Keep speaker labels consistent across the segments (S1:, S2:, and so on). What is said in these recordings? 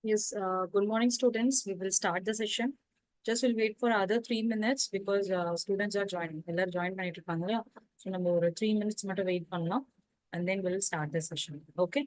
S1: Yes, good morning, students. We will start the session. Just we'll wait for other 3 minutes because students are joining. எல்லாரும் join பண்ணிட்டு இருக்காங்களா? So நம்ம ஒரு 3 minutes மட்டும் wait பண்ணலாம் and then we'll start the session. Okay?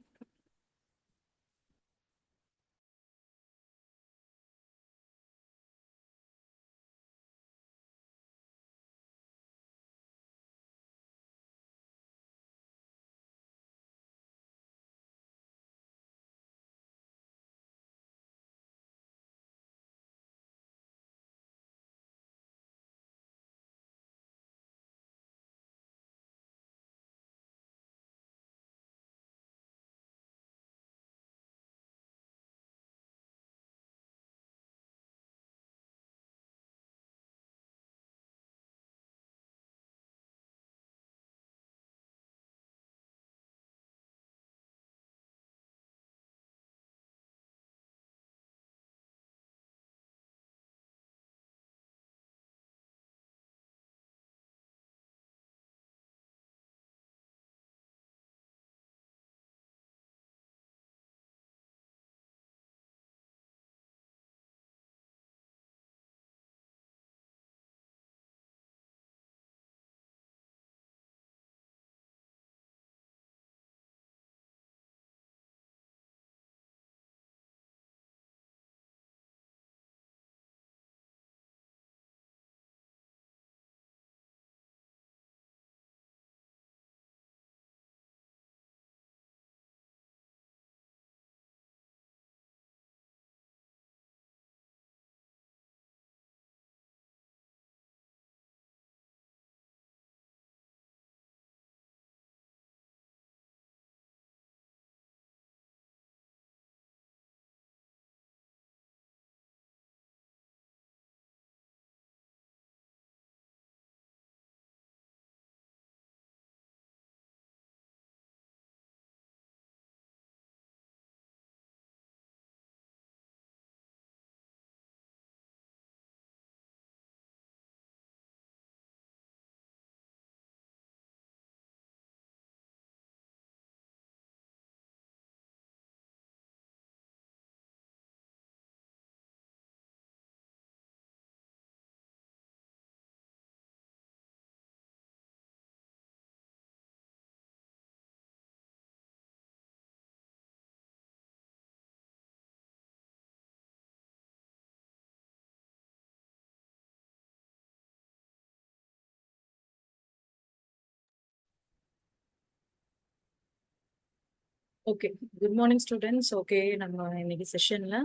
S1: Okay. Good morning, students. Okay, நம்ம இன்னைக்கு செஷன்ல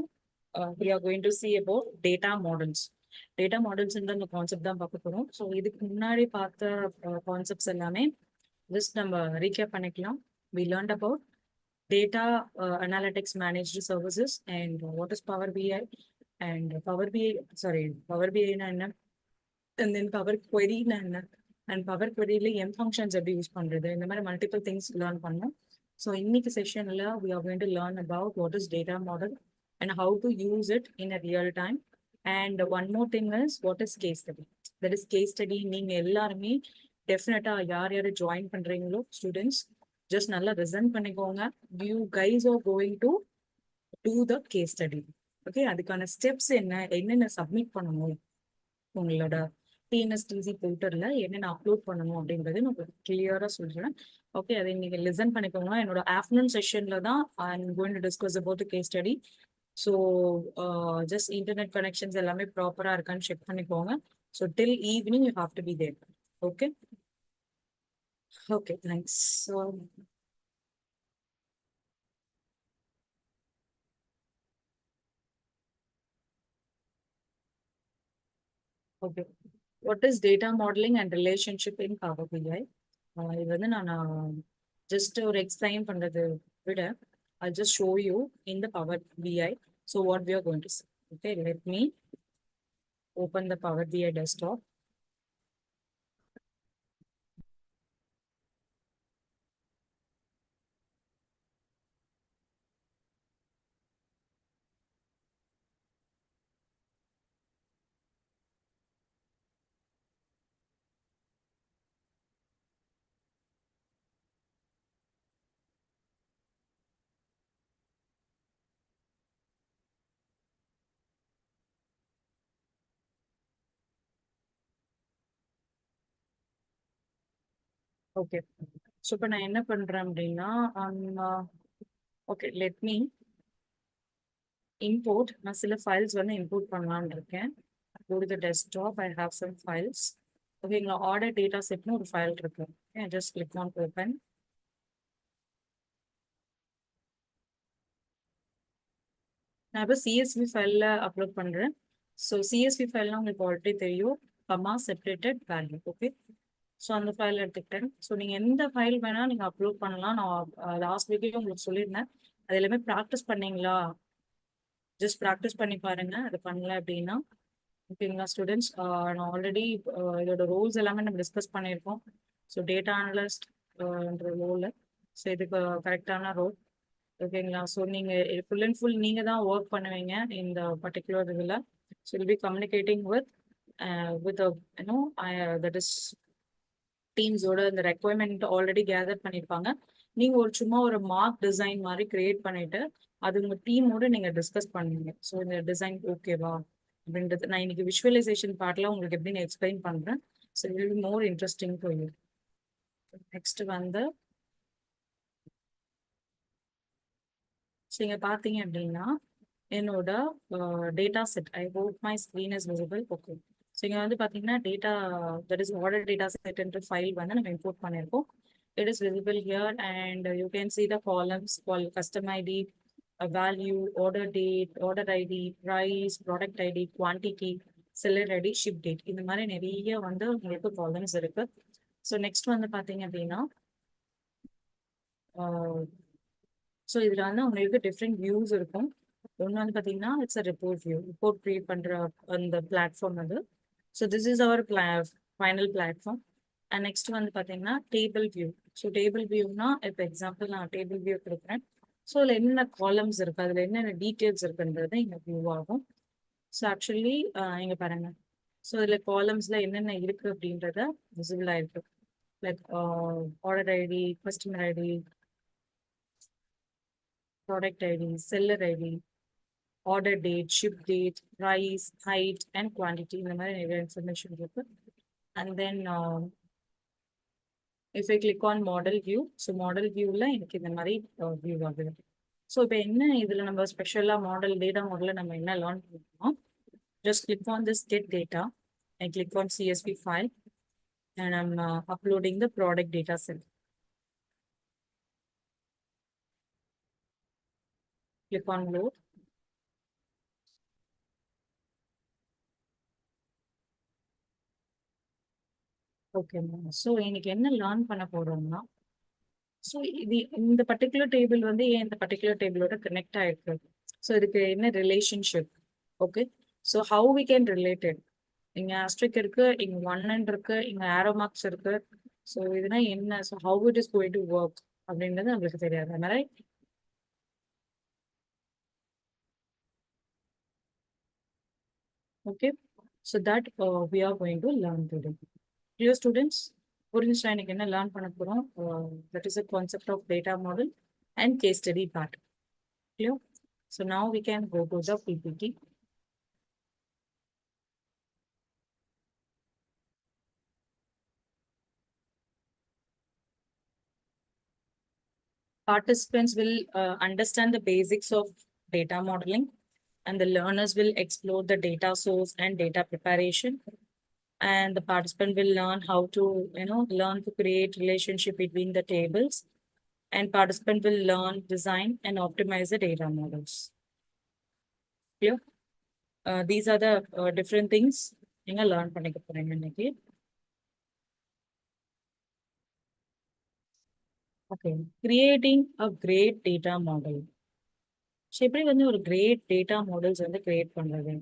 S1: we are going to see about data models. Data models இந்த கான்செப்ட் தான் பார்க்க போறோம். ஸோ இதுக்கு முன்னாடி பார்த்த கான்செப்ட்ஸ் எல்லாமே ஜஸ்ட் நம்ம ரீகேப் பண்ணிக்கலாம். We learned about data analytics managed services and what is Power BI and Power BI, sorry, Power BI னா என்ன and then Power Query னா என்ன and Power Query ல M functions எப்படி யூஸ் பண்றது இந்த மாதிரி மல்டிபிள் திங்ஸ் லேர்ன் பண்ணோம். ஸோ இன்னைக்கு செஷன்ல we are going to learn about what is data model and how to use it in a real time. And one more thing is what is case study. That is case study. நீங்க எல்லாருமே டெஃபினட்டா யார் யார் join பண்றீங்களோ students just நல்லா ரிசன் பண்ணிக்கோங்க. You guys are going to do the case study. Okay, அதுக்கான ஸ்டெப்ஸ் என்னென்ன சப்மிட் பண்ணணும், உங்களோட டிஎன்எஸ்டிசி போர்ட்டல்ல என்னென்ன அப்லோட் பண்ணணும் அப்படின்றது நான் கிளியரா சொல்றேன். ஓகே, அதை நீங்க லிசன் பண்ணிக்கோங்க. என்னோட ஆஃப்டர்நூன் செஷன்ல தான் I am going to discuss about case study. So just internet connections எல்லாமே ப்ராப்பரா இருக்கான்னு செக் பண்ணிக்கோங்க. So till evening you have to be there. Okay okay, thanks. So okay, what is data modelling and relationship in power BI? இது வந்து நான் just ஒரு explain பண்றது விட I'll just show you in the Power BI. So what we are going to see. Okay, let me open the Power BI desktop. Okay. So இப்போ நான் என்ன பண்றேன் அப்படின்னா, ஓகே லெட் மீ இம்போர்ட். நான் சில ஃபைல்ஸ் வந்து இம்போர்ட் பண்ணலான்னு இருக்கேன். Go to the desktop, I have some files. ஓகேங்களா, ஆர்டர் டேட்டா செட்னு ஒரு ஃபைல் இருக்கு. Just click on open. நான் இப்போ சிஎஸ்வி ஃபைலில் அப்லோட் பண்ணுறேன். ஸோ சிஎஸ்வி ஃபைல்னா உங்களுக்கு ஆல்ரெடி தெரியும், comma separated value. Okay, so அந்த ஃபைல் எடுத்துக்கிட்டேன். ஸோ நீங்கள் எந்த ஃபைல் வேணால் நீங்கள் அப்லோட் பண்ணலாம். நான் லாஸ்ட் வீக்கே உங்களுக்கு சொல்லியிருந்தேன். அது எல்லாமே ப்ராக்டிஸ் பண்ணீங்களா? ஜஸ்ட் ப்ராக்டிஸ் பண்ணி பாருங்க. அது பண்ணல அப்படின்னா ஓகேங்களா ஸ்டூடெண்ட்ஸ். நான் ஆல்ரெடி இதோட ரோல்ஸ் எல்லாமே நம்ம டிஸ்கஸ் பண்ணியிருக்கோம். So data analyst role. So இதுக்கு கரெக்டான ரோல். ஓகேங்களா, ஸோ நீங்கள் ஃபுல் அண்ட் ஃபுல் நீங்கள் தான் ஒர்க் பண்ணுவீங்க இந்த பர்டிகுலர் இதில். So will be communicating with you know that is டீம்ஸோட இந்த ரெக்குவயர்மெண்ட் ஆல்ரெடி கேதர் பண்ணியிருப்பாங்க. நீங்கள் சும்மா ஒரு மார்க் டிசைன் மாதிரி கிரியேட் பண்ணிட்டு அது உங்கள் டீமோட நீங்கள் டிஸ்கஸ் பண்ணுவீங்க. ஸோ இந்த டிசைன் ஓகேவா அப்படின்றது நான் இன்னைக்கு விஷுவலைசேஷன் பார்ட்ல உங்களுக்கு எப்படி நான் எக்ஸ்பிளைன் பண்ணுறேன். So it will be more interesting to you. Next வந்து ஸோ இங்கே பார்த்தீங்க அப்படின்னா என்னோட data set. I hope my screen is visible. Okay, so இங்கே வந்து பார்த்தீங்கன்னா data that is order data set என்ற ஃபைல் வந்து நம்ம இம்போர்ட் பண்ணியிருக்கோம். It is visible here and you can see the columns called custom ID, a value, order date, order ID, price, product ID, quantity, seller ID, ship date. இந்த மாதிரி நிறைய வந்து உங்களுக்கு columns இருக்கு. ஸோ நெக்ஸ்ட் வந்து பார்த்தீங்க அப்படின்னா ஸோ இதில் வந்து உங்களுக்கு டிஃப்ரெண்ட் வியூஸ் இருக்கும். ஒன்று வந்து பார்த்தீங்கன்னா it's a report view. Report create பண்ணுற அந்த பிளாட்ஃபார்ம் அது. So this is our final platform. And next வந்து பார்த்தீங்கன்னா டேபிள் வியூ. ஸோ டேபிள் வியூனா இப்போ எக்ஸாம்பிள் நான் டேபிள் வியூ கொடுக்குறேன். ஸோ அதில் என்னென்ன காலம்ஸ் இருக்குது, அதில் என்னென்ன டீட்டெயில்ஸ் இருக்குன்றது இங்கே வியூ ஆகும். ஸோ ஆக்சுவலி இங்கே பாருங்க. ஸோ இதில் காலம்ஸில் என்னென்ன இருக்குது அப்படின்றத விசிபிளாக இருக்குது. Like order ID, customer ID, product ID, seller ID, order date, ship date, price, height, and quantity. இந்த மாதிரி நிறைய இன்ஃபர்மேஷன் இருக்கு. And then if I click on model view, so model வியூவில் எனக்கு இந்த மாதிரி வியூ ஆகுது. ஸோ இப்போ என்ன இதில் நம்ம ஸ்பெஷலாக மாடல் டேட்டா மாடலில் நம்ம என்ன லேர்ன் பண்ணுறோம்? Just click on this get data and click on CSV file and I'm uploading the product data set. Click on load. Okay ma'am. So இன்னைக்கு என்ன லேர்ன் பண்ண போறோம்னா, ஸோ இது இந்த பர்டிகுலர் டேபிள் வந்து ஏன் இந்த பர்டிகுலர் டேபிளோட கனெக்ட் ஆயிருக்கு? ஸோ இதுக்கு என்ன relationship? Okay, so how we can related. இங்க ஆஸ்ட்ரிக் இருக்கு, இங்க ஒன் இருக்கு, இங்க ஆரோ மார்க்ஸ் இருக்கு. ஸோ இதுனா என்ன? So how it is going to work அப்படின்றது நம்மளுக்கு தெரியாது. அதனால okay, so that we are going to learn today. Dear students, புரிஞ்சுச்சா இன்னைக்கு என்ன லேர்ன் பண்ண போறோம்? That is a concept of data model and case study part. Clear? So now we can go to the PPT. Participants will understand the basics of data modeling, and the learners will explore the data source and data preparation. And the participant will learn how to, learn to create relationship between the tables. And participant will learn, design, and optimize the data models. Clear? These are the different things நீங்க learn பண்ணிக்க போறீங்க இன்னைக்கு. Okay, creating a great data model. So எப்படி வந்து ஒரு great data models வந்து create பண்றது?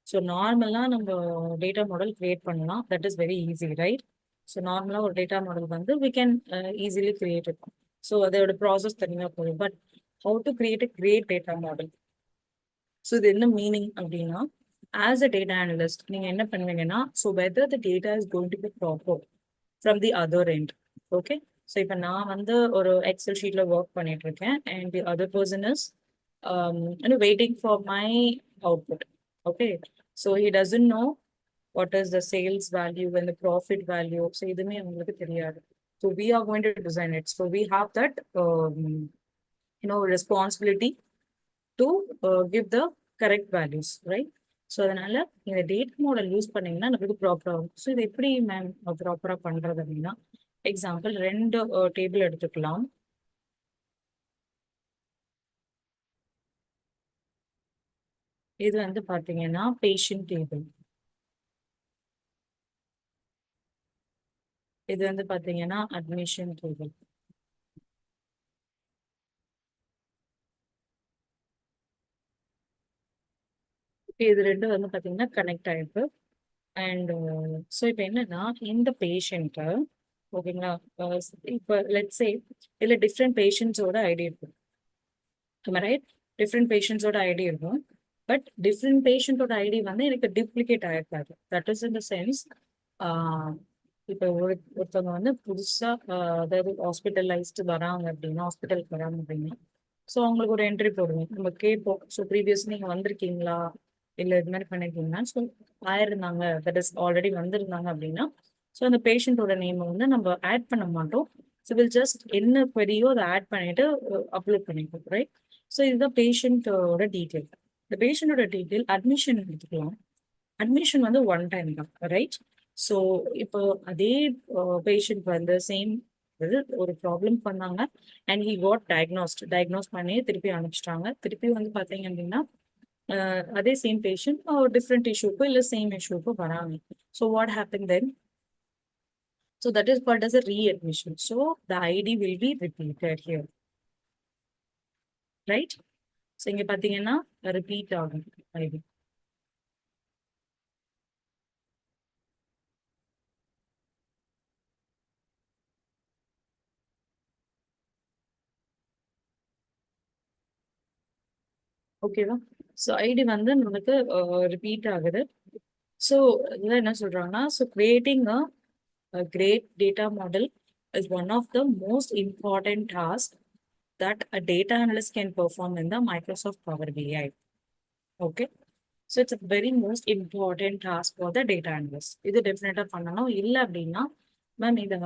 S1: So நார்மலாக நம்ம டேட்டா மாடல் கிரியேட் பண்ணலாம். That is very easy, right? So நார்மலாக ஒரு டேட்டா மாடல் வந்து வி கேன் ஈஸிலி கிரியேட் இருக்கும். ஸோ அதோட ப்ராசஸ் தனியாக போகும். But how to create a great data model? So இது என்ன மீனிங் அப்படின்னா, ஆஸ் அ டேட்டா அனலிஸ்ட் நீங்கள் என்ன பண்ணுவீங்கன்னா, so whether the data is going to be proper from the other end. Okay, so இப்போ நான் வந்து ஒரு எக்ஸல் ஷீட்டில் ஒர்க் பண்ணிட்டு இருக்கேன் and the other person is waiting for my output. Okay, so he doesn't know what is the sales value and the profit value. So இதுமே உங்களுக்கு தெரியாது. So we are going to design it. So we have that, responsibility to give the correct values, right? So அதனால இந்த date model use பண்ணீங்கன்னா நமக்கு ப்ராப்பராக இருக்கும். So இது எப்படி மேம் ப்ராப்பராக பண்றது அப்படின்னா, எக்ஸாம்பிள் 2 டேபிள் எடுத்துக்கலாம். இது வந்து பாத்தீங்கன்னா பேஷண்ட் டேபிள், இது வந்து பாத்தீங்கன்னா அட்மிஷன் டேபிள். இது ரெண்டும் வந்து பாத்தீங்கன்னா கனெக்ட் ஆயிருக்கு. அண்ட் ஸோ இப்போ என்னன்னா இந்த பேஷண்ட்டை, ஓகேங்களா, இப்போ லெட்ஸ் சே இதில் டிஃப்ரெண்ட் பேஷண்ட்ஸோட ஐடி இருக்கும், ரைட்? டிஃப்ரெண்ட் பேஷண்ட்ஸோட ஐடி இருக்கும். பட் டிஃப்ரெண்ட் பேஷண்ட்டோட ஐடி வந்து எனக்கு டிப்ளிகேட் ஆயிருக்காது. That is in the sense, இப்போ ஒருத்தவங்க வந்து புதுசாக அதாவது ஹாஸ்பிட்டலைஸ்டு வராங்க அப்படின்னா, ஹாஸ்பிட்டலுக்கு வராங்க அப்படின்னா, ஸோ அவங்களுக்கு ஒரு என்ட்ரி போடுவோம், நம்ம கேட்போம். ஸோ ப்ரீவியஸ் நீங்கள் வந்திருக்கீங்களா, இல்லை இது மாதிரி பண்ணிருக்கீங்கன்னா, ஸோ ஆயிருந்தாங்க, தட் இஸ் ஆல்ரெடி வந்திருந்தாங்க அப்படின்னா, ஸோ அந்த பேஷண்ட்டோட நேமை வந்து நம்ம ஆட் பண்ண மாட்டோம். ஸோ வில் ஜஸ்ட் என்ன query-யோ அதை ஆட் பண்ணிட்டு அப்லோட் பண்ணிப்போம், ரைட்? ஸோ இதுதான் பேஷண்ட்டோட டீட்டெயில். இந்த பேஷண்ட்டோட டீட்டெயில் அட்மிஷன் எடுத்துக்கலாம். அட்மிஷன் வந்து ஒன் டைம் தான், ரைட்? ஸோ இப்போ அதே பேஷண்ட் வந்து சேம் ஒரு ப்ராப்ளம் பண்ணாங்க அண்ட் ஹி காட் டயக்னோஸ் பண்ணி திருப்பி அனுப்பிச்சிட்டாங்க. திருப்பி வந்து பார்த்தீங்க அப்படின்னா அதே சேம் பேஷண்ட் டிஃப்ரெண்ட் இஷ்யூக்கோ இல்லை சேம் இஷ்யூக்கோ வராங்க. So what happen then? So that is called as a readmission. So the ID will be repeated here, right? So இங்கே பார்த்தீங்கன்னா ரிப்பீட் ஆகும் ஐடி. ஓகேவா? ஸோ ஐடி வந்து நமக்கு ரிப்பீட் ஆகுது. ஸோ இதெல்லாம் என்ன சொல்றாங்கன்னா, so creating a great data model is one of the most important tasks that a data analyst can perform in the Microsoft Power BI. Okay. So it's a very most important task for the data analyst. இது டெஃபினட்டா பண்ணணும். இல்லை அப்படின்னா ma'am இந்த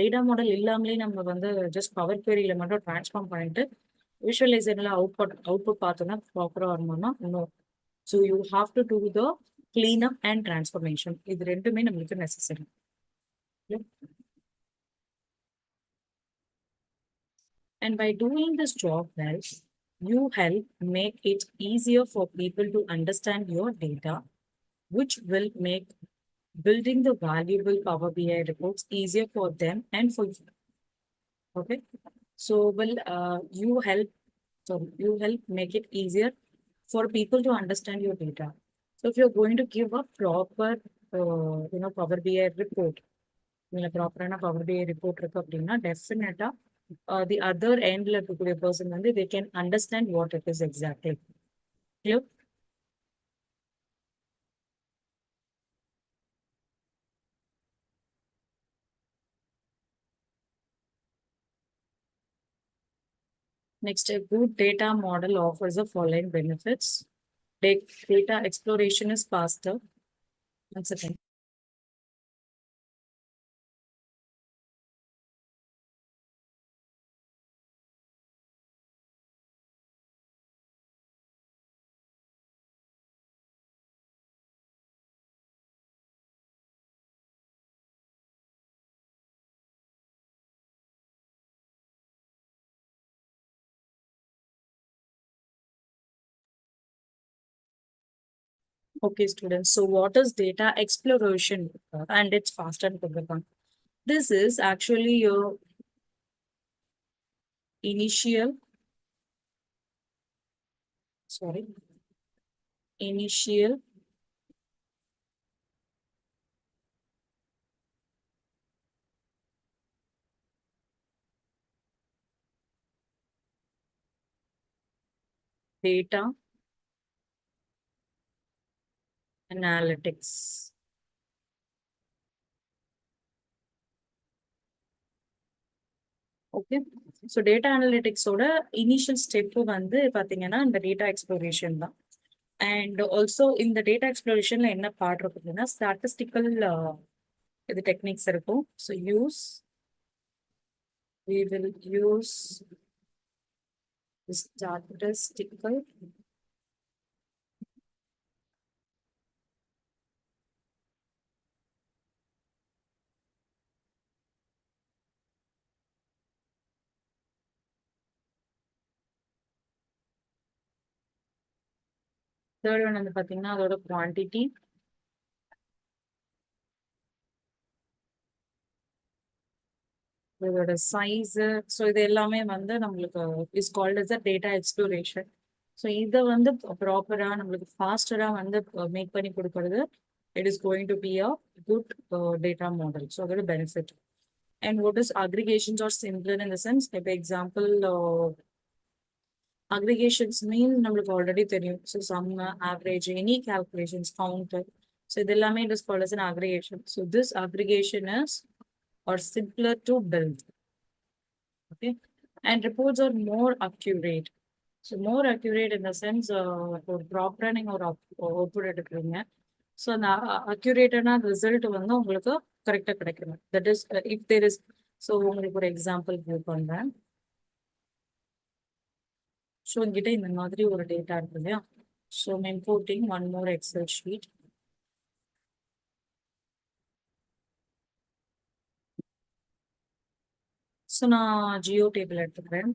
S1: data model இல்லாமலே நம்ம வந்து just power query-ல மட்டும் ட்ரான்ஸ்ஃபார்ம் பண்ணிட்டு விஷுவலைசரில் அவுட்புட் பார்த்தோம்னா ப்ராப்பராக வரணும்னா இன்னும். So you have to do the clean up and transformation. இது ரெண்டுமே நம்மளுக்கு necessary. And by doing this job well, you help make it easier for people to understand your data, which will make building the valuable Power BI reports easier for them and for you. Okay. So will you help make it easier for people to understand your data. So if you're going to give a proper Power BI report, ப்ராப்பரான power பிஐ report இருக்கு அப்படின்னா டெஃபினட்டா the other எண்ட்ல இருக்கக்கூடிய person வந்து they can understand what it is exactly. Clear? Next, a good data model offers the following benefits. Data exploration is faster. One second. Okay, students. So what is data exploration? And it's faster and quicker. This is actually your initial, sorry, initial data analytics. Okay. So data அனலிட்டிக்ஸோட initial step வந்து பார்த்தீங்கன்னா இந்த data exploration தான். And also இந்த data எக்ஸ்ப்ளோரேஷன்ல என்ன part இருக்கு அப்படின்னா ஸ்டாட்டிஸ்டிக்கல் இது டெக்னிக்ஸ் இருக்கும். So use we will use statistical third one வந்து பாத்தீங்கன்னா அதோட quantity இதோட சைஸ் ஸோ இது எல்லாமே வந்து நம்மளுக்கு is called as a data exploration so இதை வந்து ப்ராப்பரா நம்மளுக்கு ஃபாஸ்டரா வந்து மேக் பண்ணி கொடுக்கறது it is going to be a good data model so அதோட benefit and what is aggregations are simpler in the sense like example aggregations mean நம்மளுக்கு already தெரியும் so sum average any calculations count so இது எல்லாமே it is called as an aggregation so this aggregation is or simpler to build okay and reports are more accurate so more accurate in the sense ஒரு ப்ராப்பரா நீங்க ஒரு output எடுக்கிறீங்க so அந்த அக்யூரேட்டான result வந்து உங்களுக்கு கரெக்டா கிடைக்கணும் that is if there is so உங்களுக்கு ஒரு எக்ஸாம்பிள் கிவ் பண்றேன் ஸோ என்கிட்ட இந்த மாதிரி ஒரு டேட்டா இருக்கு இல்லையா so importing one more Excel sheet so நான் ஜியோ டேபிள் எடுத்துக்கிறேன்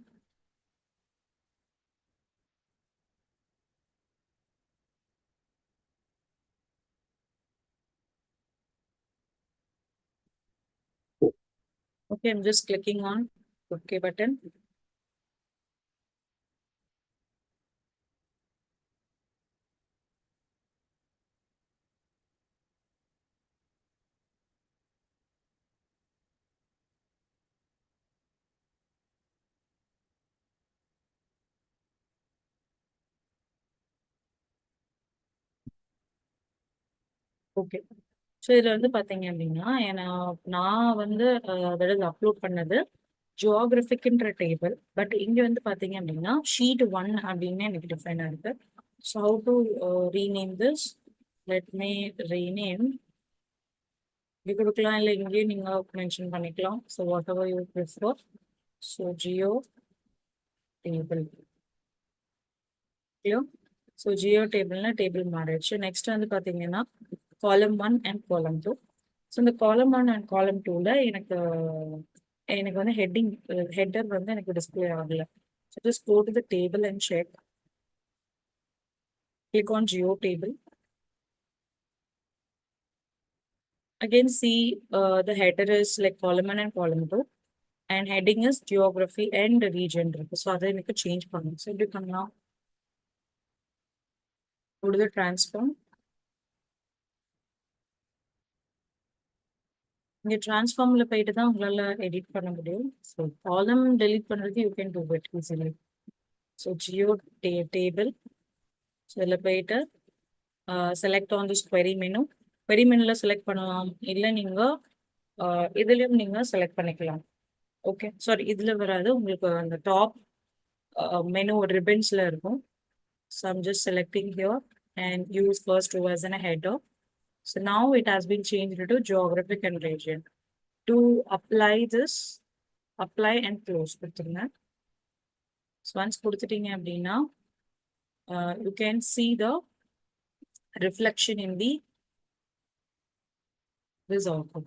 S1: okay I'm just clicking on okay button okay so இதுல வந்து பாத்தீங்க அப்படின்னா நான் வந்து அதாவது அப்லோட் பண்ணது ஜியோகிராஃபிக்ன்ற டேபிள் பட் இங்க வந்து பாத்தீங்க அப்படின்னா ஷீட் 1 அப்படின்னு எனக்கு டிஃபைன் இருக்கு so how to rename this let me rename இது கொடுக்கலாம் இல்லை இங்கேயும் நீங்க மென்ஷன் பண்ணிக்கலாம் so whatever you prefer so geo table so geo டேபிள்னா டேபிள் மாறிடுச்சு நெக்ஸ்ட் வந்து பாத்தீங்கன்னா காலம் 1 அண்ட் காலம் 2 ஸோ இந்த காலம் 1 அண்ட் காலம் 2ல எனக்கு வந்து ஹெட்டர் வந்து எனக்கு டிஸ்பிளே ஆகல so just go to the table and check click on geo table again see the header is like column 1 and column 2 and heading is geography and region so அதை எனக்கு change பண்ணணும் so எப்படி பண்ணலாம் go to the transform இங்க டிரான்ஸ்ஃபார்ம்ல போயிட்டு தான் உங்களால edit பண்ண முடியும் ஸோ காலம் டெலீட் பண்றது you can do it easily so geo table so இதில் போயிட்டு select on this query menu மெனுல செலக்ட் பண்ணலாம் இல்லை நீங்க இதுலயும் நீங்க செலக்ட் பண்ணிக்கலாம் ஓகே சாரி இதுல வராது உங்களுக்கு அந்த டாப் மெனு ரிப்பன்ஸ்ல இருக்கும் so I'm just selecting here and use first row as a header so now it has been changed to geographic and region to apply this apply and close கொடுத்துருங்க so once கொடுத்துட்டீங்க அப்படின்னா you can see the reflection in the this output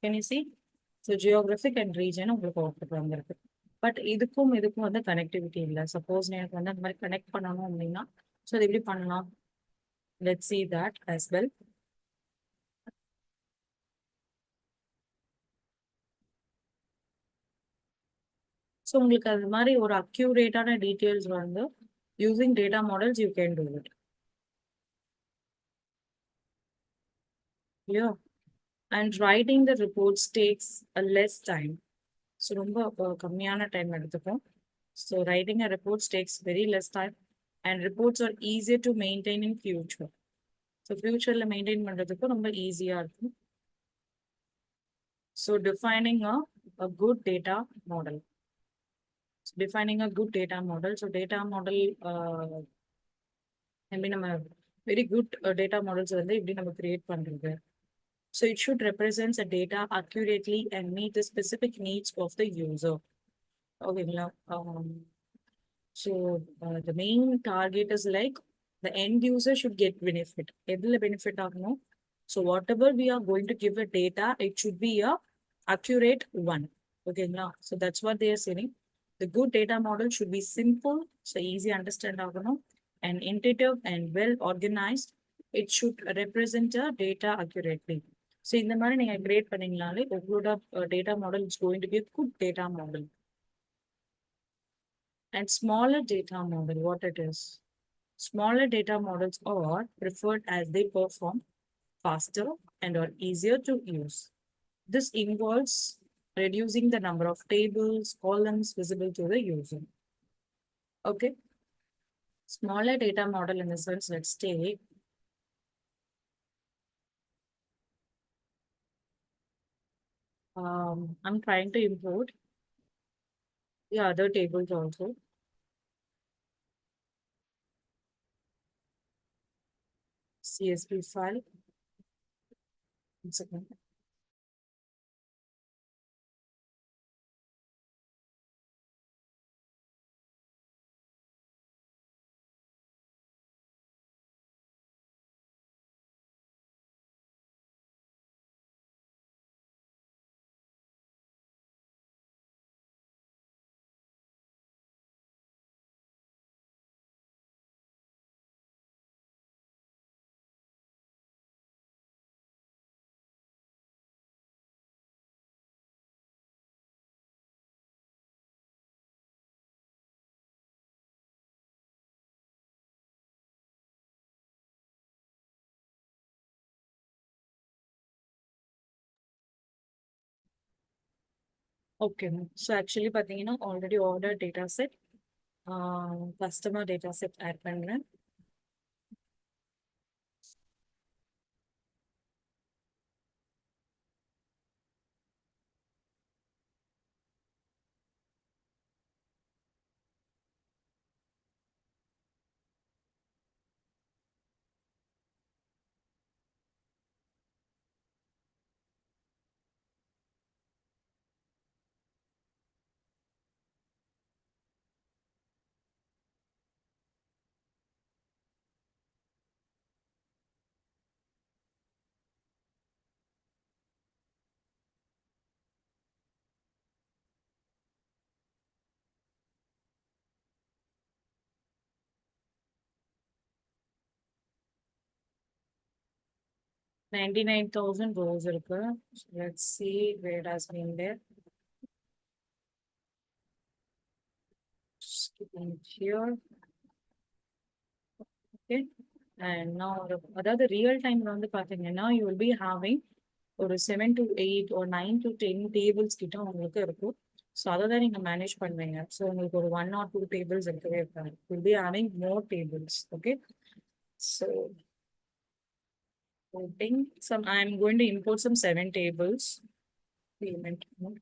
S1: can you see so geographic and region உங்களுக்கு output வந்திருக்கு but இதுக்கும் வந்து connectivity இல்லை suppose எனக்கு வந்து அந்த மாதிரி கனெக்ட் பண்ணணும் அப்படின்னா ஸோ அது எப்படி பண்ணலாம் let's see that as well so உங்களுக்கு அது மாதிரி ஒரு அக்யூரேட்டான டீட்டெயில்ஸ் வந்து using data models you can do it இல்லையா and writing the reports takes a less time so ரொம்ப கம்மியான டைம் எடுத்துக்கும் so writing a reports takes very less time and reports are easier to maintain in future so ஃபியூச்சரில் maintain பண்ணுறதுக்கு ரொம்ப ஈஸியாக இருக்கும் so defining a good data model defining a good data model so data model நம்ம very good data models வந்து எப்படி நம்ம create பண்றது so it should represent the data accurately and meet the specific needs of the user ஓகேங்களா? So the main target is like the end user should get benefit. எதுல benefit ஆகணும்? So whatever we are going to give a data, it should be a accurate one. ஓகேங்களா? So that's what they are saying. The good data model should be simple, so easy understand ஆகணும், and intuitive and well organized. It should represent a data accurately. So இந்த மாதிரி நீங்க create பண்ணீங்கனாலே உங்களோட data model is going to be a good data model. And smaller data model, what it is? Smaller data models are preferred as they perform faster and are easier to use. This involves reducing the number of tables, columns visible to the user. Okay. Smaller data model in the sense, let's take I'm trying to import the other tables also. CSV file. One second. Okay. So actually, already ordered data set, customer data set add பண்றேன். $99,000 இருக்கு. So let's see where it has been there. Skipping here. Okay. And now அதாவது real டைம்ல வந்து பாத்தீங்கன்னா you will be having ஒரு 7 to 8 or 9 to 10 tables கிட்ட உங்களுக்கு இருக்கும். ஸோ அதை தான் நீங்க மேனேஜ் பண்ணுவீங்க. ஸோ உங்களுக்கு ஒரு 1 or 2 டேபிள்ஸ் இருக்கவே இருக்காது. You'll be having more tables. Okay. So I'm going to import some 7 tables. Payment mode.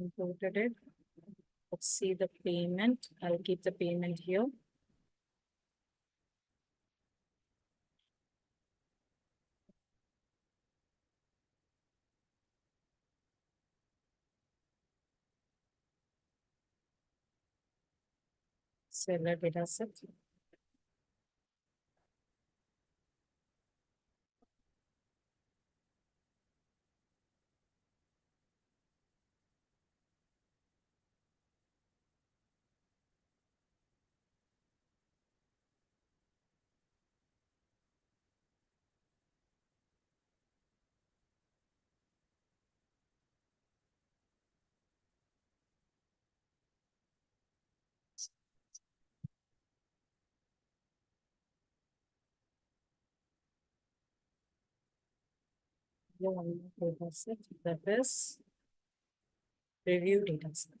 S1: Imported it. Let's see the payment. I'll keep the payment here. Seller data set. One data set, that is review data set.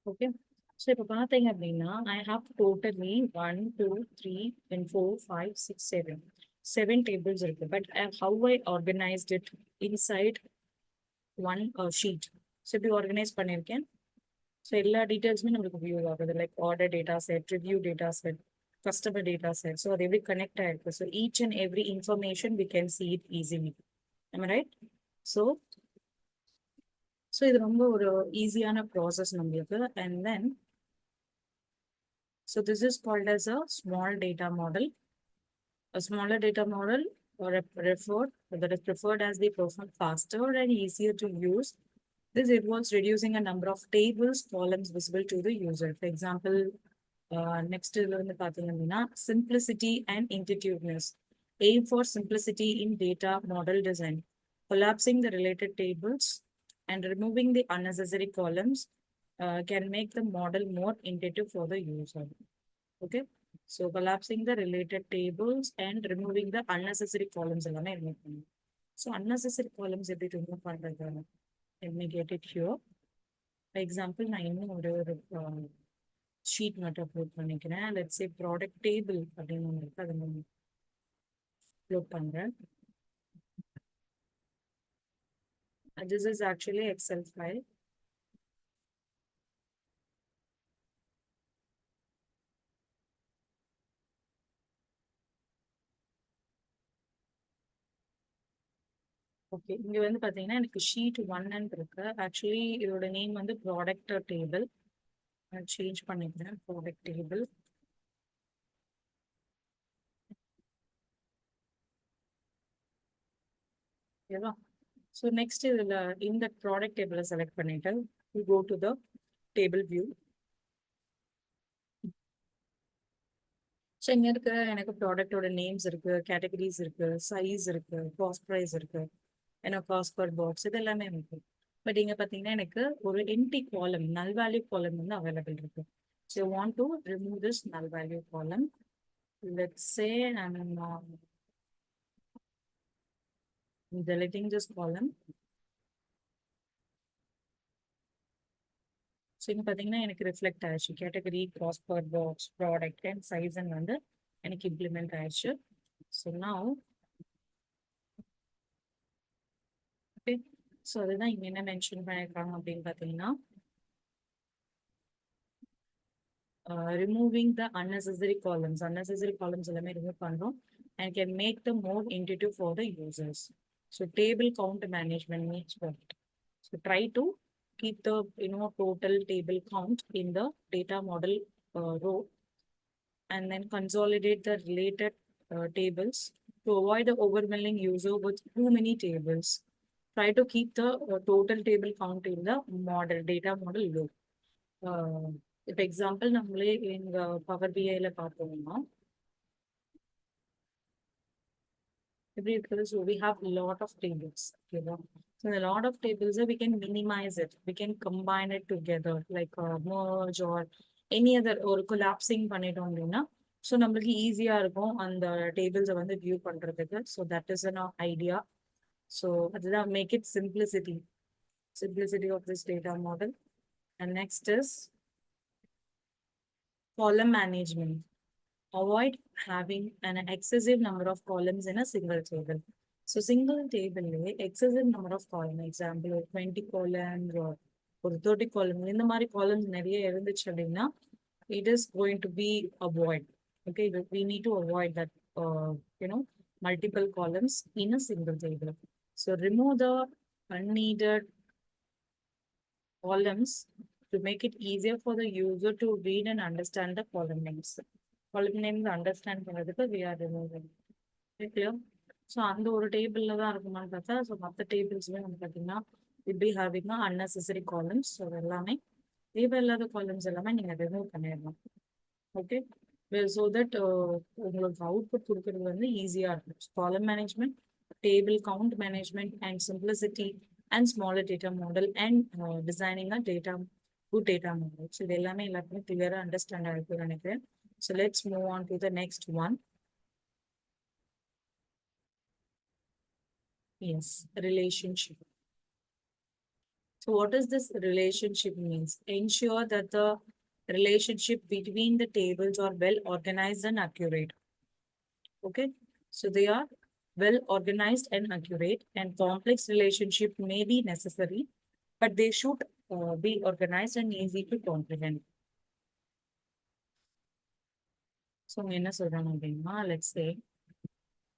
S1: Okay. So இப்போ பார்த்தீங்க அப்படின்னா I have totally 1 2 3 and 4 5 6 7 tables இருக்கு. But how I organized it inside one sheet. So இப்படி organize பண்ணியிருக்கேன். So எல்லா டீட்டெயில்ஸுமே நம்மளுக்கு view ஆகுது. Like order data set, review data set, customer data set. So அது எப்படி கனெக்ட் ஆயிருக்கு. So each and every information we can see it easily. Am I right? So இது ரொம்ப ஒரு ஈஸியான ப்ராசஸ் நம்மளுக்கு. And then so this is called as a small data model. A smaller data model or referred that is preferred as the person faster and easier to use. This involves reducing a number of tables, columns visible to the user. For example, next is simplicity and intuitiveness. Aim for simplicity in data model design. Collapsing the related tables and removing the unnecessary columns can make the model more intuitive for the user. Okay. So collapsing the related tables and removing the unnecessary columns. So unnecessary columns எப்படி remove பண்றது? Let me get it here. For example, நான் இன்னும் ஒரு sheet மட்டும் upload பண்ணிக்கிறேன். Let's say product table அப்படின்னு ஒன்று இருக்கு. அதை நான் அப்லோட் பண்றேன். This is actually Excel file. Okay, இங்க வந்து பாத்தீங்கன்னா எனக்கு ஷீட் 1 இருக்கு. ஆக்சுவலி இதோட நேம் வந்து ப்ராடக்ட் டேபிள். சேஞ்ச் பண்ணிக்கிறேன். Product table. ஓகேவா? ஸோ நெக்ஸ்ட் இதில் இந்த ப்ராடக்ட் டேபிளை செலக்ட் பண்ணிட்டு go to the table view. So இங்கே இருக்க எனக்கு ப்ராடக்டோட நேம்ஸ் இருக்கு, கேட்டகரிஸ் இருக்கு, சைஸ் இருக்கு, காஸ்ட் ப்ரைஸ் இருக்கு, ஏன்னா காஸ்ட் பர் பாக்ஸ் இது எல்லாமே இருக்கு. பட் இங்கே பார்த்தீங்கன்னா எனக்கு ஒரு எம்டி காலம், நல் வேல்யூ காலம் வந்து அவைலபிள் இருக்கு. So want to remove this null value column. Let's say I'm deleting this column. So இங்கே பார்த்தீங்கன்னா எனக்கு ரிஃப்ளெக்ட் ஆயிடுச்சு. Category, cost per box, product and சைஸ்ன்னு வந்து எனக்கு இம்ப்ளிமெண்ட் ஆயிடுச்சு. So now okay. ஸோ அதுதான் இங்கே என்ன மென்ஷன் பண்ணியிருக்காங்க அப்படின்னு பார்த்தீங்கன்னா ரிமூவிங் த unnecessary columns. Unnecessary columns எல்லாமே ரிமூவ் பண்ணுறோம் and can make them more intuitive for the users. So table count management means what? So try to keep the total table count in the data model row and then consolidate the related tables to avoid the overwhelming user with too many tables. Try to keep the total table count in the model data model low. இப்போ example நம்மளே எங்க power பிஐல பார்த்தோம்னா எப்படி இருக்குது. So we have lot of tables. ஓகேவா? So இந்த lot of tables we can minimise it, we can combine it together like merge or any other ஒரு கொலாப்சிங் பண்ணிட்டோம் அப்படின்னா ஸோ நம்மளுக்கு ஈஸியா இருக்கும் அந்த டேபிள்ஸை வந்து வியூ பண்றதுக்கு. So that is an idea. So அதுதான் make it simplicity of this data model. And next is column management. Avoid having an excessive number of columns in a single table. So single table excessive number of columns, example 20 columns or 30 columns, இந்த மாதிரி columns நிறைய இருந்துச்சு அப்படின்னா it is going to be avoid. Okay, we need to avoid that multiple columns in a single table. So remove the unneeded columns to make it easier for the user to read and understand the column names. Column names understand பண்ணதுக்கு we are removing. Clear? So அந்த ஒரு டேபிள்ல தான் இருக்குமான்னு பார்த்தா so மற்ற டேபிள்ஸ்ல வந்து பார்த்தீங்கன்னா will be having unnecessary columns. So எல்லாமே தேவையில்லாத காலம்ஸ் எல்லாமே நீங்க ரிமூவ் பண்ணிடலாம். ஓகே, ஸோ தட் உங்களுக்கு அவுட்புட் கொடுக்கறது வந்து ஈஸியா இருக்கும். காலம் management, table count management and simplicity and smaller data model and designing a good data model. So இது எல்லாமே எல்லாருக்குமே clear understand ஆயிருக்கும்னு நினைக்கிறேன். So let's move on to the next one. Yes, relationship. So what does this relationship means? Ensure that the relationship between the tables are well organized and accurate. Okay, so they are well organized and accurate, and complex relationship may be necessary, but they should be organized and easy to comprehend. So என்ன சொல்றாங்க அப்படின்னா, let's say,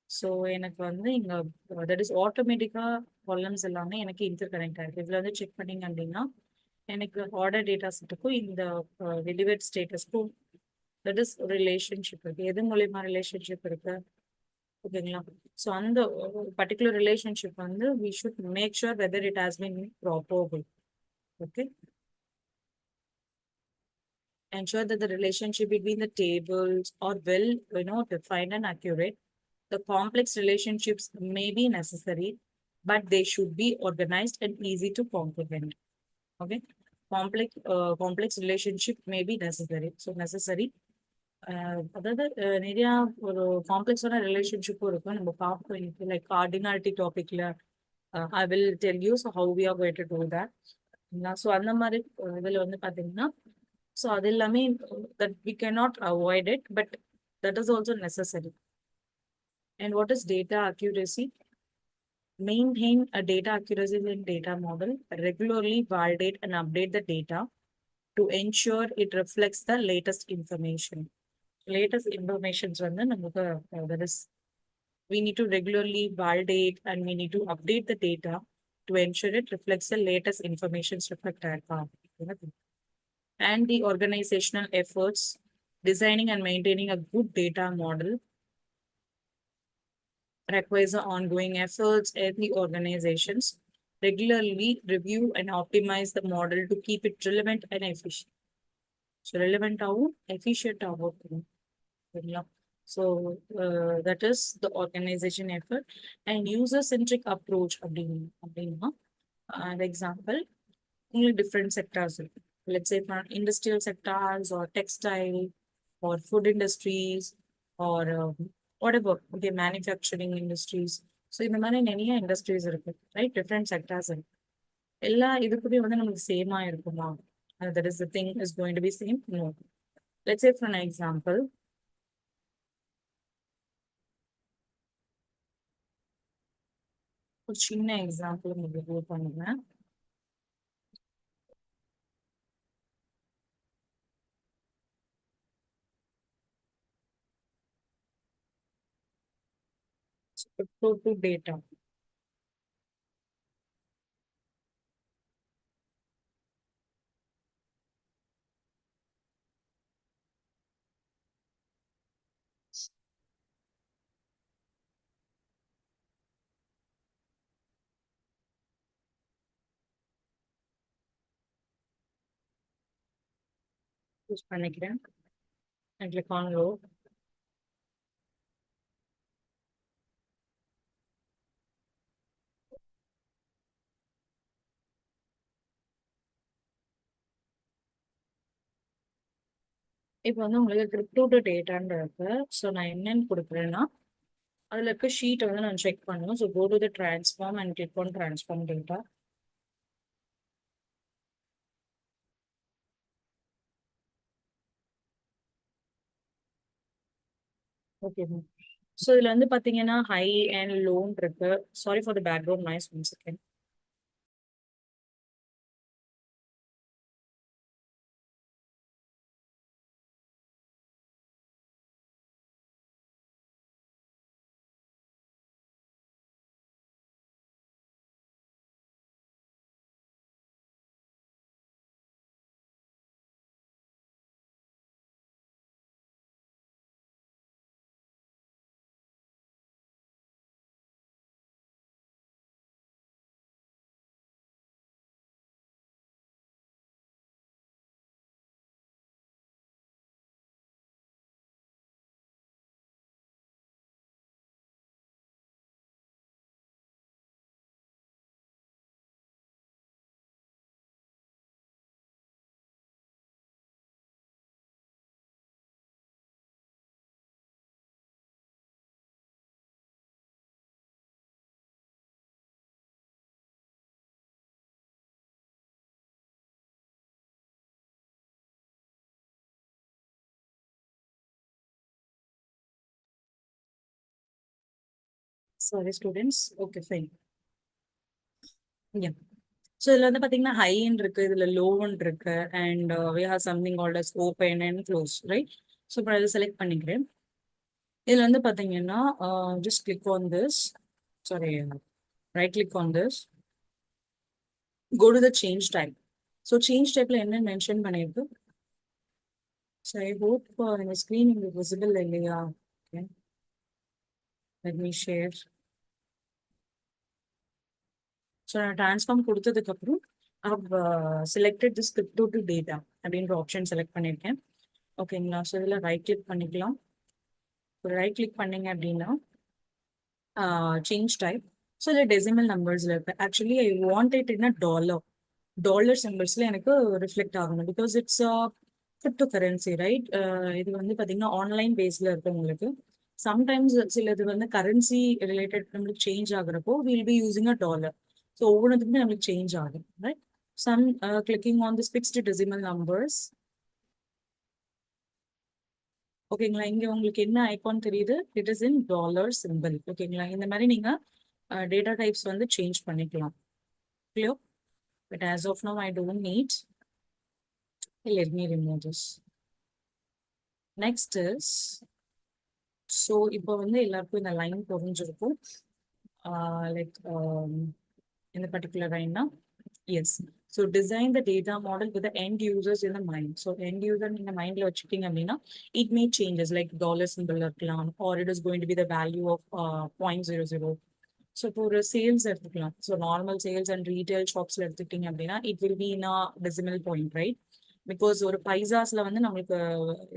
S1: so எனக்கு வந்து இங்க that is ஆட்டோமேட்டிக்கா columns எல்லாமே எனக்கு inter connect ஆயிருக்கு. இதுல வந்து செக் பண்ணீங்க அப்படின்னா எனக்கு ஆர்டர் டேட்டா செட்டுக்கும் இந்த டெலிவர்ட் ஸ்டேட்டஸ்க்கும் தட் இஸ் ரிலேஷன்ஷிப் இருக்கு. எது மூலியமா ரிலேஷன்ஷிப் இருக்கு? ஓகேங்களா? ஸோ அந்த பர்டிகுலர் ரிலேஷன்ஷிப் வந்து we should make sure whether it has been proper. Okay, ensure that the relationship between the tables are well, defined and accurate. The complex relationships may be necessary, but they should be organized and easy to comprehend. Okay, complex relationship may be necessary. So necessary. அதாவது நிறைய ஒரு காம்ப்ளெக்ஸான ரிலேஷன்ஷிப்பும் இருக்கும். நம்ம பார்ப்போம் இன்னைக்கு like cardinality டாபிக்ல I will tell you so how we are going to do that. So அந்த மாதிரி இதில் வந்து பார்த்தீங்கன்னா ஸோ அது எல்லாமே that we can not avoid it, but that is also necessary. And what is data accuracy? Maintain a data accuracy in data model, regularly validate and update the data to ensure it reflects the latest information. Latest informations வந்து நமக்கு that is we need to regularly validate and we need to update the data to ensure it reflects the latest informations reflect ஆயிருக்கா. And the organizational efforts, designing and maintaining a good data model requires ongoing efforts in the organizations. Regularly review and optimize the model to keep it relevant and efficient. So relevant ஆகும் efficient ஆகும். So that is the organization effort and user-centric approach அப்படின்னா an example, only different sectors. Let's say for industrial sectors or textile or food industries or whatever, okay, manufacturing industries. So இந்த மாதிரி நிறைய industries இருக்கு, right? Different sectors இருக்கு. எல்லா இதுக்குமே வந்து நமக்கு சேமா இருக்குமா? That is the thing is going to be same? No. Let's say for an example, ஒரு சின்ன எக்ஸாம்பிள் உங்களுக்கு பண்ணுறேன். To data. யூஸ் பண்ணிக்கிறேன். click on load. இப்போ வந்து உங்களுக்கு கிரிப்டோ டு டேட்டான்னு இருக்கு. ஸோ நான் என்னன்னு கொடுக்குறேன்னா அதில் இருக்க ஷீட்டை வந்து நான் செக் பண்ணுவேன். So go to the transform and click on transform data. Okay ma'am. So இதில் வந்து பார்த்தீங்கன்னா ஹை அண்ட் லோன் இருக்கு. Sorry for the background noise, one second. Sorry, students. Okay, fine. Yeah. So இதுல வந்து பாத்தீங்கன்னா ஹைன்னு இருக்கு, இதுல லோன்னு இருக்கு, and we have something called as open and close, right? So இப்போ இதை செலக்ட் பண்ணிக்கிறேன். இதுல வந்து பாத்தீங்கன்னா just click on this. Sorry, right click on this. Go to the change type. So change typeல என்ன மென்ஷன் பண்ணிருக்கு? So I hope இந்த screen இங்க visible இல்லையா? Okay. Let me share. So நான் ட்ரான்ஸ்ஃபார்ம் கொடுத்ததுக்கு அப்புறம் selected the script to data அப்படின்ற option select பண்ணியிருக்கேன். ஓகேங்களா? ஸோ இதில் ரைட் கிளிக் பண்ணிக்கலாம். ரைட் கிளிக் பண்ணீங்க அப்படின்னா சேஞ்ச் டைப். ஸோ இதில் டெசிமல் நம்பர்ஸில் இருக்கு. Actually I want it in dollar சிம்பிள்ஸில் எனக்கு ரிஃப்ளெக்ட் ஆகணும், because it's crypto currency, right? இது வந்து பார்த்தீங்கன்னா ஆன்லைன் பேஸில் இருக்கு உங்களுக்கு. சம்டைம்ஸ் சிலது வந்து கரன்சி ரிலேட்டட் நம்மளுக்கு சேஞ்ச் ஆகுறப்போ will be using a dollar. So ஒவ்வொன்றுத்துக்குமே நம்மளுக்கு சேஞ்ச் ஆகும், right? Some clicking on this fixed decimal numbers. ஓகேங்களா? இங்க உங்களுக்கு என்ன ஐகான் தெரியுது? It is in dollar simple. ஓகேங்களா? இந்த மாதிரி நீங்க டேட்டா டைப்ஸ் வந்து சேஞ்ச் பண்ணிக்கலாம். Clear? But as of now I don't need. Let me remove this. Next is, so இப்போ வந்து எல்லாருக்கும் இந்த லைன் புரிஞ்சிருக்கும். லைக் இந்த பர்டிகுலர் லைன்னா yes. So design the data model with end users in the mind. So end user நீங்க மைண்ட்ல வச்சுக்கிட்டீங்க அப்படின்னா it may changes like dollar simple இருக்கலாம், or it is going to be the value of 0.00. So இப்போ ஒரு sales எடுத்துக்கலாம். So normal sales and retail ஷாப்ஸ்ல எடுத்துக்கிட்டீங்க அப்படின்னா it will be in decimal point, right? Because ஒரு பைசாஸ்ல வந்து நம்மளுக்கு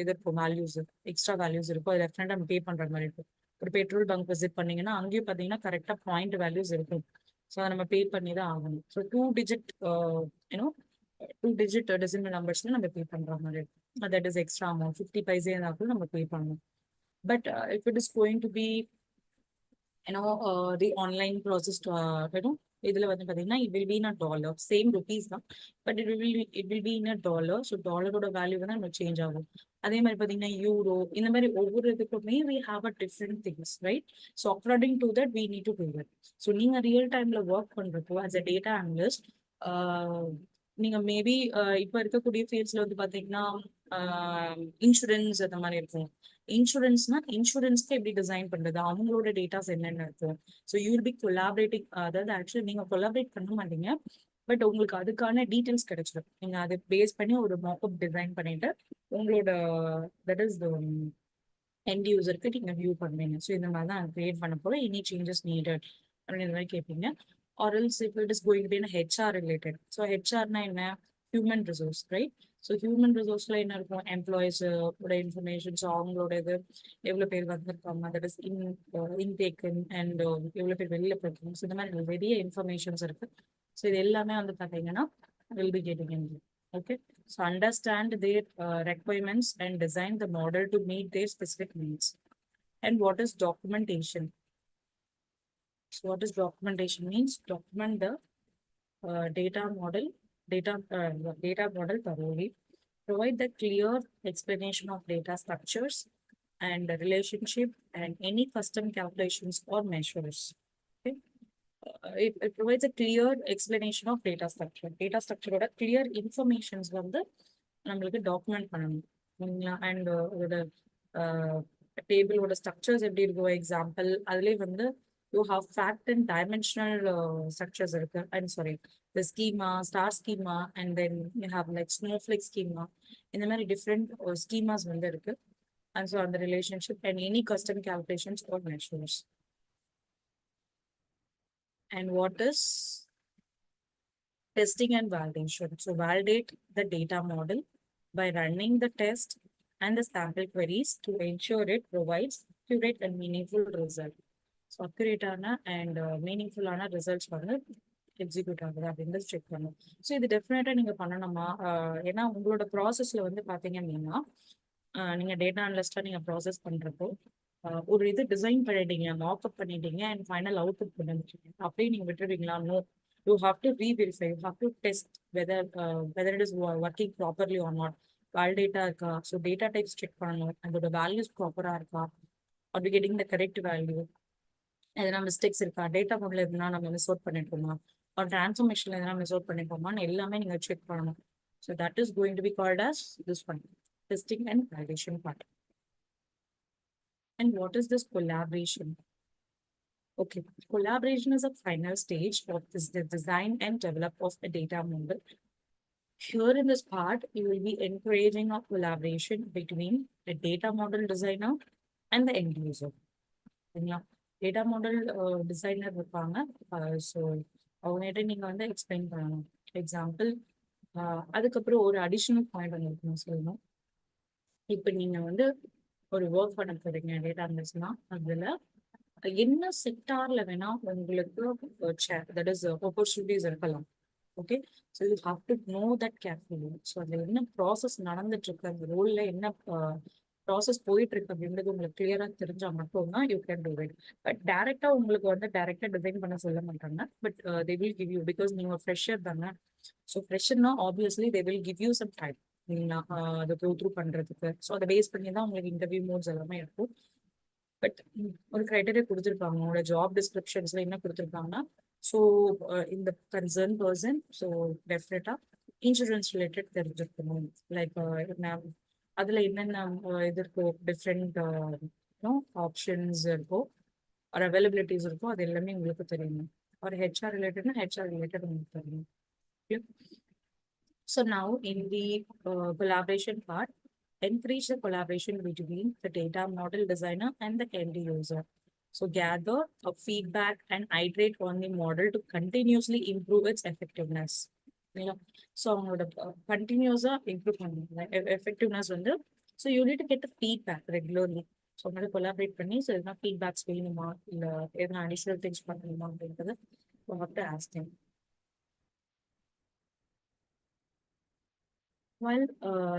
S1: இது இருக்கும், வேல்யூஸ், எக்ஸ்ட்ரா வேல்யூஸ் இருக்கும். அது டெஃபினட்டா நம்ம பே பண்ற மாதிரி இருக்கும். ஒரு பெட்ரோல் பங்க் விசிட் பண்ணீங்கன்னா அங்கேயும் பார்த்தீங்கன்னா கரெக்டாக பாயிண்ட் வேல்யூஸ் இருக்கும். ஸோ அதை நம்ம பே பண்ணி தான் ஆகணும். So 2 digit you know 2 digit decimal நம்பர்ஸ்ல நம்ம பே பண்ற மாதிரி இருக்கும். That is extra amount. 50 paise இருந்தாலும் நம்ம பே பண்ணணும். But if it is going to be the online process இதுல வந்து பாத்தீங்கன்னா it will be in a dollar, same rupees தான், but it will be in a dollar. So டாலரோட value வந்து நம்ம சேஞ்ச் ஆகும். அதே மாதிரி பாத்தீங்கன்னா யூரோ, இந்த மாதிரி ஒவ்வொரு இதுக்குமே we have a different things, right? So according to that we need to do it. So நீங்க ரியல் டைம்ல ஒர்க் பண்றப்போ as a data analyst, நீங்க மேபி இப்போ இருக்கக்கூடிய ஃபீல்ட்ஸ்ல வந்து பாத்தீங்கன்னா இன்சூரன்ஸ் அந்த மாதிரி இருக்கும். இன்சூரன்ஸ்க்கு எப்படி டிசைன் பண்றது, அவங்களோட டேட்டாஸ் என்னென்ன இருக்கும். So you'll be collaborating. அதாவது ஆக்சுவலி நீங்க கொலாபரேட் பண்ண மாட்டீங்க, பட் உங்களுக்கு அதுக்கான டீட்டெயில்ஸ் கிடைச்சிடும். நீங்க அதை பேஸ் பண்ணி ஒரு மாக்அப் டிசைன் பண்ணிட்டு உங்களோட தட் இஸ் எண்ட் யூசருக்கு நீங்க வியூ பண்ணுவீங்க. ஸோ இந்த மாதிரி தான் கிரியேட் பண்ண போறோம். எனி சேஞ்சஸ் நீடட் அப்படின்னு மாதிரி கேட்பீங்க. Or else if it is going to HR related. So ஹெச்ஆர்னா என்ன? Human resource, right? So human ரிசோர்ஸ்ல என்ன இருக்கும்? எம்ப்ளாயிஸ் இன்ஃபர்மேஷன்ஸ், அவங்களோட இது எவ்வளோ பேர் வந்திருக்காங்க, தட் இஸ் இன்டேக்கன், அண்ட் எவ்வளோ பேர் வெளியில போயிருக்காங்க. ஸோ இந்த மாதிரி நிறைய இன்ஃபர்மேஷன்ஸ் இருக்கு. ஸோ இது எல்லாமே வந்து பார்த்தீங்கன்னா will be getting in. Okay, so understand their requirements and design the model to meet their specific needs. And what is documentation? So what is documentation means? Document the data model thoroughly. Provide the clear explanation of data structures and the relationship and any custom calculations or measures. Okay. It provides a clear explanation of data structure. Data structure ஓட clear informations வந்து நம்மளுக்கு document பண்ணணும். And அதோட டேபிளோட structures எப்படி இருக்கும், example அதுலேயே வந்து you have fact and dimensional structures இருக்கு. And sorry, the schema, star schema, and then you have like snowflake schema. இந்த மாதிரி டிஃப்ரெண்ட் ஸ்கீமாஸ் வந்து இருக்கு. அண்ட் ஸோ அந்த relationship and any custom calculations or measures. And what is testing and validation? So validate the data model by running the test and the sample queries to ensure it provides accurate and meaningful result. So accurate and meaningful results வந்து execute ஆகுது அப்படின்னு check பண்ணும். So இது டெஃபினட்டா நீங்க பண்ணணுமா? ஏன்னா உங்களோட ப்ராசஸ்ல வந்து பாத்தீங்க அப்படின்னா நீங்க டேட்டா அனலிஸ்டா நீங்க ப்ராசஸ் பண்றப்போ ஒரு இது டிசைன் பண்ணிட்டீங்க, மார்க்அப் பண்ணிட்டீங்க, அண்ட் ஃபைனல் அவுட்புட் பண்ணிட்டீங்க, அப்படியே நீங்க விட்டுருவீங்களா? No, you have to reverify, you have to test whether it is working properly or not. வேலிடேட்டா இருக்கா? ஸோ டேட்டா டைப்ஸ் செக் பண்ணணும், அதோட வேல்யூஸ் ப்ராப்பரா இருக்கா, or we getting the correct value. எதனா மிஸ்டேக்ஸ் இருக்கா, டேட்டா மாடல் எதுனா நம்ம மிஸ் அவுட் பண்ணிட்டோமா, ஒரு டிரான்ஸ்ஃபர்மேஷன்ல எதனா மிஸ் அவுட் பண்ணிட்டோமான்னு எல்லாமே நீங்க செக் பண்ணணும். So that is going to be called as this one, testing and validation part. And what is this collaboration? Okay, collaboration is a final stage of this the design and develop of a data model. Here in this part, you will be encouraging a collaboration between the data model designer and the end user. சரிங்களா? Data model designer இருப்பாங்க. So அவங்ககிட்ட நீங்க வந்து explain பண்ணணும். Example, அதுக்கப்புறம் ஒரு additional point உங்களுக்கு நான் சொல்லணும். இப்போ நீங்க வந்து ஒரு ஒர்க் பண்ண போறீங்க டேட்டா அனலிஸ்ட்னா, அதுல என்ன செக்டார்ல வேணா உங்களுக்கு தட் இஸ் ஆப்பர்ச்சுனிட்டிஸ் இருக்கலாம். Okay, so you have to know that carefully. So அதுல என்ன ப்ராசஸ் நடந்துட்டு இருக்கு, அந்த ரோல்ல என்ன ப்ராசஸ் போயிட்டு இருக்கு அப்படின்றது உங்களுக்கு கிளியரா தெரிஞ்சா மட்டும்தான் you can do it. But டைரக்டா உங்களுக்கு வந்து டைரக்டா டிசைன் பண்ண சொல்ல மாட்டாங்க. But they will give you, because நீங்க ஃப்ரெஷர் தானே. ஸோ ஃப்ரெஷர்னா obviously they will give you some time நீங்க அதை கோ த்ரூ பண்றதுக்கு. ஸோ அதை பேஸ் பண்ணி தான் உங்களுக்கு இன்டர்வியூ மோட்ஸ் எல்லாமே இருக்கும். பட் ஒரு கிரைட்டீரியா கொடுத்துருப்பாங்க உங்களோட ஜாப் டிஸ்கிரிப்ஷன்ஸ்ல என்ன கொடுத்துருக்காங்கன்னா, ஸோ இந்த கன்சர்ன் பர்சன் ஸோ டெஃபினட்டா இன்சூரன்ஸ் ரிலேட்டட் தெரிஞ்சிருக்கணும். லைக் அதுல என்னென்ன இது இருக்கோ, டிஃப்ரெண்ட் ஆப்ஷன்ஸ் இருக்கோ, ஒரு அவைலபிலிட்டிஸ் இருக்கோ, அது எல்லாமே உங்களுக்கு தெரியணும். ஒரு ஹெச்ஆர் ரிலேட்டட்னா ஹெச்ஆர் ரிலேட்டட் உங்களுக்கு தெரியணும். So now in the collaboration part, encourage the collaboration between the data model designer and the end user. So gather a feedback and iterate on the model to continuously improve its effectiveness. So அவங்களோட கண்டினியூஸா improve பண்ணுங்க effectiveness வந்து. So you need to get feedback regularly. So அவங்களோட collaborate பண்ணி, so எதனா feedbacks வேணுமா, இல்லை எதனா அடிஷனல் திங்ஸ் பண்ணணுமா அப்படின்றது asking. While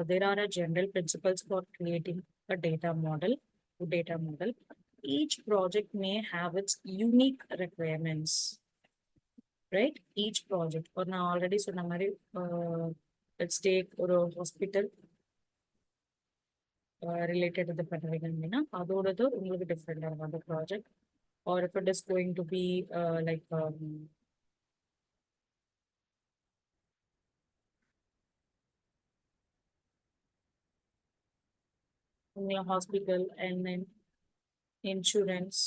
S1: there are a general principles for creating a data model, each project may have its unique requirements, right? Each project, or now already so namari, let's take or a hospital related to the pandemic, அதோடது உங்களுக்கு different ஆகும் the project. Or if it is going to be like hospital and then insurance,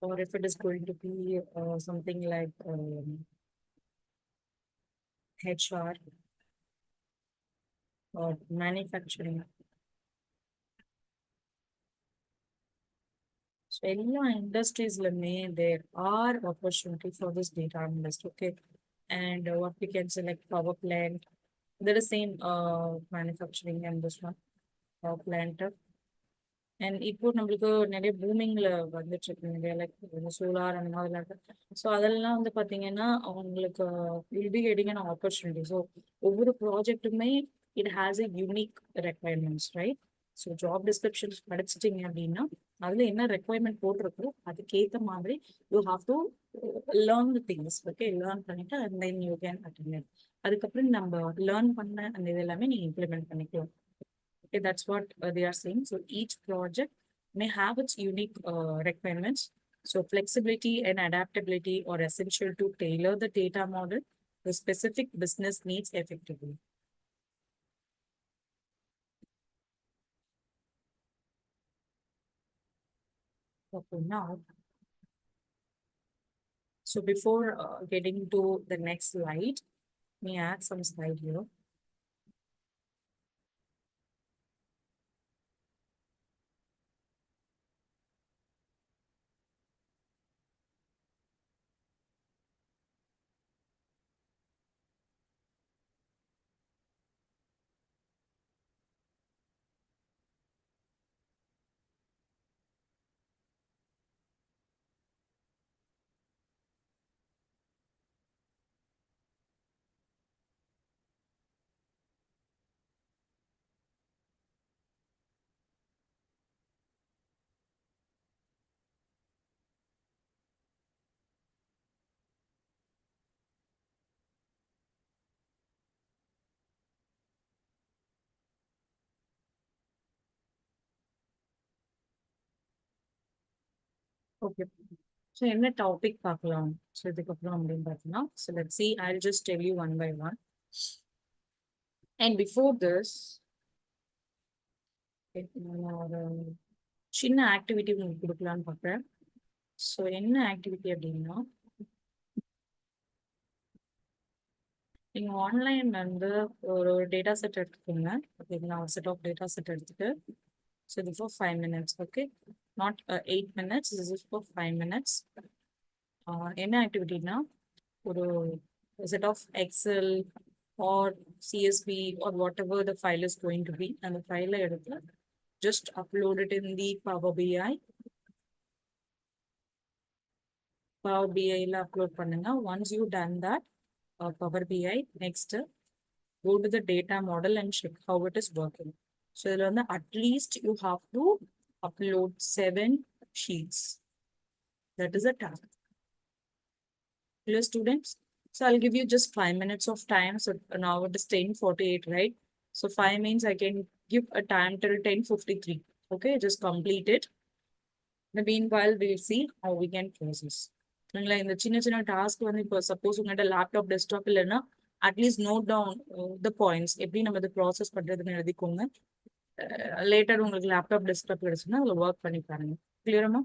S1: or if it is going to be something like HR or manufacturing. So எல்லா இண்டஸ்ட்ரீஸ்லுமே there are opportunity for this data analyst. Okay, and what we can select power plant, there is same manufacturing and this one power plant. And இப்போ நம்மளுக்கு நிறைய பூமிங்ல வந்துட்டு இருக்கு, நிறைய like solar அந்த மாதிரிலாம் இருக்கு. ஸோ அதெல்லாம் வந்து பார்த்தீங்கன்னா அவங்களுக்கு will be getting an opportunity. So ஒவ்வொரு ப்ராஜெக்ட்டுமே it has a unique requirements, right? So job descriptions படிச்சிட்டிங்க அப்படின்னா அதில் என்ன ரெக்குவயர்மெண்ட் போட்டிருக்கோ அதுக்கேற்ற மாதிரி you have to learn the things. Okay, learn பண்ணிட்டு and then you can attend. அதுக்கப்புறம் நம்ம லேர்ன் பண்ண அந்த இது எல்லாமே நீங்கள் இம்ப்ளிமெண்ட் பண்ணிக்கலாம். Okay, that's what they are saying. So each project may have its unique requirements. So flexibility and adaptability are essential to tailor the data model to specific business needs effectively. Okay, now, so before getting to the next slide, let me add some slide here. Okay. So என்ன topic பார்க்கலாம். So இதுக்கப்புறம் அப்படின்னு பார்த்தீங்கன்னா, so let see I just tell you one by one. And before this நான் ஒரு சின்ன activity உங்களுக்கு கொடுக்கலான்னு பார்க்குறேன். ஸோ என்ன ஆக்டிவிட்டி அப்படின்னா, நீங்கள் ஆன்லைன்ல இருந்து ஒரு டேட்டா செட் எடுத்துக்கோங்க. ஓகேங்களா, ஒரு செட் ஆஃப் டேட்டா செட் எடுத்துட்டு, ஸோ இது for 5 minutes. Okay, not 8 minutes, this is for 5 minutes. என்ன ஆக்டிவிட்டினா, ஒரு set of Excel or CSV or whatever the file is going to be, and the file எடுத்து just upload it in the Power BI. Power BI ல upload பண்ணுங்க. Once you done that, Power BI, next go to the data model and check how it is working. So இதுல வந்து at least you have to upload 7 sheets. That is a task. Hello students. So I'll give you just 5 minutes of time. So now it is 10:48, right? So 5 means I can give a time till 10:53. Okay, just complete it. In the meanwhile, we'll see how we can process. நீங்களா இந்த சின்ன சின்ன task வந்து இப்போ suppose உங்கள்கிட்ட laptop desktop இல்லைன்னா at least note down the points எப்படி நம்ம இதை ப்ராசஸ் பண்றதுன்னு எழுதிக்கோங்க. லேட்டர் உங்களுக்கு லேப்டாப் டெஸ்க்டாப் கிடைச்சுன்னா அதில் ஒர்க் பண்ணி பாருங்க. கிளியரமா?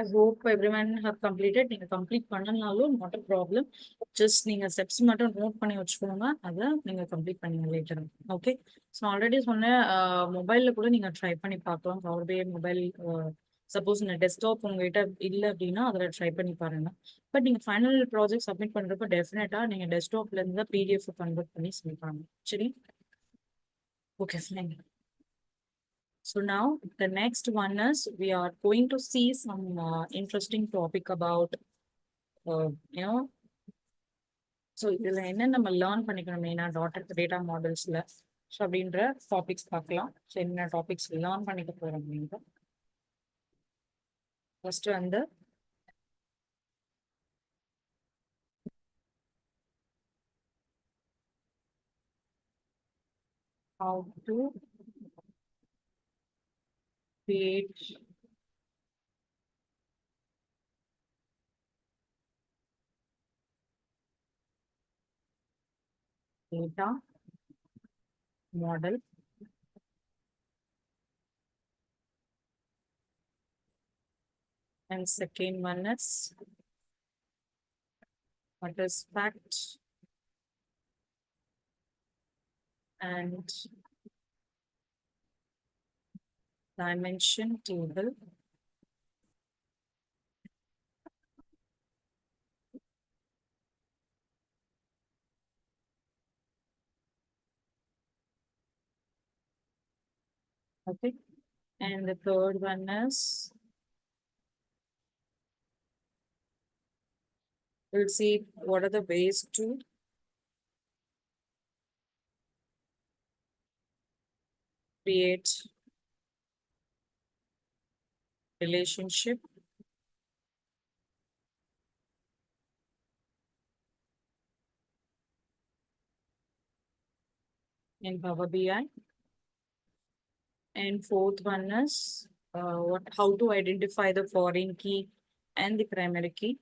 S1: I hope everyone have completed. நீங்க complete பண்ணலனாலும் not a problem. Just நீங்க steps மட்டும் note பண்ணி வச்சுக்கோங்க. அத நீங்க complete பண்ணுங்க later. Okay. So already சொன்ன மொபைல்ல கூட நீங்க ட்ரை பண்ணி பார்க்கலாம். Power BI மொபைல் சப்போஸ் இந்த டெஸ்க்டாப் உங்ககிட்ட இல்ல அப்படின்னா அதில் ட்ரை பண்ணி பாருங்க. பட் நீங்க ஃபைனல் ப்ராஜெக்ட் சப்மிட் பண்றப்ப டெஃபினட்டா நீங்க டெஸ்க்டாப்ல இருந்து PDF கன்வெர்ட் பண்ணி சொல்லிப்பாங்க. சரி. Okay, fine. So now the next one is we are going to see some interesting topic about you know, so இதுல என்ன நம்ம லேர்ன் பண்ணிக்கணும் மெயினா டேட்டா மாடல்ஸ்ல. ஸோ அப்படின்ற டாபிக்ஸ் பார்க்கலாம். ஸோ என்ன டாபிக்ஸ் லேர்ன் பண்ணிக்க போறோம் அப்படின்ற ஃபர்ஸ்ட் வந்து how to create data model, and second one is what is fact and dimension table. Okay. And the third one is we'll see what are the ways to create relationship in Power BI. And fourth one is how to identify the foreign key and the primary key.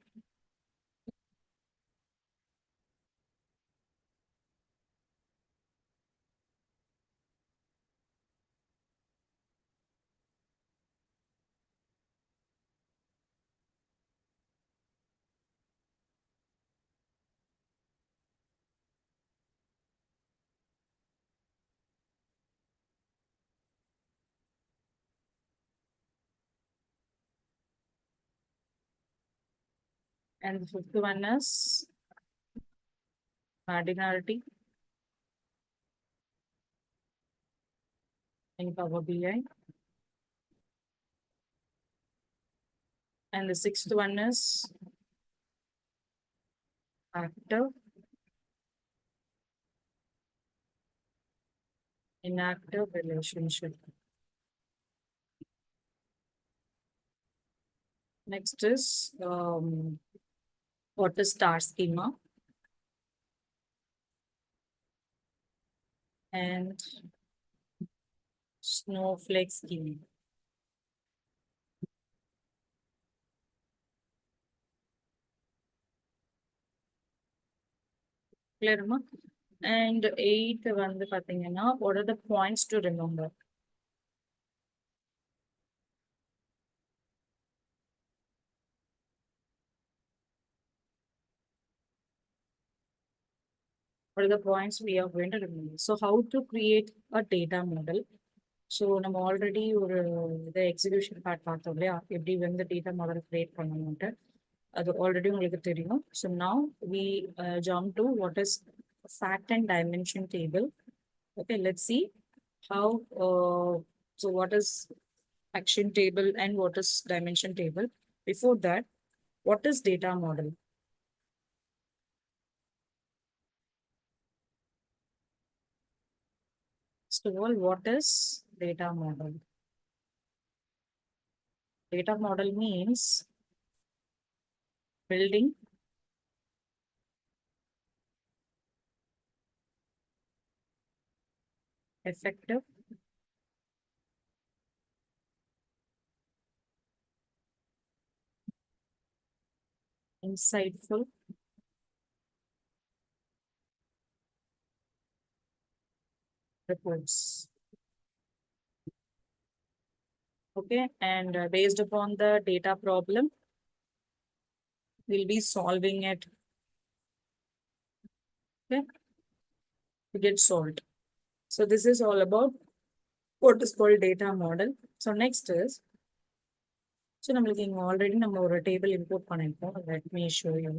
S1: And the fifth one is cardinality in Power BI. And the sixth one is active, inactive relationship. Next is what is star schema and snowflake schema. Clear, ma? And eighth வந்து பாத்தீங்கன்னா what are the points to remember? What are the points we are going to remember? So how to create a data model? So நம்ம already ஒரு இதை execution part பார்த்தோம் இல்லையா, எப்படி வந்து data model create பண்ணணும்ட்டு அது ஆல்ரெடி உங்களுக்கு தெரியும். So now we jump to what is fact and dimension table. Okay, let's see how so what is action table and what is dimension table. Before that, what is data model? First of all, what is data model? Data model means building effective, insightful, reports. Okay, and based upon the data problem, we'll be solving it. Okay, to get solved. So this is all about what is called data model. So next is, so நம்மளுக்கு இங்க already நம்ம ஒரு table import பண்ணிருக்கோம். Let me show you.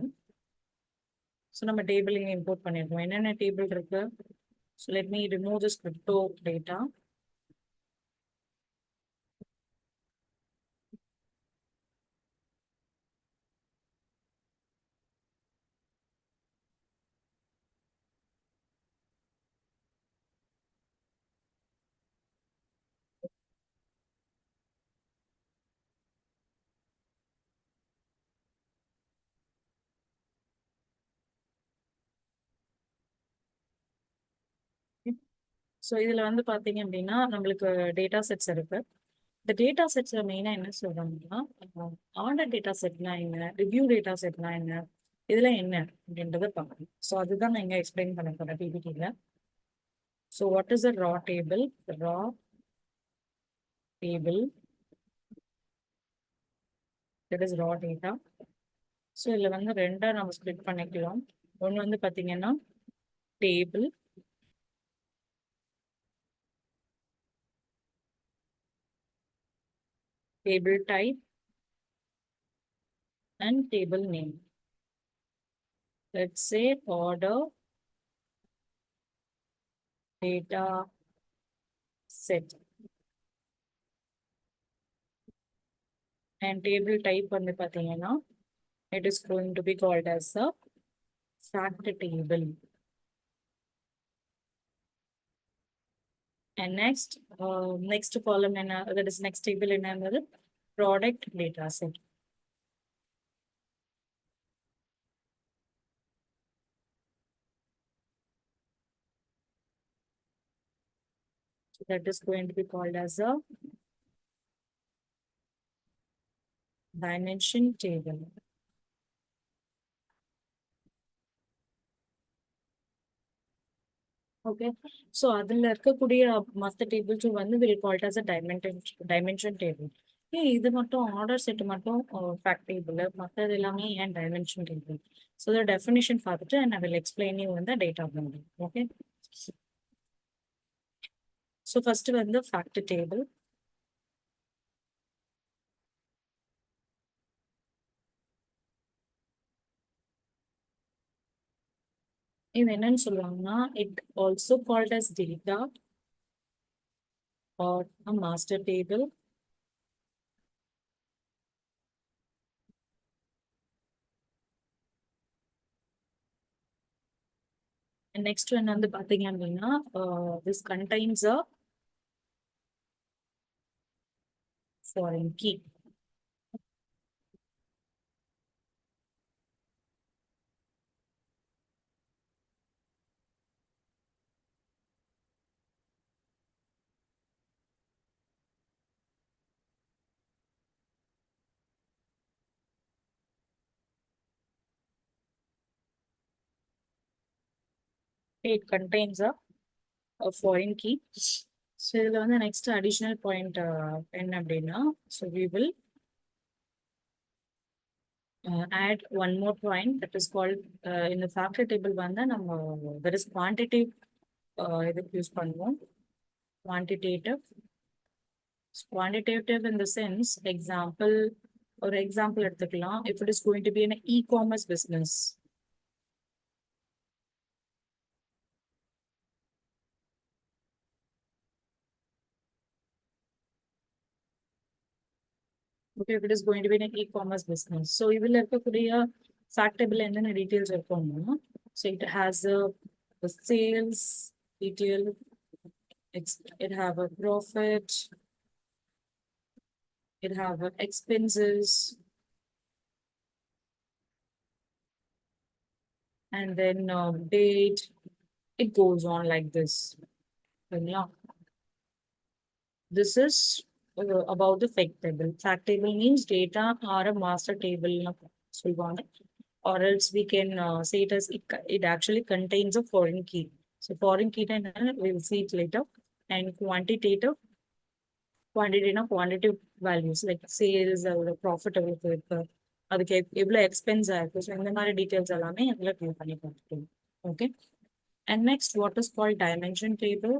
S1: So நம்ம table இங்க import பண்ணிருக்கோம். என்னென்ன table இருக்கு? So let me remove this crypto data. So இதுல வந்து பாத்தீங்க அப்படின்னா நம்மளுக்கு டேட்டா செட்ஸ் இருக்கு. இந்த டேட்டா செட்ஸ்ல மெயினா என்ன சொல்றாங்கன்னா, ஆர்டர் டேட்டா செட்னா என்ன, ரிவ்யூ டேட்டா செட்னா என்ன, இதெல்லாம் என்ன அப்படின்றத பார்க்கணும். ஸோ அதுதான் நான் இங்க எக்ஸ்பிளைன் பண்ண போறேன் பிபிடில. So what is a raw table? Raw table, that is raw data. So இதுல வந்து ரெண்டா நம்ம ஸ்ப்ளிட் பண்ணிக்கலாம். ஒன்று வந்து பாத்தீங்கன்னா table, table type, and table name. Let's say order data set. And table type வந்து பாத்தீங்கன்னா, it is going to be called as a fact table. And next column that is next table என்னது product data set. So that is going to be called as a dimension table. Okay, so அதுல இருக்கக்கூடிய மற்ற டேபிள்ஸும் வந்து will call it as a dimension table. ஏன் இது மட்டும் order set மட்டும் fact table, மற்றது எல்லாமே ஏன் டைமென்ஷன் டேபிள்? ஸோ இதோட டெஃபினிஷன் பார்த்துட்டு and I will explain you வந்து data model. Okay, so first வந்து ஃபேக்ட் டேபிள். இது என்னன்னு சொல்லுவாங்கன்னா, it also called as data or a master table. And next one வந்து பாத்தீங்க அப்படின்னா, this contains a foreign key. It contains a foreign key. So இதுல வந்து next additional point என்ன அப்படின்னா, so we will add one more point that is called in the factor table வந்து நம்ம there is quantitative இதுக்கு use பண்ணுவோம். Quantitative in the sense, example ஒரு example எடுத்துக்கலாம். If it is going to be an e-commerce business, okay, if it is going to be an e-commerce business, so இதுல இருக்கக்கூடிய fact table என்னென்ன details இருக்கும்னா, so it has the sales detail, it have a profit, it have expenses, and then date. It goes on like this. Yeah. This is about the fact table. Fact table means data or a master table, or else we can say it as it actually contains a foreign key. So foreign key, we will see it later. And quantitative, குவான்டிட்டினா quantitative values like sales அதோட profit எவ்வளோ இருக்கு, அதுக்கு எவ்வளோ expense ஆயிருக்கு. So இந்த மாதிரி details எல்லாமே இதில் ஃபில் பண்ணி பார்த்துக்கலாம். Okay. And next what is called dimension table.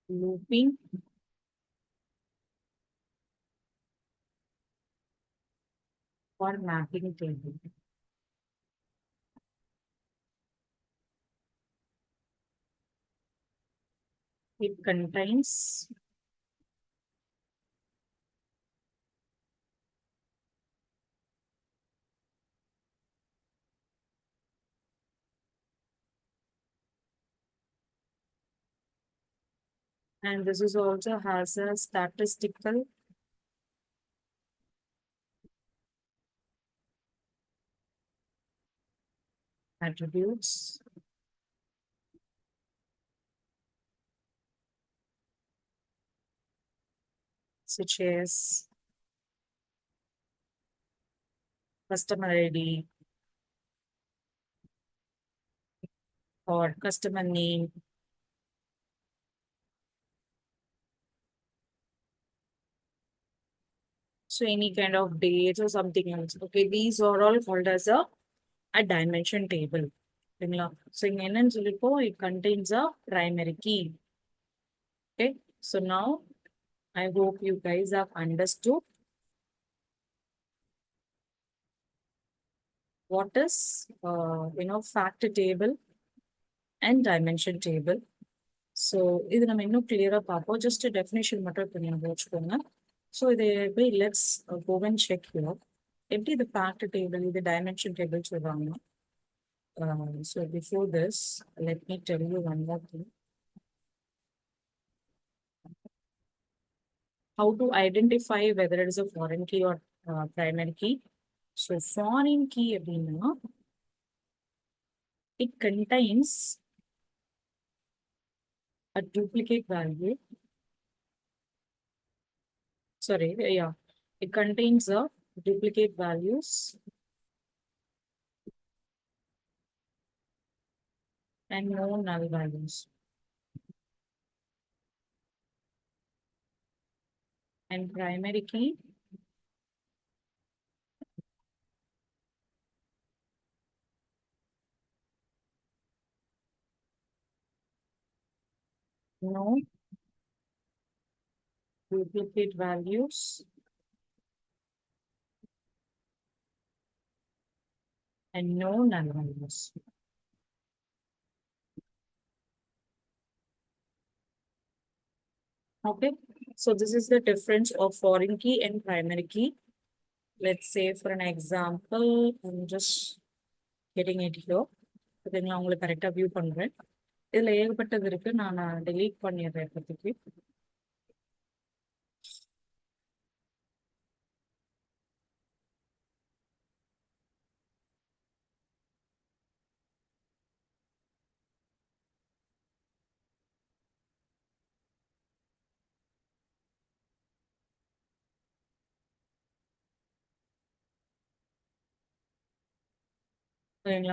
S1: Looping or mapping table. It contains and this is also has a statistical attributes such as customer ID or customer name. So any kind of dates or something else. Okay, these are all called as a dimension table. சரிங்களா? So இங்க என்னன்னு சொல்லிப்போ it contains a primary key. Okay, so now I hope you guys have understood what is fact table and dimension table. So இது நம்ம இன்னும் கிளியரா பார்ப்போம். Just definition மட்டும் இப்போ நீங்க வச்சுக்கோங்க. ஸோ இதை போய் let's go and check here. எப்படி இது ஃபேக்ட் டேபிள் இது டைமென்ஷன் டேபிள் சொல்றாங்க. So before this let me tell you one more thing. How to identify whether it is a foreign key or primary key. So foreign key அப்படின்னா it contains a duplicate value. Sorry, yeah, it contains a duplicate values and no null values. And primary key no duplicate values and no null values. Okay, so this is the difference of foreign key and primary key. Let's say for an example, I'm just getting it here. நான் உங்களுக்கு கரெக்டாக view பண்ணுறேன். இதில் ஏகப்பட்டது இருக்கு, நான் delete பண்ணிடுறேன் இப்போதைக்கு.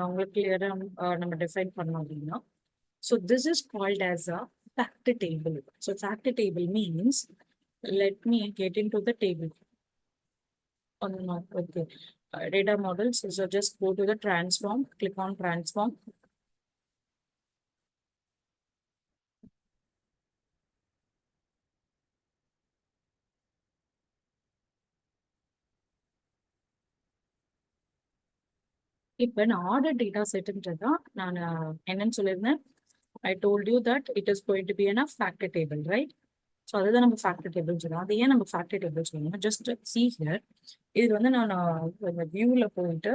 S1: உங்களுக்கு கிளியராக நம்ம டிஃபைன் பண்ணோம் அப்படின்னா. So this is called as a fact table. So fact table means, let me get into the table. Oh, no, okay. Data models. So just go to the transform, click on transform. இப்போ நான் order data செட்டுன்றதா நான் என்னன்னு சொல்லியிருந்தேன். I told you that it is going to be a fact table, right? So அதுதான் நம்ம factor table சொல்லுவோம். அது ஏன் நம்ம ஃபேக்டர் டேபிள் சொல்லுவோம், ஜஸ்ட் சி ஹியர். இது வந்து நான் இந்த வியூவில் போயிட்டு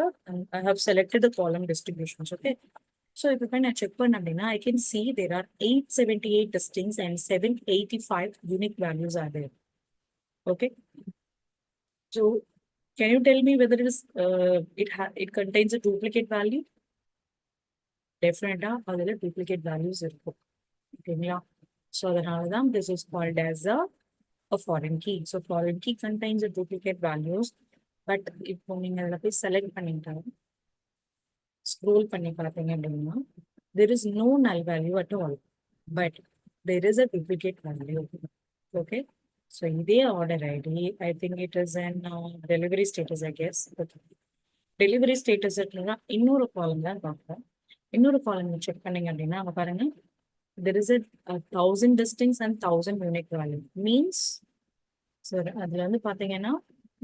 S1: ஐ ஹவ் செலக்டட் த காலம் டிஸ்ட்ரிபியூஷன்ஸ். ஓகே, ஸோ இப்போ போய் நான் செக் பண்ணேன் அப்படின்னா I can see there are 878 distincts and 785 unique values are there. Okay, so can you tell me whether it contains a duplicate value? டெஃபினட்டா அதுல டூப்ளிகேட் வேல்யூஸ் இருக்கும். ஓகேங்களா? ஸோ அதனாலதான் this is called as a foreign key. So foreign key contains a duplicate values. But இப்போ நீங்க அதில் போய் select பண்ணிட்டாங்க ஸ்க்ரோல் பண்ணி பார்த்தீங்க அப்படின்னா there is no null value at all, but there is a duplicate value. Okay, so இதே order ID, I think it is in delivery status, I guess. Okay. Delivery status இன்னொரு காலம் தான் பார்ப்போம். இன்னொரு காலம் செக் பண்ணீங்க அப்படின்னா அங்க பாருங்க there is a 1000 distincts and 1000 unique value means so அதுல வந்து பாத்தீங்கன்னா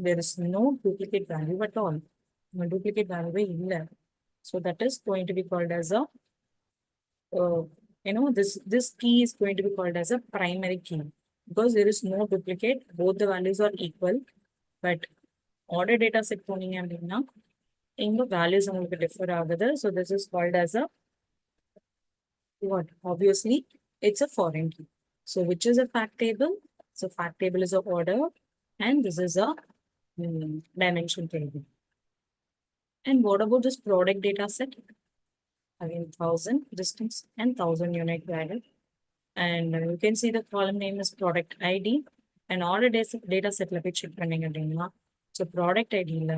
S1: there is no duplicate value at all. Duplicate value இல்ல. So that is going to be called as a this key is going to be called as a primary key because there is no duplicate. Both the values are equal, but order data set போனீங்க அப்படின்னா இங்க values உங்களுக்கு differ ஆகுது. So this is called as a what? Obviously, it's a foreign key. So which is a fact table? So fact table is a order, and this is a dimension table. And what about this product data set? Again, 1000 distance and 1000 unique value. And you can see the column name is product ID. And order data set la check பண்ணீங்க அப்படின்னா so product ID ல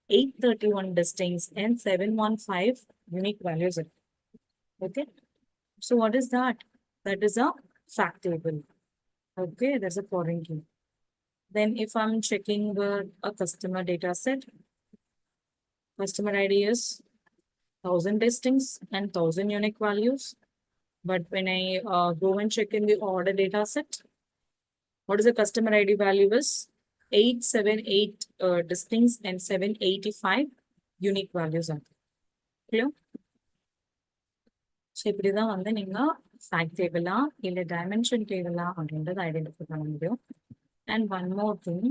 S1: 831 distincts and 715 unique values. Okay. So what is that? That is a fact table. Okay, that's a foreign key. Then if I'm checking a customer data set, customer ID is 1000 distincts and 1000 unique values. But when I go and check in the order data set, what is the customer ID value is 878 distincts and 785 unique values are clear. So இப்படிதான் வந்து நீங்க fact table இல்ல dimension table அப்படின்றத identify பண்ண முடியும். And one more thing,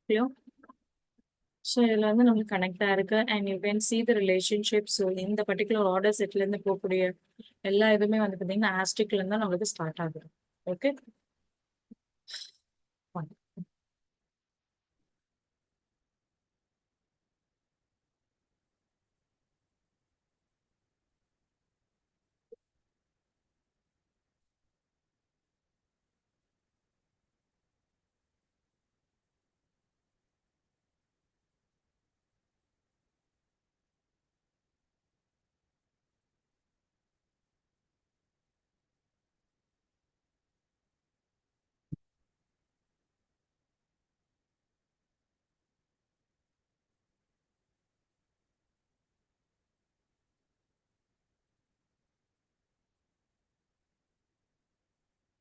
S1: clear. So இதுல வந்து நமக்கு கனெக்ட் ஆயிருக்கு and you can see the relationship. So இந்த particular order setல இருந்து போகக்கூடிய எல்லா இதுவுமே வந்து பாத்தீங்கன்னா ஆஸ்டிக்ல இருந்தா நம்மளுக்கு ஸ்டார்ட் ஆகுது. Okay,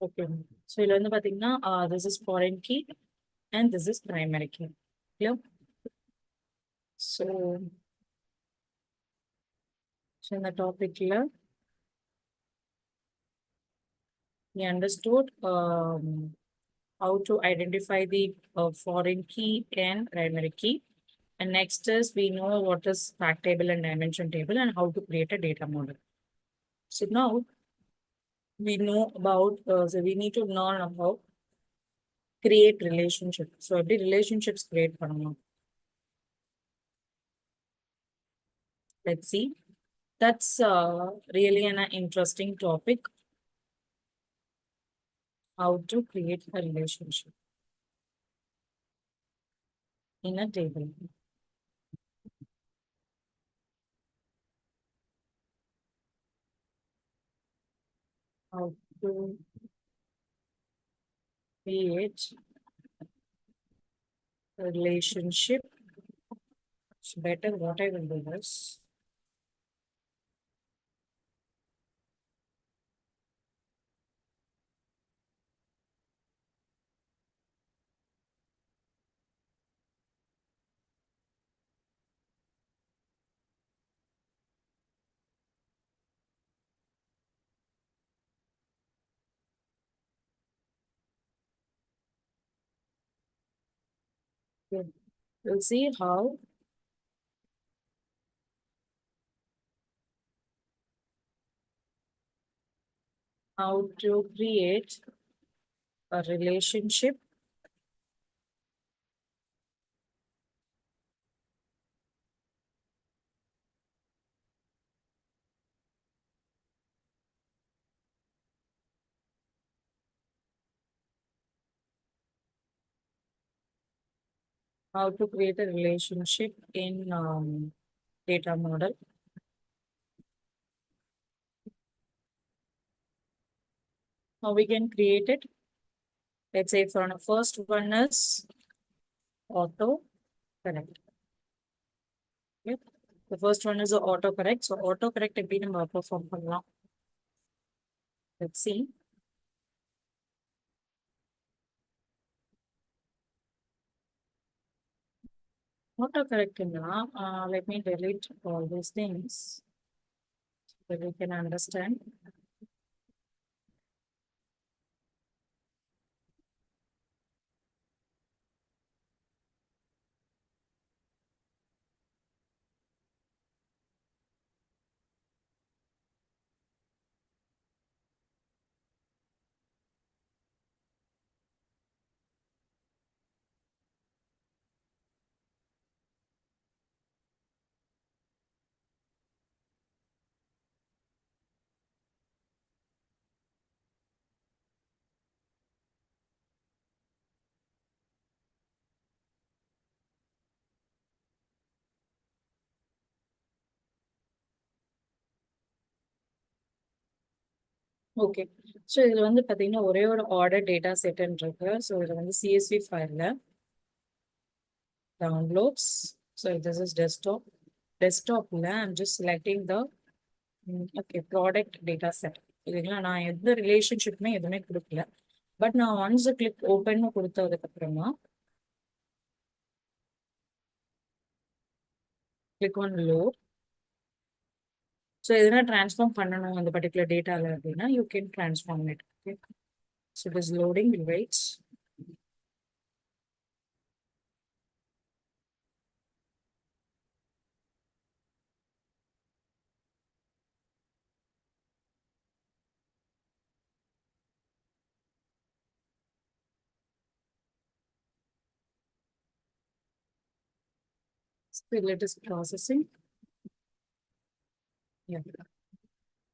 S1: okay. ஸோ இதுல வந்து பாத்தீங்கன்னா this is foreign key and this is primary key. Clear? So இந்த டாபிக்ல we understood how to identify the foreign key and primary key. And next is we know what is fact table and dimension table and how to create a data model. So now we know about, so we need to learn about create relationship. So எப்படி relationships create பண்ணணும்? Let's see. That's really an interesting topic. How to create a relationship in a table. How to create a relationship. So better what I will do is we'll see how how to create a relationship how to create a relationship in data model. How we can create it? Let's say for the first one is auto correct. Okay. The first one is auto correct. So auto correct எப்படி நம்ம perform பண்ணலாம்? Let's see. Auto correct let me delete all these things so we can understand. Okay. So இதுல வந்து பாத்தீங்கன்னா ஒரே ஒரு order data செட்ன்னு இருக்கு. So இதுல வந்து CSV ஃபைல்ல downloads. So this is desktop. Desktopல I'm just selecting the okay product data set. இதுங்களா நான் எந்த ரிலேஷன்ஷிப்புமே எதுவுமே கொடுக்கல. பட் நான் ஒன்ஸ் கிளிக் ஓப்பன் கொடுத்ததுக்கு அப்புறமா கிளிக் ஆன் லோட். ஸோ எதனா ட்ரான்ஸ்ஃபார்ம் பண்ணணும் அந்த பர்டிகுலர் டேட்டால அப்படின்னா you can transform it. Okay. So it is loading weights. Still it is processing. Yeah.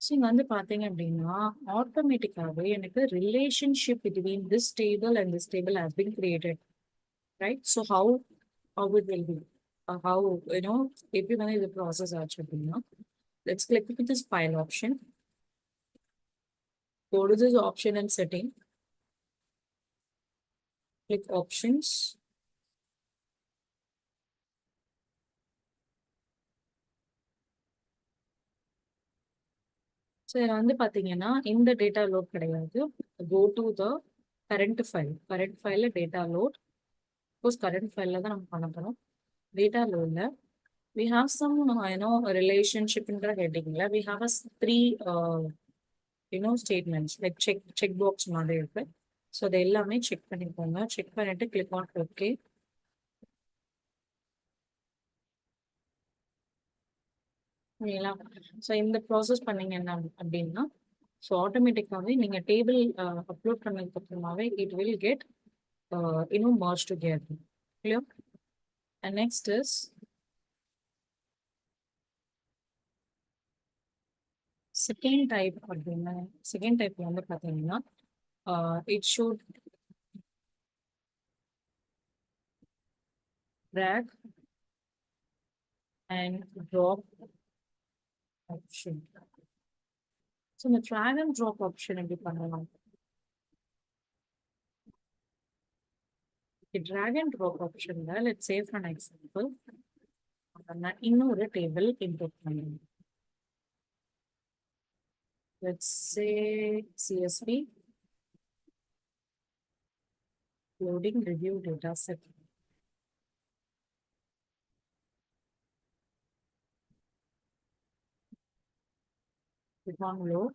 S1: So இங்க வந்து பாத்தீங்க அப்படின்னா ஆட்டோமேட்டிக்காவே எனக்கு relationship between this table and this table has been created, right? So how it will B how எப்படி வந்து இது process ஆச்சு அப்படின்னா let's click with this file option, go to this option and setting, click options. So இதில் வந்து பார்த்தீங்கன்னா இந்த data load கிடையாது. கோ டு த கரண்ட் ஃபைலில் டேட்டா லோட். சப்போஸ் கரண்ட் ஃபைலில் தான் நம்ம பண்ண போகிறோம். டேட்டா லோடில் we have some relationship in the heading. We have a three statements like check box மாதிரி இருக்கு. ஸோ அது எல்லாமே செக் பண்ணிக்கோங்க. செக் பண்ணிட்டு click on OK. ஓகேங்களா? ஸோ இந்த ப்ராசஸ் பண்ணீங்க என்ன அப்படின்னா ஸோ ஆட்டோமேட்டிக்காவே நீங்க டேபிள் அப்லோட் பண்ணதுக்கு அப்புறமாவே it will get merged together. Clear? And next is second type அப்படின்னா செகண்ட் டைப்ல வந்து பார்த்தீங்கன்னா it should drag and drop option. So இந்த drag and drop option எப்படி பண்ணலாம்? drag and drop optionல let's say for an example நான் இன்னொரு table import பண்ணுறேன். Let's say CSV loading review data set. Click on load.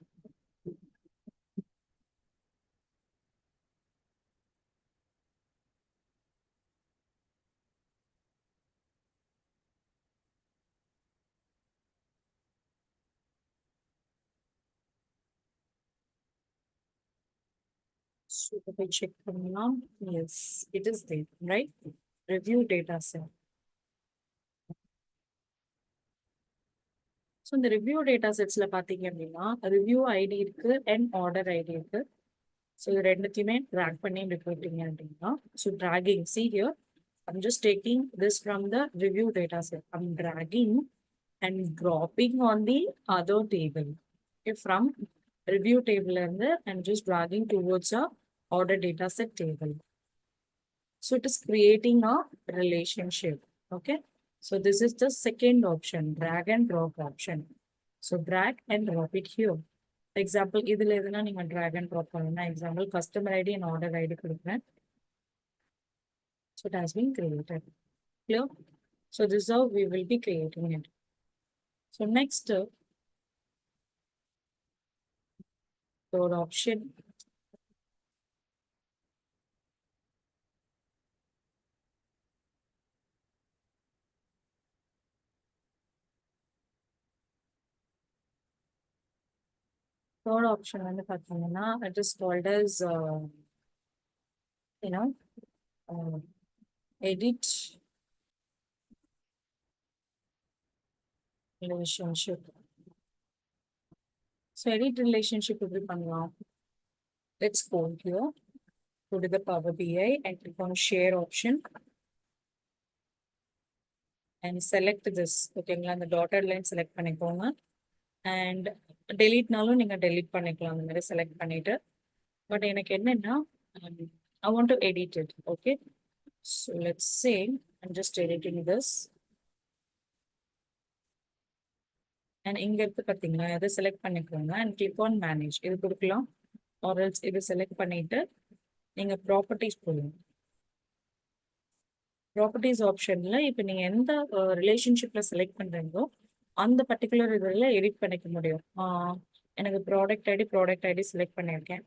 S1: So if I check பண்ணலாம். Yes, it is there, right? Review data set. So இந்த review data setsல பாத்தீங்க அப்படின்னா review ID இருக்கு and order ID இருக்கு. So இது ரெண்டுத்தையுமே drag பண்ணி இப்படி போட்டீங்க அப்படின்னா so dragging, see here, I'm just taking this from the review data set. I'm dragging and dropping on the other table. Okay, from review table and I'm just dragging towards a order data set table. So it is creating a relationship. Okay. So this is the second option, drag and drop option. So drag and drop it here. Example, இதுல எதுனா நீங்க drag and drop பண்ணலாம். Example, customer ID and order ID கொடுக்குறேன். So it has been created. Clear? So this is how we will be creating it. So next, third option. Third option வந்து பார்த்தீங்கன்னா it is called as you know uh, edit relationship. So edit relationship எப்படி பண்ணலாம்? Let's go here, go to the Power BI and click on share option and select this. ஓகேங்களா, அந்த dotted line select பண்ணிக்கோங்க and delete-நாலும் நீங்க delete பண்ணிக்கலாம் அந்த மாதிரி select பண்ணிட்டு. பட் எனக்கு என்னன்னா I want to edit it. Okay, so let's say I'm just editing this and இங்க இருக்கு பாத்தீங்களா, இதை செலக்ட் பண்ணிக்கோங்க and click on manage. இது கொடுக்கலாம் or else இது செலக்ட் பண்ணிட்டு நீங்க ப்ராப்பர்ட்டிஸ் போடுங்க. ப்ராப்பர்ட்டிஸ் ஆப்ஷன்ல இப்போ நீங்க எந்த ரிலேஷன்ஷிப்ல செலக்ட் பண்றீங்களோ அந்த பர்டிகுலர் இதில் எடிட் பண்ணிக்க முடியும். எனக்கு ப்ராடக்ட் ஐடி செலக்ட் பண்ணியிருக்கேன்.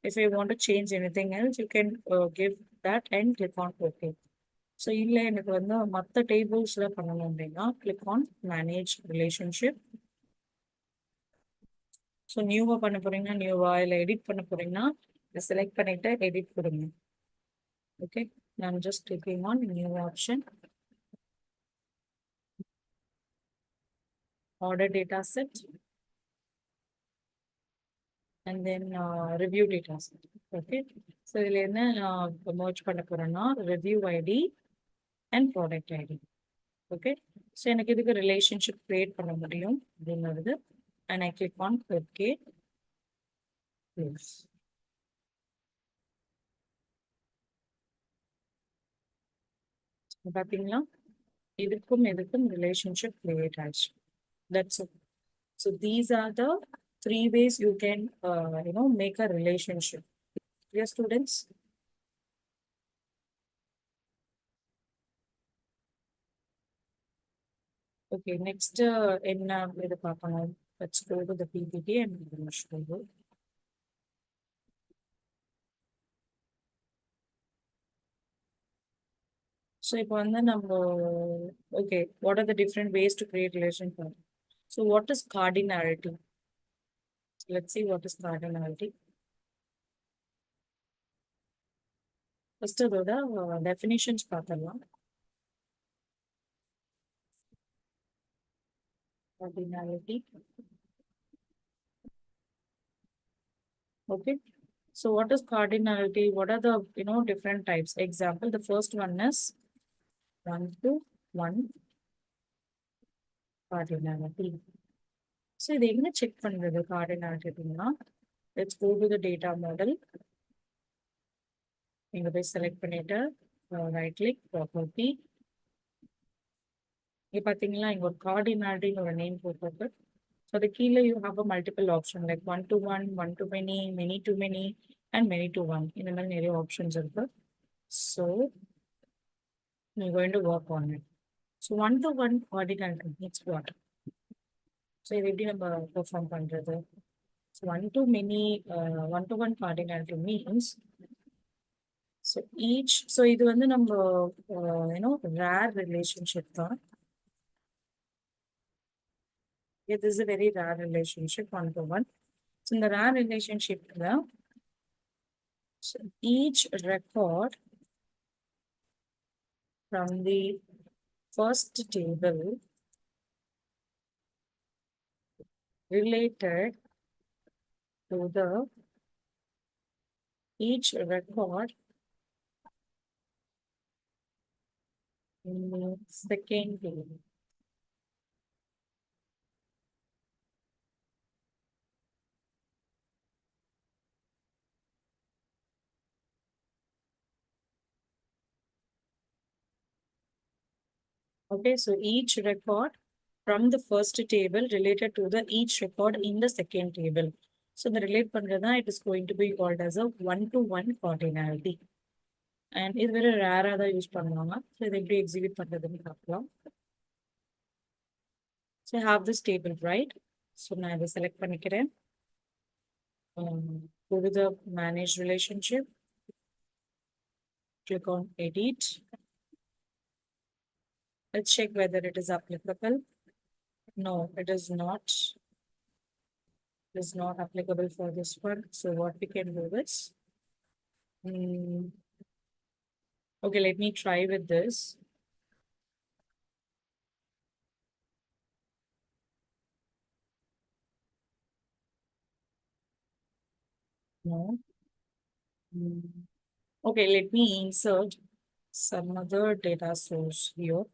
S1: If you want to change any thing else you can give that and click on okay. So இல்லை எனக்கு வந்து மற்ற டேபிள்ஸில் பண்ணணும் அப்படின்னா click on manage relationship. So நியூவாக பண்ண போறீங்கன்னா நியூவா, இல்லை எடிட் பண்ண போறீங்கன்னா இதை செலக்ட் பண்ணிட்டு எடிட் கொடுங்க. ஓகே, நான் just clicking on new option, order data set, and then review data set. Okay, so இதில் என்ன merge பண்ண போறேன்னா review ID and product ID. Okay, so எனக்கு இதுக்கு relationship create பண்ண முடியும் அப்படிங்கிறது and I click on OK, close. பார்த்தீங்களா, இதுக்கும் relationship create ஆச்சு. That's it. So these are the three ways you can make a relationship. Dear students, okay, next என்ன இது பார்க்கணும். Let's go to the PPT and we will show you. So இப்போ வந்து நம்ம okay, what are the different ways to create relationship? So what is cardinality? So let's see what is cardinality. First அதோட definitions பார்க்கலாம். Cardinality. Okay. So what is cardinality? What are the different types? Example, the first one is 1-to-1 cardinality. So இதை எங்க check பண்றது cardinality அப்படின்னா, let's go to the data model. நீங்க போய் select பண்ணிட்டு right click property. இங்க பாத்தீங்களா, இங்க ஒரு cardinality ஒரு நேம் போட்டு, so அது கீழே you have a multiple option like 1-to-1, 1-to-many, many-to-many and many-to-one. இந்த மாதிரி நிறைய ஆப்ஷன்ஸ் இருக்கு. So you're going to work on it. So 1-to-1 cardinality means what? So இது எப்படி நம்ம பெர்ஃபார்ம் பண்றது? So 1-to-many, 1-to-1 cardinality means so இது வந்து நம்ம rare relationship தான். This is a very rare relationship, 1-to-1. So இந்த rare relationship So each record from the first table related to the each record in the second table. Okay, so each record from the first table related to the each record in the second table. So the relate பண்றதா it is going to be called as a one-to-one cardinality. And இது very rare தான் use பண்ணுவாங்க. So இதை எப்படி execute பண்றதுன்னு பார்க்கலாம். So I have this table, right? So நான் இதை select பண்ணிக்கிறேன். Go to the manage relationship. Click on edit. Let's check whether it is applicable. No, it is not. It is not applicable for this one. So what we can do is, okay, let me try with this. No. Okay, let me insert some other data source here.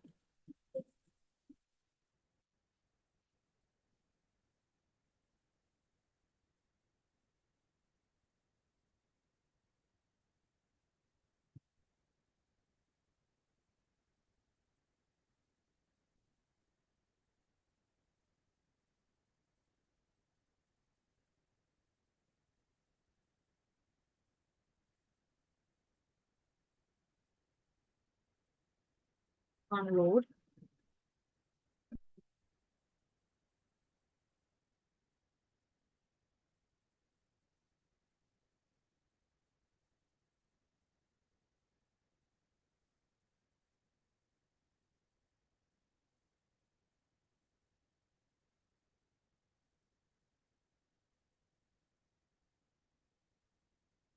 S1: Unload.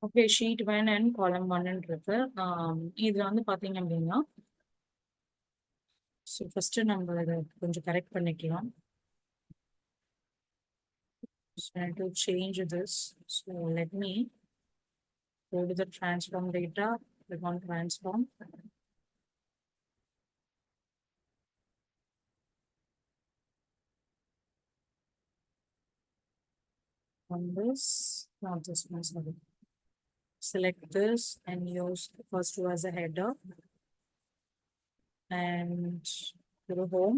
S1: Okay, sheet 1 and column 1 இருக்கு. இதுல வந்து பாத்தீங்க அப்படின்னா, so first நம்ம இதை கொஞ்சம் correct பண்ணிக்கலாம். So I have to change this. So let me go to the transform data, click on transform. On this, not this one, sorry. Select this and use the first two as a header. And go to home,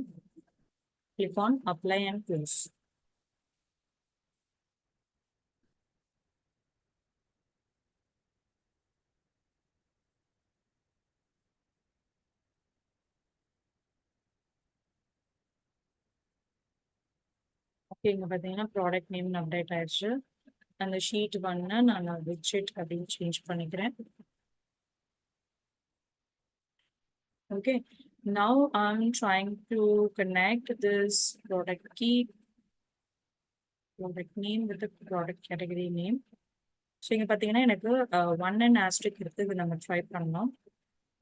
S1: click on apply and close. Okay, இங்க பாத்தீங்கன்னா product name update ஆயிடுச்சு. அந்த sheet ஒன்னை நான் widget அப்படின்னு change பண்ணிக்கிறேன். Okay, now I'm trying to connect this product key, product name with the product category name. So இங்க பாத்தீங்கன்னா எனக்கு one and asterisk இருக்கு. இது நம்ம ட்ரை பண்ணோம்.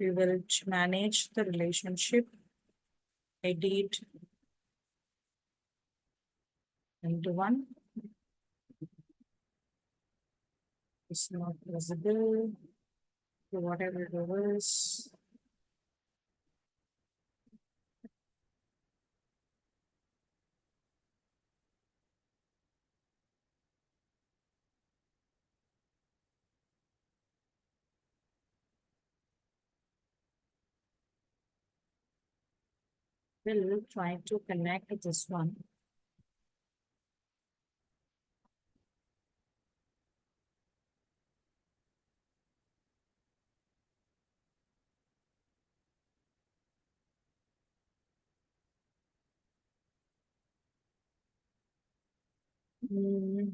S1: We will manage the relationship, edit into one. It's not visible. So whatever it is, we'll try to connect this one. Mm,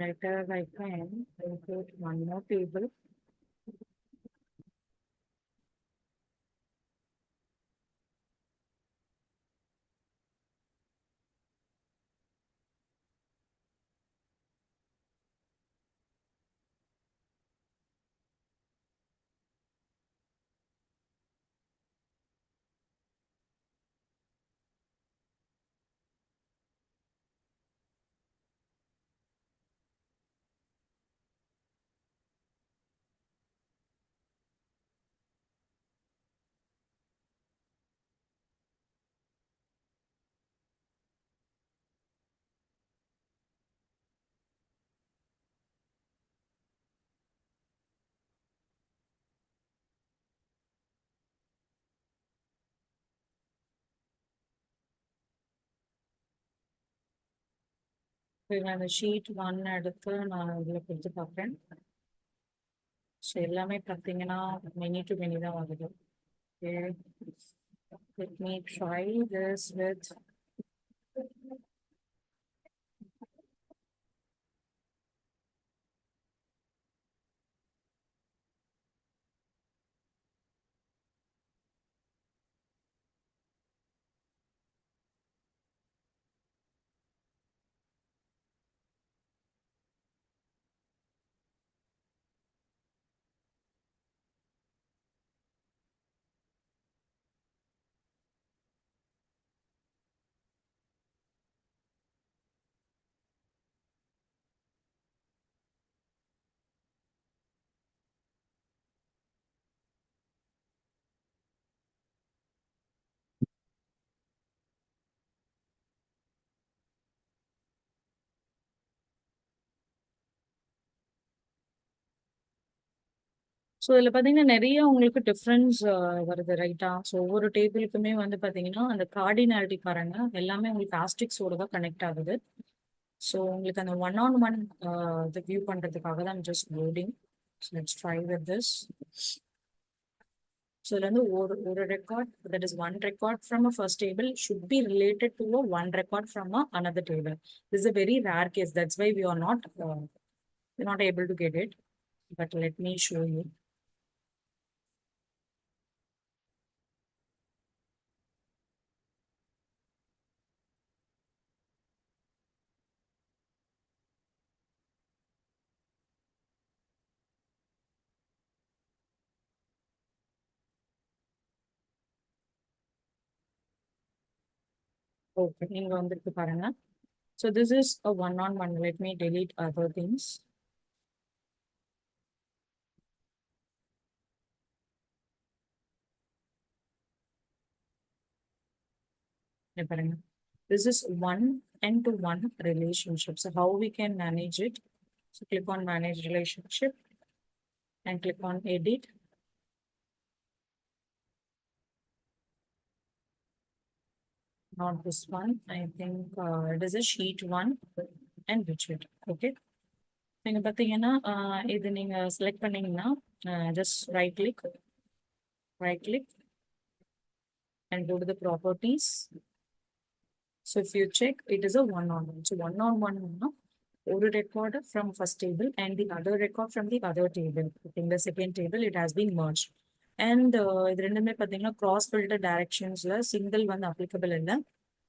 S1: Later I can include one more table. அந்த sheet one எடுத்து நான் இதில் கொடுத்து பார்க்குறேன். So எல்லாமே பார்த்தீங்கன்னா many to many தான் வருது. Okay, let me try this with so இதில் பார்த்தீங்கன்னா நிறைய உங்களுக்கு டிஃப்ரென்ஸ் வருது ரைட்டா. ஸோ ஒவ்வொரு டேபிளுக்குமே வந்து பார்த்தீங்கன்னா அந்த கார்டினாலிட்டி பாருங்க எல்லாமே உங்களுக்கு ஆஸ்ட்ரிக்ஸோட தான் கனெக்ட் ஆகுது. ஸோ உங்களுக்கு அந்த ஒன் ஆன் ஒன் இது வியூ பண்ணுறதுக்காக தான் just loading. So let's try with this. So இதுல வந்து ஒரு record, that is one record from a first table should be related to a one record from a another table. This is a very rare case. That's why we are not able to get it. But let me show you. Okay, நீங்க வந்துருக்கு பாருங்க. So this is a one-on-one. Let me delete other things. இங்க பாருங்க. This is one-to-one relationship. So how we can manage it? So click on manage relationship and click on edit. Not this one. I think it is a sheet one and widget. Okay. நீங்க பார்த்தீங்கன்னா இது நீங்க select பண்ணீங்கன்னா just right click and go to the properties. So if you check, it is a one-on-one. So one-on-one ஒரு record from first table and the other record from the other table. In the second table, it has been merged. And இது ரெண்டுமே பார்த்தீங்கன்னா cross filter directionsல single வந்து applicable இல்லை,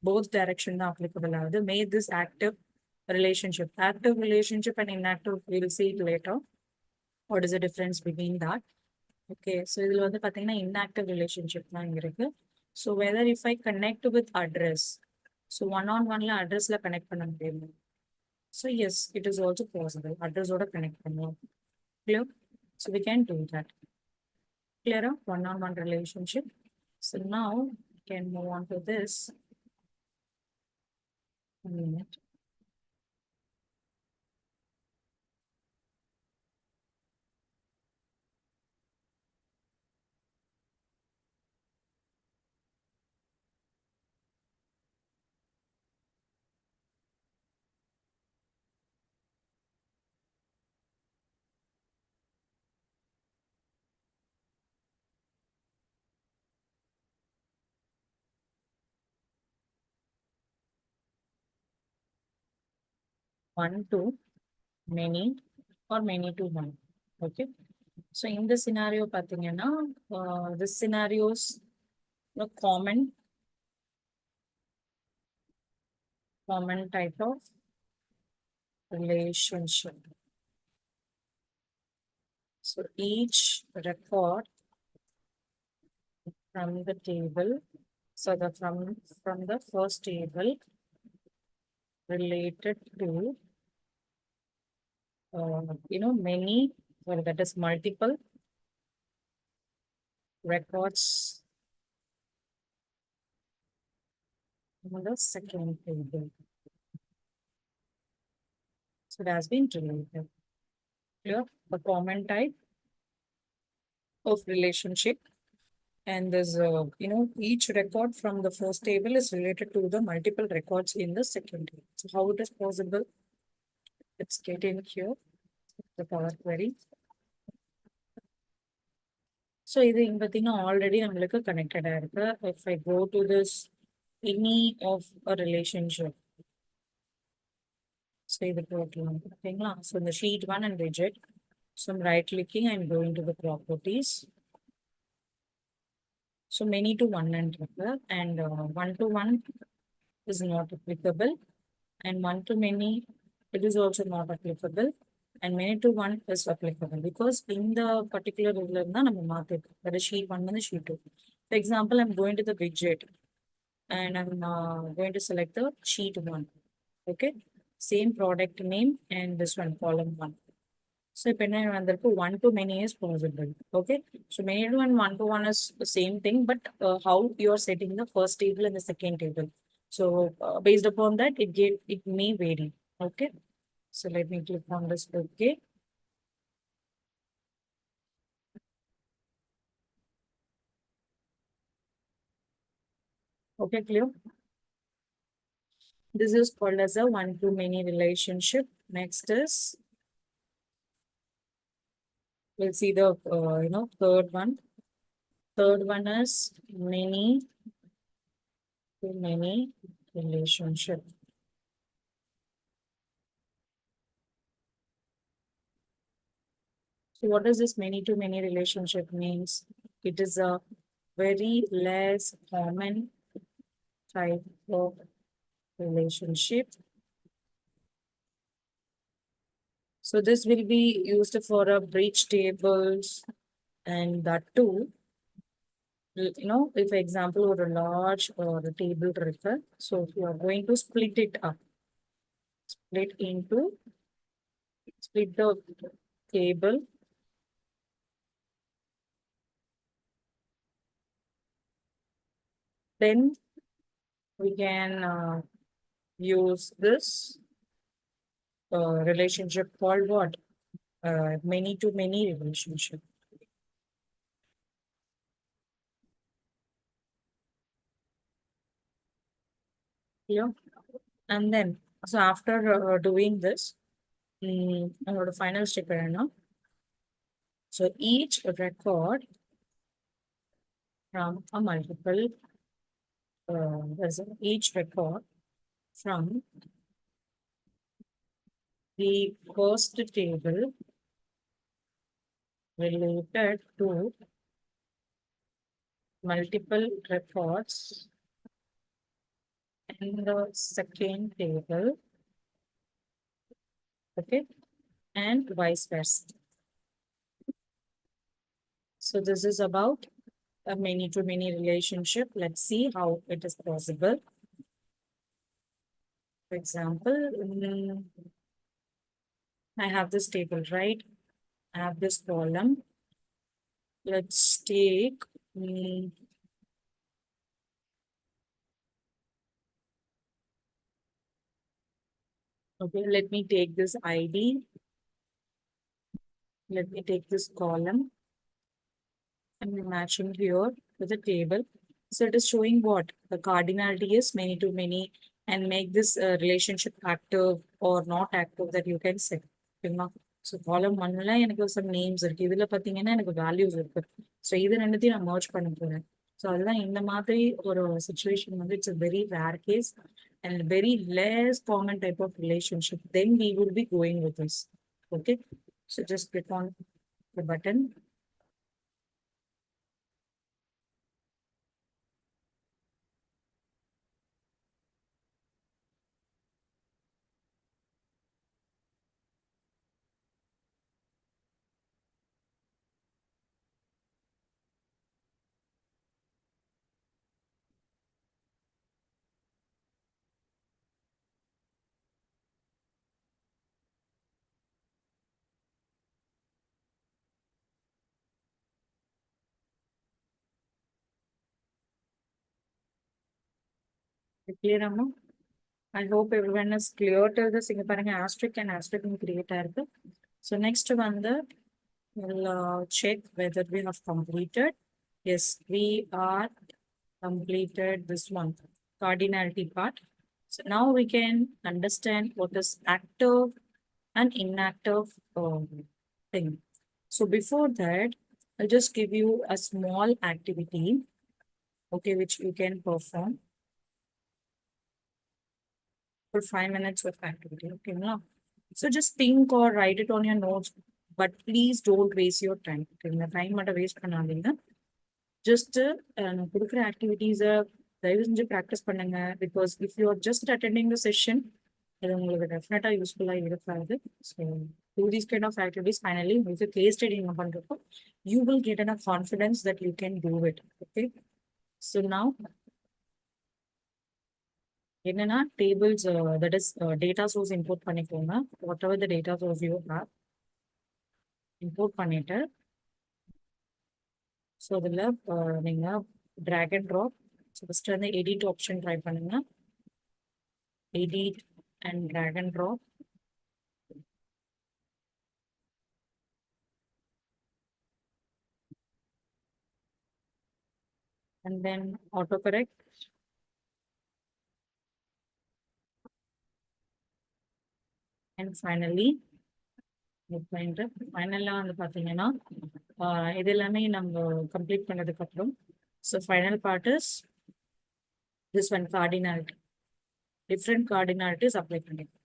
S1: both direction தான் applicable ஆகுது. Made this active relationship. Active relationship and inactive, we'll see it later. What is the difference between that? Okay, so இதில் வந்து பார்த்தீங்கன்னா inactive relationship தான் இங்க இருக்கு. So whether if I connect with address, so one-on-one addressல connect பண்ண முடியும். So yes, it is also possible. Address order connect பண்ணலாம். Clear? So we can do that. Clear? One-on-one relationship. So now we can move on to this. A minute. One, two. many or many to one. Okay. So in the scenario, pathina, the scenarios, the common type of relationship. So each record from the table, so the from the first table related to many, well, that is multiple records on the second table. So it has been related. Clear? The common type of relationship, and there's each record from the first table is related to the multiple records in the second table. So how it is possible? Let's get in here the power query. So இது இங்க பார்த்தீங்கன்னா already நம்மளுக்கு connected இருக்கு. If I go to this any of a relationship, so இது போட்டுலாம் ஓகேங்களா. So இந்த sheet 1 and widget. So I'm right clicking, I'm going to the properties. So many to one and one to one is not applicable, and one to many, it is also not applicable, and many to one is applicable because in the particular rule that is sheet 1 and sheet 2. For example, I'm going to the widget and I'm going to select the sheet 1. Okay, same product name and this one column 1. So if one to many is possible. Okay, so many to one to one is the same thing, but how you are setting the first table and the second table. So based upon that, it may vary. Okay, so let me click on this. Okay, okay, clear. This is called as a one to many relationship. Next is we'll see the third one. Third one is many to many relationship. So what does this many to many relationship means? It is a very less common type of relationship. So this will be used for a bridge tables, and that too, if example or a large or a table refer. So if you are going to split it up, split the table. Then we can use this relationship called what? Many to many relationship. Yeah. And then, so after doing this, I'm going to final step right now. So each record from a multiple, each record from the first table related to multiple records in the second table, okay, and vice versa. So this is about a many to many relationship. Let's see how it is possible. For example, I have this table, right? I have this column. Let's take okay, let me take this ID. Let me take this column. I'm matching here with the table. So it is showing what? The cardinality is many to many, and make this relationship active or not active that you can set. So column 1 ல எனக்கு some names இருக்கு. இதுல பாத்தீங்கன்னா எனக்கு values இருக்கு. So இது ரெண்டுத்தையும் நான் merge பண்ண போறேன். So அதுதான் இந்த மாதிரி ஒரு situation வந்து it's a very rare case and very less common type of relationship. Then we will be going with this. Okay, so just click on the button. Clear, Amma? I hope everyone is clear till this. இங்க பாருங்க asterisk and asterisk create ஆயிருக்கு. So next வந்து we'll check whether we have completed. Yes, we are completed this one, cardinality part. So now we can understand what is active and inactive thing. So before that, I'll just give you a small activity, okay, which you can perform for 5 minutes of activity. Okay, now. So just think or write it on your notes, but please don't waste your time. Okay, இந்த time மட்டும் waste பண்ணாதீங்க. Just நான் கொடுக்குற activities தயவு செஞ்சு practice பண்ணுங்க, because if you are just attending the session, இது உங்களுக்கு டெஃபினட்டா யூஸ்ஃபுல்லா இருக்காது. So do these kind of activities. Finally, if you case study நீங்க பண்றப்போ, you will get enough confidence that you can do it. Okay, so now என்னன்னா tables that is data source import பண்ணிக்கோங்க. Whatever the data source you have, import பண்ணிட்டு, so இதில் நீங்கள் drag and drop. So first வந்து edit option try பண்ணுங்க. Edit and drag and drop. And then autocorrect. And finally, ஃபைனலாக வந்து பார்த்தீங்கன்னா இது எல்லாமே நம்ம கம்ப்ளீட் பண்ணதுக்கப்புறம், so final part is this one, cardinality. Different cardinalities apply பண்ணிக்கணும்.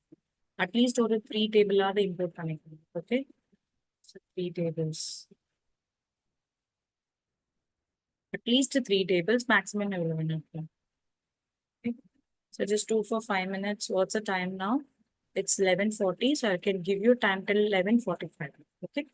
S1: அட்லீஸ்ட் ஒரு 3 டேபிளாவது இம்போர்ட் பண்ணிக்கணும். Okay, so 3 tables, at least 3 tables, maximum எவ்வளோ வேணும். Okay. So just do for 5 minutes. What's the time now? It's 11:40. So I can give you time till 11:45. Okay.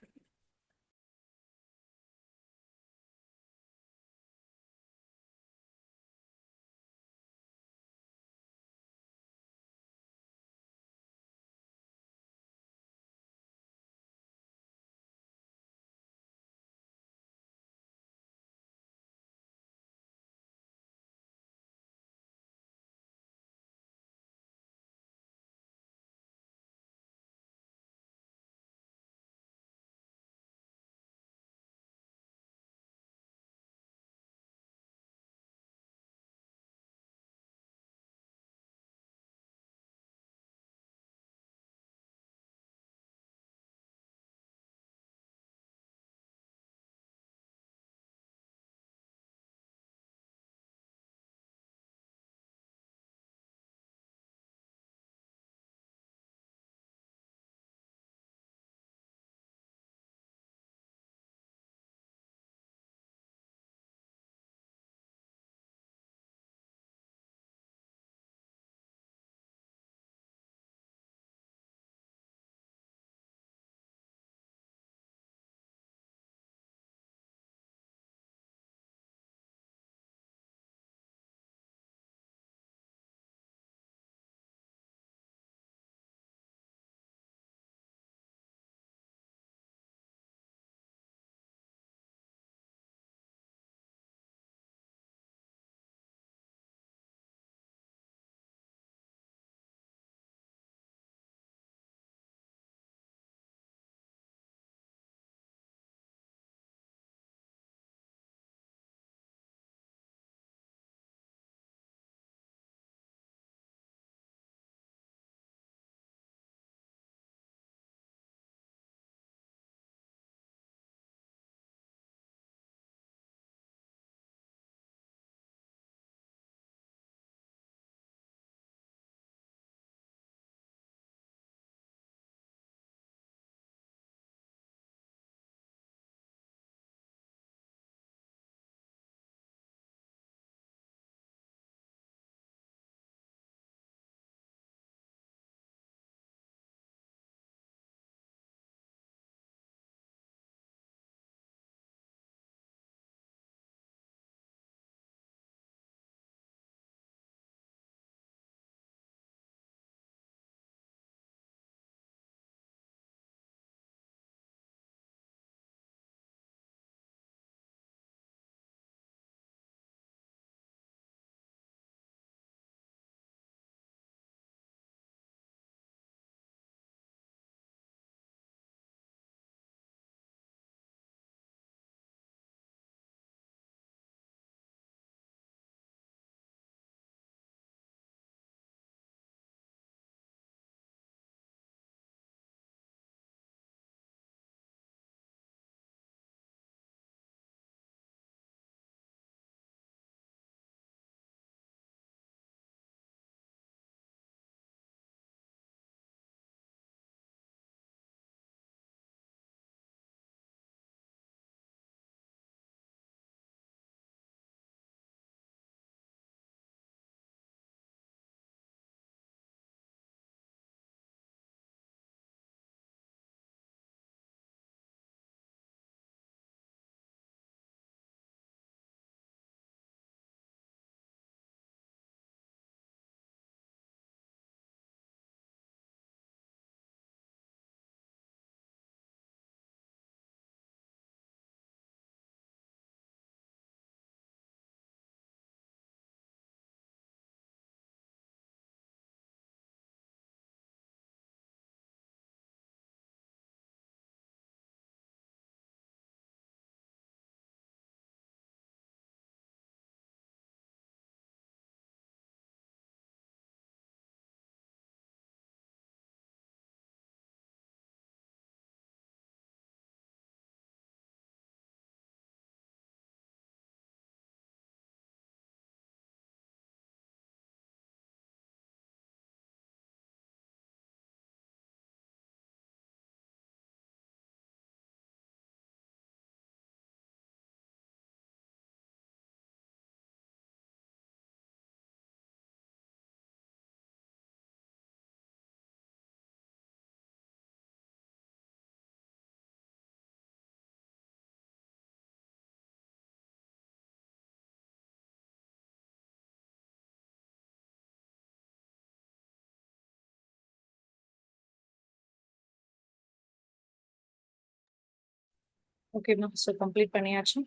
S1: Okay, ma'am. So complete பண்ணியாச்சு.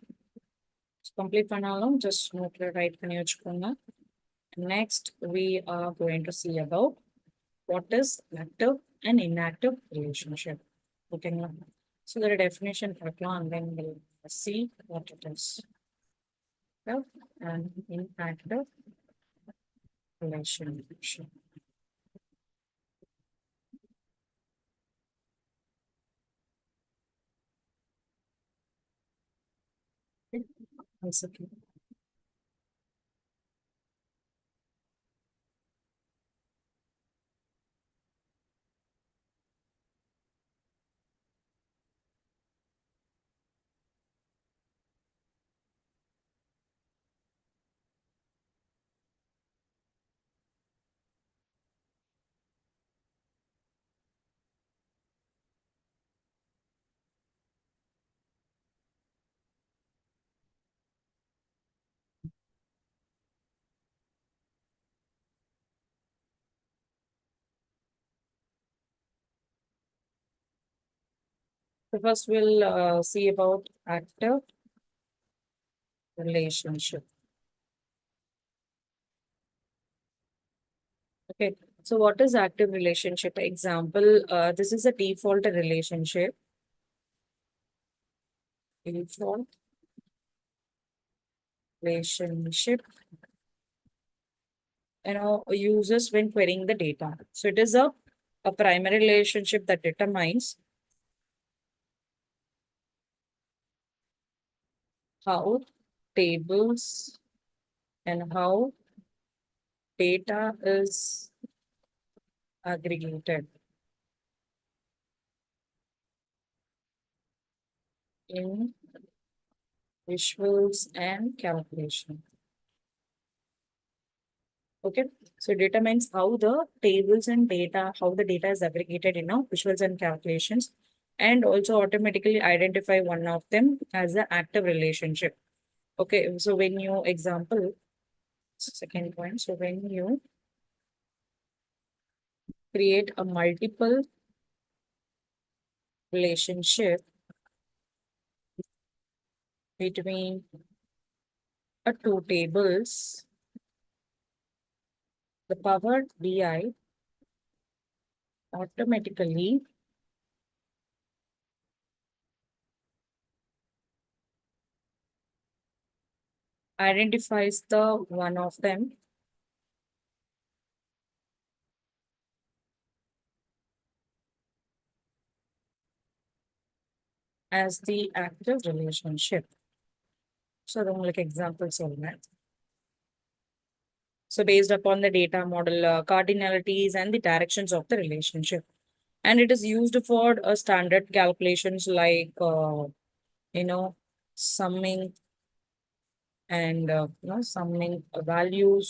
S1: Complete பண்ணாலும் just note write பண்ணி வச்சுக்கோங்க. Next, we are going to see about what is active and inactive relationship. Okay, ma'am. So the definition பார்க்கலாம் and then we'll see what it is. Active and inactive relationship. Okay. One second. So first we'll see about active relationship. Okay. So what is active relationship? Example, this is a default relationship. Default relationship, uses when querying the data. So it is a primary relationship that determines how tables and how data is aggregated in visuals and calculation. Okay, so it determines how the tables and data, how the data is aggregated in our visuals and calculations, and also automatically identify one of them as an active relationship. Okay, so when you example, second point, so when you create a multiple relationship between two tables, the Power BI automatically identifies the one of them as the active relationship. So உங்களுக்கு example சொல்றேன். So based upon the data model cardinalities and the directions of the relationship. And it is used for standard calculations like, you know, summing and, summing values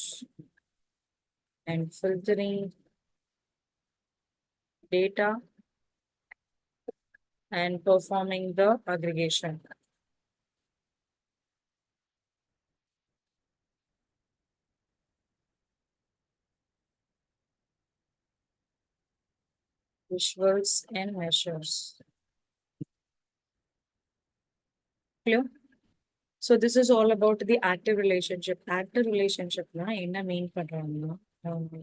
S1: and filtering data and performing the aggregation. Visuals and measures. Clear? So this is all about the active relationship. Active relationship na enna mean பண்றாங்கன்னா,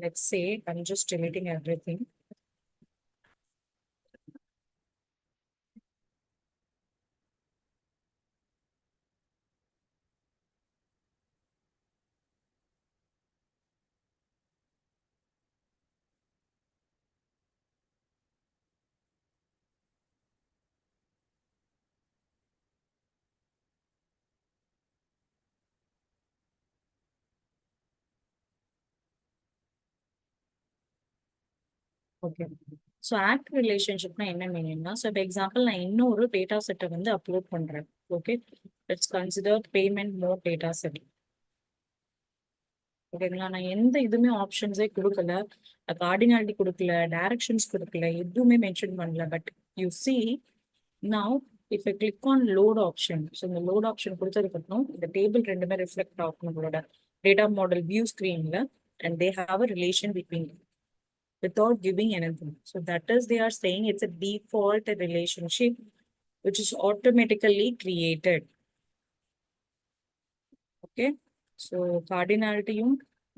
S1: let's say I'm just deleting everything. Okay. So active relationship na enna meaningna? So for example, நான் இன்னொரு data set வந்து upload பண்றேன். Okay. Let's consider payment mode data set. ஓகேங்களா, நான் எந்த இதுவுமே ஆப்ஷன்ஸே கொடுக்கல, கார்டினாலிட்டி கொடுக்கல, டைரக்ஷன்ஸ் கொடுக்கல, எதுவுமே மென்ஷன் பண்ணல. But you see now if I click on load option, so இந்த லோட் ஆப்ஷன் கொடுத்ததுக்கப்புறம் இந்த டேபிள் ரெண்டுமே ரிஃப்ளெக்ட் ஆகும் நம்மளோட டேட்டா மாடல் வியூ ஸ்க்ரீன்ல, and they have a relation between without giving anything. So that is they are saying it's a default relationship which is automatically created. Okay, so cardinality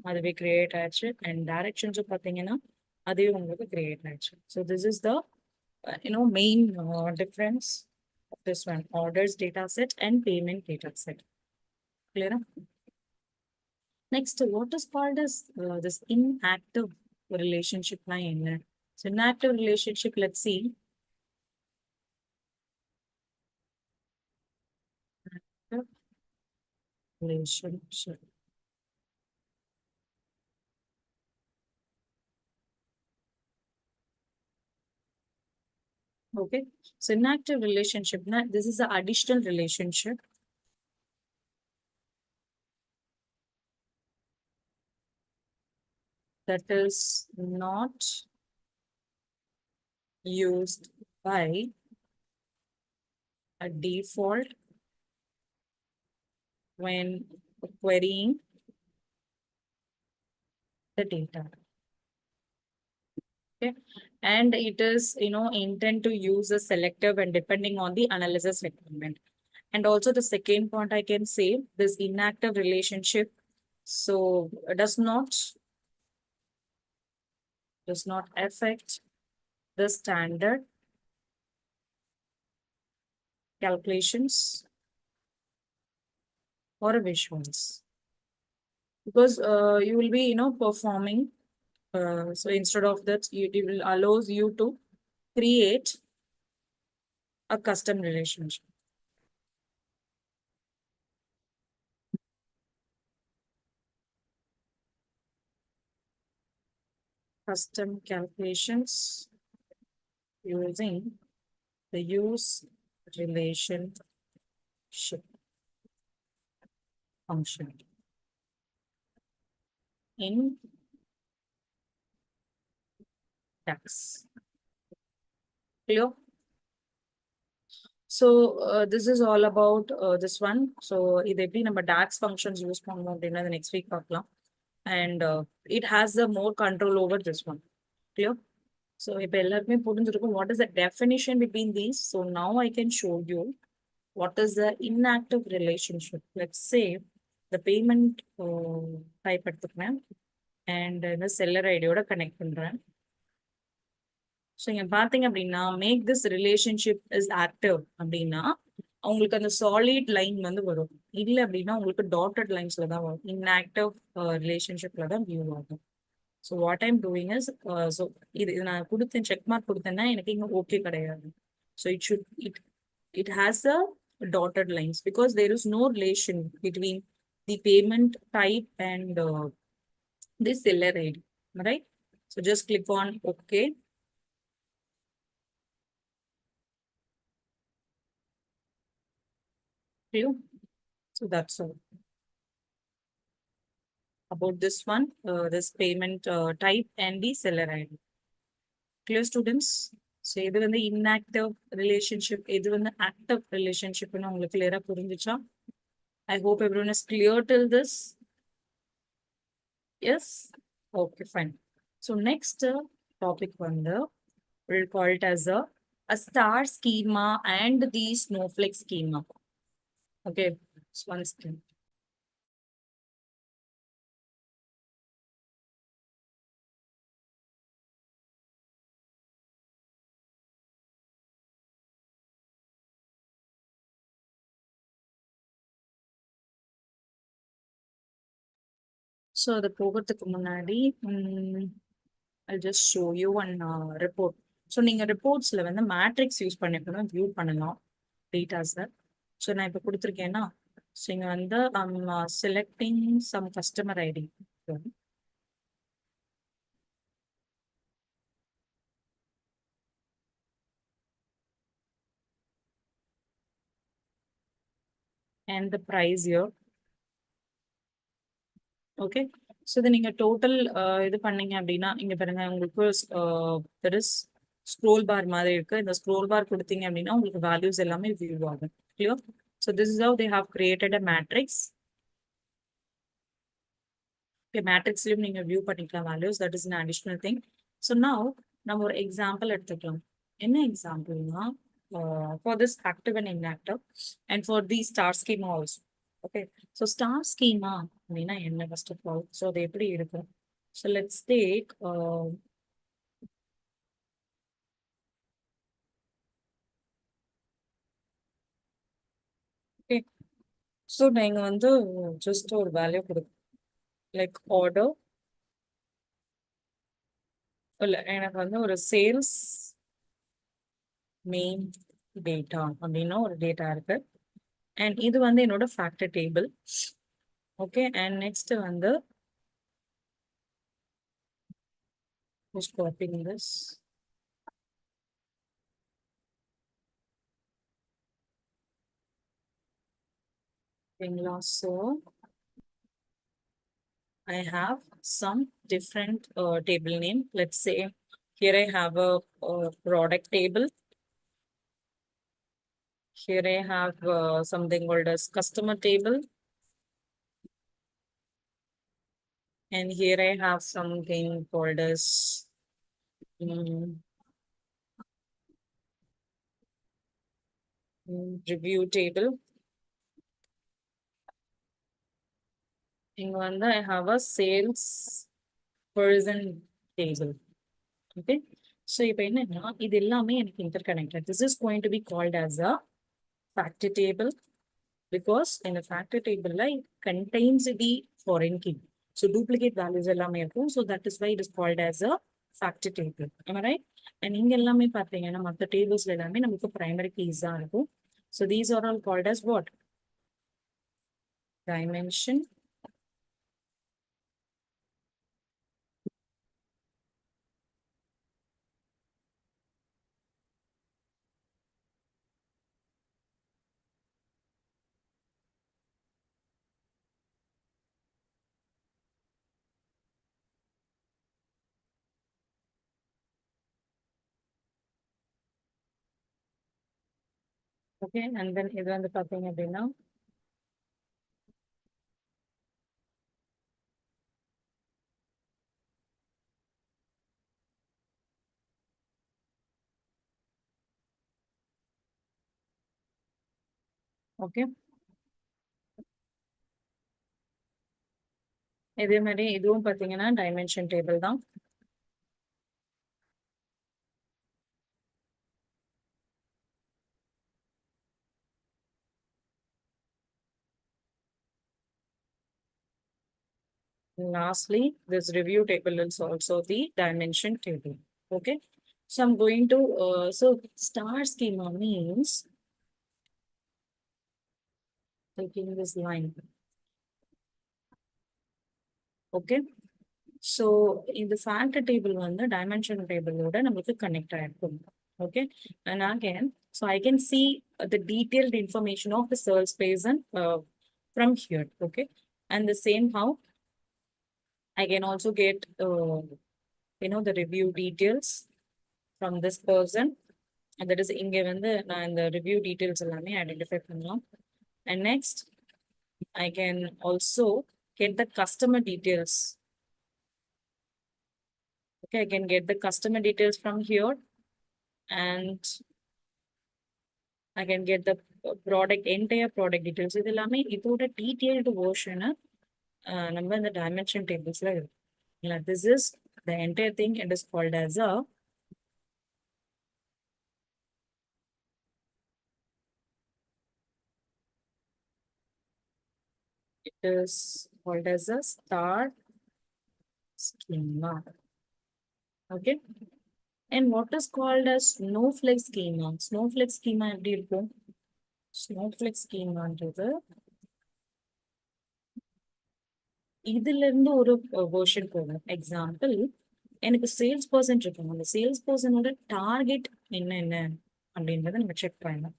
S1: அதுவே create ஆச்சு and directions பாத்தீங்கன்னா அதுவே உங்களுக்கு create ஆச்சு. So this is the main difference of this one, orders data set and payment data set. Clear? Next, what is called as this inactive relationship line? So inactive relationship, let's see. Active relationship. Okay. So inactive relationship, this is the additional relationship that is not used by a default when querying the data. Okay. And it is, intent to use a selective and depending on the analysis requirement. And also the second point I can say, this inactive relationship, so does not affect the standard calculations or visuals. Because you will be, performing, so instead of that, it will allows you to create a custom relationship. Custom calculations using the use relationship function in DAX. Clear? So this is all about this one. So இது எப்படி நம்ம DAX functions use பண்ணுவோம் அப்படின்னா next week பார்க்கலாம். And it has the more control over this one. Clear? So இப்போ எல்லாருமே புரிஞ்சிருக்கும் what is the definition between these. So now I can show you what is the inactive relationship. Let's say the payment type எடுத்துக்கிறேன் and the seller ID ஓட connect பண்றேன். So இங்க பாத்தீங்க அப்படின்னா make this relationship is active அப்படின்னா உங்களுக்கு அந்த solid line வந்து வரும். இல்லை அப்படின்னா உங்களுக்கு டாட்டட் லைன்ஸ்ல தான் வரும். இன்ஆக்டிவ் ரிலேஷன்ஷிப்ல தான் வியூ ஆகும். So what I'm doing is, so இது நான் கொடுத்தேன், செக் மார்க் கொடுத்தேன்னா எனக்கு இங்க ஓகே கிடையாது. So it has a dotted lines because there is no relation between the payment type and the seller ID, right? So just click on okay. So that's all about this one, this payment type and the seller ID. Clear, students? So இது வந்து inactive relationship, இது வந்து active relationship ன்னு உங்களுக்கு clear ஆ புரிஞ்சுச்சா? I hope everyone is clear till this. Yes? Okay, fine. So next topic வந்து we'll call it as a star schema and the snowflake schema. Okay, so one second. So அது போகிறதுக்கு முன்னாடி I'll just show you one report. So நீங்கள் ரிப்போர்ட்ஸில் வந்து matrix use பண்ணிக்கணும், view பண்ணலாம் டேட்டாஸை. So நான் இப்போ கொடுத்துருக்கேன்னா, ஸோ இங்கே வந்து selecting some customer ID and the price here. Okay, so இது நீங்கள் டோட்டல் இது பண்ணீங்க அப்படின்னா இங்கே பாருங்க உங்களுக்கு தெர் இஸ் ஸ்க்ரோல் பார் மாதிரி இருக்கு. இந்த ஸ்க்ரோல் பார் கொடுத்தீங்க அப்படின்னா உங்களுக்கு வேல்யூஸ் எல்லாமே வியூ ஆகும். Clear? So this is how they have created a matrix. Okay, மேட்ரிக்ஸ்லையும் நீங்கள் வியூ பண்ணிக்கலாம் values, that is an additional thing. So now நம்ம ஒரு எக்ஸாம்பிள் எடுத்துக்கலாம். என்ன எக்ஸாம்பிள்னா, for this active and inactive, and for the star schema also. Okay, so star schema அப்படின்னா என்ன first of all, so அது எப்படி இருக்கும்? So let's take okay, so நீங்க வந்து just ஒரு வேல்யூ கொடுக்கும், like order, இல்ல எனக்கு வந்து ஒரு சேல்ஸ் மெயின் டேட்டா அப்படின்னா ஒரு டேட்டா இருக்கு, அண்ட் இது வந்து என்னோட factor table. Okay, and next வந்து just copying this. So I have some different table name. Let's say here I have a product table. Here I have something called as customer table. And here I have something called as review table. And one I have a sales person table. Okay. So இப்போ என்னன்னா இது எல்லாமே எனக்கு interconnected. This is going to be called as a factor table because in the factor table it contains the foreign key. So duplicate values எல்லாமே இருக்கும். So that is why it is called as a factor table. Am I right? And இங்க எல்லாமே பார்த்தீங்கன்னா மற்ற tables எல்லாமே நமக்கு primary keys தான் இருக்கும். So these are all called as what? Dimension. Okay, and then இது வந்து பார்த்தீங்க அப்படின்னா okay, இதே மாதிரி இதுவும் பார்த்தீங்கன்னா dimension table தான். Lastly, this review table is also the dimension table. Okay, so I'm going to so star schema means taking this line. Okay, so in the factor table one, the dimension table order நமக்கு connect ஆயிருக்கும். Okay, and again, so I can see the detailed information of the search space and from here. Okay, and the same how I can also get the review details from this person, and that is இங்க வந்து நான் இந்த review details எல்லாமே identify பண்ணலாம். And next I can also get the customer details. Okay, I can get the customer details from here, and I can get the product, entire product details. இது எல்லாமே இதோட detailed version நம்ம இந்த dimension tablesல இருக்கு. This is the entire thing, and is called as a star schema. Okay, and what is called as snowflake schema? Snowflake schema எப்படி இருக்கும்? Snowflake schemaன்றது இதுல இருந்து ஒரு வெர்ஷன் போகும். எக்ஸாம்பிள், எனக்கு சேல்ஸ் பர்சன் இருக்கும், அந்த சேல்ஸ் பர்சனோட டார்கெட் என்ன அப்படின்றத நம்ம செக் பண்ணலாம்.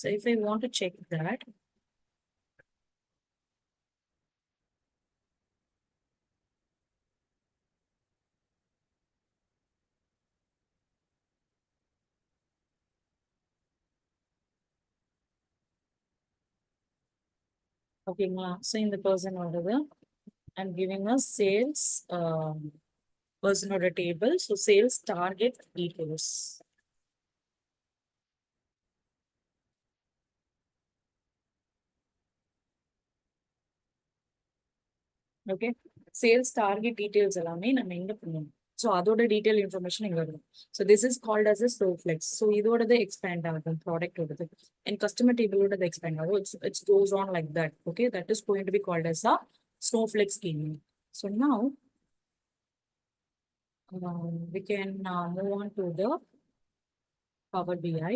S1: So if I want to check that, ஓகேங்களா? ஸோ இந்த பர்சனோடது I'm giving a sales personோட table. So sales target details. Okay, sales target details எல்லாமே நம்ம எங்க பண்ணுவோம். ஸோ அதோட டீடைல் இன்ஃபர்மேஷன் இங்க வரும். So this is called as a snowflakes. So இதோடது எக்ஸ்பேண்ட் ஆகும் ப்ராடக்டோடது, அண்ட் கஸ்டமர் டேபிளோடது எக்ஸ்பேண்ட் ஆகும். It's goes on like that. Okay, that is going to be called as a snowflake schema. So now we can move on to the Power BI.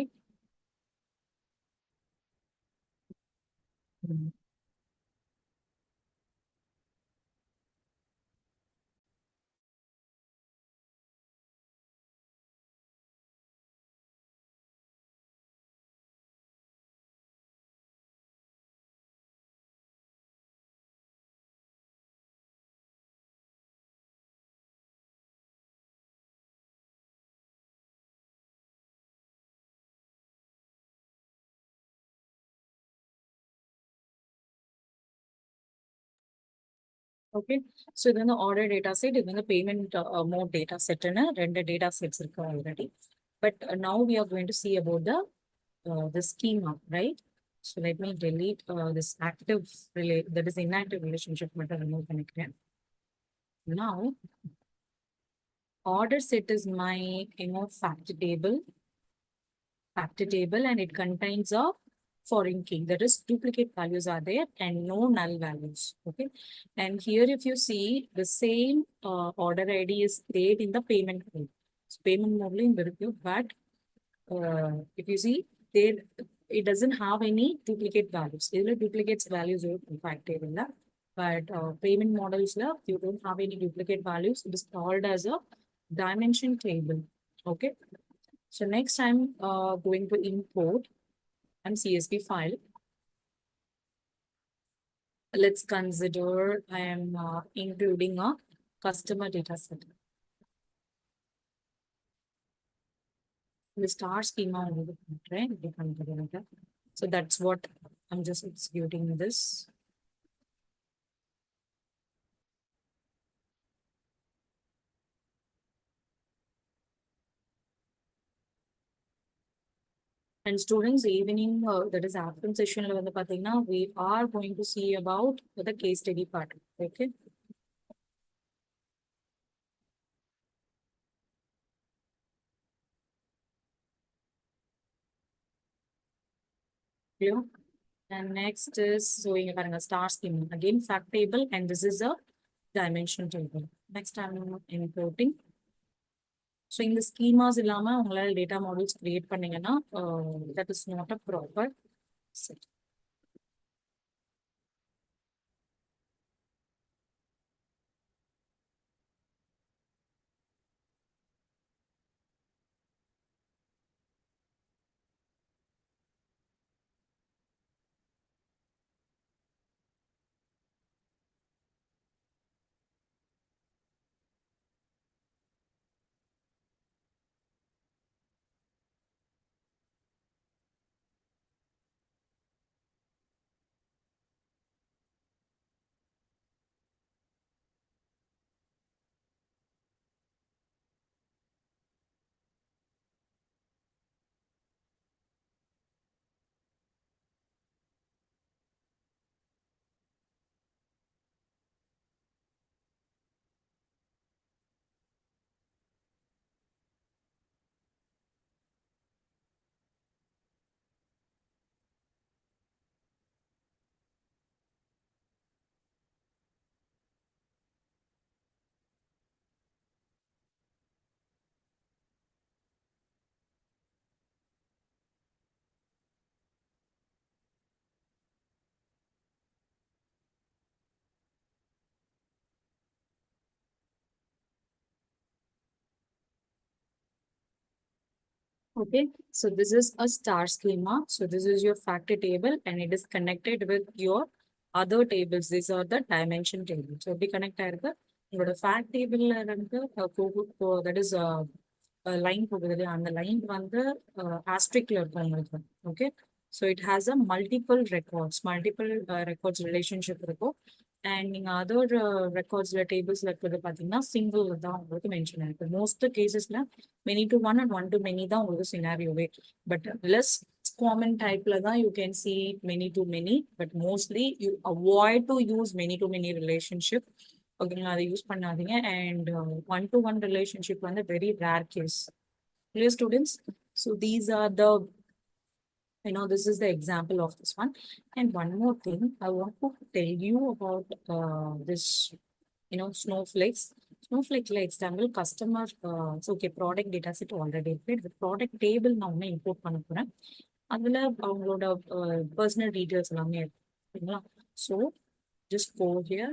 S1: Okay, so இது வந்து order data set, இது வந்து payment mode data செட்னு ரெண்டு data sets இருக்கு already. But now we are going to see about the schema, right? So let me delete this active that is inactive relationship மட்டும் remove பண்ணிக்கிறேன். Now order set is my factor table, and it contains a foreign key, that is duplicate values are there and no null values. Okay, and here if you see the same order ID is there in the payment mode. So payment mode in the but if you see there, it doesn't have any duplicate values. There duplicates values in fact table, but payment models you don't have any duplicate values. It is called as a dimension table. Okay, so next I'm going to import and CSV file. Let's consider I am including a customer data set. The star schema, right? So that's what I'm just executing this. And students, evening that is afternoon session, we are going to see about the case study part. Okay. Clear? And next is showing a star schema. Again, fact table, and this is a dimension table. Next, I'm importing. So in the schemas, data models create that is not a proper set. Okay, so this is a star schema. So this is your factor table, and it is connected with your other tables. These are the dimension tables. So be connected with the fact table that is a line and the line asterisk. Okay, so it has a multiple records relationship. And in other records tables like single mention. Most cases many to one and one to many scenario way, but less common type தான் you can see many to many, but mostly you avoid to use many to many relationship. ஓகேங்களா, அதை use பண்ணாதீங்க. And one to one relationship வந்து very rare case. Clear, students? So these are the, this is the example of this one. And one more thing I want to tell you about this, snowflakes. Snowflake like example customer, so okay, product data set already prepared. The product table நான் ஒண்ணு import பண்ண போறேன். அதுல அவங்களோட personal details எல்லாமே இருக்குங்களா. So just go here,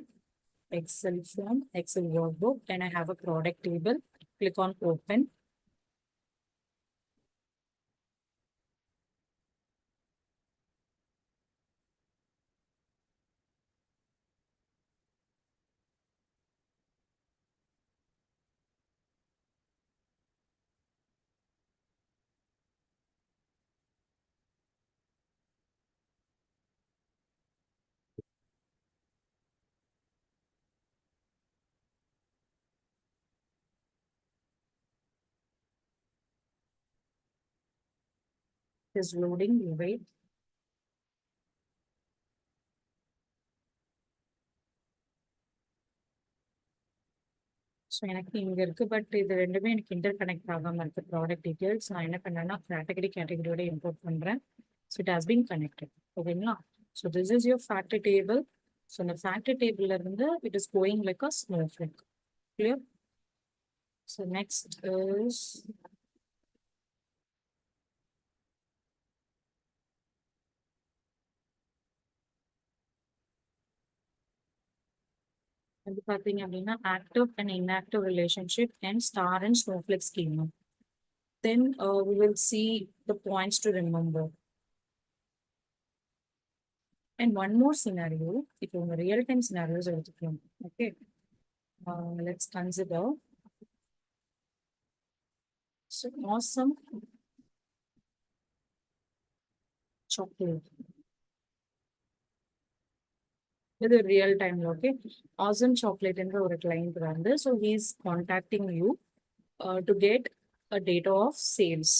S1: Excel form, Excel workbook, and I have a product table. Click on open. Is loading, you wait. So எனக்கு இங்க இருக்கு, பட் இது ரெண்டுமே எனக்கு இன்டர் கனெக்ட் ஆகாம இருக்கு. ப்ராடக்ட் டீடைல்ஸ் நான் என்ன பண்ணேன்னா கேட்டகரியோட இம்போர்ட் பண்றேன். So it has been connected. ஓகேங்களா. So this is your factor table. So இந்த ஃபேக்டர் டேபிள்ல இருந்து it is going like a snowflake. Clear. So next is வந்து பார்த்தீங்க அப்படின்னா active and inactive relationship and star and snowflake schema. Then we will see the points to remember. And one more scenario, if you have real time scenarios, okay, let's consider. So awesome chocolate. With a real time, okay. Awesome chocolate in the client brand. So he's contacting you to get a data of sales.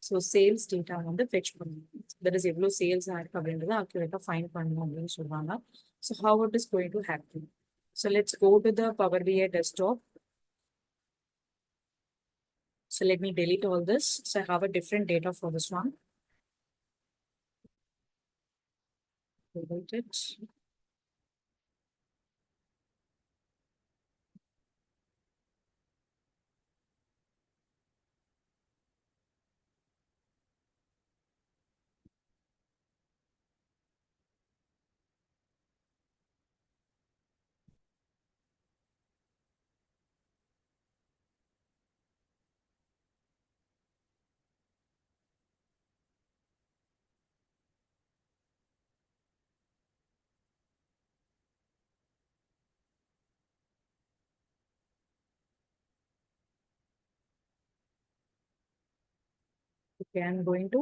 S1: So sales data on the fetch pannu. There is ever sales ad அப்படின்றத accurate find பண்ணனும் அப்படின்னு சொல்றாங்க. So how it is going to happen? So let's go to the Power BI desktop. So let me delete all this. So I have a different data for this one. Delete it. Okay, I'm going to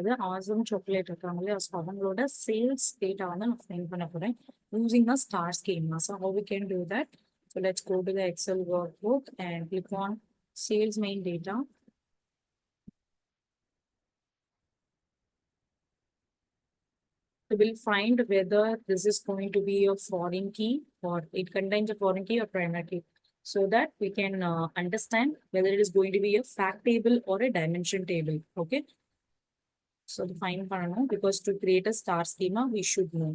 S1: the awesome chocolate அவங்களோட sales data வந்து நான் find பண்ண போறேன் using the star schema. So how we can do that? So let's go to the Excel workbook and click on sales main data. So we'll find whether this is going to be a foreign key or it contains a foreign key or primary key, so that we can understand whether it is going to be a fact table or a dimension table. Okay. So the fine panel, because to create a star schema, we should know.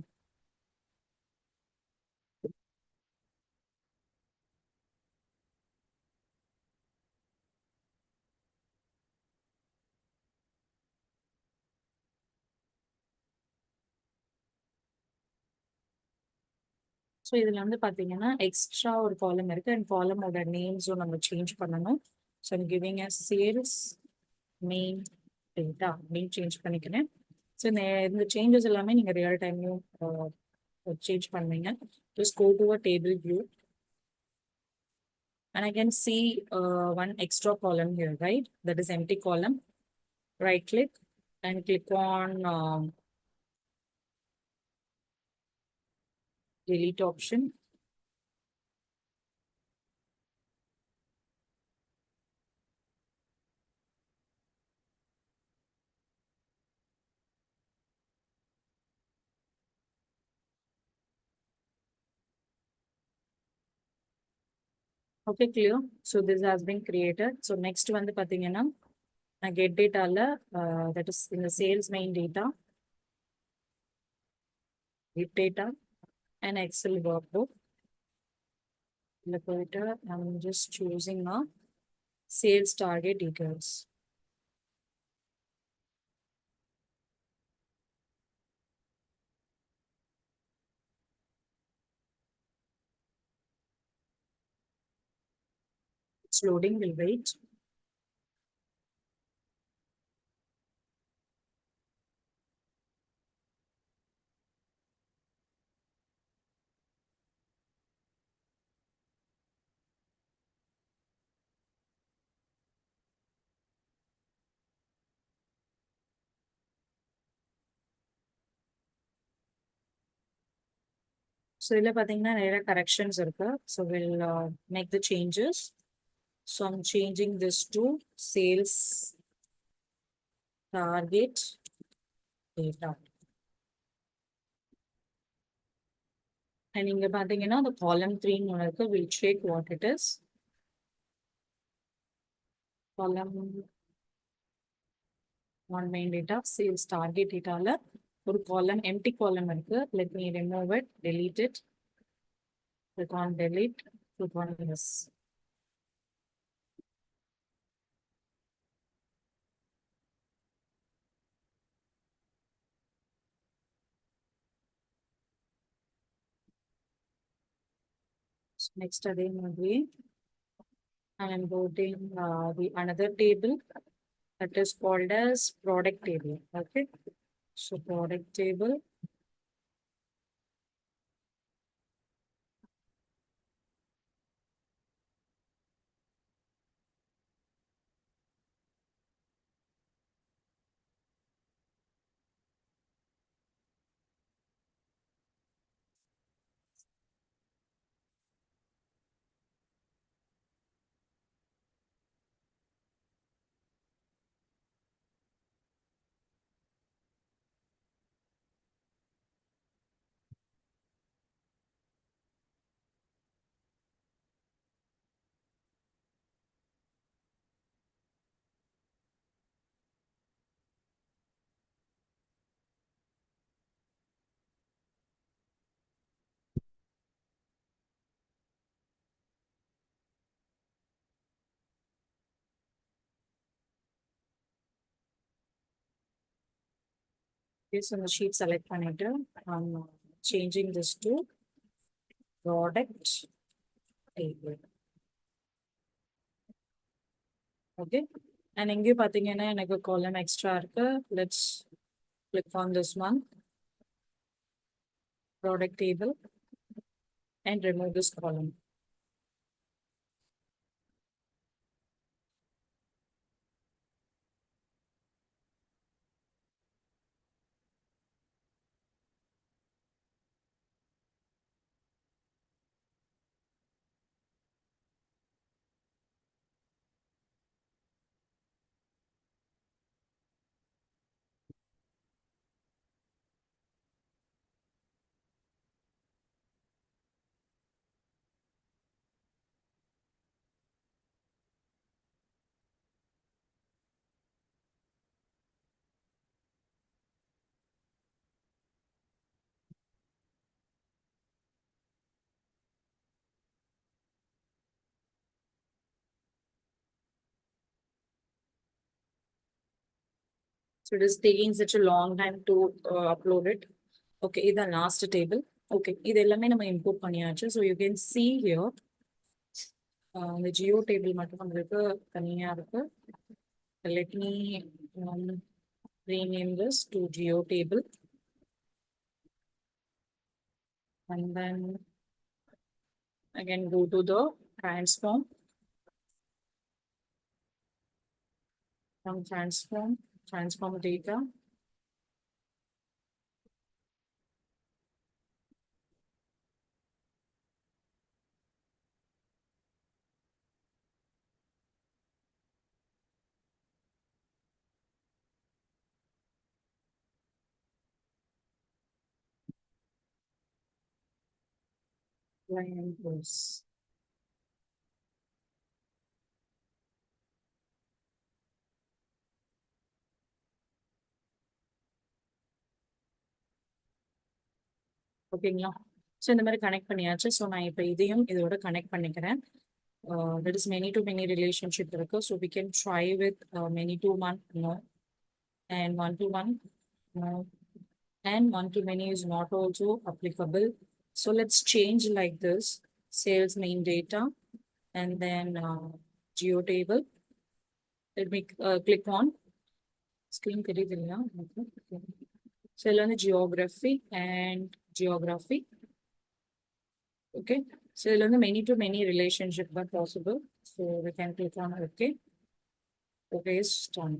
S1: So இதில் வந்து பார்த்தீங்கன்னா extra ஒரு காலம் இருக்குது and காலமோட நேம்ஸும் நம்ம change பண்ணணும். So I'm giving a sales main data அப்படின்னு change பண்ணிக்கிறேன். ஸோ இந்த சேஞ்சஸ் எல்லாமே நீங்கள் ரியல் டைம்லையும் சேஞ்ச் பண்ணுவீங்க. Just go to a table view and I can see one extra column here, right? That is empty column. Right click and click on delete option. Okay, clear. So this has been created. So next வந்து பாத்தீங்கன்னா நான் get dataல that is in the sales main data, get data and Excel workbook. இதுல போயிட்டு I'm just choosing a sales target details. It's loading, will wait. So இதுல பாத்தீங்கன்னா நிறைய corrections இருக்கு. So we'll make the changes. So I'm changing this to sales target data. And இங்க பாத்தீங்கன்னா the column 3 ஒன்று இருக்கு. We'll check what it is. Column 1 main data, sales target dataல ஒரு column, empty column இருக்கு. Let me remove it, delete it. Click on delete, click on yes. So next again we I am putting the another table that is called as product table. Okay. So product table. This on the sheet select பண்ணிட்டு I'm changing this to product table. Okay. And இங்கே பாத்தீங்கன்னா எனக்கு column extra இருக்கு. Let's click on this one, product table, and remove this column. So it is taking such a long time to upload it. Okay, this is the last table. Okay, this எல்லாமே நம்ம import பண்ணியாச்சு. So you can see here, the geo table மட்டும் நம்மளுக்கு தனியா இருக்கு. Let me rename this to geo table. And then again go to the transform. From transform data. Line and close. ஓகேங்களா? So இந்த மாதிரி கனெக்ட் பண்ணியாச்சு. So நான் இப்போ இதையும் இதோட கனெக்ட் பண்ணிக்கிறேன். There is many to many relationship இருக்கு. So we can try with many to one, no, and one to one, no, and one to many is not also applicable. So let's change like this: sales main data, and then geo table. Let me click on screen. தெரியுதுங்களா? So இதுல வந்து geography and geography. Okay. So இதுல வந்து many to many relationship but possible. So we can click on okay. Okay is done.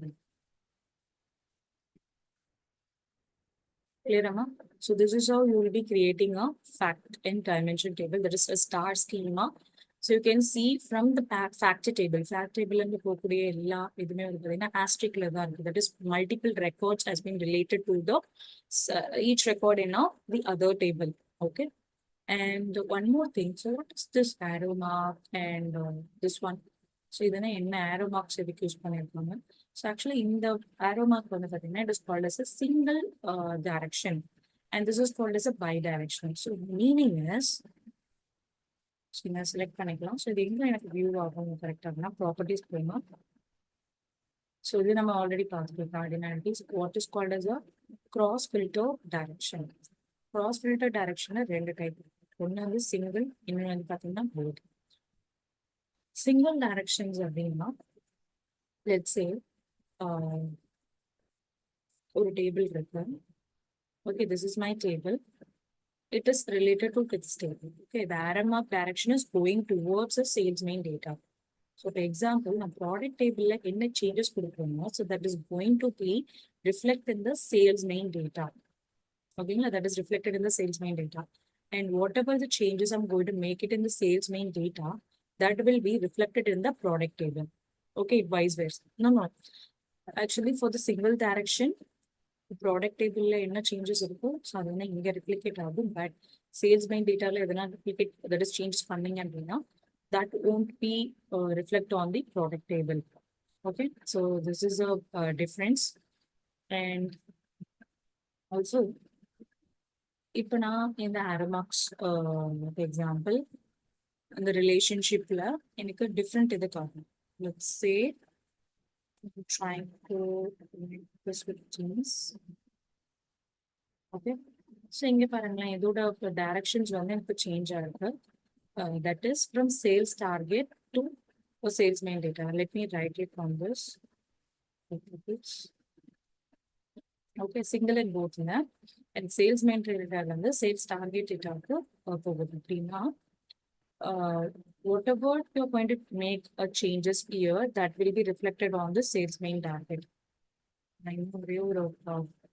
S1: Clear, Amma? So this is how you will be creating a fact and dimension table. That is a star schema. So you can see from the fact table. Fact table and the போகக்கூடிய எல்லா இதுமே வந்து பார்த்தீங்கன்னா asteriskல தான் இருக்கு. That is multiple records has been related to the each record in the other table. Okay. And one more thing. So what is this arrow mark and this one? So இதனை என்ன arrow marks எதுக்கு use பண்ணிருக்காங்க? So actually in the arrow mark வந்து பார்த்தீங்கன்னா it is called as a single direction, and this is called as a bidirectional. So meaning is, so நான் select பண்ணிக்கலாம். So இது எங்க எனக்கு view ஆகும் கரெக்டாக ப்ராப்பர்ட்டிஸ் போயிமா. So இது நம்ம ஆல்ரெடி பார்த்துருக்கோம் cardinalities. What is called as a cross filter direction. Cross filter direction ரெண்டு டைப். ஒன்று வந்து சிங்கிள், இன்னொன்று வந்து பார்த்தீங்கன்னா போத். சிங்கிள் டைரக்ஷன்ஸ் அப்படின்னா லெட்ஸ் சே ஒரு டேபிள் இருக்கு. Okay, this is my table. It is related to this table. Okay, the arrow mark direction is going towards the sales main data. So for example, the product table like என்ன changes கொடுக்கணுமோ, so that is going to be reflected in the sales main data. Okay, that is reflected in the sales main data. And whatever the changes I'm going to make it in the sales main data, that will be reflected in the product table. Okay, vice versa. No. Actually, for the single direction, product டேபிள்ல என்ன changes இருக்கும், so அது வந்து இங்கே replicate ஆகும். But sales மைன் டேட்டாவில் எதனா replicate that is changes பண்ணீங்க அப்படின்னா that won't be reflect on the product table. Okay, so this is a difference. And also இப்போ நான் இந்த ஆரோமார்க்ஸ் எக்ஸாம்பிள் அந்த ரிலேஷன்ஷிப்பில் எனக்கு டிஃப்ரெண்ட் இது காணும். Let's say trying to make this with teams. Okay, so இங்க பாருங்களேன், இதோட டைரக்ஷன்ஸ் வந்து எனக்கு சேஞ்ச் ஆயிருக்கு. That is from sales target to a sales main data. Let me write it on this. Okay, single and both in that. And sales main data வந்து sales target data போகுது அப்படின்னா whatever you're going to make a changes here, that will be reflected on the sales main target. நான் இன்னும் ஒரே ஒரு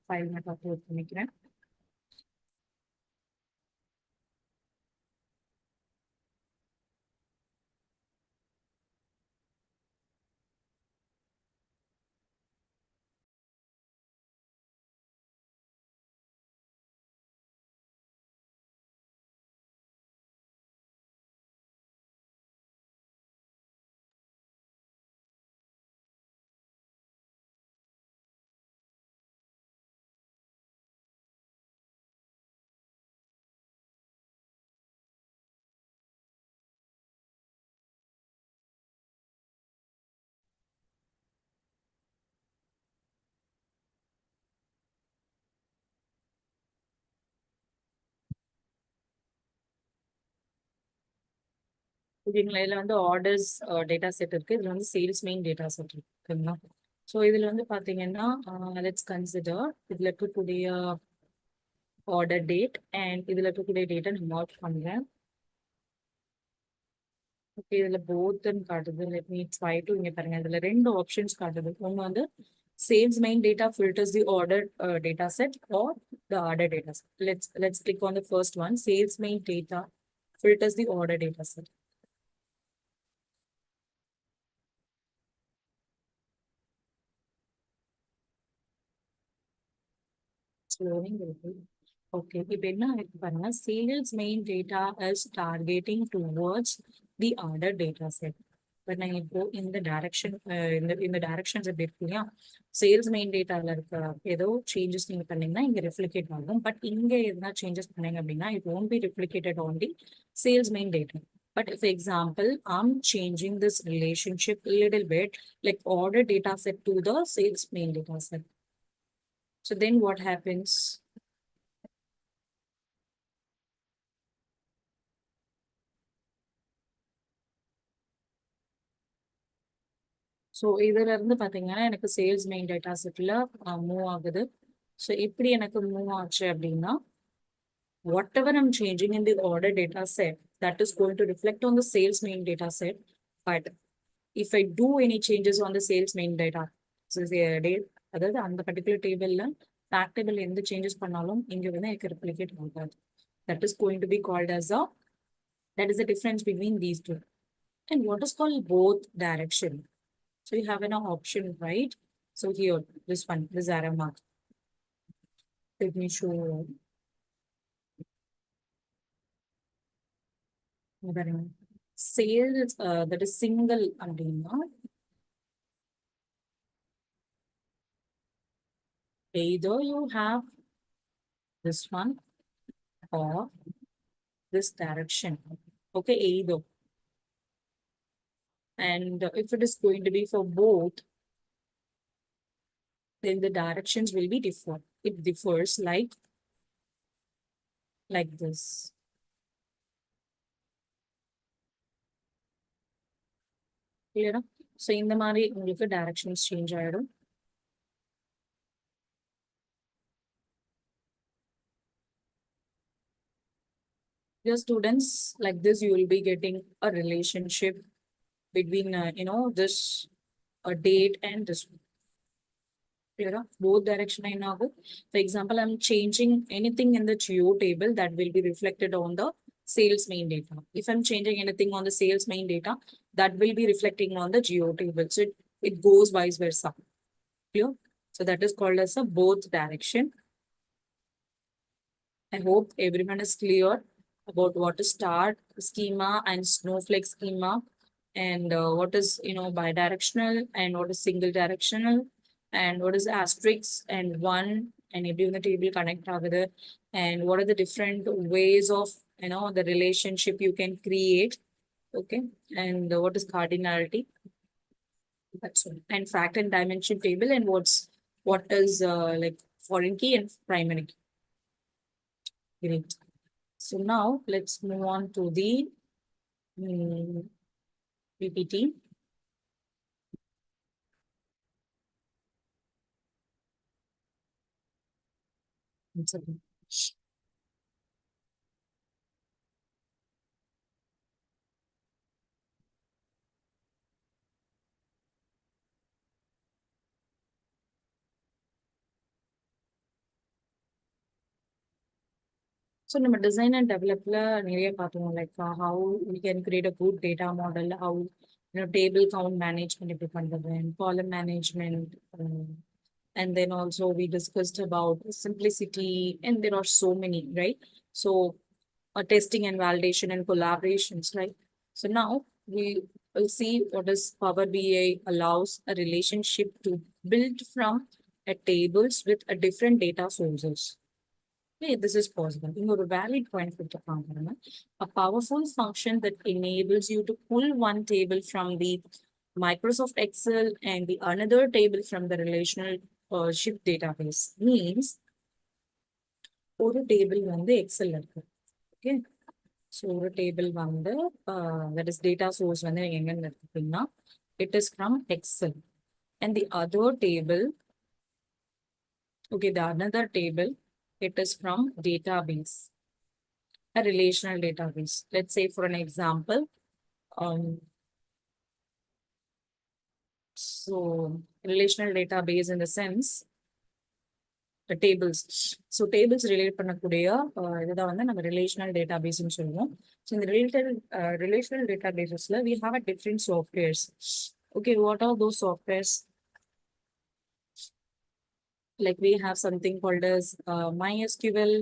S1: file மட்டும் upload பண்ணிக்கிறேன். ஓகேங்களா, இதுல வந்து ஆர்டர்ஸ் டேட்டா செட் இருக்கு, இதுல வந்து சேல்ஸ் மெயின் டேட்டா செட் இருக்குங்களா. ஸோ இதுல வந்து பாத்தீங்கன்னா லெட்ஸ் கன்சிடர் இதுல இருக்கக்கூடிய ஆர்டர் டேட் அண்ட் இதுல இருக்கக்கூடிய டேட்டா நான் மார்க் பண்றேன். ஓகே, இதுல போத்ன்னு காட்டுது. Let me try to. இங்க பாருங்க, இதுல ரெண்டு ஆப்ஷன்ஸ் காட்டுது. ஒன்று வந்து sales main data filters the order data set or the order data set. Let's click on the first one. Sales main data filters the order data set. Loading will be okay. இப்போ என்ன ஆயிருக்கு பாருங்க, sales main data is targeting towards the order data set. when I go in the direction, in the directions எப்படி இருக்கு இல்லையா, sales main டேட்டால இருக்க ஏதோ changes நீங்க பண்ணீங்கன்னா இங்க ரெப்ளிகேட் ஆகும். பட் இங்க எதனா சேஞ்சஸ் பண்ணீங்க அப்படின்னா it won't be replicated on the sales main data. But if example, I'm changing this relationship a little bit, like order data set to the sales main data set. So then what happens? So இதுல இருந்து பாத்தீங்கன்னா எனக்கு sales main data செட்ல move ஆகுது. So எப்படி எனக்கு move ஆச்சு அப்படின்னா, whatever I'm changing in the order data set, that is going to reflect on the sales main data set. But if I do any changes on the sales main data, so அதாவது அந்த particular டேபிள்ல fact table எந்த changes பண்ணாலும் இங்க வந்து எனக்கு replicate ஆகாது. That is going to be called as a, that is the difference between these two. And what is called both direction? So you have an option, right? So here, this one, this arrow mark. Let me show you. Sales, that is single அப்படின்னா either you have this one or this direction. Okay, either. And if it is going to be for both, then the directions will be different. It differs like this. Clear? So இந்த மாதிரி உங்களுக்கு directions change ஆயிடும். Your students, like this, you will be getting a relationship between, this date and this one. Clear? Both direction I know. For example, I'm changing anything in the geo table that will be reflected on the sales main data. If I'm changing anything on the sales main data, that will be reflecting on the geo table. So it goes vice versa. Clear? So that is called as a both direction. I hope everyone is clear about what is star schema and snowflake schema, and what is, bidirectional and what is single directional, and what is asterisk and one, and எப்படி the table connect ஆகுது, and what are the different ways of, the relationship you can create. Okay, and what is cardinality. That's all. And fact and dimension table, and what is like foreign key and primary key. Great. So now let's move on to the PPT. One second. So நம்ம design and developல நிறைய பார்த்தோம், like how we can create a good data model, how table count management எப்படி பண்றது, and column management, and then also we discussed about simplicity, and there are so many, right? So testing and validation and collaborations, right? So now we will see what is Power BI allows a relationship to build from a tables with a different data sources. Hey, this is possible. In a valid point with the component, a powerful function that enables you to pull one table from the Microsoft Excel and the another table from the relational ship database means ஒரு table வந்து Excel இருக்கு. Okay. So ஒரு table வந்து that is data source வந்து எங்க இருக்குன்னா, it is from Excel, and the other table, okay, the another table, it is from database, a relational database. Let's say for an example, so relational database in the sense the tables. So tables relate பண்ணக்கூடிய இதுதான் வந்து நம்ம relational database னு சொல்லுவோம். So in the relational databasesல we have a different softwares. Okay, what are those softwares? Like we have something called as MySQL,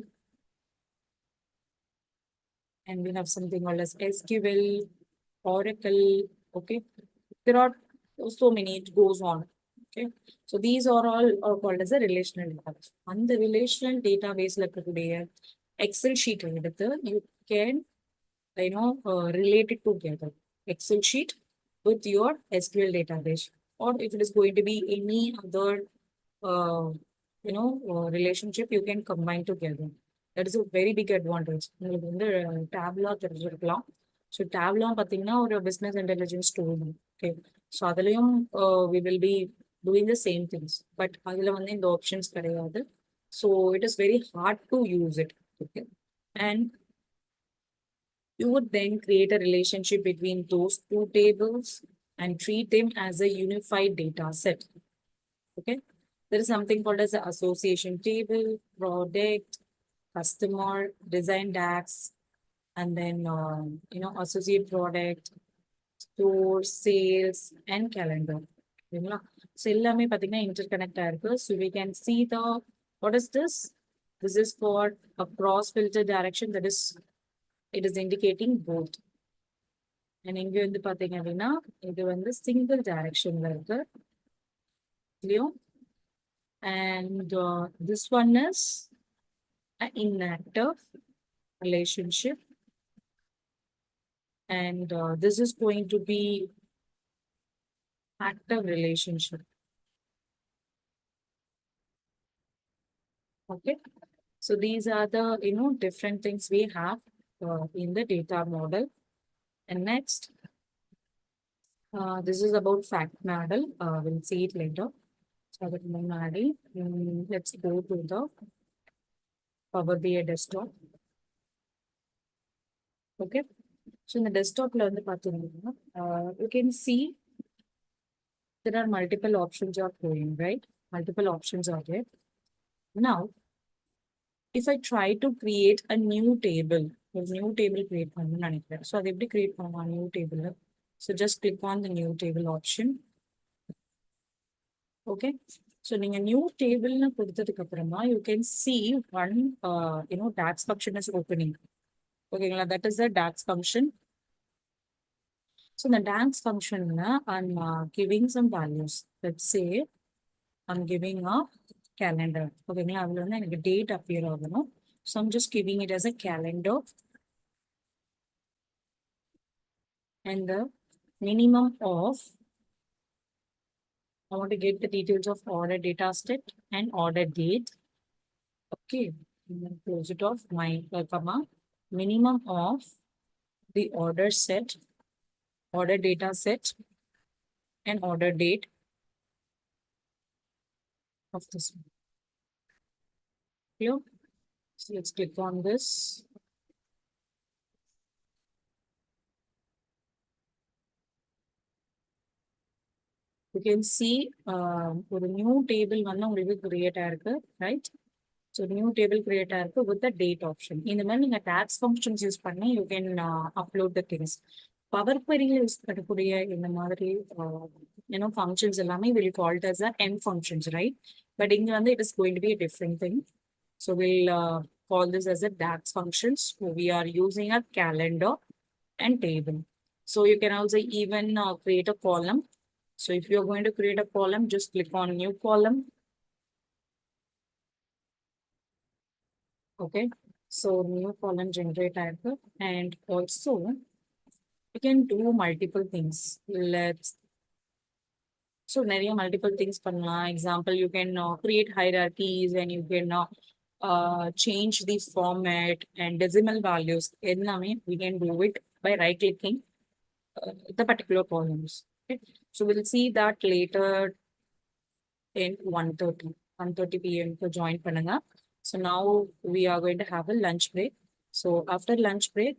S1: and we have something called as SQL, Oracle. Okay, There are so many, it goes on. Okay. So these are all are called as a relational database. On the relational database, like Excel sheet, you can relate it together. Excel sheet with your SQL database, or if it is going to be any other relationship, you can combine together. That is a very big advantage. உங்களுக்கு வந்து டேப்லா தெரிஞ்சிருக்கலாம். So டேப்லாம் பார்த்தீங்கன்னா ஒரு business intelligence tool. Okay. So அதுலேயும் we will be doing the same things. But அதில் வந்து இந்த options கிடையாது. So it is very hard to use it. Okay. And you would then create a relationship between those two tables and treat them as a unified data set. Okay. There is something called as the association table, product, customer, design DAX, and then, associate product, store, sales, and calendar. சரிங்களா? So எல்லாமே பார்த்தீங்கன்னா interconnect ஆயிருக்கு. So we can see what is this? This is for a cross filter direction, that is, it is indicating both. And இங்க வந்து பார்த்தீங்க அப்படின்னா இது வந்து single directionல இருக்கு. இல்லையோ? And this one is an inactive relationship. And this is going to be active relationship. Okay. So these are the, different things we have in the data model. And next, this is about fact model. We'll see it later. So let's go to the Power BI desktop. Okay. So in the desktop, you can see there are multiple options are going, right? Multiple options are there. Now, if I try to create a new table create பண்ணணும்னு நினைக்கிறேன். So அதை எப்படி create பண்ணலாம் new table? So just click on the new table option. Okay. So நீங்க new table னு கொடுத்ததுக்கு அப்புறமா you can see one DAX function is opening. ஓகேங்களா? That is the DAX function. So the DAX function I'm giving some values. Let's say I'm giving a calendar. ஓகேங்களா? அதுல வந்து எனக்கு date appear ஆகணும். So I'm just giving it as a calendar. And the minimum of, I want to get the details of order data set and order date. Okay, and then close it off, my comma, minimum of the order set, order data set, and order date of this one. Here, so let's click on this. You can see ஒரு new table வந்து உங்களுக்கு create ஆயிருக்கு, right? So new table create ஆயிருக்கு with the date option. இந்த மாதிரி நீங்க tax functions use பண்ணி you can upload the things. Power query use பண்ணக்கூடிய இந்த மாதிரி functions எல்லாமே will call it as a M functions, right? But இங்க வந்து it is going to be a different thing. So we'll call this as a DAX functions. So we are using a calendar and table. So you can also even create a column. So if you're going to create a column, just click on new column. Okay. So new column generate type, and also you can do multiple things. So நிறைய multiple things பண்ணலாம். Example, you can create hierarchies, and you can change the format and decimal values. எல்லாமே we can do it by right clicking the particular columns. Okay. So we'll see that later in 1:30 p.m. to join பண்ணுங்க. So now we are going to have a lunch break. So after lunch break,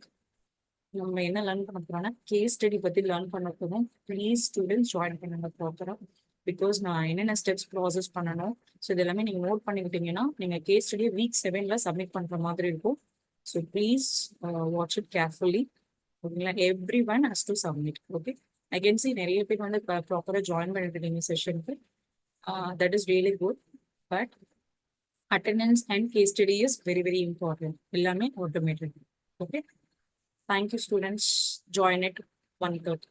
S1: நம்ம என்ன லேர்ன் பண்ண போறோம்னா case study பத்தி learn பண்ண போறோம். Please students join பண்ணுங்க ப்ராப்பரா. பிகாஸ் நான் என்னென்ன ஸ்டெப்ஸ் ப்ராசஸ் பண்ணணும், ஸோ இது எல்லாமே நீங்க நோட் பண்ணிக்கிட்டீங்கன்னா நீங்க கேஸ் ஸ்டடியை வீக் 7ல சப்மிட் பண்ற மாதிரி இருக்கும். So please watch it carefully. ஓகேங்களா? Every one has to submit. Okay. I can see நிறைய பேர் வந்து ப்ராப்பரா ஜாயின் பண்ணிருக்கீங்க செஷனுக்கு. That is really good. But attendance and case study is very, very important. எல்லாமே automated. Okay. Thank you, students. Join at 1:30.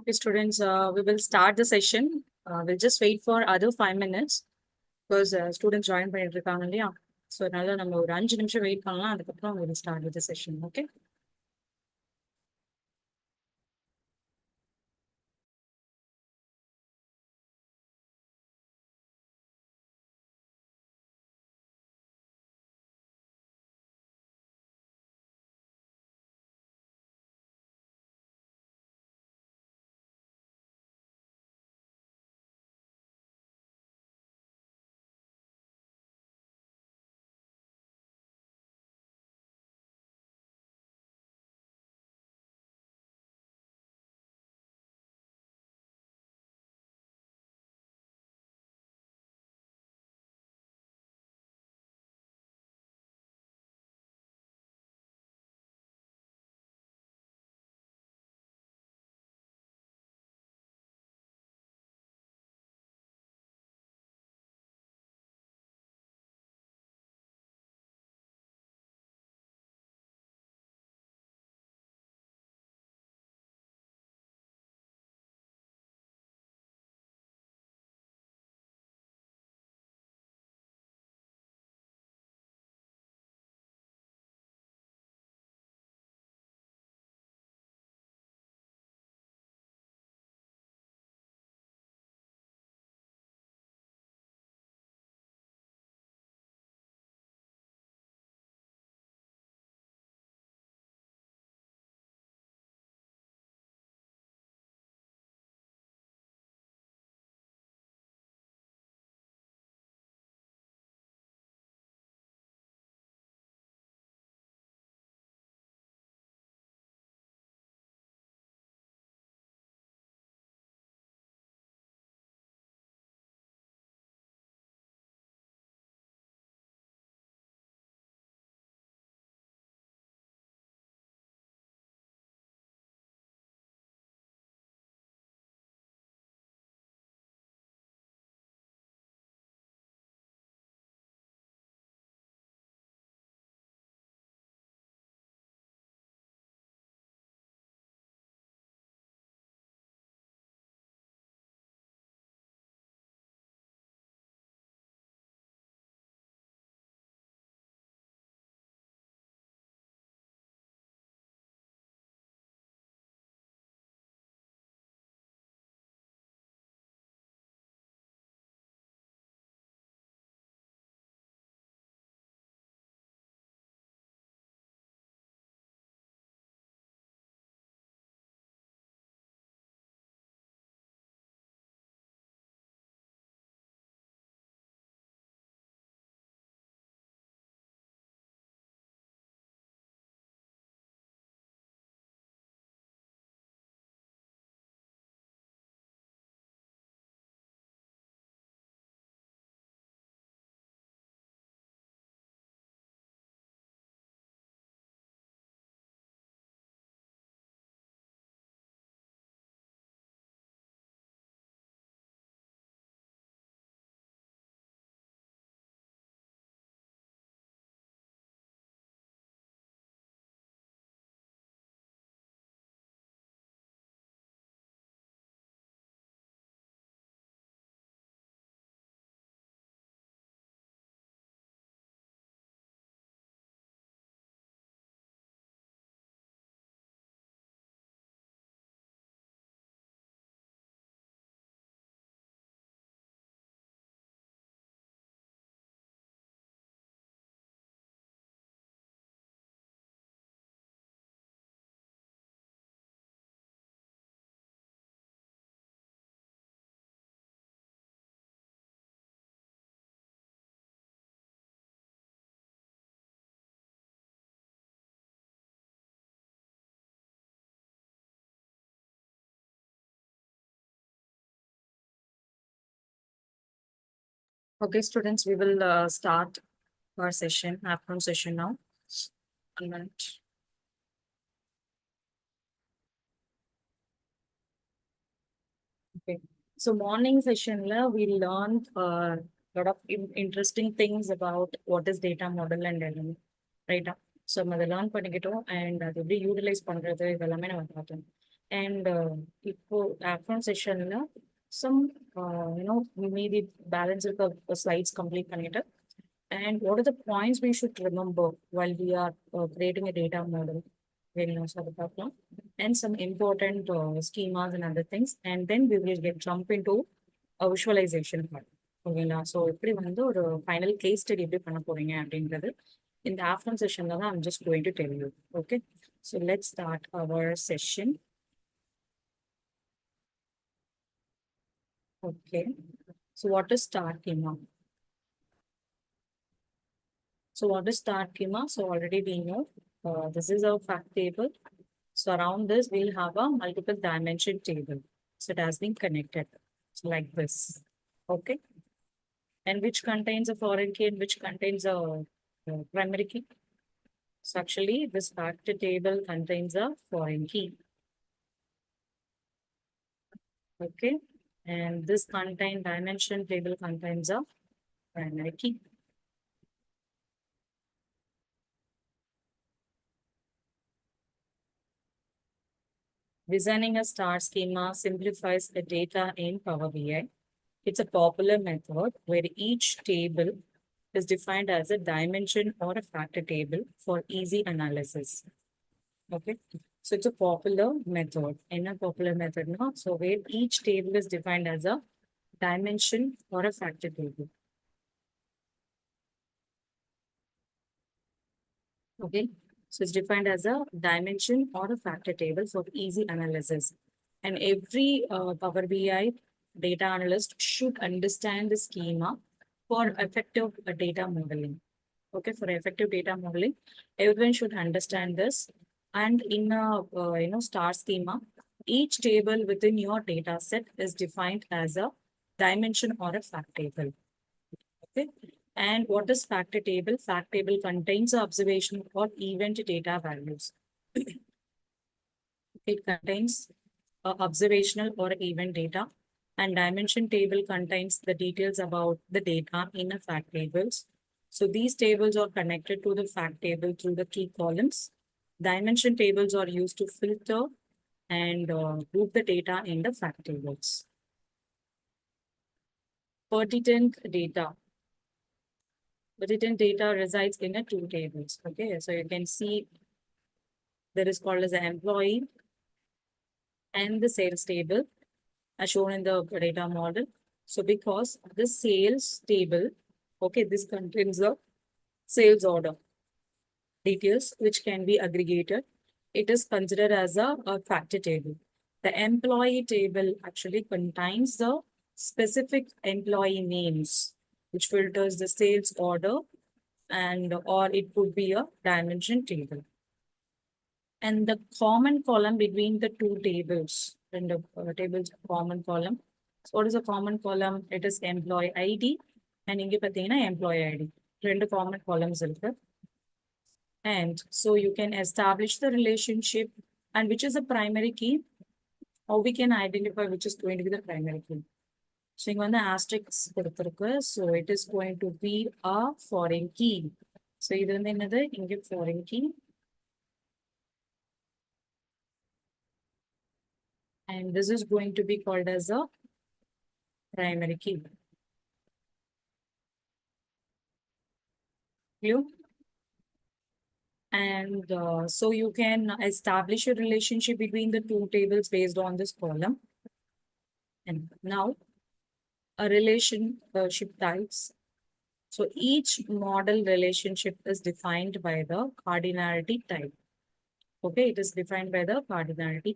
S1: Okay, students, we will start the session. We'll just wait for other 5 minutes because students join பண்ணிட்டு இருக்காங்க இல்லையா? So அதனால நம்ம ஒரு 5 நிமிஷம் wait பண்ணலாம். அதுக்கப்புறம் we'll start with the session. Okay? Okay, students, we will start our session, afternoon session now. 1 minute. Okay. So morning session la we learned a lot of interesting things about what is data model and LLM, right? So நம்ம அதை learn பண்ணிக்கிட்டோம் and அது எப்படி utilise பண்றது இதெல்லாமே நம்ம பார்த்தோம். And இப்போ afternoon sessionல some maybe balance இருக்க slides complete பண்ணிட்டு and what are the points we should remember while we are creating a data model very nice அது பார்க்கலாம் and some important schemas and other things and then we will get jump into a visualization part ஓகேங்களா so எப்படி வந்து ஒரு final case study எப்படி பண்ண போறீங்க அப்படின்றது இந்த ஆஃப்டர்நூன் செஷன்ல தான் I'm just going to tell you okay so let's start our session okay so what is star schema so what is star schema so already we know this is our fact table so around this we'll have a multiple dimension table so it has been connected so like this okay and which contains a foreign key and which contains a primary key so actually this fact table contains a foreign key okay and this dimension table contains a primary key. Designing a star schema simplifies the data in Power BI. It's a popular method where each table is defined as a dimension or a factor table for easy analysis. Okay, so it's a popular method. In a popular method, no? So where each table is defined as a dimension or a factor table. Okay, so it's defined as a dimension or a factor table for easy analysis. And every Power BI data analyst should understand the schema for effective data modeling. Okay, for effective data modeling, everyone should understand this. And in a star schema, each table within your data set is defined as a dimension or a fact table. Okay, and what is factor table? Fact table contains observation or event data values. It contains observational or event data, and dimension table contains the details about the data in a fact tables. So these tables are connected to the fact table through the key columns. Dimension tables are used to filter and group the data in the fact tables. Pertinent data. Pertinent data resides in a two tables. Okay, so you can see there is called as an employee and the sales table as shown in the data model. So because the sales table, okay, this contains the sales order details which can be aggregated. It is considered as a factor table. The employee table actually contains the specific employee names, which filters the sales order, and or it could be a dimension table. And the common column between the two tables, in the table's common column. So what is a common column? It is employee ID and inge pathina employee ID. Two common columns irukku. And so you can establish the relationship and which is a primary key, or we can identify which is going to be the primary key. So inga vandu asterisk கொடுத்திருக்கு. So it is going to be a foreign key. So இது வந்து என்னது இங்க foreign key. And this is going to be called as a primary key. Clear? And so you can establish a relationship between the two tables based on this column. And now a relationship types. So each model relationship is defined by the cardinality type. Okay, it is defined by the cardinality.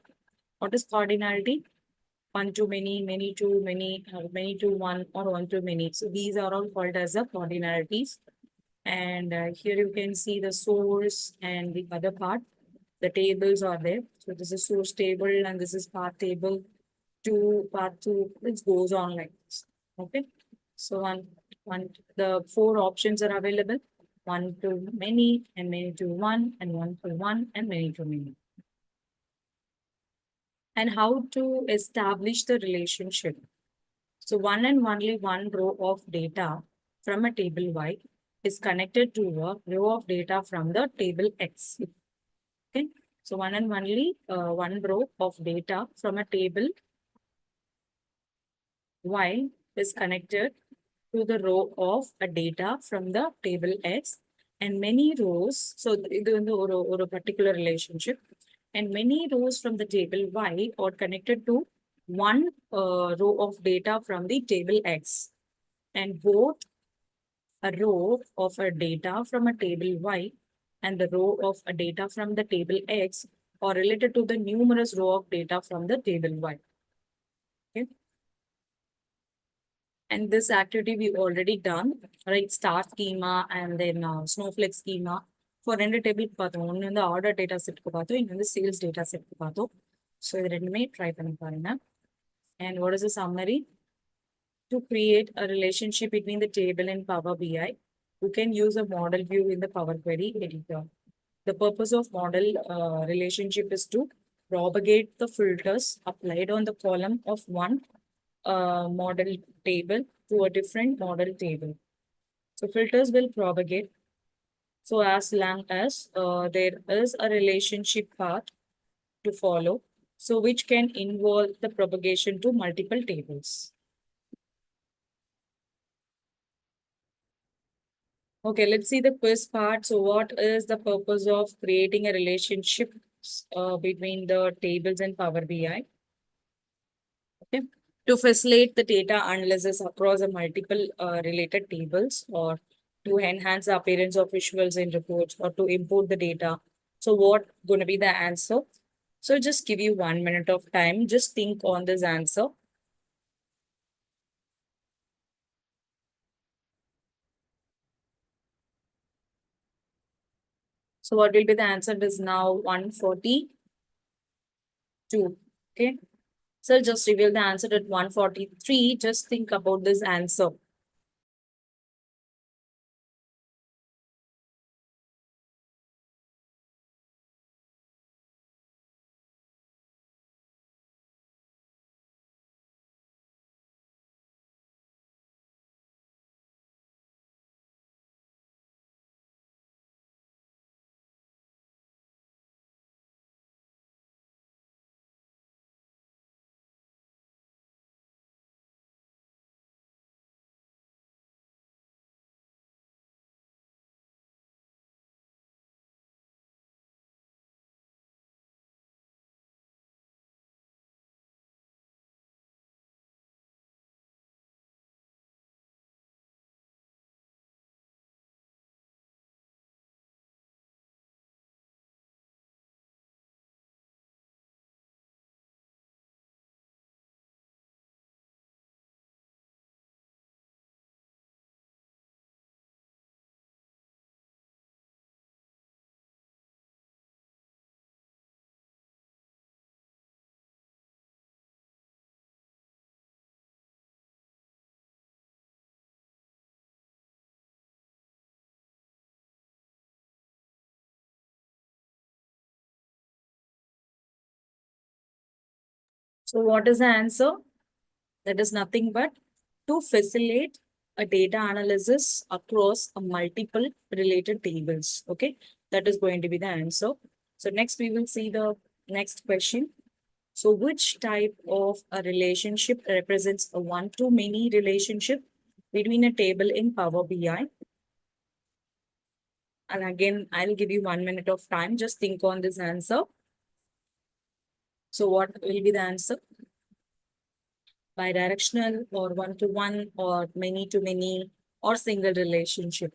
S1: What is cardinality? One to many, many to many, many to one, or one to many. So these are all called as the cardinalities. And here you can see the source and the other part. The tables are there. So this is source table and this is path table. Path two, it goes on like this. Okay. So the four options are available. One to many, and many to one, and one to one, and many to many. And how to establish the relationship. So one and only one row of data from a table Y is connected to a row of data from the table X. Okay. So one and only one row of data from a table Y is connected to the row of a data from the table X and many rows. So இது வந்து ஒரு particular relationship and many rows from the table Y are connected to one row of data from the table X and both a row of a data from a table Y and the row of a data from the table X are related to the numerous row of data from the table Y. Okay. And this activity we've already done, right? Star schema and then snowflake schema. For ரெண்டு table பார்த்தோம். ஒன்று வந்து order data செட்க்கு பார்த்தோம், இன்னும் வந்து sales data செட்க்கு பார்த்தோம். So இது ரெண்டுமே ட்ரை பண்ணி பாருங்க. And what is the summary? To create a relationship between the table and Power BI, you can use a model view in the Power Query editor. The purpose of model relationship is to propagate the filters applied on the column of one model table to a different model table. So filters will propagate. So as long as there is a relationship path to follow, so which can involve the propagation to multiple tables. Okay, let's see the quiz part. So what is the purpose of creating a relationship between the tables and Power BI? Okay. To facilitate the data analysis across the multiple related tables or to enhance the appearance of visuals in reports or to import the data. So what going to be the answer? So just give you 1 minute of time. Just think on this answer. So what will be the answer is now 142. Okay. So just reveal the answer at 143. Just think about this answer. So what is the answer? That is nothing but to facilitate a data analysis across a multiple related tables. Okay, that is going to be the answer. So next we will see the next question. So which type of a relationship represents a one-to-many relationship between a table in Power BI? And again, I'll give you 1 minute of time. Just think on this answer. So what will be the answer? Bidirectional or one-to-one or many-to-many or single relationship?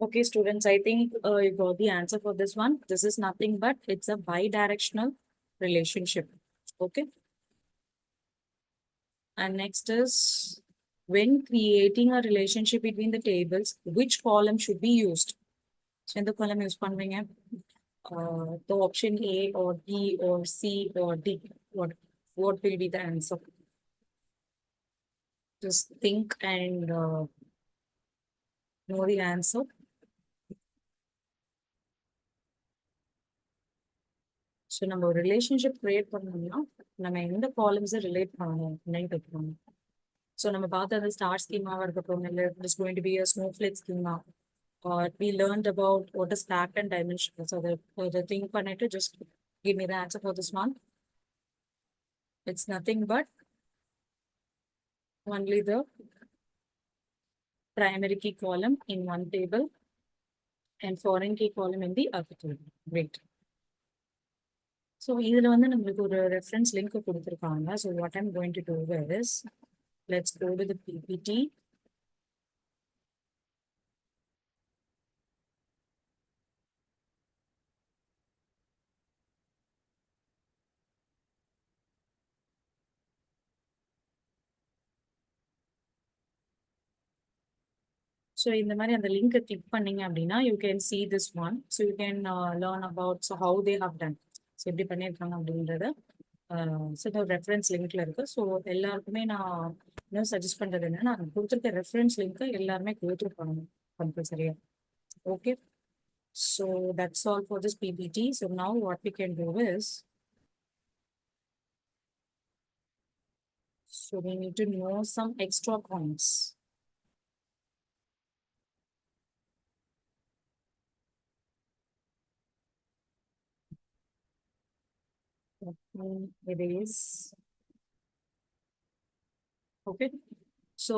S1: Okay, students, I think you got the answer for this one. This is nothing but it's a bidirectional relationship. Okay. And next is when creating a relationship between the tables, which column should be used? So in the column use பண்றீங்க the option A or B or C or D. What will be the answer? Just think and know the answer. So நம்ம ஒரு relationship create பண்ணணும்னா நம்ம எந்த காலம்ஸை relate பண்ணணும் அப்படின்னு கேட்கணும். So நம்ம பார்த்த அந்த ஸ்டார் ஸ்கீமாவாக இருக்கட்டும் இல்லை it's going to be a snowflake schema or we learned about what is fact and dimension. So the thing பண்ணிட்டு just give me the answer for this one. It's nothing but only the primary key column in one table and foreign key column in the other table. Great. So இதுல வந்து நம்மளுக்கு ஒரு reference link கொடுத்திருக்காங்க. So what I'm going to do is let's go to the PPT. So இந்த மாதிரி அந்த லிங்கை click பண்ணீங்க அப்படின்னா you can see this one. So you can learn about so how they have done. So எப்படி பண்ணியிருக்காங்க அப்படின்றத ஸோ இந்த ரெஃபரன்ஸ் லிங்க்ல இருக்கு. ஸோ எல்லாருக்குமே நான் இன்னும் சஜஸ்ட் பண்றது என்ன, நான் கொடுத்துருக்க ரெஃபரன்ஸ் லிங்க்கை எல்லாருமே கொடுத்துருப்பாங்க கம்பல்சரியா. Okay, so that's all for this PPT. So now what we can do is so we need to know some extra points. It is okay. So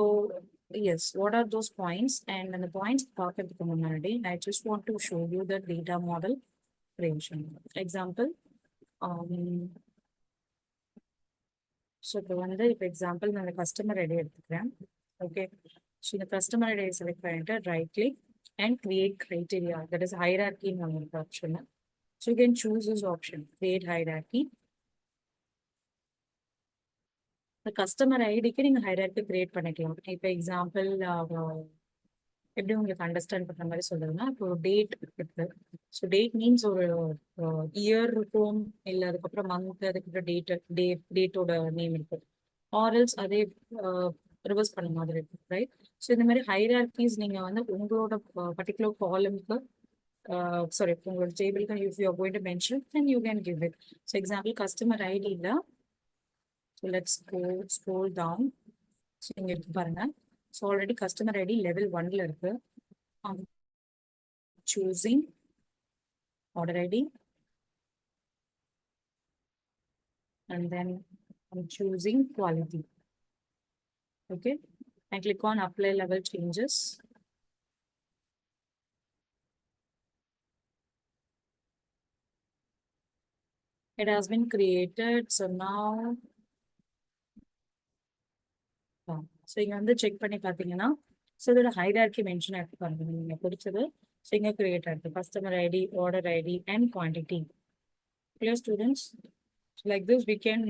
S1: yes, what are those points? And when the points talk at the community, I just want to show you the data model creation. Example, so இப்போ வந்து இப்போ example நான் customer ID எடுத்துக்கிறேன். Okay, so இந்த customer ஐடியை select பண்ணிட்டு right click and create criteria, that is ஹைரார்கின்னு ஒன்று இருக்கு ஆப்ஷன். So you can choose this option create hierarchy. இந்த கஸ்டமர் ஐடிக்கு நீங்கள் ஹைரார்கி கிரியேட் பண்ணிக்கலாம். இப்போ எக்ஸாம்பிள் எப்படி உங்களுக்கு அண்டர்ஸ்டாண்ட் பண்ணுற மாதிரி சொல்றதுன்னா, இப்போ ஒரு டேட் இருக்கு. ஸோ டேட் மீன்ஸ் ஒரு இயர் இருக்கும், இல்லை அதுக்கப்புறம் மந்த், அதுக்கப்புறம் டேட்டோட நேம் இருக்கு. ஆர்எல்ஸ் அதே ரிவர்ஸ் பண்ண மாதிரி இருக்கு, ரைட்? ஸோ இந்த மாதிரி ஹைரார்கிஸ் நீங்க வந்து உங்களோட பர்டிகுலர் காலம்க்கு சாரி உங்களோட டேபிளுக்கு if you are going to mention then you can give it. So example customer ஐடியில் so let's scroll down. So இங்க இருக்கு பாருங்க. So already customer ID level 1ல இருக்கு. Choosing order ID and then I'm choosing quality. Okay, I click on apply level changes. It has been created. So now so இங்க வந்து check பண்ணி பார்த்தீங்கன்னா so இதோட ஹைரார்கி மென்ஷன் ஆகிட்டு பாருங்க நீங்கள் பிடிச்சது. ஸோ இங்கே கிரியேட் ஆகிருக்கு customer ID, order ID and quantity. Clear students? Like this we can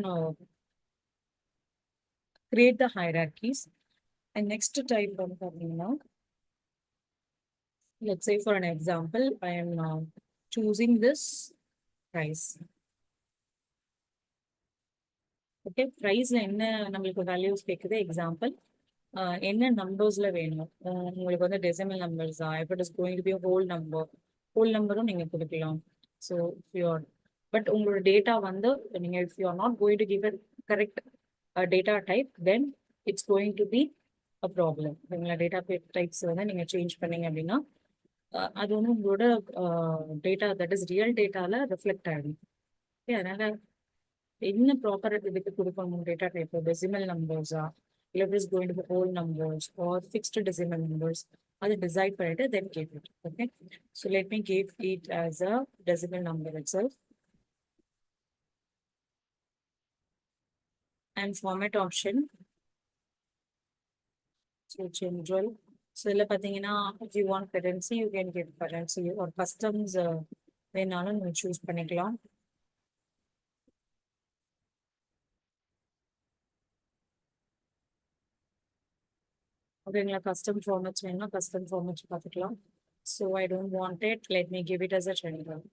S1: create the hierarchies. And next type வந்து பார்த்தீங்கன்னா let's say for an example I am choosing this price. Okay, ப்ரைஸ்ல என்ன நம்மளுக்கு values கேட்குது. Example என்ன நம்பர்ஸ்ல வேணும் உங்களுக்கு வந்து டெசிமல் நம்பர்ஸா, if it is going to be whole நம்பரும் நீங்க கொடுக்கலாம். ஸோ யூஆர் பட் உங்களோட டேட்டா வந்து நீங்க if you are not going to give it correct data type then it's going to be a problem. உங்களோட டேட்டா டைப்ஸ் வந்து நீங்க change பண்ணீங்க அப்படின்னா அது வந்து உங்களோட டேட்டா தட் இஸ் ரியல் டேட்டால ரிஃப்ளெக்ட் ஆகிடும். அதனால என்ன ப்ராப்பர் இதுக்கு கொடுக்கணும் டேட்டா டைப், டெசிமல் நம்பர்ஸா இல்லை it is going to be whole numbers are fixed decimal numbers, அதை டிசைட் பண்ணிட்டு then get it. Okay, so let me give it as a decimal number itself. And format option, so general So இதுல பாத்தீங்கன்னா if you want currency you can give currency or customs வேணாலும் நீங்க choose பண்ணிக்கலாம். ஓகேங்களா, custom formats வேணும்னா custom formats பார்த்துக்கலாம். So I don't want it, let me give it as a general.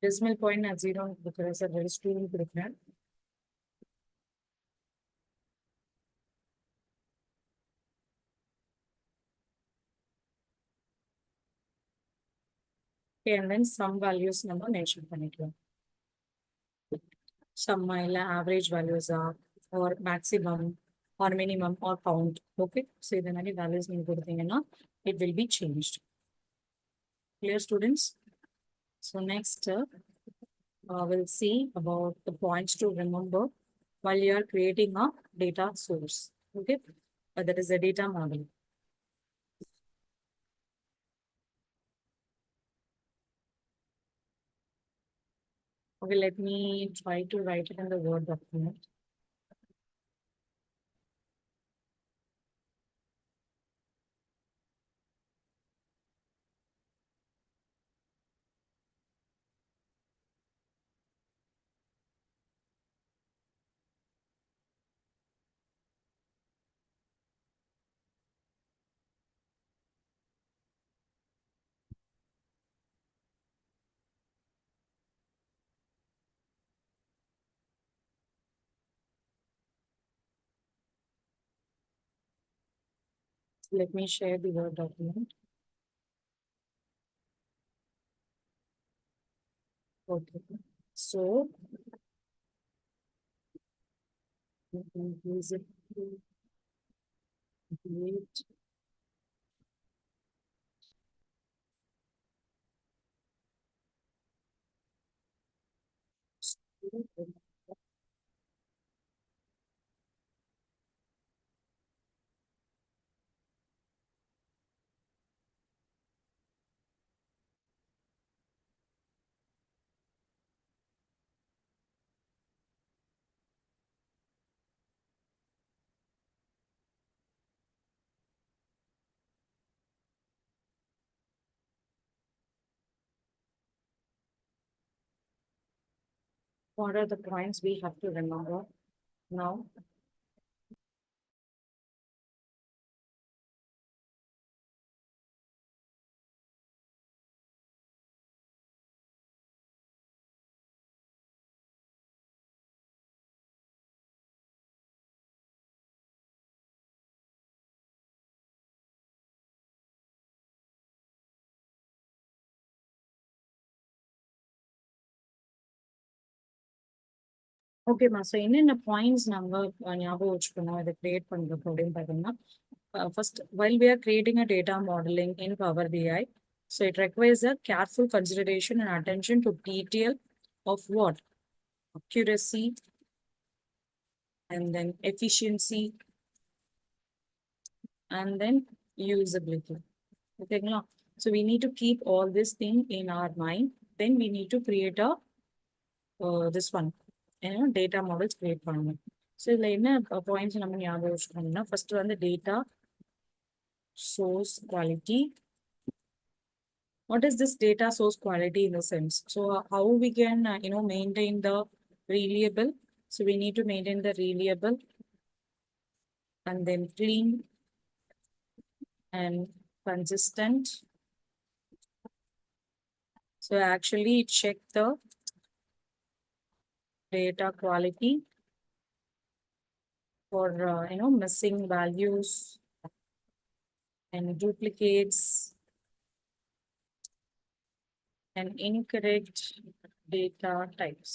S1: Decimal point நான் 0 கொடுக்குறேன் சார், ரெஜிஸ்ட் 2 கொடுக்குறேன். Okay, and then some values நம்ம mention பண்ணிக்கலாம். Some இல்ல average values or maximum or minimum or count. Okay, so இந்த மாதிரி values நீங்க கொடுத்தீங்கன்னா it will be changed. Clear students? So next we'll see about the points to remember while you are creating a data source. Okay, that is a data model. Okay, let me try to write it in the Word document. Let me share the Word document. Okay, so use it to create what are the points we have to remember now. Okay, ma. So என்னென்ன points நாங்க ஞாபகம் வச்சுக்கணும் இதை create பண்றதுக்கு அப்படின்னு பார்த்தீங்கன்னா, first, while we are creating a data modeling in Power BI, so it requires a careful consideration and attention to detail of what? Accuracy and then efficiency and then usability. Okay, so we need to keep all this thing in our mind. Then we need to create a this one, data models create பண்ணணும். So இதுல என்ன points நம்ம ஞாபகம் வச்சுக்கணும்னா, first வந்து data source quality. What is this data source quality in the sense? So how we can maintain the reliable? So we need to maintain the reliable and then clean and consistent. So actually check the data quality for missing values and duplicates and incorrect data types.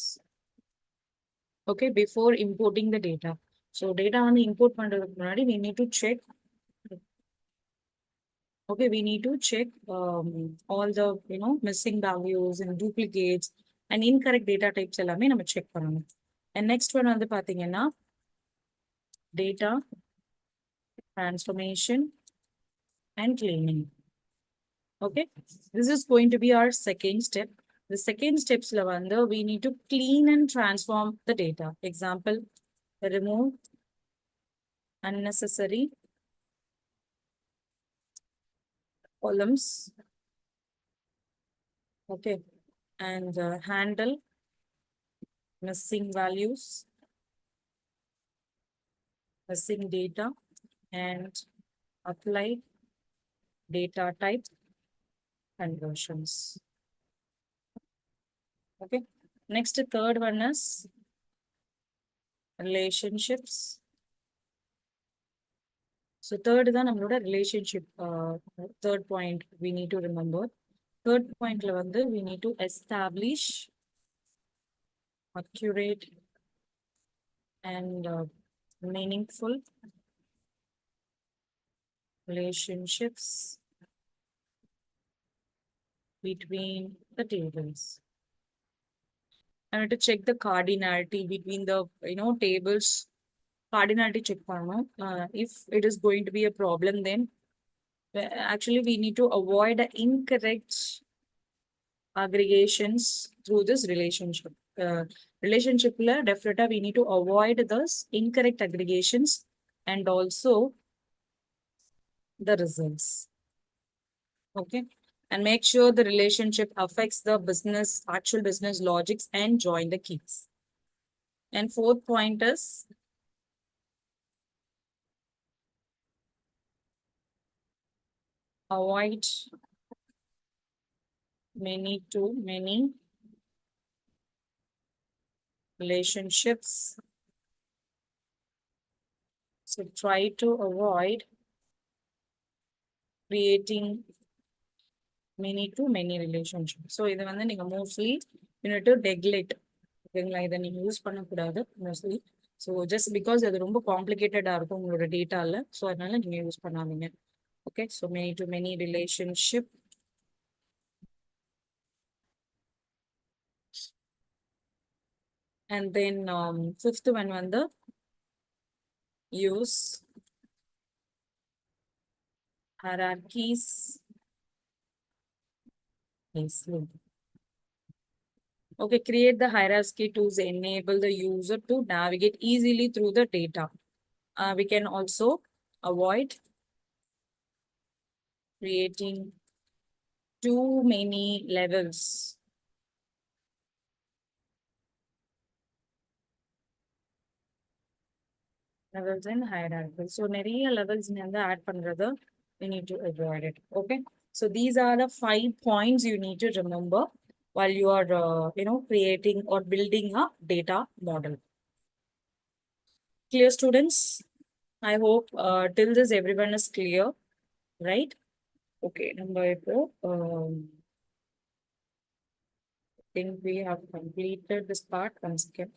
S1: Okay, before importing the data. So data on the import பண்றதுக்கு முன்னாடி we need to check. Okay, we need to check all the missing values and duplicates and incorrect data types எல்லாமே நம்ம check பண்ணணும். And next one வந்து பாத்தீங்கன்னா data transformation and cleaning. Okay, this is going to be our second step. The second steps lavanda, we need to clean and transform the data. Example, remove unnecessary columns. Okay, and handle missing values, missing data, and apply data type conversions. Okay, next third one is relationships. So third is the relationship. Third point we need to remember. Third point we need to establish accurate and meaningful relationships between the tables. I need to check the cardinality between the tables. Cardinality check panna. If it is going to be a problem, then actually we need to avoid the incorrect aggregations through this relationship. Relationship definitely we need to avoid those incorrect aggregations and also the results. Okay. And make sure the relationship affects the business, actual business logics and join the keys. And fourth point is avoid many to many relationships. So try to avoid creating many to many relationships. So இது வந்து நீங்க mostly you need to neglect. ஓகேங்களா, இதை நீங்க use பண்ணக்கூடாது mostly. So just because அது ரொம்ப காம்ப்ளிகேட்டடா இருக்கும் உங்களோட டேட்டால. ஸோ அதனால நீங்க யூஸ் பண்ணாதீங்க. Okay, so many to many relationship. And then fifth one வந்து use hierarchies nicely. Okay, create the hierarchy to enable the user to navigate easily through the data. We can also avoid creating too many levels. Levels in hierarchy. So நிறைய levels வந்து add பண்றது we need to avoid it. Okay. So these are the 5 points you need to remember while you are creating or building a data model. Clear, students? I hope till this everyone is clear, right? Okay. Number four. I think we have completed this part. Once again.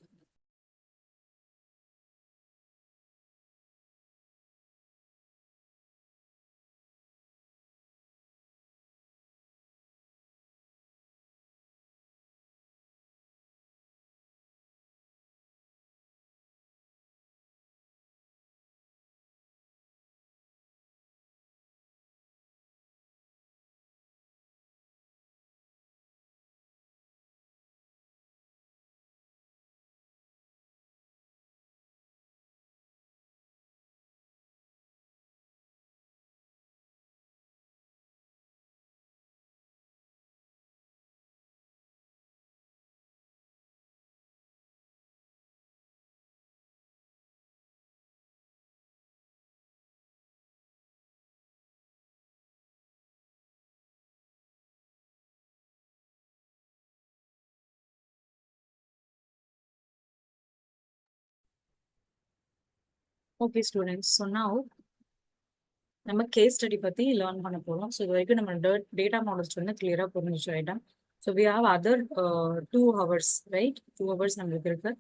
S1: Okay, students. So now நம்ம case study பத்தி learn பண்ண போறோம். So இது வரைக்கும் நம்ம data models வந்து கிளியரா புரிஞ்சிச்சு ரைட்டா. So we have other 2 hours, right? 2 hours நம்மளுக்கு இருக்கு.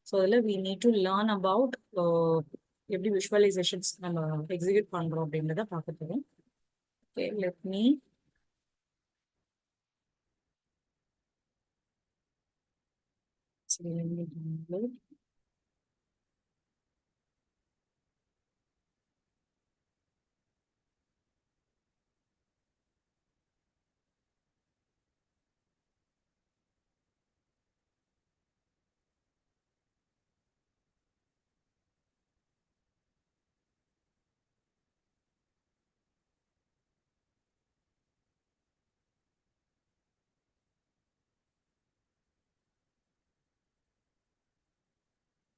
S1: ஸோ அதில் we need to learn about எப்படி விஷுவலைசேஷன்ஸ் நம்ம எக்ஸிக்யூட் பண்றோம் அப்படின்றத பார்க்க போறோம். ஓகே, லெட் மீ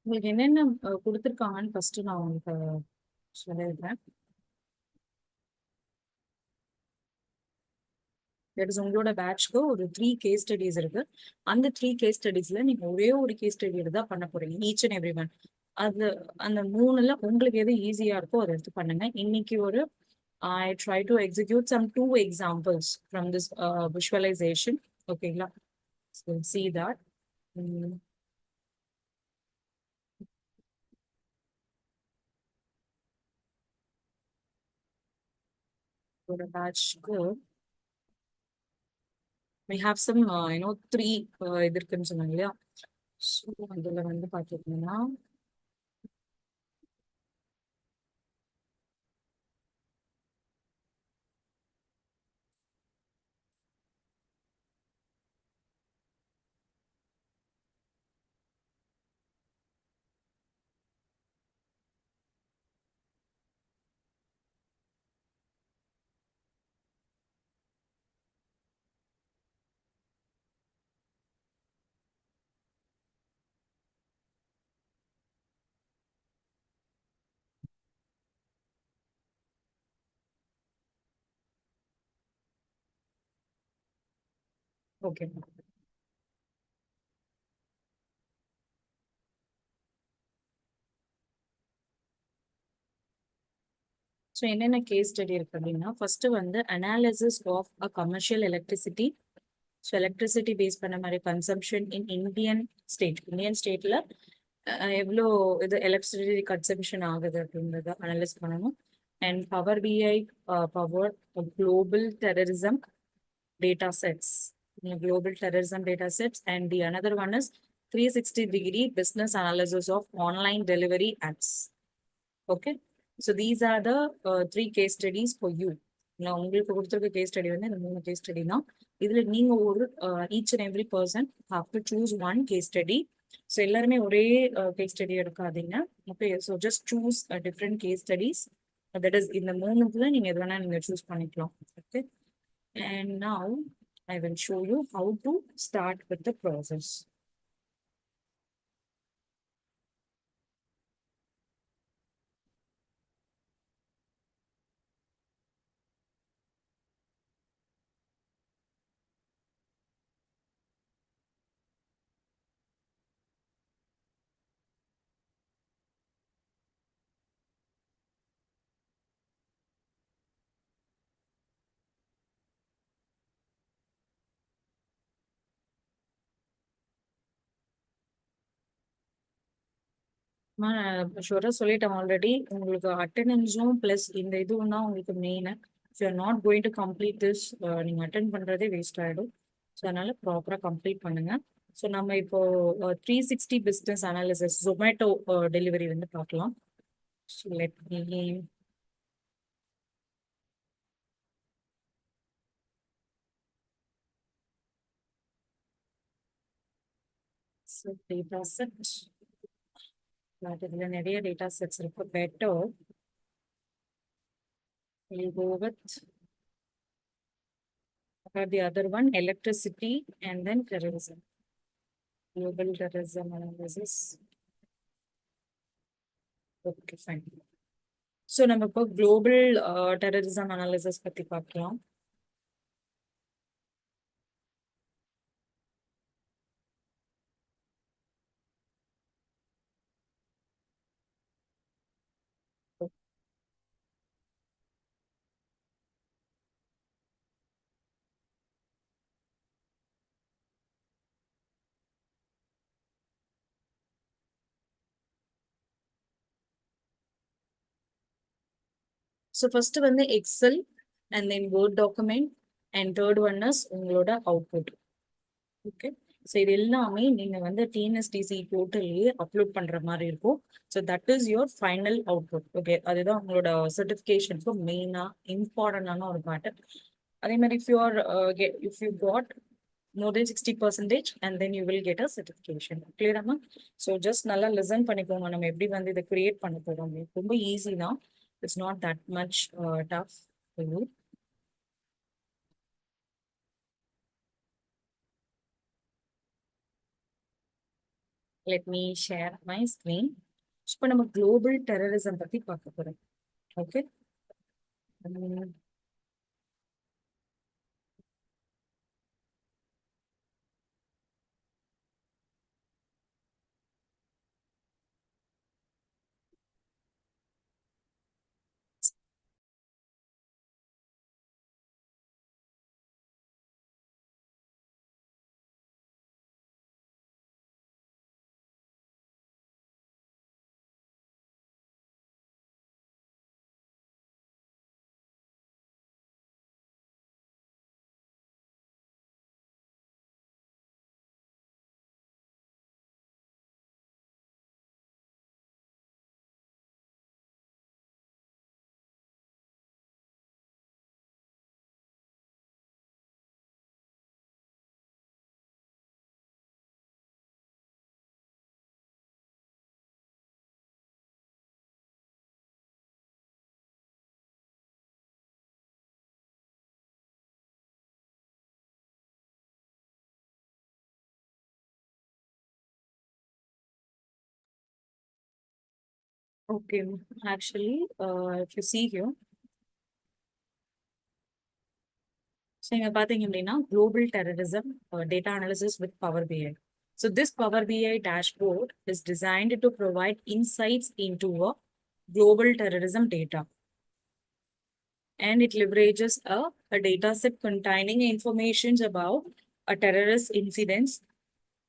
S1: உங்களுக்கு என்னென்ன கொடுத்துருக்காங்கன்னு ஃபர்ஸ்ட் நான் உங்களுக்கு சொல்லிடுறேன். தட் இஸ் உங்களோட பேட்ச்க்கு ஒரு 3 கேஸ் ஸ்டடிஸ் இருக்கு. அந்த 3 கேஸ் ஸ்டடிஸ்ல நீங்க ஒரே ஒரு கேஸ் ஸ்டடி தான் பண்ண போறீங்க, ஈச் அண்ட் எவ்ரி ஒன். அது அந்த 3ல உங்களுக்கு எது ஈஸியா இருக்கோ அதை எடுத்து பண்ணுங்க. இன்னைக்கு ஒரு I try to execute some 2 examples from this visualization. ஓகேங்களா? So see that. உம், ஒரு பேட்ச்க்கு we have some three இது இருக்குன்னு சொன்னாங்க இல்லையா? ஸோ அதுல வந்து பாத்தீங்கன்னா ஓகே. ஸோ என்னென்ன கேஸ் ஸ்டடி இருக்கு அப்படின்னா, ஃபர்ஸ்ட் வந்து analysis of a commercial electricity. So electricity base பண்ண மாதிரி கன்சம்ஷன் இன் இந்தியன் ஸ்டேட்ல எவ்வளோ இது எலக்ட்ரிசிட்டி கன்சம்ஷன் ஆகுது அப்படின்றத அனலைஸ் பண்ணணும். And power BI, power global terrorism data sets, global terrorism data sets, and the another one is 360-degree business analysis of online delivery apps. Okay, so these are the 3 case studies for you. நான் உங்களுக்கு கொடுத்துருக்க case study வந்து இந்த 3 case study தான். இதுல நீங்க ஒரு each and every person have to choose one case study. So எல்லாருமே ஒரே கேஸ் ஸ்டடி எடுக்காதீங்க. Okay, so just choose different case studies. That is இந்த 3த்துல நீங்க எது வேணா நீங்க சூஸ் பண்ணிக்கலாம். Okay, and now I will show you how to start with the process. ஷுவரா சொல்லிட்டேன் ஆல்ரெடி. உங்களுக்கு அட்டெண்டன்ஸும் பிளஸ் இந்த இதுவும் தான் உங்களுக்கு main. If you are not going to complete this, நீங்க அட்டென்ட் பண்றதே வேஸ்ட் ஆயிடும். ஸோ அதனால ப்ராப்பரா கம்ப்ளீட் பண்ணுங்க. ஸோ நம்ம இப்போ 360 பிஸ்னஸ் அனாலிசிஸ் ஜொமேட்டோ டெலிவரி வந்து பார்க்கலாம். So let me data set. இதுல நிறைய டேட்டா செட்ஸ் இருக்கு. Better we'll go with the other one, electricity and then terrorism, global terrorism analysis. Okay, fine. So நம்ம இப்போ global terrorism analysis பத்தி பார்க்கலாம். So first வந்து Excel and then Word document and third one is உங்களோட output. Okay, so இது எல்லாமே நீங்க வந்து டிஎன்எஸ்டிசி போர்ட்டல்லையே அப்லோட் பண்ற மாதிரி இருக்கும். So that is your final output. Okay, அதுதான் உங்களோட சர்டிஃபிகேஷனுக்கு மெயினா இம்பார்ட்டன்டான ஒரு மேட்டர். அதே மாதிரி if you got more than 60% and then you will get a certification. கிளியராமா? ஸோ ஜஸ்ட் நல்லா லிசன் பண்ணிக்கோங்க. நம்ம எப்படி வந்து இதை கிரியேட் பண்ண போறோம். ரொம்ப ஈஸி தான். It's not that much tough for you. Let me share my screen. So, now global terrorism பத்தி பார்க்க போறோம். Okay. Okay. Actually, if you see here, so நீங்க பாத்தீங்க அப்படின்னா global terrorism data analysis with Power BI. So this Power BI dashboard is designed to provide insights into a global terrorism data, and it leverages a data set containing information about a terrorist incidents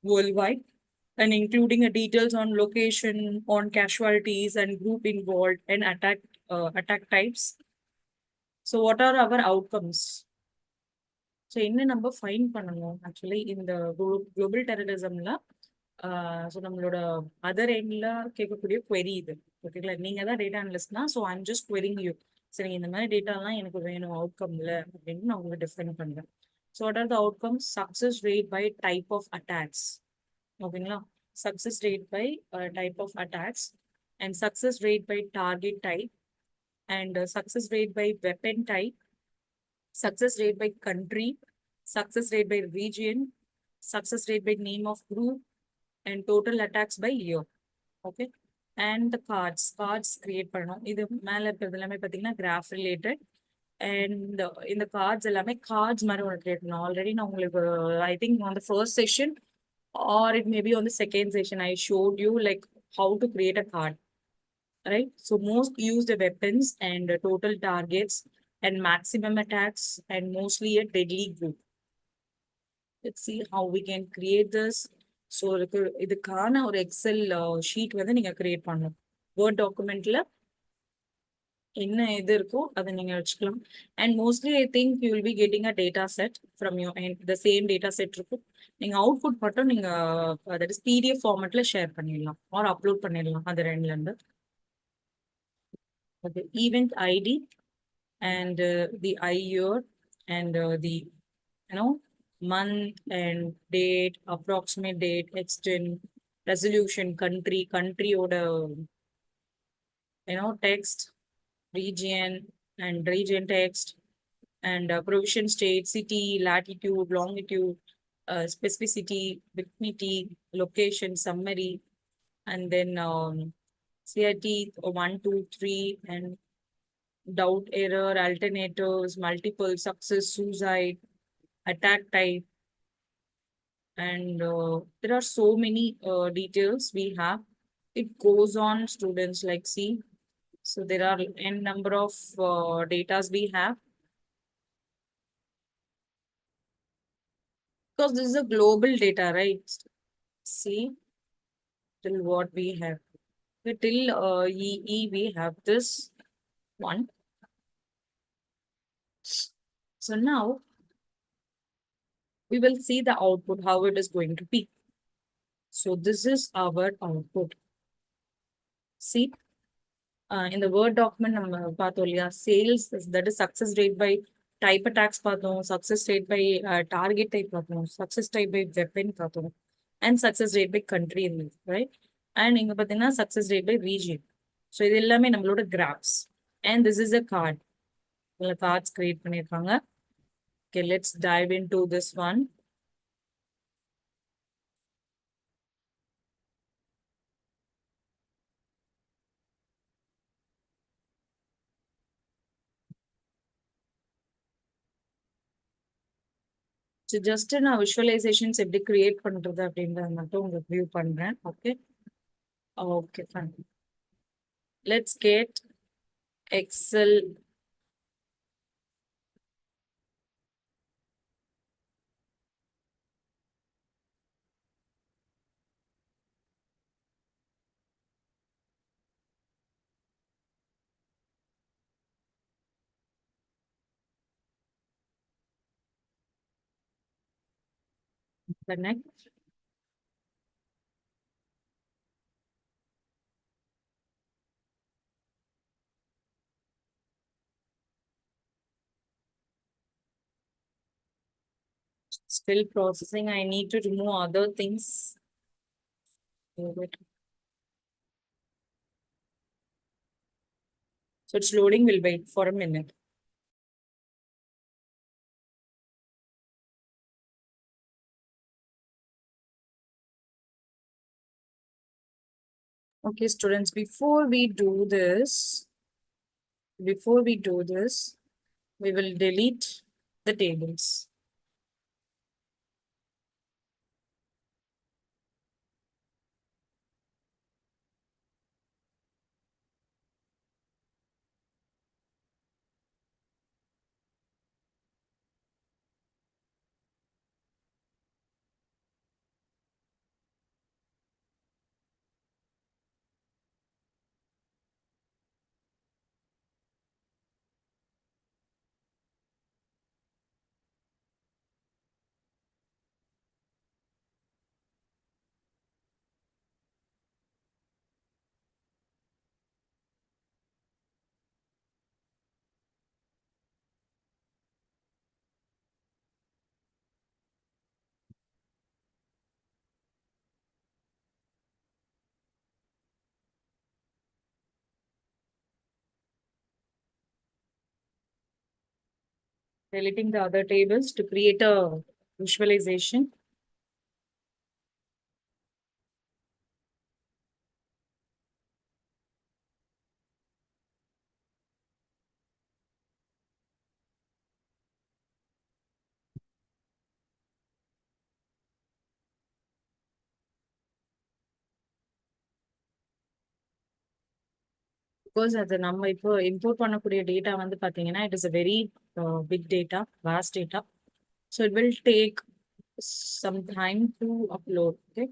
S1: worldwide, and including a details on location, on casualties and group involved, and attack types. So what are our outcomes? So என்ன நம்ம fine பண்ணணும் actually இந்த global டெரரிசம்ல so நம்மளோட other எண்ட்ல கேட்கக்கூடிய query இது. ஓகேங்களா, நீங்க தான் டேட்டா அனலிஸ்ட்னா, so I'm just querying you. சரி, இந்த மாதிரி டேட்டாலாம் எனக்கு வேணும் அவுட்கம்ல அப்படின்னு நான் உங்களுக்கு டிஃபைன் பண்றேன். So what are the outcomes? Success rate by type of attacks. ஓகேங்களா, success rate by type of attacks, and success rate by target type, and success rate by weapon type, success rate by country, success rate by region, success rate by name of group, and total attacks by year. Okay. And the cards create பண்ணணும். இது மேல இருக்கிறது எல்லாமே பார்த்தீங்கன்னா graph related. And இந்த cards எல்லாமே cards மாதிரி ஒன்று create பண்ணணும். Already நான் உங்களுக்கு I think on the first session or it may be on the second session I showed you like how to create a card. Right? So most used weapons and total targets and maximum attacks and mostly a deadly group. Let's see how we can create this. So இதுக்கான ஒரு Excel sheet வந்து நீங்க create பண்ணணும். Word டாக்குமெண்ட்ல என்ன இது இருக்கோ அதை நீங்க வச்சுக்கலாம். And mostly I think you will be getting a data set from you, and the same data set இருக்கும். நீங்க அவுட்புட் மட்டும் நீங்க தட் இஸ் பிடிஎஃப் ஃபார்மேட்ல ஷேர் பண்ணிடலாம் ஆர் அப்லோட் பண்ணிடலாம் அது ரெண்டுல இருந்து. Okay, event ID and the year and the month and date, approximate date, extent, resolution, country order, text, region and region text, and provision state, city, latitude, longitude, specificity, vicinity, location, summary, and then CRT 1, 2, 3, and doubt, error, alternatives, multiple, success, suicide, attack type, and there are so many details we have. It goes on, students, like see. So there are n number of datas we have, because this is a global data, right? See, till what we have. Till EE we have this one. So now we will see the output, how it is going to be. So this is our output. See, in the Word document, நம்ம பார்த்தோம் இல்லையா, sales, that is success rate by type attacks பார்த்தோம், success rate by target type பார்த்தோம், success type by weapon பார்த்தோம், and success rate by country, right? And இங்க பார்த்தீங்கன்னா success rate by region. So இது எல்லாமே நம்மளோட graphs. And this is a card. cards create பண்ணிருக்காங்க. Okay, let's dive into this one. So just நான் visualizations எப்படி create பண்றது அப்படின்றத மட்டும் உங்களுக்கு view பண்றேன். Okay. Okay, fine. Let's get Excel. Connect. Still processing. I need to remove other things. Wait. So it's loading. We'll wait for a minute. Okay, students, before we do this, we will delete the tables. Deleting the other tables to create a visualization. Because அது நம்ம இப்போ import பண்ணக்கூடிய data வந்து பாத்தீங்கன்னா it is a very big data, vast data. So it will take some time to upload. Okay.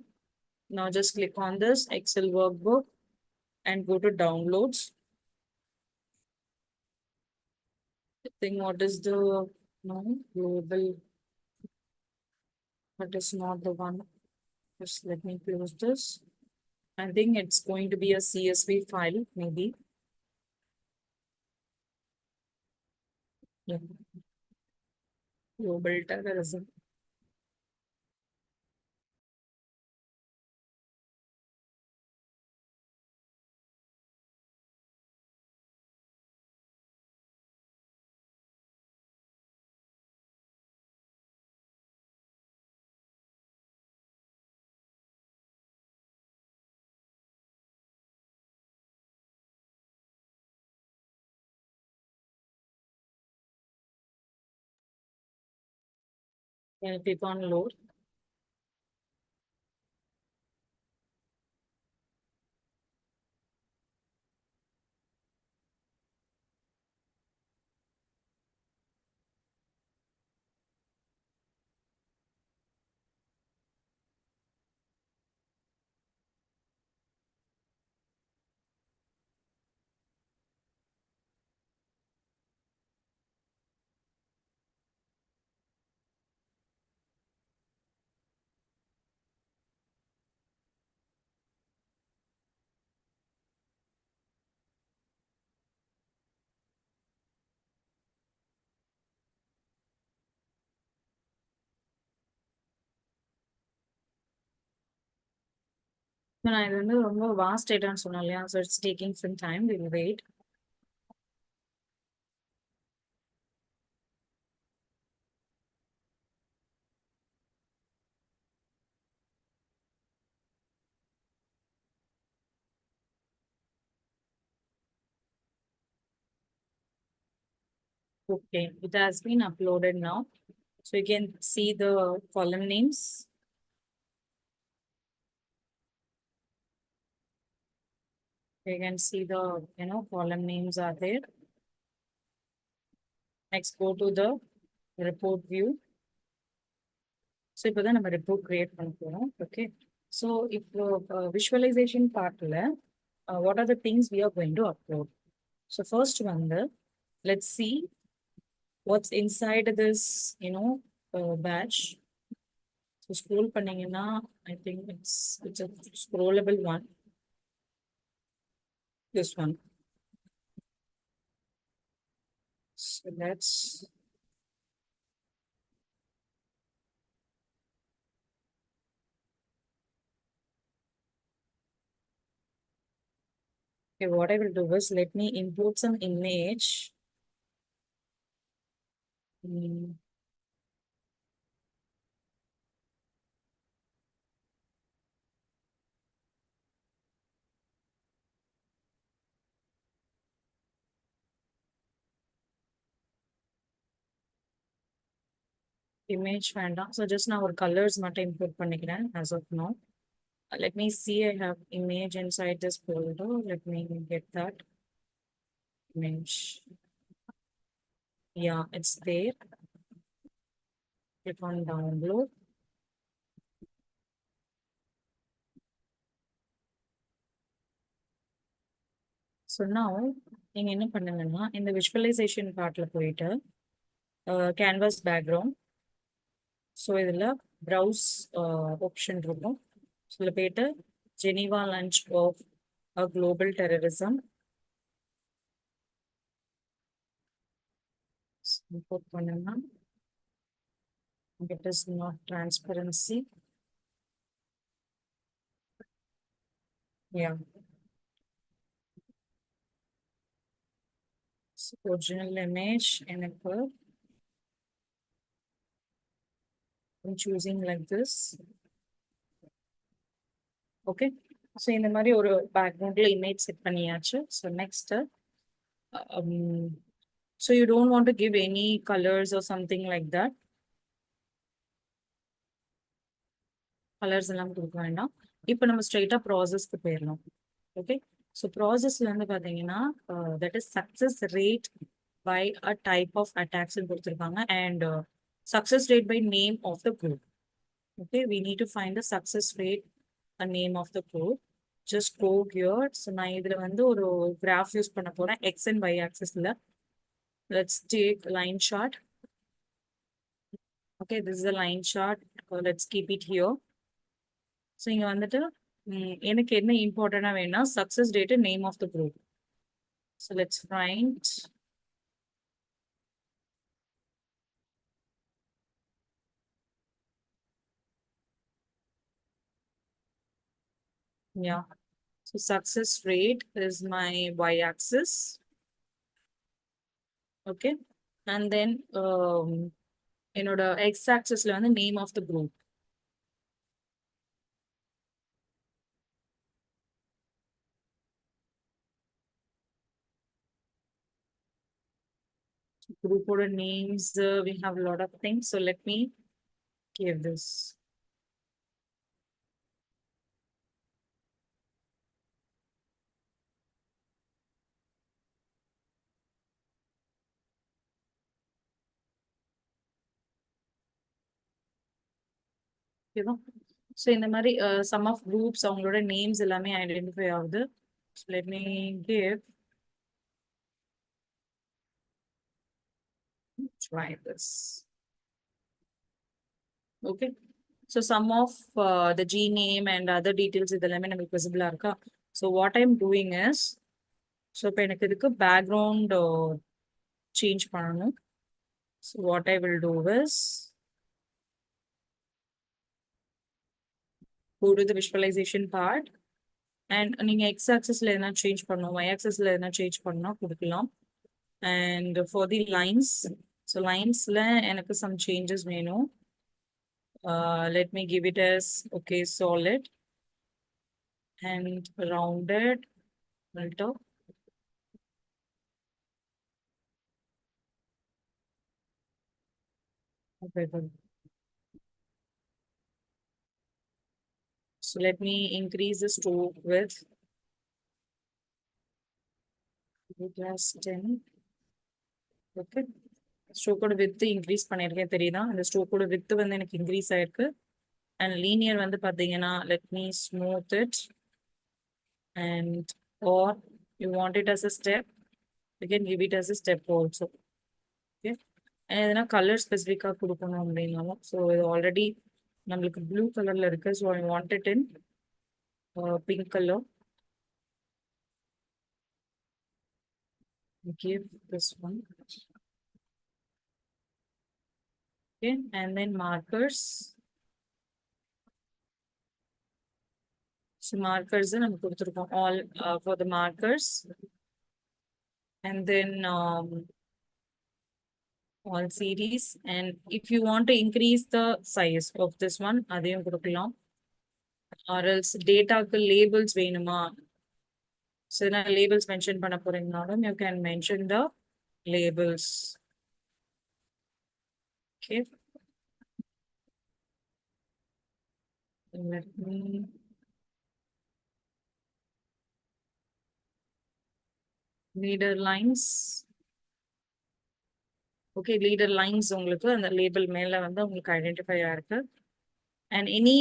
S1: Now just click on this Excel workbook and go to downloads. Think what is the no global, that is not the one. Just let me close this. I think it's going to be a CSV file, maybe. Yeah. Global terrorism. Can you click on load? நான் இது வந்து ரொம்ப vast dataன்னு சொன்னேன் இல்லையா? So it's taking some time. We'll wait. Okay, it has been uploaded now. So you can see the column names. You can see the, column names are there. Next, go to the report view. So இப்போ தான் நம்ம report create பண்ண போறோம். Okay. So இப்போ visualization partல what are the things we are going to upload? So first வந்து let's see what's inside this, batch. So scroll பண்ணீங்கன்னா I think it's a scrollable one. This one. So let's okay, what I will do is let me import some image. Mm, image வேண்டாம். So just நான் ஒரு colors மட்டும் import பண்ணிக்கிறேன் as of now. Let me see, I have image inside this folder. Let me get that image. Yeah, it's there. Click on download. So now, நீங்க என்ன பண்ணுங்கன்னா இந்த visualization partல போயிட்டு canvas background. So இதுல browse option இருக்கும். So இதுல போயிட்டு Geneva launch of a global terrorism. Import பண்ணுங்க. It is not transparency. Yeah. So original image எனக்கு I'm choosing like this. Okay. So இந்த மாதிரி ஒரு பேக்ரவுண்ட்ல இமேஜ் செட் பண்ணியாச்சு. So next, so you don't want to give any colors or something like that. Colors எல்லாம் கொடுக்க வேண்டாம். இப்போ நம்ம ஸ்ட்ரெயிட்டா ப்ராசஸ்க்கு போயிடலாம். ஓகே. ஸோ ப்ராசஸ்ல இருந்து பார்த்தீங்கன்னா that is success rate by a type of attacks கொடுத்துருக்காங்க and success rate by name of the group. Okay, we need to find the success rate, a name of the group. Just go here. So நான் இதுல வந்து ஒரு graph use பண்ண போறேன் x and y axis ல. Let's take line chart. Okay, this is a line chart. Let's keep it here. So இங்க வந்துட்டு எனக்கு என்ன இம்பார்ட்டண்டா வேணும்னா success rate name of the group. So let's find. Yeah. So success rate is my y axis. Okay. And then என்னோட x axisல வந்து name of the group. Group order names, we have a lot of things. So let me give this. Okay. So in the மாதிரி some of groups அவங்களோட names எல்லாமே identify ஆகுது. So let me give. Try this. Okay. So some of the G name and other details இதெல்லாமே நமக்கு visible இருக்கா. So what I'm doing is, so இப்போ எனக்கு இதுக்கு background change பண்ணணும். So what I will do is go to the visualization part. And நீங்க x axisல எதனா change பண்ணணும், y axisல எதனா சேஞ்ச் பண்ணா கொடுக்கலாம். And for the lines, so linesல எனக்கு some changes வேணும். Let me give it as okay, solid and rounded filter. Okay, good. So let me increase the stroke with plus 10. Okay. ஸ்ட்ரோக்கோட with increase பண்ணியிருக்கேன் தெரியுதா? அந்த ஸ்ட்ரோக்கோட with வந்து எனக்கு increase ஆயிருக்கு. And linear வந்து பாத்தீங்கன்னா let me smooth it and or you want it as a step, you can give it as a step also. Okay. எதனா கலர் ஸ்பெசிஃபிக்காக கொடுக்கணும் அப்படின்னாலும் ஸோ இது ஆல்ரெடி நம்மளுக்கு ப்ளூ கலர்ல இருக்கு. So I want it in pink color. Give this one. Okay, and then markers. So markers நம்ம கொடுத்துருக்கோம் all for the markers. And then all series. And if you want to increase the size of this one, அதையும் கொடுக்கலாம். Or else dataக்கு labels வேணுமா? So நான் labels mention பண்ண போறீங்கனாலும் you can mention the labels. Okay. Let me leader lines. Okay, leader lines உங்களுக்கு அந்த label மேல வந்து உங்களுக்கு ஐடென்டிஃபை ஆயிருக்கு. And any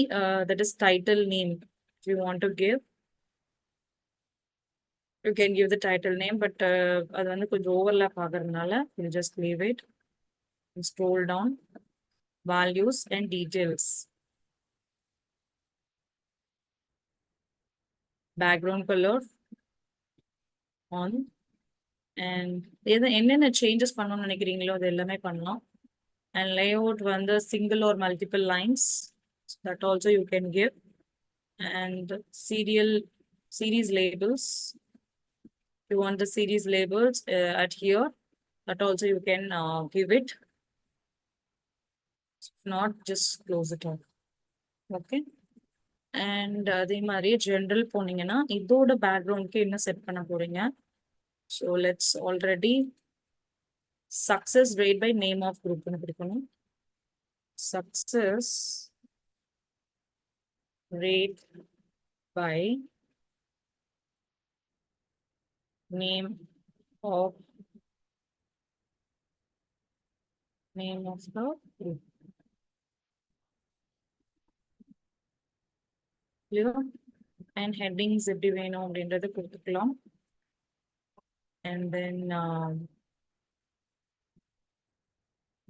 S1: that is title name if you want to give, you can give the title name, but அது வந்து கொஞ்சம் overlap ஆகுறதுனால you just leave it and scroll down. Values and details. Background color on. And என்னென்ன changes பண்ணணும்னு நினைக்கிறீங்களோ அது எல்லாமே பண்ணலாம். And layout வந்து single or multiple lines, that also you can give. And series labels, you want the series labels at here, that also you can give it. If not, just close it off. Okay. And அதே மாதிரி general போனீங்கன்னா இதோட பேக்ரவுண்ட்க்கு என்ன set பண்ண போறீங்க? So let's already success rate by name of group கொடுக்கணும். Success rate by name of the group. Clear? And headings எப்படி வேணும் அப்படின்றத கொடுத்துக்கலாம். And then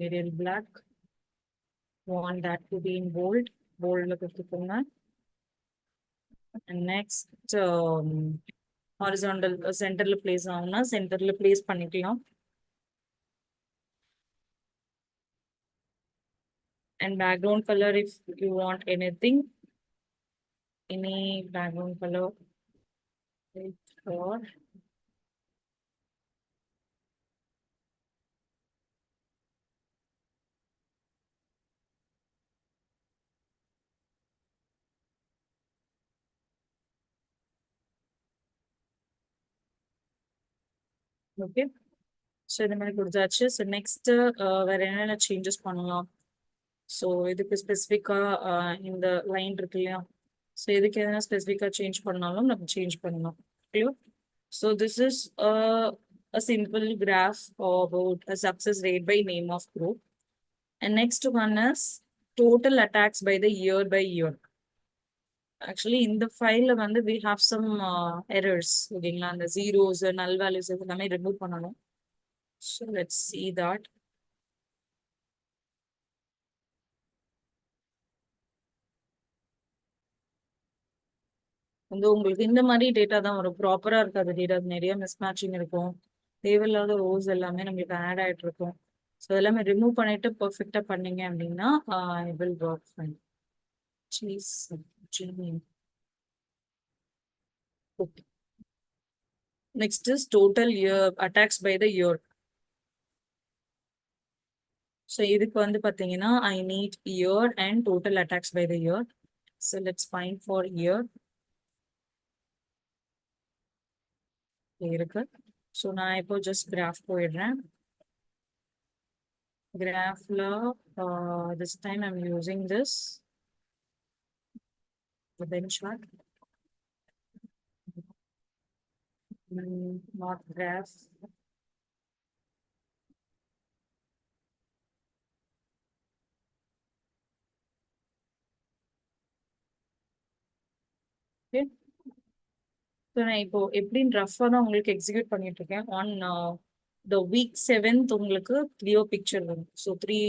S1: Arial black, want that to be in bold. Bold கொடுத்துக்கோங்க. And next horizontal centerல place ஆகும்னா centerல place பண்ணிக்கலாம். And background color, if you want anything, any background color, or okay. So இந்த மாதிரி கொடுத்தாச்சு. So next வேற என்னென்ன changes பண்ணலாம்? So இதுக்கு ஸ்பெசிஃபிக்கா இந்த லைன் இருக்கு இல்லையா? ஸோ இதுக்கு எதனா ஸ்பெசிஃபிக்கா சேஞ்ச் பண்ணாலும் நம்ம சேஞ்ச் பண்ணலாம். Clear? So this is a simple graph about a success rate by name of group. And next one is total attacks by the year by year. Actually in the file வந்து we have some errors. ஓகேங்களா? அந்த zeros, null values எல்லாமே remove பண்ணணும். So let's see that. வந்து உங்களுக்கு இந்த மாதிரி data தான் வரும். ப்ராப்பரா இருக்காது டேட்டா, நிறைய மிஸ்மேட்சிங் இருக்கும். தேவையில்லாத ரோஸ் எல்லாமே நம்மளுக்கு ஆட் ஆயிட்டு இருக்கும். ஸோ எல்லாமே ரிமூவ் பண்ணிட்டு பர்ஃபெக்டா பண்ணீங்க அப்படின்னா it will work fine. Cheese. Okay. Next is total year attacks by the year. So இதுக்கு வந்து பாத்தீங்கன்னா I need year and total attacks by the year. So let's find for year. இருக்கு. So நான் இப்போ ஜஸ்ட் கிராஃப் போயிடுறேன். கிராஃப்ல This time I'm using this, the benchmark, not graph. Okay. So நான் இப்போ எப்படின்னு ரஃபாக தான் உங்களுக்கு எக்ஸிக்யூட் பண்ணிட்டு இருக்கேன். ஆன் த வீக் 7th உங்களுக்கு கிளியர் பிக்சர் வரும். ஸோ 3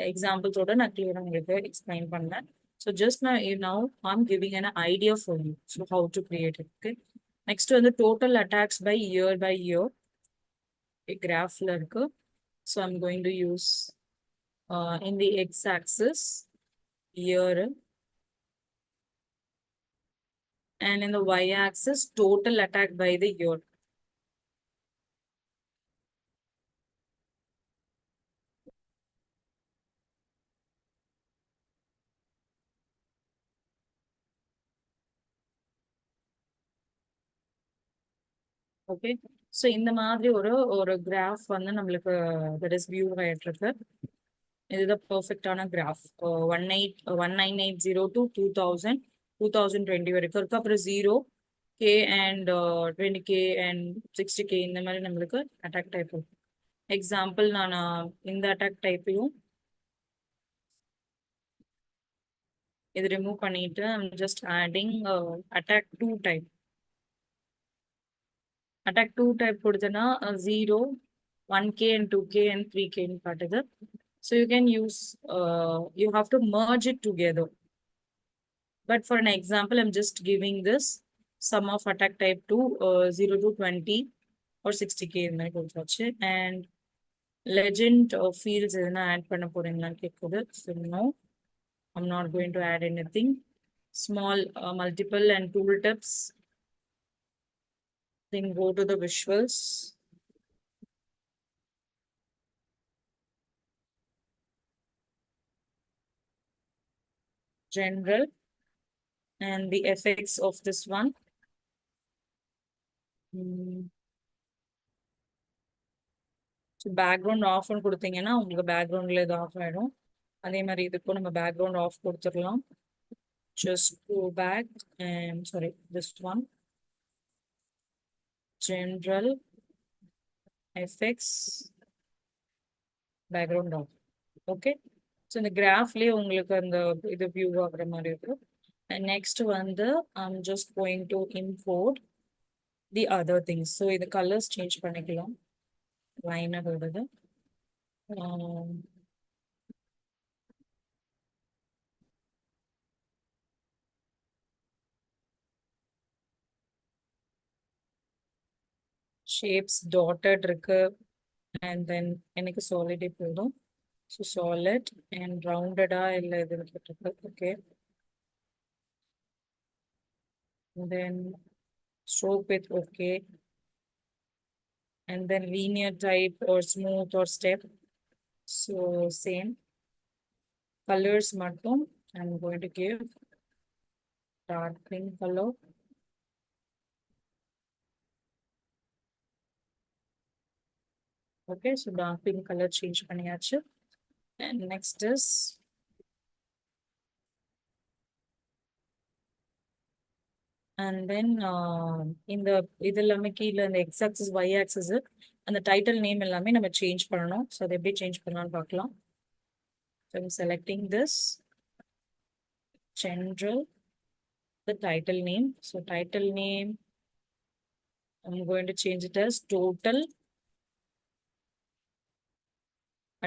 S1: எக்ஸாம்பிள்ஸோட நான் கிளியராக உங்களுக்கு எக்ஸ்பிளைன் பண்ணேன். ஸோ ஜஸ்ட் நான் now I'm giving an idea for you. So how to create it. Okay. Next வந்து டோட்டல் அட்டாக்ஸ் பை இயர் கிராஃப்ல இருக்கு. So I'm going to use in the X axis year and in the y-axis total attack by the year. Okay. So இந்த மாதிரி ஒரு ஒரு graph வந்து நம்மளுக்கு that is view ஆயிட்டு இருக்கு. இதுதான் பர்ஃபெக்டான கிராஃப். 1980 to 2020 வரைக்கும் இருக்கு. அப்புறம் 0K and 20K and 60K இந்த மாதிரி நம்மளுக்கு அட்டாக் டைப் இருக்கு. எக்ஸாம்பிள் நான் இந்த அட்டாக் டைப்பையும் இது ரிமூவ் பண்ணிட்டு I'm just adding attack 2 type. Attack 2 type கொடுத்தனா 0, 1K and 2K and 3K காட்டுது. So you can use, you have to merge it together. But for an example, I'm just giving this sum of attack type to 0 to 20 or 60K in my கொடுத்தாச்சு. And legend fields எதுனா add பண்ண போறீங்களான்னு கேட்குது. So no, I'm not going to add anything. Small, multiple and tooltips. Then go to the visuals. General and the effects of this one. So background ஆஃப்னு கொடுத்தீங்கன்னா உங்களுக்கு பேக்ரவுண்டில் இது of ஆகிடும். அதே மாதிரி இதுக்கும் நம்ம பேக்ரவுண்ட் ஆஃப் கொடுத்துடலாம். Just go back and sorry this one general effects background off. Okay. So இந்த கிராஃப்லேயே உங்களுக்கு அந்த இது வியூ ஆகுற மாதிரி இருக்கும். அண்ட் நெக்ஸ்ட் வந்து I'm just going to import the other things. So இது கலர்ஸ் சேஞ்ச் பண்ணிக்கலாம். லைனாக வருது. ஷேப்ஸ் டாட்டட் இருக்கு. அண்ட் தென் எனக்கு சாலிடே போதும். ஸோ சாலிட் அண்ட் ரவுண்டடா இல்லை இதுன்னு கேட்டிருக்கு. Okay. Then stroke with okay. And then linear type or smooth or step. So same. Colors மட்டும் I'm going to give dark pink color. Okay, so dark pink color change பண்ணியாச்சு. And next is and then இந்த இது எல்லாமே கீழே இந்த x axis y axis அந்த title name எல்லாமே நம்ம சேஞ்ச் பண்ணணும். ஸோ அதை எப்படி சேஞ்ச் பண்ணலாம்னு பார்க்கலாம். So I'm selecting this general, the title name. So title name, I'm going to change it as total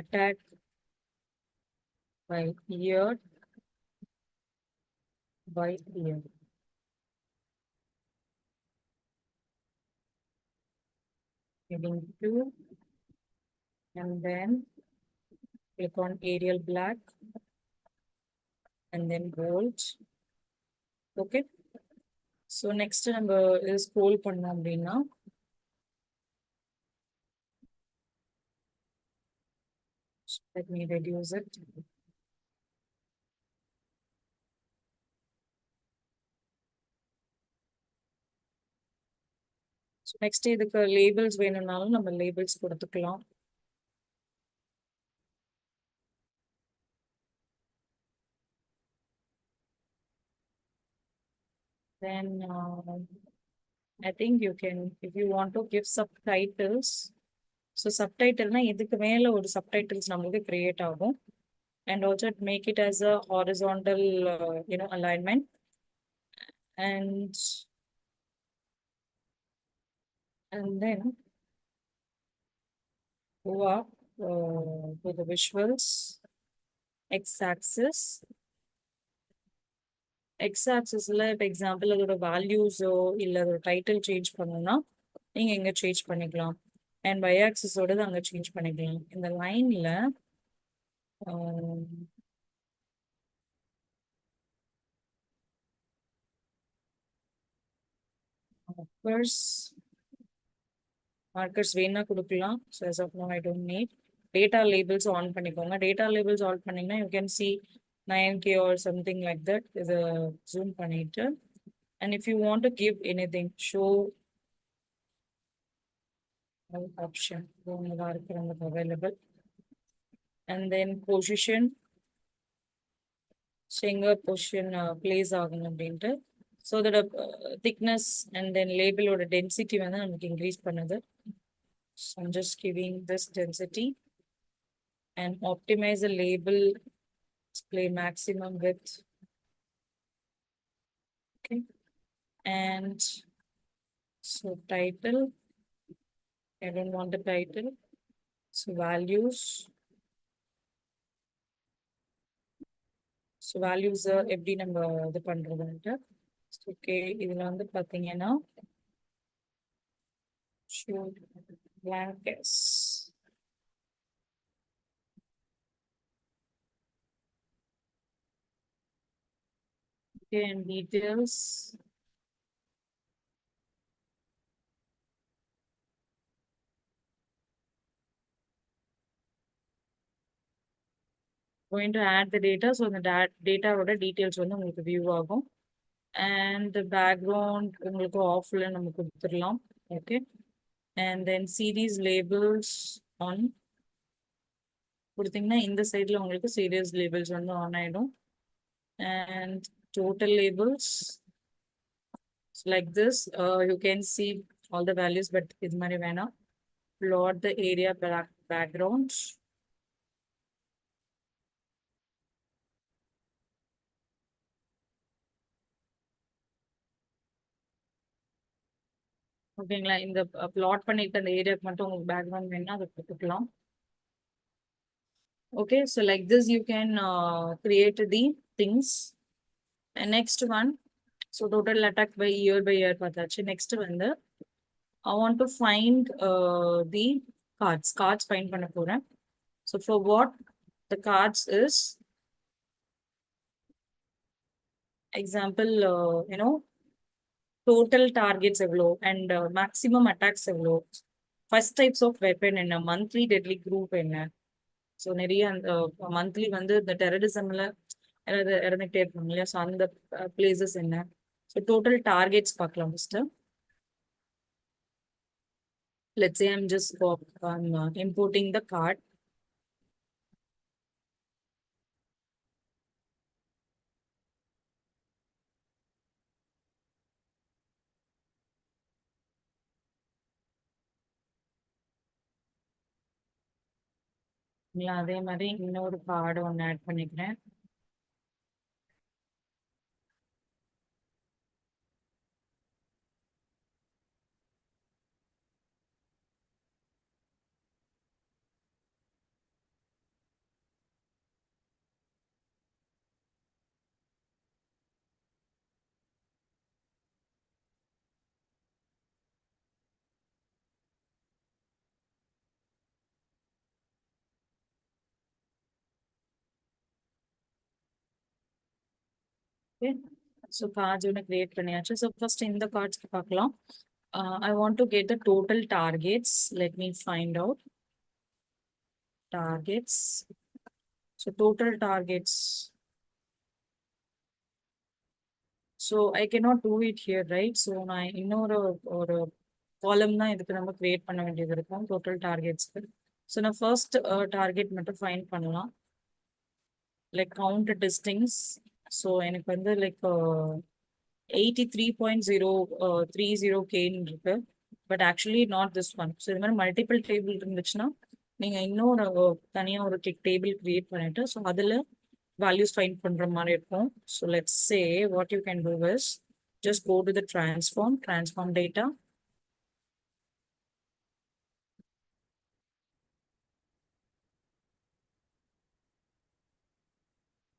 S1: attack by year by year. Heading 2 and then click on Arial black and then bold. Okay. So next நம்ம scroll பண்ணோம் அப்படின்னா let me reduce it. So next இதுக்கு labels வேணும்னாலும் நம்ம labels கொடுத்துக்கலாம். Then I think you can, if you want to give subtitles. So subtitle na இதுக்கு மேல ஒரு subtitles நமக்கு create ஆகும். And also make it as a horizontal, alignment. And then go up to the visuals, x-axis. X-axisல இப்போ example அதோட வேல்யூஸோ இல்லை அதோட title change பண்ணணும்னா நீங்க இங்க சேஞ்ச் பண்ணிக்கலாம். அண்ட் y-axis-ஓடது அங்க சேஞ்ச் பண்ணிக்கலாம். இந்த லைன்ல மார்க்கர்ஸ் வேணா கொடுக்கலாம். So as of now I don't need. Data labels on பண்ணிக்கோங்க. டேட்டா லேபிள்ஸ் ஆன் பண்ணீங்கன்னா you can see 9K or something like that. இதை ஜூம் பண்ணிட்டு and if you want to give anything, show option available. And then position, எங்க position place ஆகணும் அப்படின்ட்டு. So அதோட thickness and then label ஓட density வந்து நமக்கு இன்க்ரீஸ் பண்ணுது. So I'm just giving this density and optimize the label display maximum width. Okay. And so title, I don't want the title. So values. So values எப்படி நம்ம இது பண்றதுன்ட்டு. Okay, இதுல வந்து பாத்தீங்கன்னா show blankets. Okay, and details. Going to add the data. So the data ஓட details வந்து உங்களுக்கு view ஆகும். And the background உங்களுக்கு offல நம்ம கொடுத்துடலாம். Okay. And then series labels on. கொடுத்தீங்கன்னா இந்த சைட்ல உங்களுக்கு series labels வந்து on ஆயிடும். And total labels. So like this, you can see all the values, but இது மாதிரி வேணாம். Plot the area background. ஓகேங்களா, இந்த பிளாட் பண்ணிட்டு அந்த ஏரியாக்கு மட்டும் உங்களுக்கு பேக்ரவுண்ட் வேணும்னா அதை கொடுத்துக்கலாம். Okay, so like this you can create the things. And next one, so total attack by year பார்த்தாச்சு. Next வந்து I want to find the cards find பண்ண போறேன். So for what the cards is, example, total targets எவ்வளோ and maximum attacks எவ்வளோ, first types of weapon என்ன, monthly deadly group என்ன. So நிறைய அந்த மந்த்லி வந்து இந்த டெரரிசம்ல யாராவது இறந்துகிட்டே இருப்பாங்க இல்லையா, ஸோ அந்த பிளேசஸ் என்ன. ஸோ டோட்டல் டார்கெட்ஸ் பார்க்கலாம் first. Let's say I'm just importing the card. அதே மாதிரி இன்னொரு கார்டு ஒன்று ஆட் பண்ணிக்கிறேன். Okay. So cards ஒன்று கிரியேட் பண்ணியாச்சு. ஸோ ஃபர்ஸ்ட் இந்த கார்ட்ஸ்க்கு பார்க்கலாம். I want to get the total targets. Let me find out targets. So total targets. So I cannot do it here, right? So நான் இன்னொரு ஒரு காலம் தான் இதுக்கு நம்ம கிரியேட் பண்ண வேண்டியது இருக்கும் டோட்டல் டார்கெட்ஸ்க்கு. ஸோ நான் ஃபர்ஸ்ட் டார்கெட் மட்டும் ஃபைண்ட் பண்ணலாம். Like count டிஸ்டிங்ஸ். ஸோ எனக்கு வந்து லைக் 83.030K இருக்கு. But actually not this one. So இது மாதிரி மல்டிபிள் டேபிள் இருந்துச்சுன்னா நீங்க இன்னொரு தனியா ஒரு டேபிள் கிரியேட் பண்ணிட்டு ஸோ அதுல values find பண்ற மாதிரி இருக்கும். So let's say what you can do is just go to the transform data.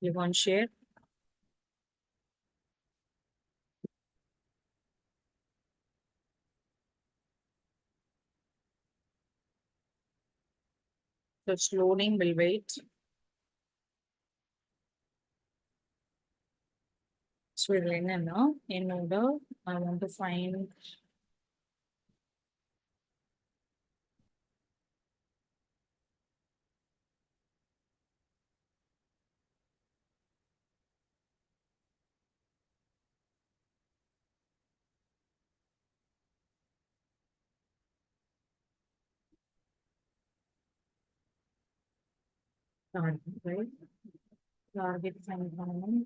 S1: You want share. So it's loading, will wait. So இதுல என்னன்னா என்னோட I want to find target, right? Target find பண்ணணும்.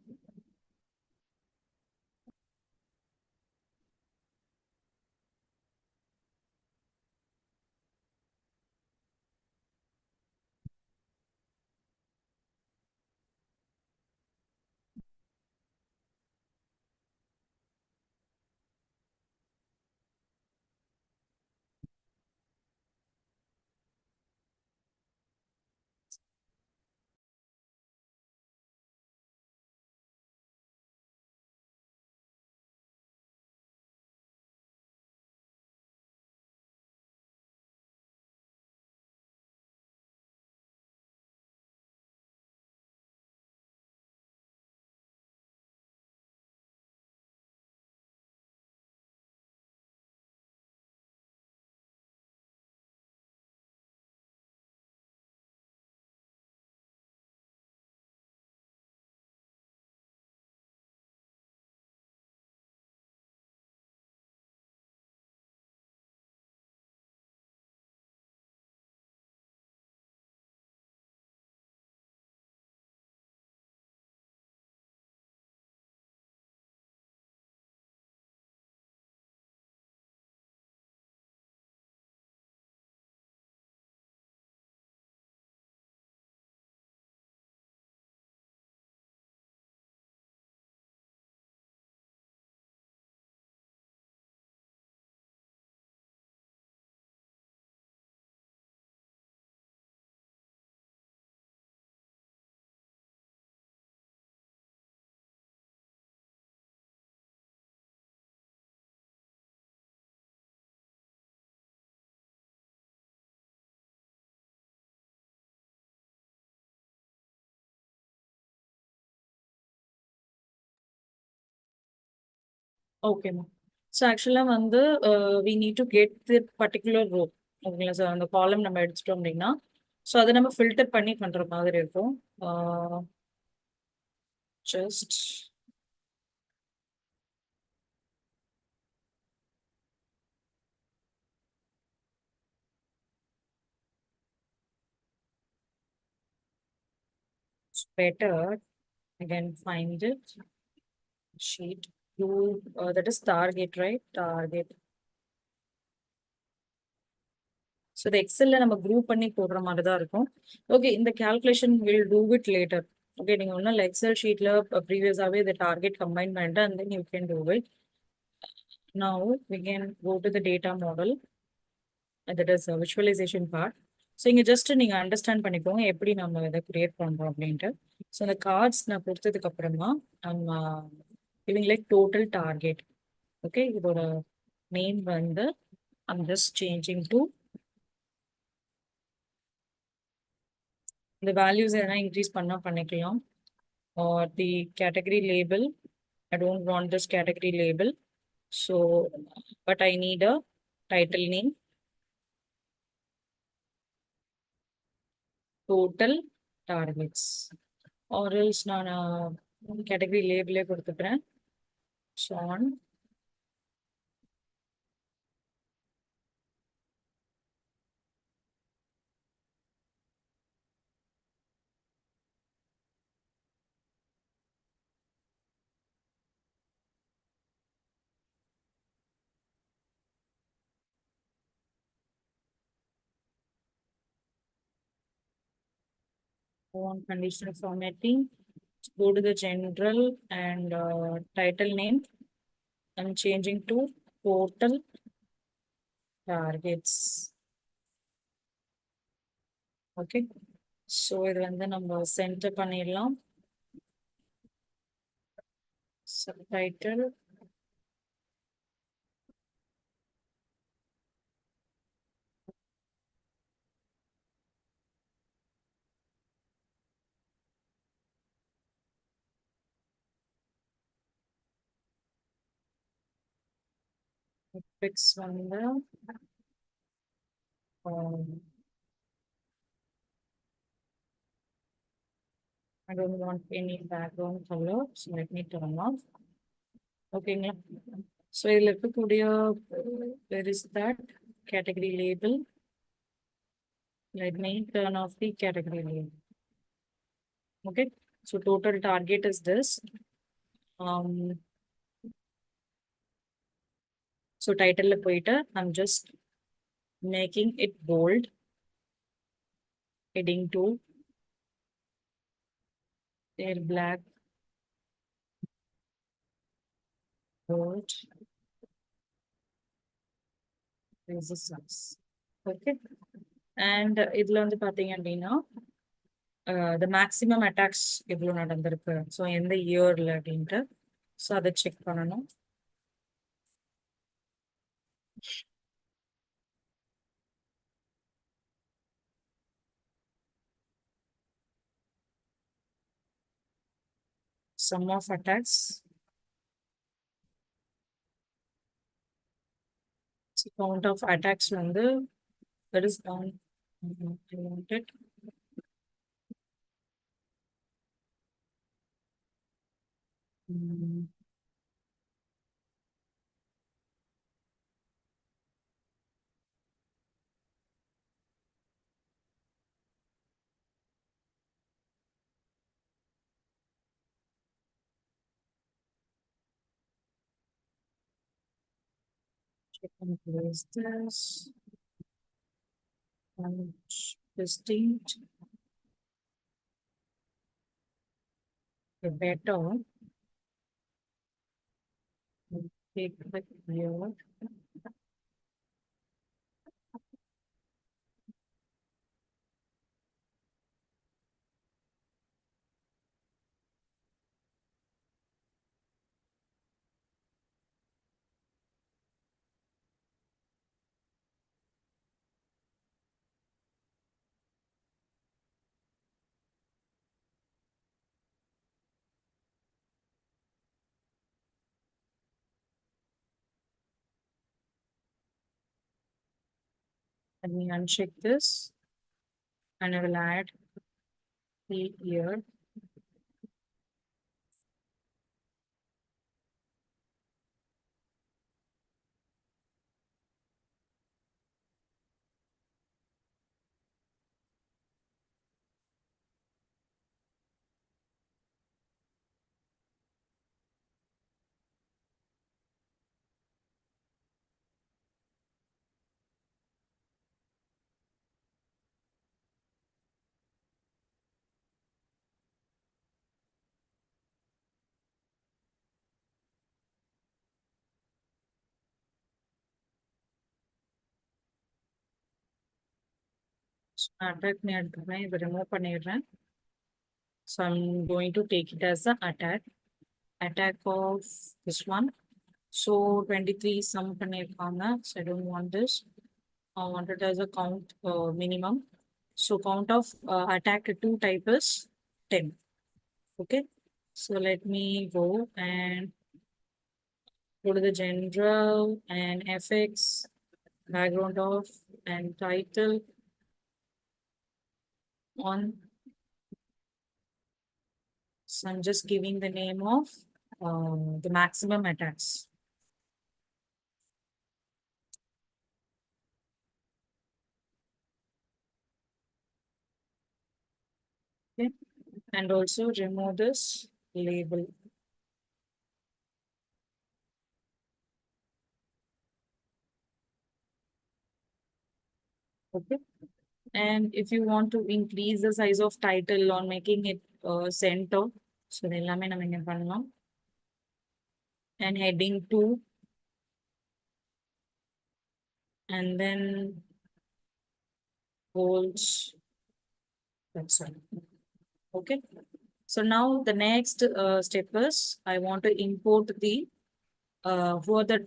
S1: Okay, ma'am. So actually வந்து we need to get the particular row. ஓகேங்களா sir, அந்த காலம் நம்ம எடுத்துட்டோம் அப்படின்னா ஸோ அதை நம்ம ஃபில்டர் பண்ணி பண்ற மாதிரி இருக்கும். Just better again find it sheet you that is target, right? Target. So the எக்ஸல்ல நம்ம குரூப் பண்ணி போடுற மாதிரி தான் இருக்கும். ஓகே, இந்த calculation will do it later. Okay, நீங்க ஒன்றும் எக்ஸல் ஷீட்ல ப்ரீவியஸாவே இந்த டார்கெட் கம்பைன் பண்ணிட்டு and then you can do it. Now we can go to the data model, and that is a visualization part. So இங்கே just நீங்கள் understand பண்ணிக்கோங்க எப்படி நம்ம இதை கிரியேட் பண்ணுறோம் அப்படின்ட்டு. ஸோ அந்த கார்ட்ஸ் நான் கொடுத்ததுக்கு அப்புறமா நம்ம giving like total target. Okay, இதோட நேம் வந்து I'm just changing to the values எதனா இன்க்ரீஸ் பண்ணா பண்ணிக்கலாம். Or the category label, I don't want this category label, so but I need a title name, total targets, or else நான் category label கொடுத்துக்கிறேன். So on on conditional formatting. Go to the general and title name. I'm changing to total targets. Okay. So இது வந்து நம்ம center பண்ணிடலாம். Subtitle. Fix வந்து um, I don't want any background color, so let me turn off. ஓகேங்களா? So இதில் இருக்கக்கூடிய where is that category label? Let me turn off the category label. Okay, so total target is this. Um, so title போயிட்டு I'm just making it bold. Heading to their black bold resistance. Okay, and இதுல வந்து பாத்தீங்க அப்படின்னா the maximum attacks எவ்வளோ நடந்திருக்கு, so எந்த இயர்ல அப்படின்ட்டு, ஸோ அதை செக் பண்ணணும். Sum of attacks. So count of attacks வந்து that is down. I want it. Mm, check and place this. And distinct. Better. Take the here. Let me uncheck this and I will add the year. Attack me எடுத்துக்கிறேன், இதை remove பண்ணிடுறேன். So I'm going to take it as the attack of this one. So 23 sum பண்ணிருக்காங்க. So I don't want this. I want it as a count minimum. So count of attack 2 type is 10. Okay. So let me go and go to the general and FX, background of and title on. So I'm just giving the name of the maximum attacks. Okay. And also remove this label. Okay. And if you want to increase the size of title or making it center, so எல்லாமே நம்ம இங்க பண்ணலாம். And heading 2, and then bold. That's all. Okay. So now the next step is I want to import the who are the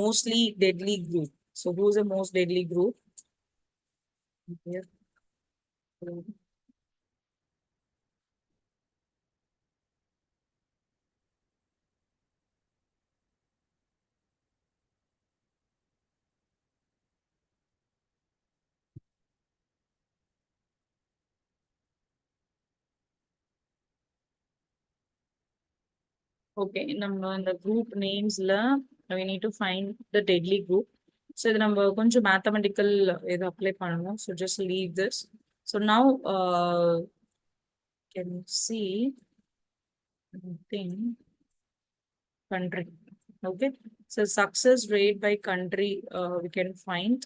S1: mostly deadly group. So who's the most deadly group? Here. Okay, நம்ம இந்த group namesல we need to find the deadly group. So இது நம்ம கொஞ்சம் mathematical இது apply பண்ணணும். So just leave this. So now can you see thing country. Okay, so success rate by country we can find.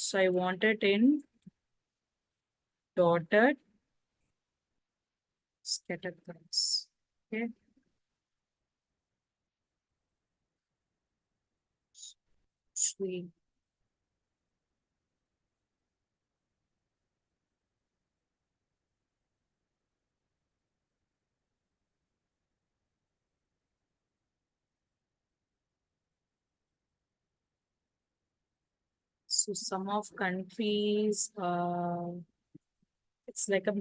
S1: So I want it in dotted scatter plots. Okay. Sweet. So some of countries, it's like a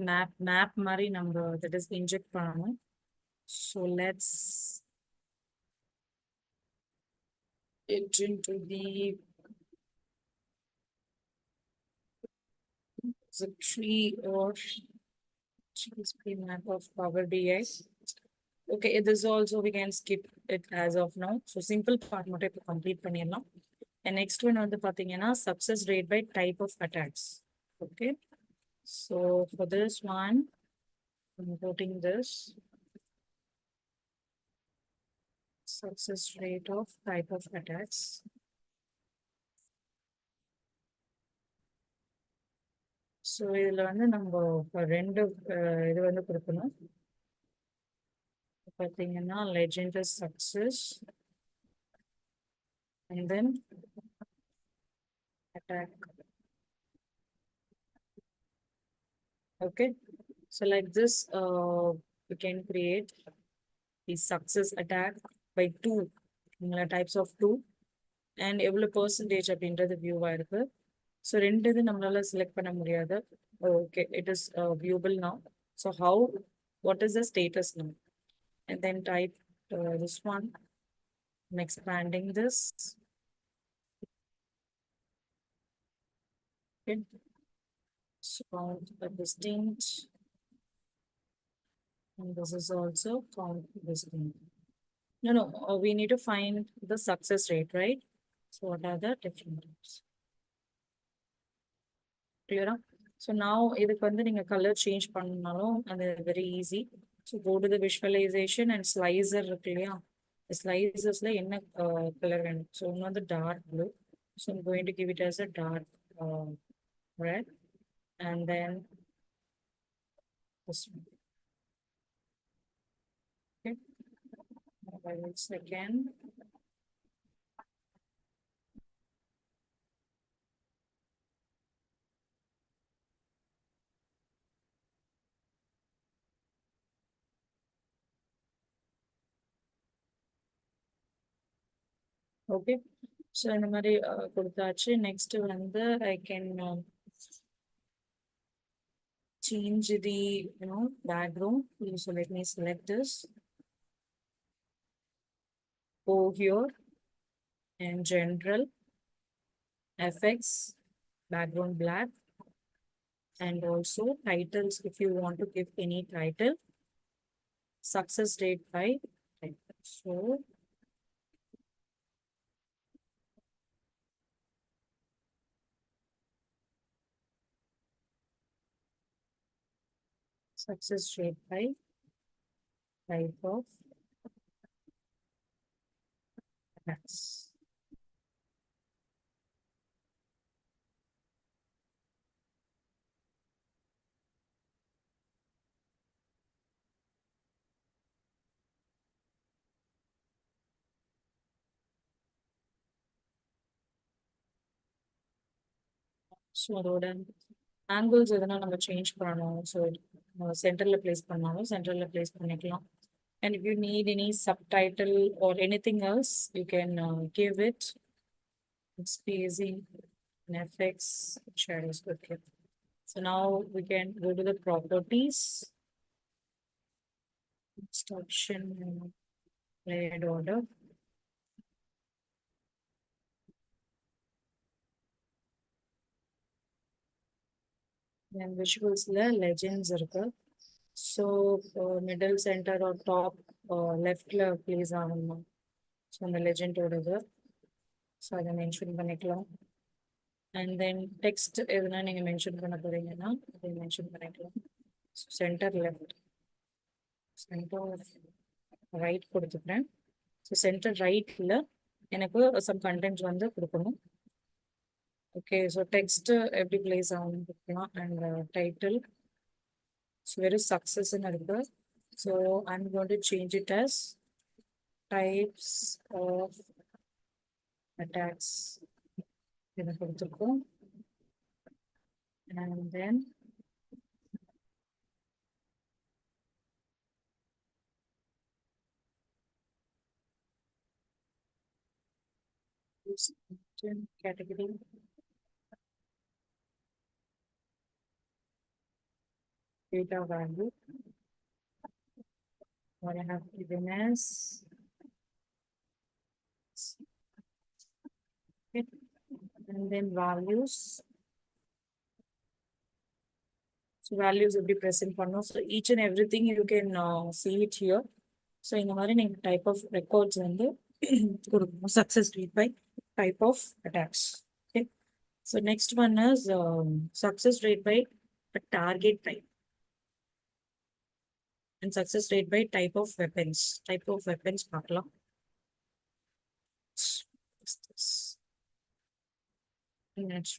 S1: map Mari number that is inject பண்ணணும். So let's get into the tree or tree map of Power BI. Okay, this also we can skip it as of now. So simple part மட்டும் இப்போ complete பண்ணிடலாம். And next one வந்து பாத்தீங்கன்னா success rate by type of attacks. Okay, so for this one, I'm putting this success rate of type of attacks. So இதுல வந்து நம்ம ரெண்டு இது வந்து கொடுக்கணும். பாத்தீங்கன்னா legend is success and then attack. Okay, so like this we can create the success attack by 2 types of 2 and எவ்வளவு percentage அப்படின்றது வியூவா இருக்கு. So ரெண்டு இது நம்மளால select பண்ண முடியாது. Okay, it is viewable now. So how, what is the status now? And then type this one. I'm expanding this. Okay. So count the distinct. And this is also count distinct. No, we need to find the success rate, right? So what are the different types? Clear? So now இதுக்கு வந்து நீங்க color change பண்ணாலும் அது very easy. So go to the visualization and slicer இருக்கு இல்லையா? Slicersல என்ன color வேணும்? So ஒன்று வந்து dark blue. So I'm going to give it as a dark red. And then this one. Okay. One second. Okay. So இந்த மாதிரி கொடுத்தாச்சு. Next வந்து I can change the background. So let me select this. Go here and general effects, background black, and also titles if you want to give any title, success rate by title. So success rate by type of attacks. So அதோட angles எதனா நம்ம change பண்ணணும். So சென்டரில் place பண்ணாலும் சென்டரில் place பண்ணிக்கலாம். And if you need any subtitle or anything else, you can give it spacing and effects, shadows. Okay. So now we can go to the properties. Next option, layered order. And visuals legends இருக்கு. So middle center or top leftல place ஆகணும். So அந்த legend ஓடது. So அதை mention பண்ணிக்கலாம். And then text எதுனா நீங்க mention பண்ண போறீங்கன்னா அதை மென்ஷன் பண்ணிக்கலாம். சென்டர் லெஃப்ட், சென்டர் ரைட் கொடுத்துக்கிறேன். ஸோ சென்டர் ரைட்ல எனக்கு சம் கண்டென்ட் வந்து கொடுக்கணும். ஓகே, ஸோ டெக்ஸ்ட் எப்படி பிளேஸ் ஆகணும் கொடுக்கலாம். அண்ட் டைட்டில் வெறும் சக்ஸஸ்ன்னு இருக்கு. So I'm going to change it as types of attacks இதை கொடுத்துருக்கோம். And then category data value. What I have given as okay. And then values. So values will be present for now. So each and everything you can see it here. So in the type of records and the success rate by type of attacks. Okay. So next one is success rate by a target type. And success rate by type of weapons. Type of weapons பார்க்கலாம். Next.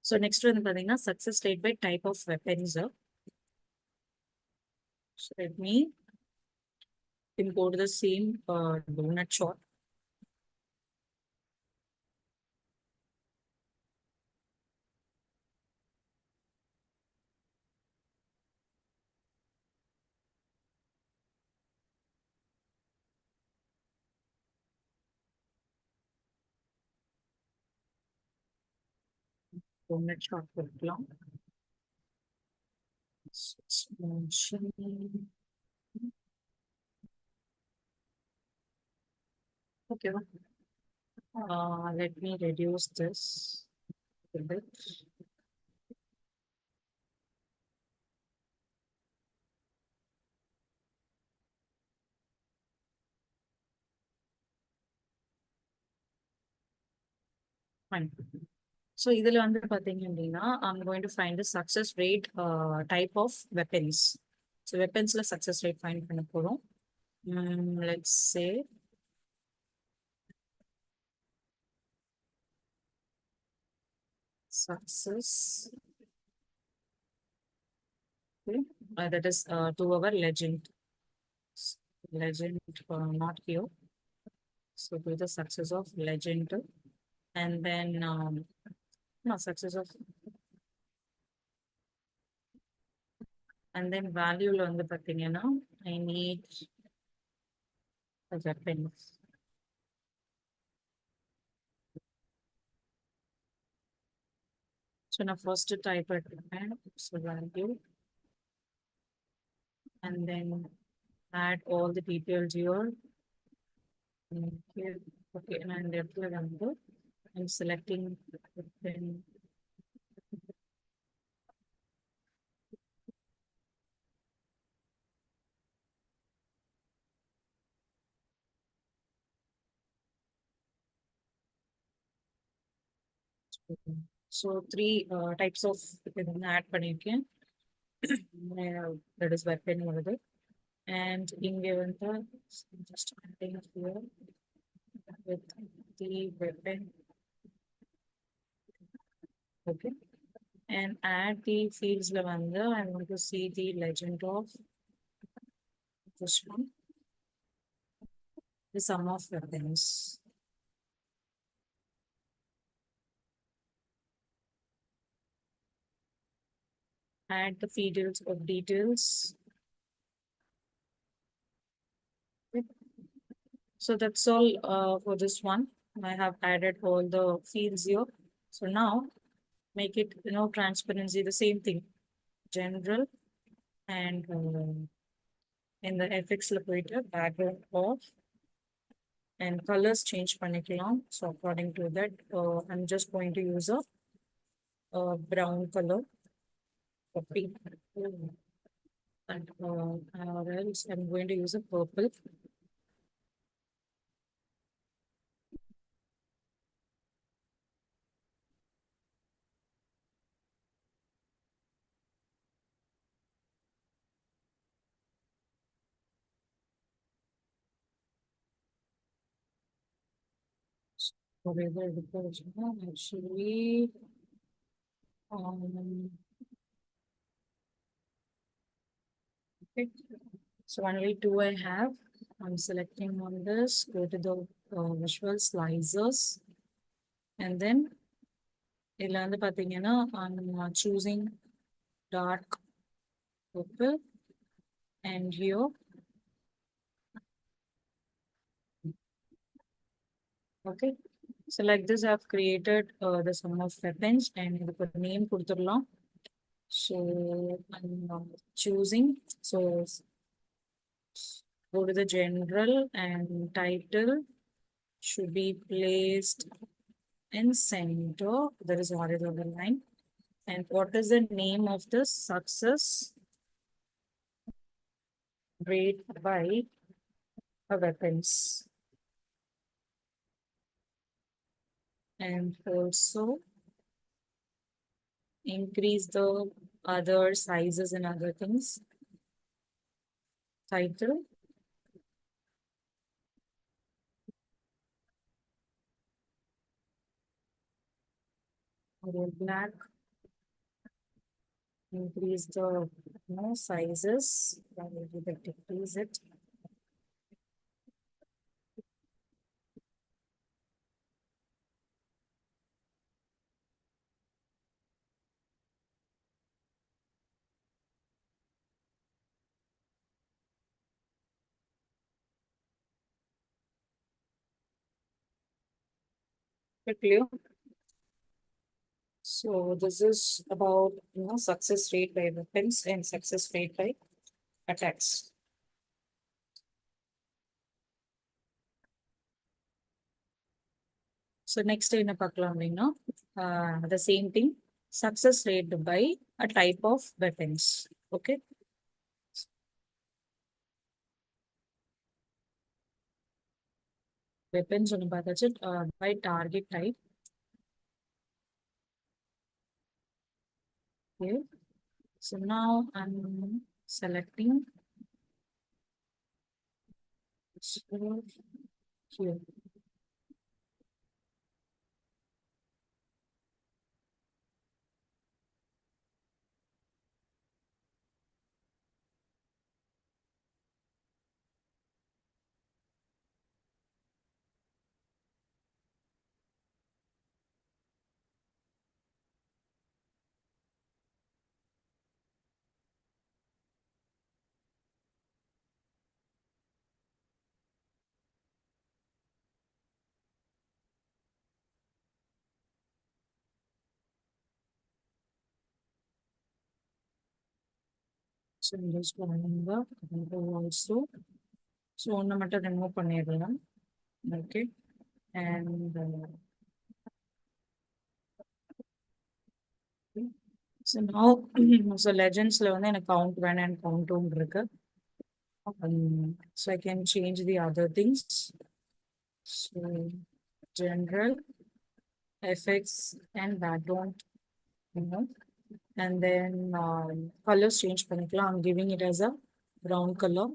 S1: So next one is success rate by type of weapons. So let me import the same donut shot. Donut shot கொடுக்கலாம். Okay. Let me reduce this a bit. Fine. So இதுல வந்து பாத்தீங்க அப்படின்னா I'm going to find the success rate type of weapons. So weaponsல success rate find பண்ண போறோம். Let's say success. Okay. That is to our legend. Legend not here. So do the success of legend and then no success of and then value on the pathina. I need a weapons. So now first type it so value and then add all the details here. Okay, and I'm selecting So three types of add பண்ணிருக்கேன். That is weapon வருது. And இங்க வந்து just adding here with the weapon. Okay. And add the fields lavanda. I want to see the legend of this one. The sum of weapons. Add the fields of details. Okay. So that's all for this one. I have added all the fields here. So now make it, transparency, the same thing. General and in the FX locator, background off and colors change பண்ணிக்கலாம். So according to that, I'm just going to use a brown color for pink. And or else I'm going to use a purple. Whatever it is, actually, okay. So only two I have. I'm selecting on this, go to the visual slicers, and then இதுல வந்து பாத்தீங்கன்னா I'm choosing dark purple and here. Okay. So like this, I've created the sum of weapons and the name கொடுத்துடலாம். So I'm choosing. So go to the general and title should be placed in center. There is horizontal line. And what is the name of the success rate by weapons? And also increase the other sizes and other things. Title. Black. Increase the sizes. I will decrease it. Clear. So this is about success rate by weapons and success rate by attacks. So next என்ன பார்க்கலாம் அப்படின்னா the same thing, success rate by a type of weapons. Okay. Weapons ஒன்று பார்த்தாச்சு by target type. Okay. So now I'm selecting here. So I'm just going the also. So ஒன்று மட்டும் remove பண்ணிடலாம். Okay. And so now so legends ல வந்து எனக்கு count 1 and count 2 இருக்கு. So I can change the other things. So general effects and background, you know, and then colors change பண்ணிக்கலாம். I'm giving it as a brown color.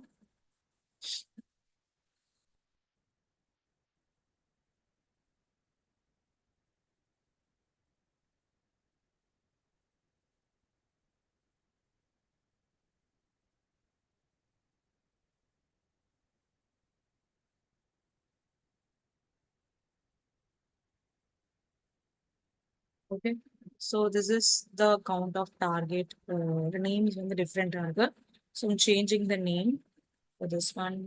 S1: Okay, so this is the count of target. The name is on the different target. So I'm changing the name for this one.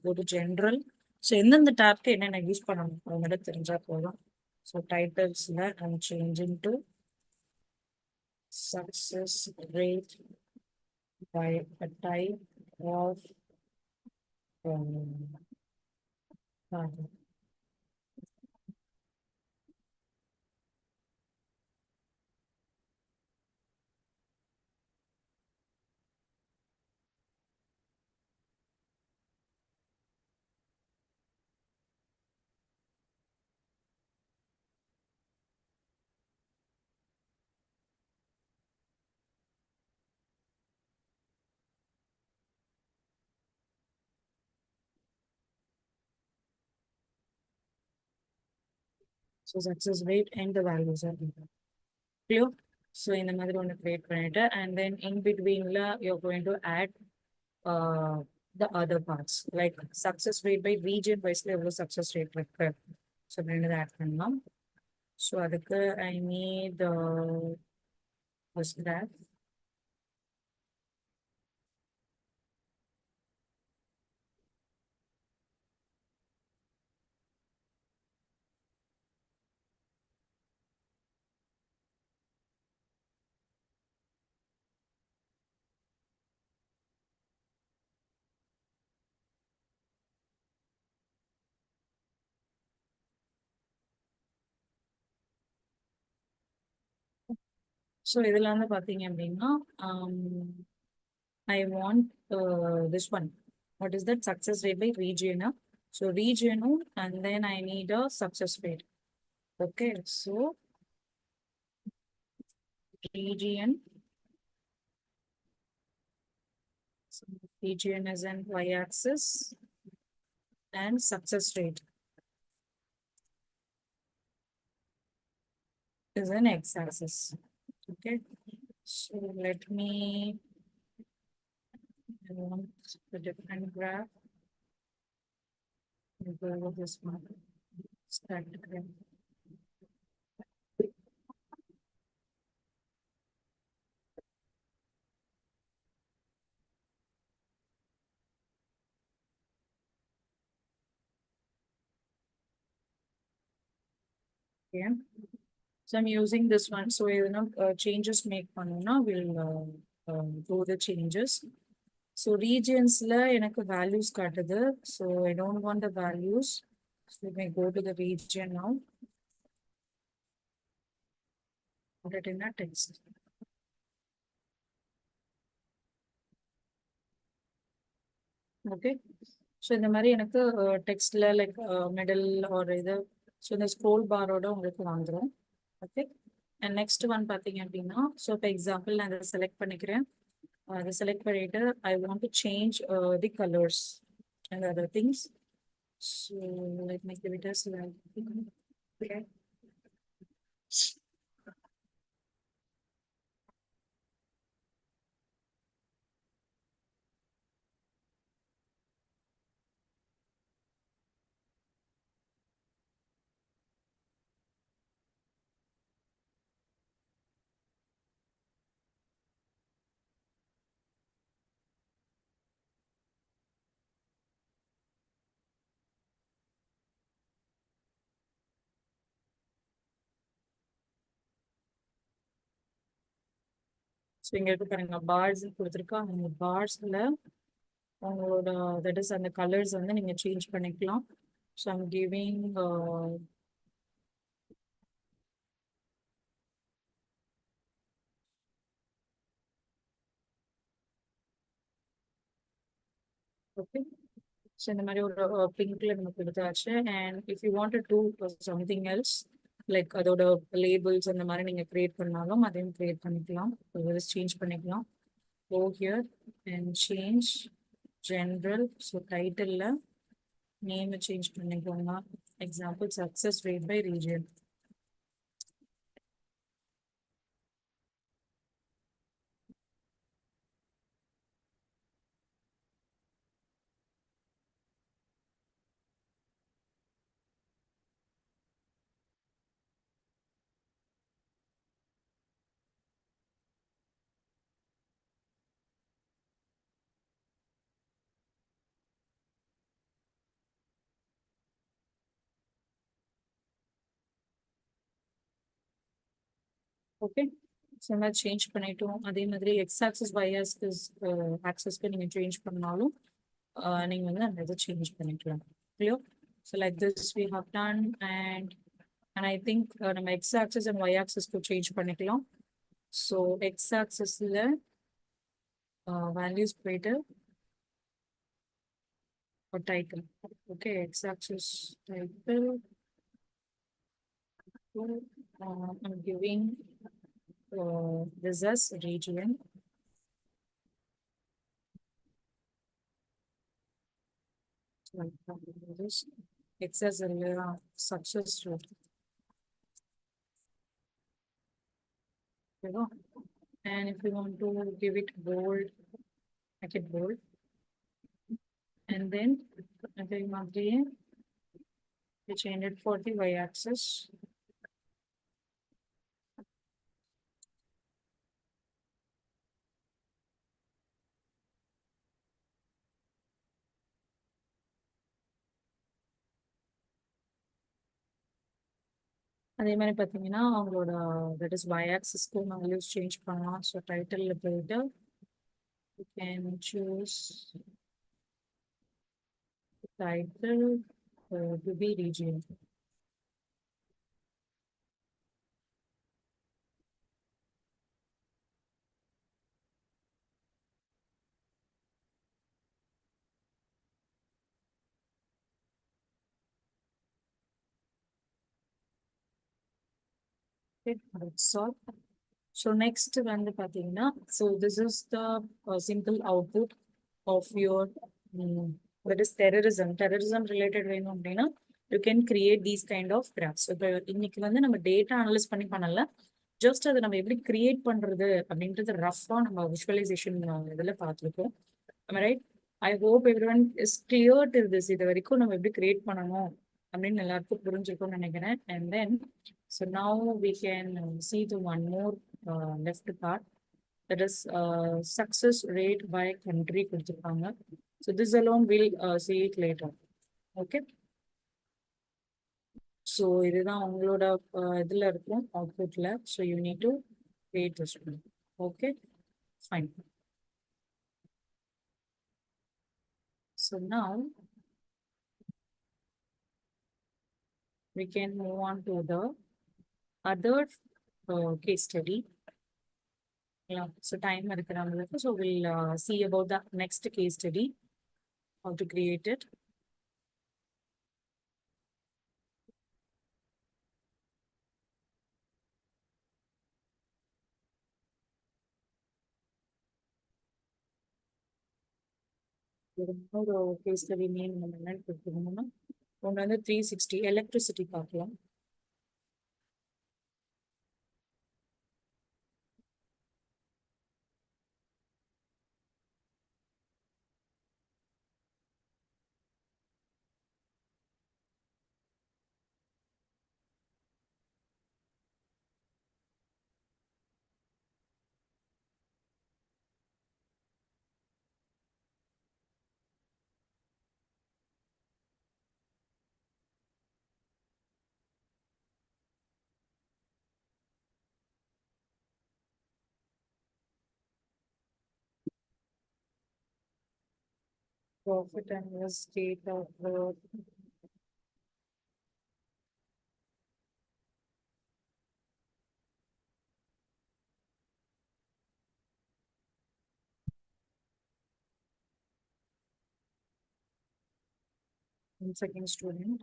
S1: Go to general. So எந்தெந்த tabக்கு என்னென்ன use பண்ணணும் அவங்ககிட்ட தெரிஞ்சா போதும். So titles I'm changing to success rate by a type of target. So success rate and the values are given. Clear? So in another one create பண்ணிட்டு and then in between you're going to add uh, the other parts like success rate by region wise எவ்வளவு success rate இருக்கு. So அப்படின்னு add பண்ணலாம். So அதுக்கு I need this graph. So இதுல வந்து பாத்தீங்க அப்படின்னா I want this one. What is that success rate by region? So region and then I need a success rate. Okay, so region. So region is an y-axis and success rate is an x-axis. Okay, so let me I want a different graph. We'll go with this one. Static graph. Okay. So I'm using this one. So changes make பண்ணனும்னா we'll do the changes. So regions எனக்கு values காட்டுது. So I don't want the values. So let me go to the region now. Put it in a text. Okay. So இந்த மாதிரி எனக்கு டெக்ஸ்ட்ல like middle ஒரு இது so இந்த scroll பாரோட உங்களுக்கு வந்துடும். ஓகே, அண்ட் நெக்ஸ்ட் ஒன் பார்த்தீங்க அப்படின்னா ஸோ இப்போ எக்ஸாம்பிள் நான் அதை செலக்ட் பண்ணிக்கிறேன். அதை செலக்ட் பண்ணிட்டு I want to change the colours and other things. So like make the widths like so இங்கே இருக்கு பாருங்க பார்ஸ் கொடுத்துருக்காங்க. அந்த பார்ஸ்ல உங்களோட தட் இஸ் அந்த கலர்ஸ் வந்து நீங்க சேஞ்ச் பண்ணிக்கலாம். So I'm giving okay. So இந்த மாதிரி ஒரு பிங்க்ல நமக்கு கொடுத்தாச்சு. And if you want to do something else like அதோட லேபிள்ஸ் அந்த மாதிரி நீங்க கிரியேட் பண்ணாலும் அதையும் கிரியேட் பண்ணிக்கலாம். சேஞ்ச் பண்ணிக்கலாம். Go here and change general. So title name change பண்ணிக்கோங்க. Example success rate by region. Okay, so நான் சேஞ்ச் பண்ணிட்டோம். அதே மாதிரி எக்ஸ் ஆக்சஸ் ஒய் ஆக்சஸ் ஆக்சஸ்க்கு நீங்கள் சேஞ்ச் பண்ணாலும் நீங்கள் வந்து அந்த இதை சேஞ்ச் பண்ணிக்கலாம். Clear? So like this we have done. And I think நம்ம எக்ஸ் ஆக்சஸ் அண்ட் ஒய் ஆக்சஸ்க்கு சேஞ்ச் பண்ணிக்கலாம். ஸோ எக்ஸ் ஆக்சஸில் வேல்யூஸ் போயிட்டு ஒரு title. Okay, X axis title. I'm giving this as region. This X as a success rate. And if you want to give it bold, make it bold. And then again, we change it for the y axis. அதே மாதிரி பார்த்தீங்கன்னா அவங்களோட that is y axisக்கு values change பண்ணலாம். So டைட்டிலில் போயிட்டு you can choose title to be region. Okay, that's all. So next வந்து பார்த்தீங்கன்னா, so this is the simple output of your that is terrorism. Terrorism related வேணும் அப்படின்னா you can create these kind of graphs. இப்போ இன்னைக்கு வந்து நம்ம data analyse பண்ணி பண்ணல, ஜஸ்ட் அதை நம்ம எப்படி கிரியேட் பண்றது அப்படின்றது ரஃபா நம்ம விஷுவலைசேஷன் இதில் பார்த்துருக்கோம். Right? I hope every one is clear to this. இது வரைக்கும் நம்ம எப்படி கிரியேட் பண்ணணும் அப்படின்னு எல்லாருக்கும் புரிஞ்சிருக்கும்னு நினைக்கிறேன். And then so now we can see the one more left part, that is success rate by country கொடுத்திருக்காங்க. So this alone we'll see it later. Okay, so இதுதான் உங்களோட இதில் இருக்கும் அவுட்புட்ல. So you need to create this one. Okay, fine. So now we can move on to the other case study. Yeah, so time இருக்கிறவங்களுக்கு. So we'll see about the next case study, how to create it. ஒரு case study name நம்ம என்னன்னு கொடுத்துக்கணும்னா, ஒன்று வந்து 360 electricity பார்க்கலாம். Profit and loss state of growth. One second, student.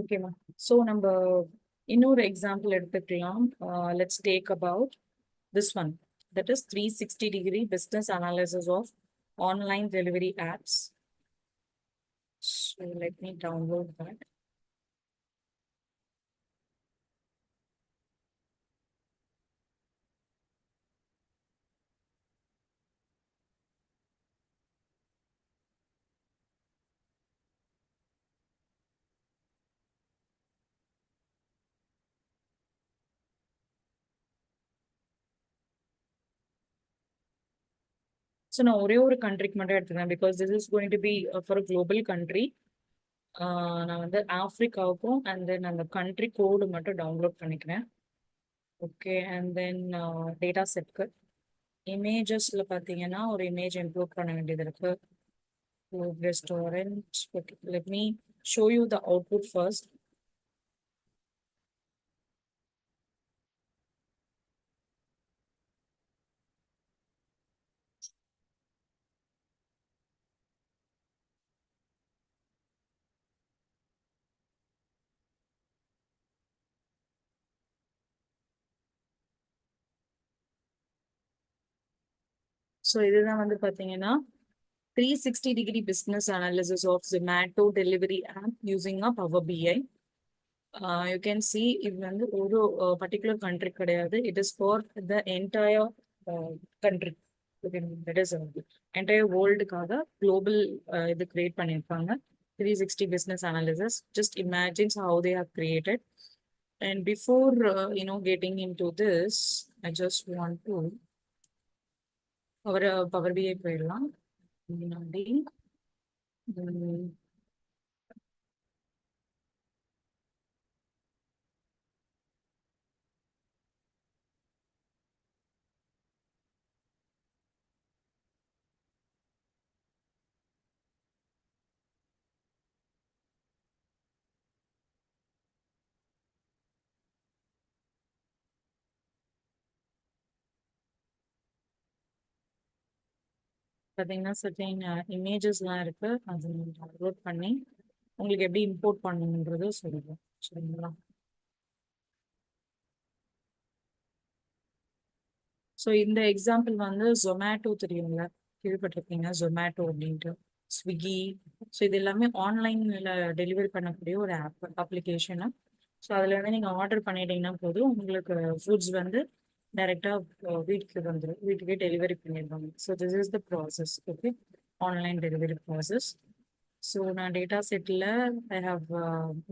S1: ஓகேவா? So நம்ம இன்னொரு எக்ஸாம்பிள் எடுத்துக்கலாம். Let's take about this one, that is 360-degree business analysis of online delivery apps. So let me download that. So நான் ஒரே ஒரு கண்ட்ரிக்கு மட்டும் எடுத்துக்கிறேன் because this is going to be for a global country. நான் வந்து ஆப்பிரிக்காவுக்கும் and then அந்த country கோடு மட்டும் டவுன்லோட் பண்ணிக்கிறேன். ஓகே, அண்ட் தென் டேட்டா செட்க்கு இமேஜஸ்ல பார்த்தீங்கன்னா ஒரு இமேஜ் இம்ப்ளோட் பண்ண வேண்டியது இருக்கு. Restaurant. Okay, let me show you the output first. So இதுதான் வந்து பார்த்தீங்கன்னா 360-degree business analysis of Zomato delivery app using a Power BI. You can see இது வந்து ஒரு பர்டிகுலர் கண்ட்ரி கிடையாது. It is for the entire country. That is entire வேர்ல்டுக்காக global இது create பண்ணியிருக்காங்க. 360 business analysis. Just imagine how they have created. And before getting into this, I just want to Power BI போயிடலாம். முன்னாடி பார்த்தீங்கன்னா certain இமேஜஸ்லாம் இருக்கு. அது upload பண்ணி உங்களுக்கு எப்படி இம்போர்ட் பண்ணணுன்றது சொல்லுவோம். சரிங்களா? ஸோ இந்த எக்ஸாம்பிள் வந்து ஜொமேட்டோ தெரியுங்களா? கேள்விப்பட்டிருக்கீங்க ஜொமேட்டோ அப்படின்ட்டு, ஸ்விக்கி. ஸோ இது எல்லாமே ஆன்லைனில் டெலிவரி பண்ணக்கூடிய ஒரு அப்ளிகேஷனு. ஸோ அதில் வந்து நீங்கள் ஆர்டர் பண்ணிட்டீங்கன்னா போதும், உங்களுக்கு ஃபுட்ஸ் வந்து டைரெக்டாக வீட்டுக்கு வந்துடும், வீட்டுக்கே டெலிவரி பண்ணிடுவாங்க. So this is the process. Okay, online delivery process. So நான் டேட்டா செட்டில் ஐ ஹாவ்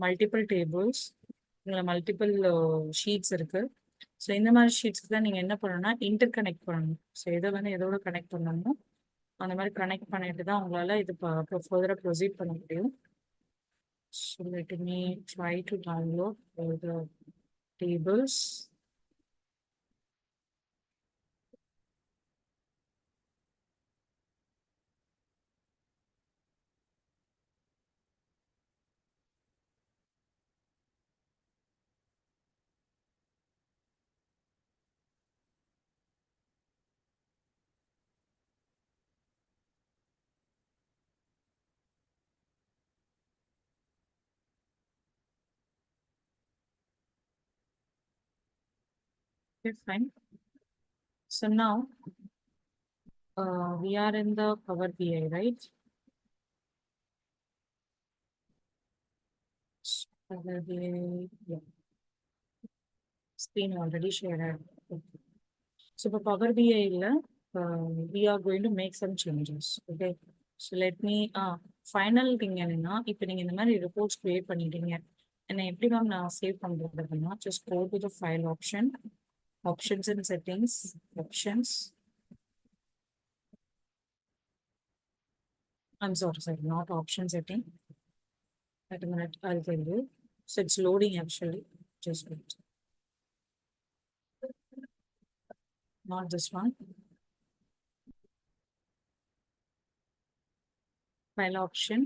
S1: மல்டிபிள் டேபிள்ஸ், இதில் மல்டிபிள் ஷீட்ஸ் இருக்கு. ஸோ இந்த மாதிரி ஷீட்ஸ்க்கு தான் நீங்கள் என்ன பண்ணணும்னா இன்டர் கனெக்ட் பண்ணணும். ஸோ இதை வந்து எதோட கனெக்ட் பண்ணணுமோ அந்த மாதிரி கனெக்ட் பண்ணிட்டு தான் உங்களால் இது ஃபர்தராக ப்ரொசீட் பண்ண முடியும். So let me try to download the tables. Okay, fine. So now we are in the Power BI, right? Power BI, yeah. Screen already shared. Okay. So for Power BI, we are going to make some changes. Okay. So let me final thing என்னன்னா, இப்போ நீங்க இந்த மாதிரி reports create பண்ணிட்டீங்க. என்ன எப்படி ma'am நான் save பண்றது அப்படின்னா, just go to the file option, options and settings, options. I'm sorry, not option setting. Wait a minute, I'll tell you. So it's loading actually. Just wait. Not this one. File option.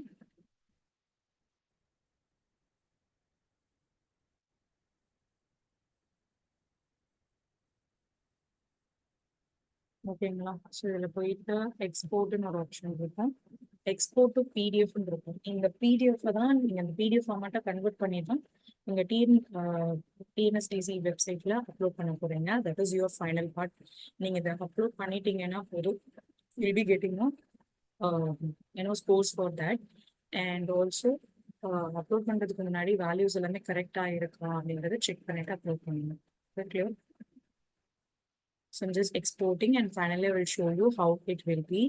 S1: ஓகேங்களா? So இதில் போயிட்டு எக்ஸ்போர்ட்னு ஒரு option இருக்கும். Export to PDF இருக்கும். இந்த PDF தான் நீங்க அந்த பிடிஎஃப் ஃபார்மேட்டை கன்வெர்ட் பண்ணி தான் உங்க டிஎன்எஸ்டிசி வெப்சைட்ல அப்லோட் பண்ண போறீங்க. That is your final part. நீங்க இதை அப்லோட் பண்ணிட்டீங்கன்னா போதும், will be getting scores for that. And also upload பண்றதுக்கு முன்னாடி வேல்யூஸ் எல்லாமே கரெக்டா இருக்கா அப்படிங்கறத செக் பண்ணிட்டு அப்லோட் பண்ணணும். Clear? So I'm just exporting and finally I will show you how it will be.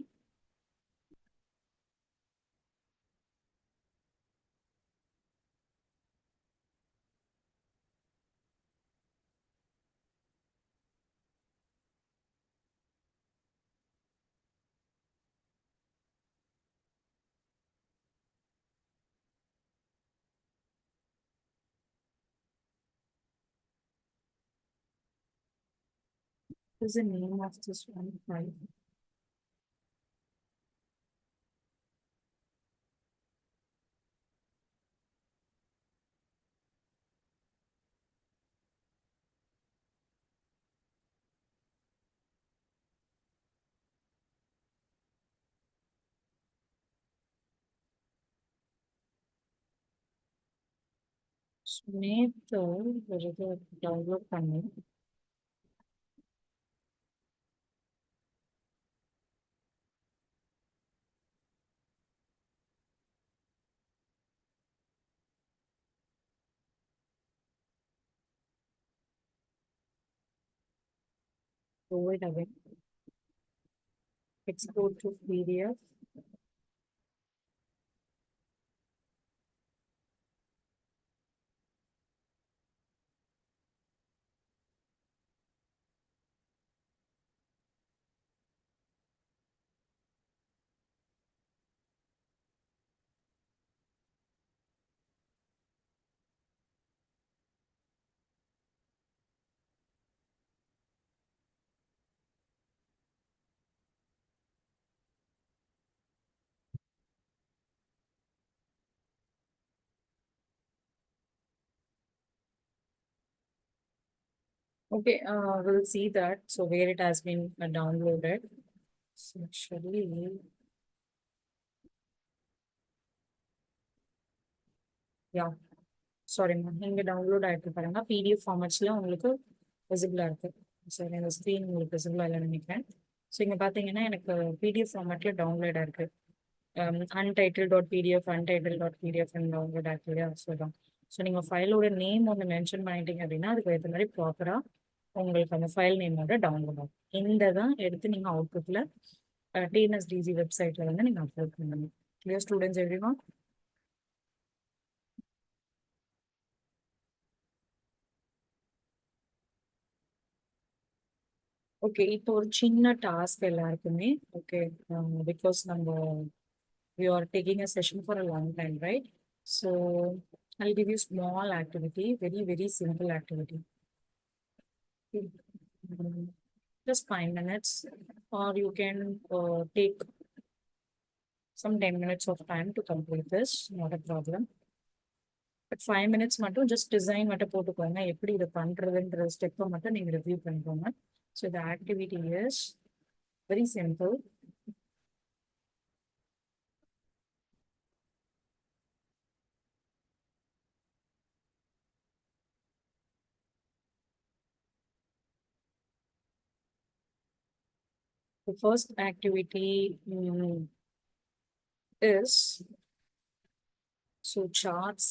S1: What is the name of this one file? நேத்து ஒரு இது டவுன்லோட் பண்ணி provide again, export to PDF. Okay, we'll see that. So where it has been downloaded. So actually, yeah, sorry ma'am, இங்கே download ஆகிருக்கு பாருங்க. PDF ஃபார்மேட்ஸில் உங்களுக்கு விசிபிளாக இருக்கு. சரி, இந்த ஸ்க்ரீன் உங்களுக்கு விசிபிளாக இல்லைன்னு நினைக்கிறேன். ஸோ இங்கே பார்த்தீங்கன்னா எனக்கு பிடிஎஃப் ஃபார்மேட்டில் டவுன்லோட் ஆயிருக்கு. untitled.pdf டவுன்லோட் ஆயிருக்கு இல்லையா? ஸோ தான். ஸோ நீங்கள் ஃபைலோட நேம் ஒன்று மென்ஷன் பண்ணிட்டீங்க அப்படின்னா அதுக்கு ஏற்ற மாதிரி ப்ராப்பராக உங்களுக்கு அந்த ஃபைல் நேமோட டவுன்லோட் ஆகும். இந்த தான் எடுத்து நீங்கள் அவுட்புட்டில் டிஎன்எஸ்டிசி வெப்சைட்டில் வந்து நீங்கள் அப்லோட் பண்ணணும். Clear students everyone? ஓகே, இப்போ ஒரு சின்ன டாஸ்க் எல்லாருக்குமே. ஓகே, பிகாஸ் நம்ம we are taking a session for a long time, right? So I'll give you small activity, very very simple activity. Just 5 minutes, or you can take some 10 minutes of time to complete this, not a problem. But 5 minutes மட்டும் just design மட்டும் போட்டுக்கோங்க. எப்படி இதை பண்றதுன்ற ஸ்டெப்பை மட்டும் நீங்க review பண்ணிக்கோங்க. So the activity is very simple. The first activity is, so charts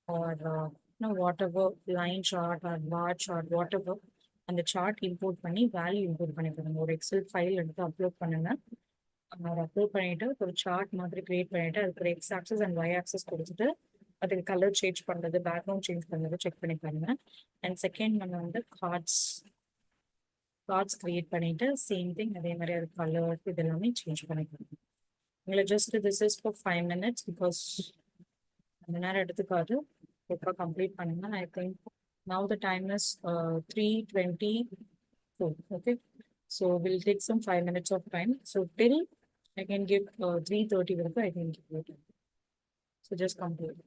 S1: or no, whatever line chart or bar chart, whatever, அந்த சார்ட் இம்போர்ட் பண்ணி வேல்யூ இம்போர்ட் பண்ணிக்கணும். ஒரு எக்ஸல் ஃபைல் எடுத்து அப்லோட் பண்ணுங்க. அதை அப்லோட் பண்ணிட்டு ஒரு சார்ட் மாதிரி கிரியேட் பண்ணிட்டு அதுக்கு X axis and Y axis கொடுத்துட்டு அதுக்கு கலர் சேஞ்ச் பண்ணுறது, பேக்ரவுண்ட் சேஞ்ச் பண்ணுறது செக் பண்ணி பாருங்க. அண்ட் செகண்ட் நம்ம வந்து கார்ட்ஸ் கிரியேட் பண்ணிட்டு சேம் திங் அதே மாதிரி அது கலர் இது எல்லாமே சேஞ்ச் பண்ணிக்கணும். உங்களை just this is for 5 minutes because அந்த நேரம் எடுத்துக்காது. எப்போ கம்ப்ளீட் பண்ணுங்க. I think now the time is 3:24. Okay, so we'll take some 5 minutes of time. So till I can give 3:30 I can give it. So just complete.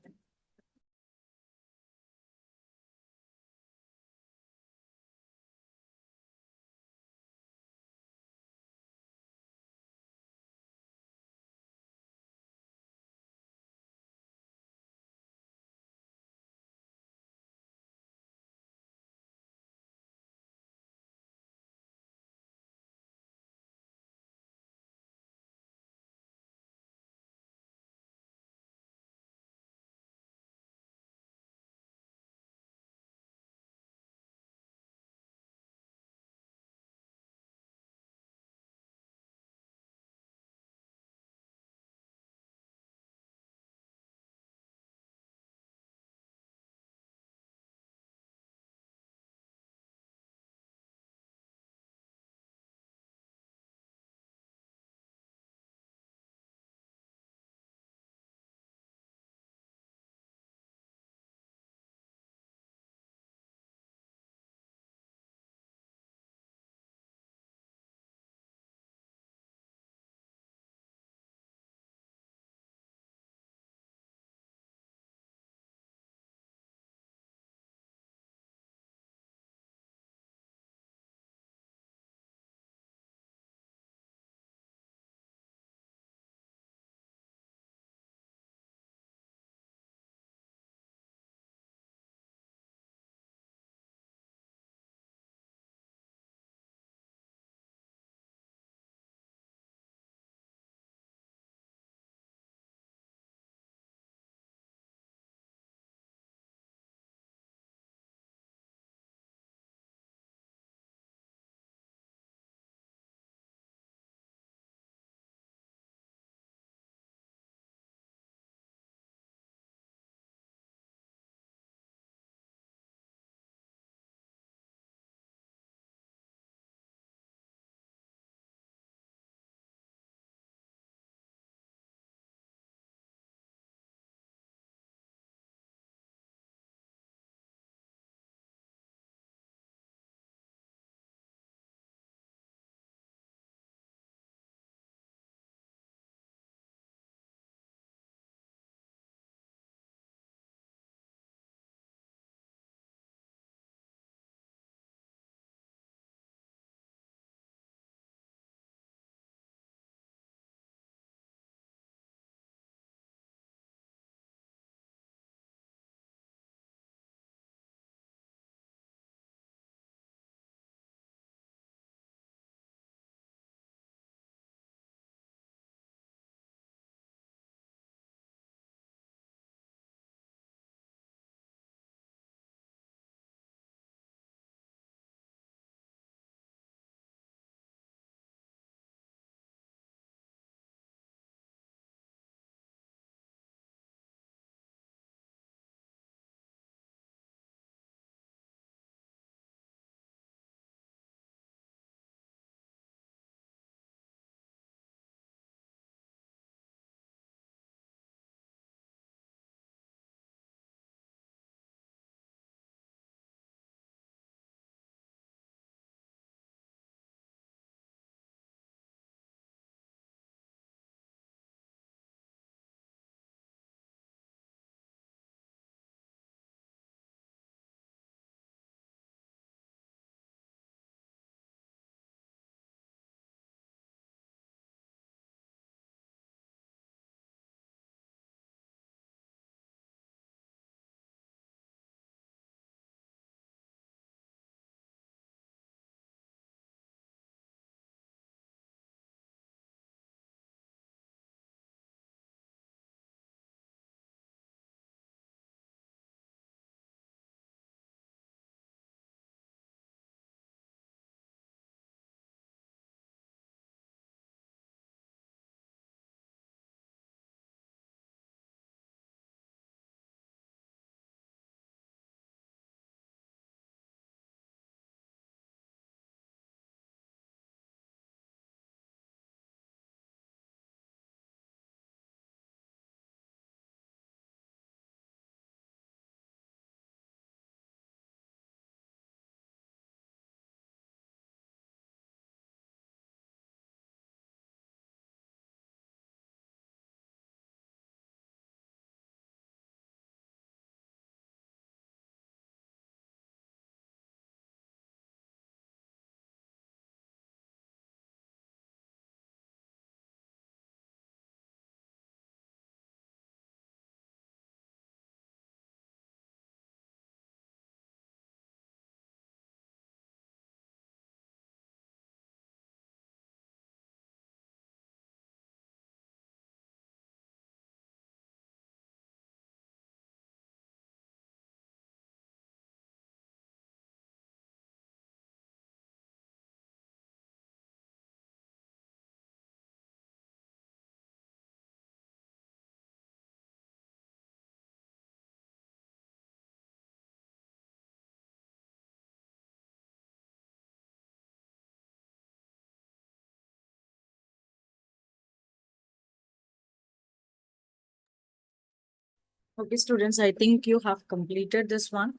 S1: Okay, students, I think you have completed this one.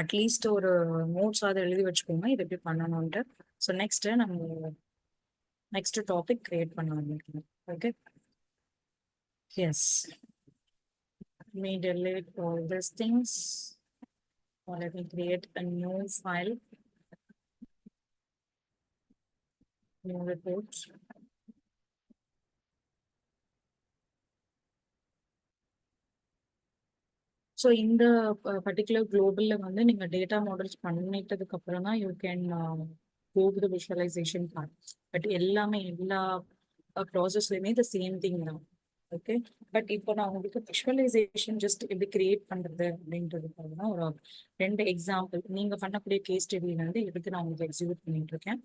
S1: At least ஒரு notes ஆவது எழுதி வச்சுக்கோங்க இது எப்படி பண்ணணும்ட்டு. So next நம்ம next topic create பண்ண ஆரம்பிக்கலாம். Okay. Yes. Let me delete all these things. Or let me create a new file. New report. So இந்த பர்டிகுலர் குளோபல்ல வந்து நீங்க டேட்டா மாடல்ஸ் பண்ணிட்டதுக்கு அப்புறம் தான் you can go to visualization part. But எல்லா ப்ராசஸ்லையுமே த சேம் திங் தான். ஓகே. பட் இப்போ நான் உங்களுக்கு விஷுவலைசேஷன் ஜஸ்ட் எப்படி கிரியேட் பண்றது அப்படின்றதுக்காக தான் ஒரு 2 எக்ஸாம்பிள் நீங்க பண்ணக்கூடிய கேஸ் ஸ்டடியில இருந்து எடுத்து நான் உங்களுக்கு எக்ஸிக்யூட் பண்ணிட்டு இருக்கேன்.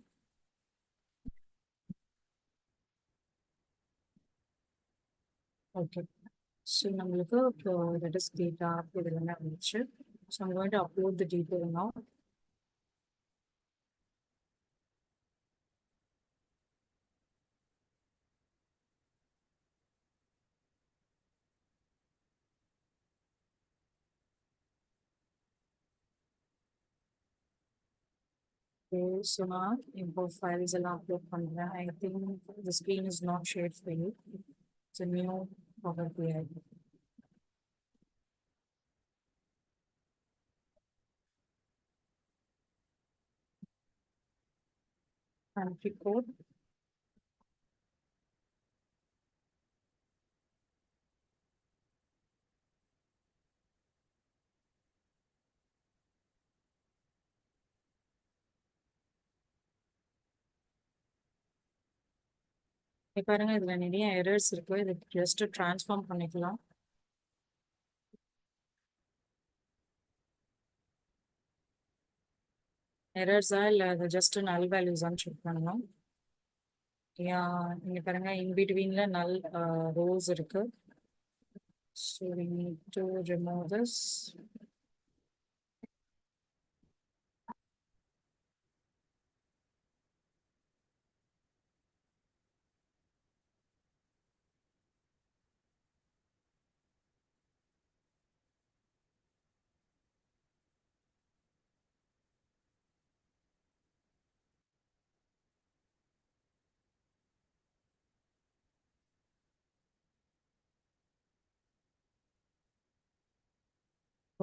S1: ஓகே. ஸோ நம்மளுக்கு இப்போ தட் இஸ் டேட்டா இது எல்லாமே இருந்துச்சு. So I'm going to upload the detail now. Okay, so now import files எல்லாம் upload பண்றேன். I think the screen is not shared for you. It's a new Power BI. Country code. இப்போ பாருங்க இதுல நிறைய errors இருக்கு. இது just transform பண்ணிக்கலாம். எரர்ஸா இல்ல அது ஜஸ்ட் நல் வேல்யூஸான்னு செக் பண்ணலாம். இங்க பாருங்க இன் பிட்வீன்ல நல் ரோஸ் இருக்கு. So we need to remove this.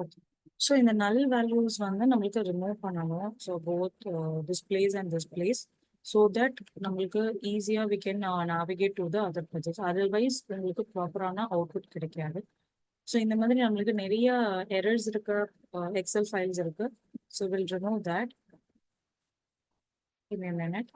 S1: Okay. So இந்த நல் வேல்யூஸ் வந்து நம்மளுக்கு ரிமூவ் பண்ணணும். So both displays and displays so that நம்மளுக்கு ஈஸியாக we can navigate to the other projects. Otherwise உங்களுக்கு ப்ராப்பரான அவுட்புட் கிடைக்காது. ஸோ இந்த மாதிரி நம்மளுக்கு நிறைய எரர்ஸ் இருக்கு, எக்ஸல் ஃபைல்ஸ் இருக்கு. So will remove that. Give me a minute.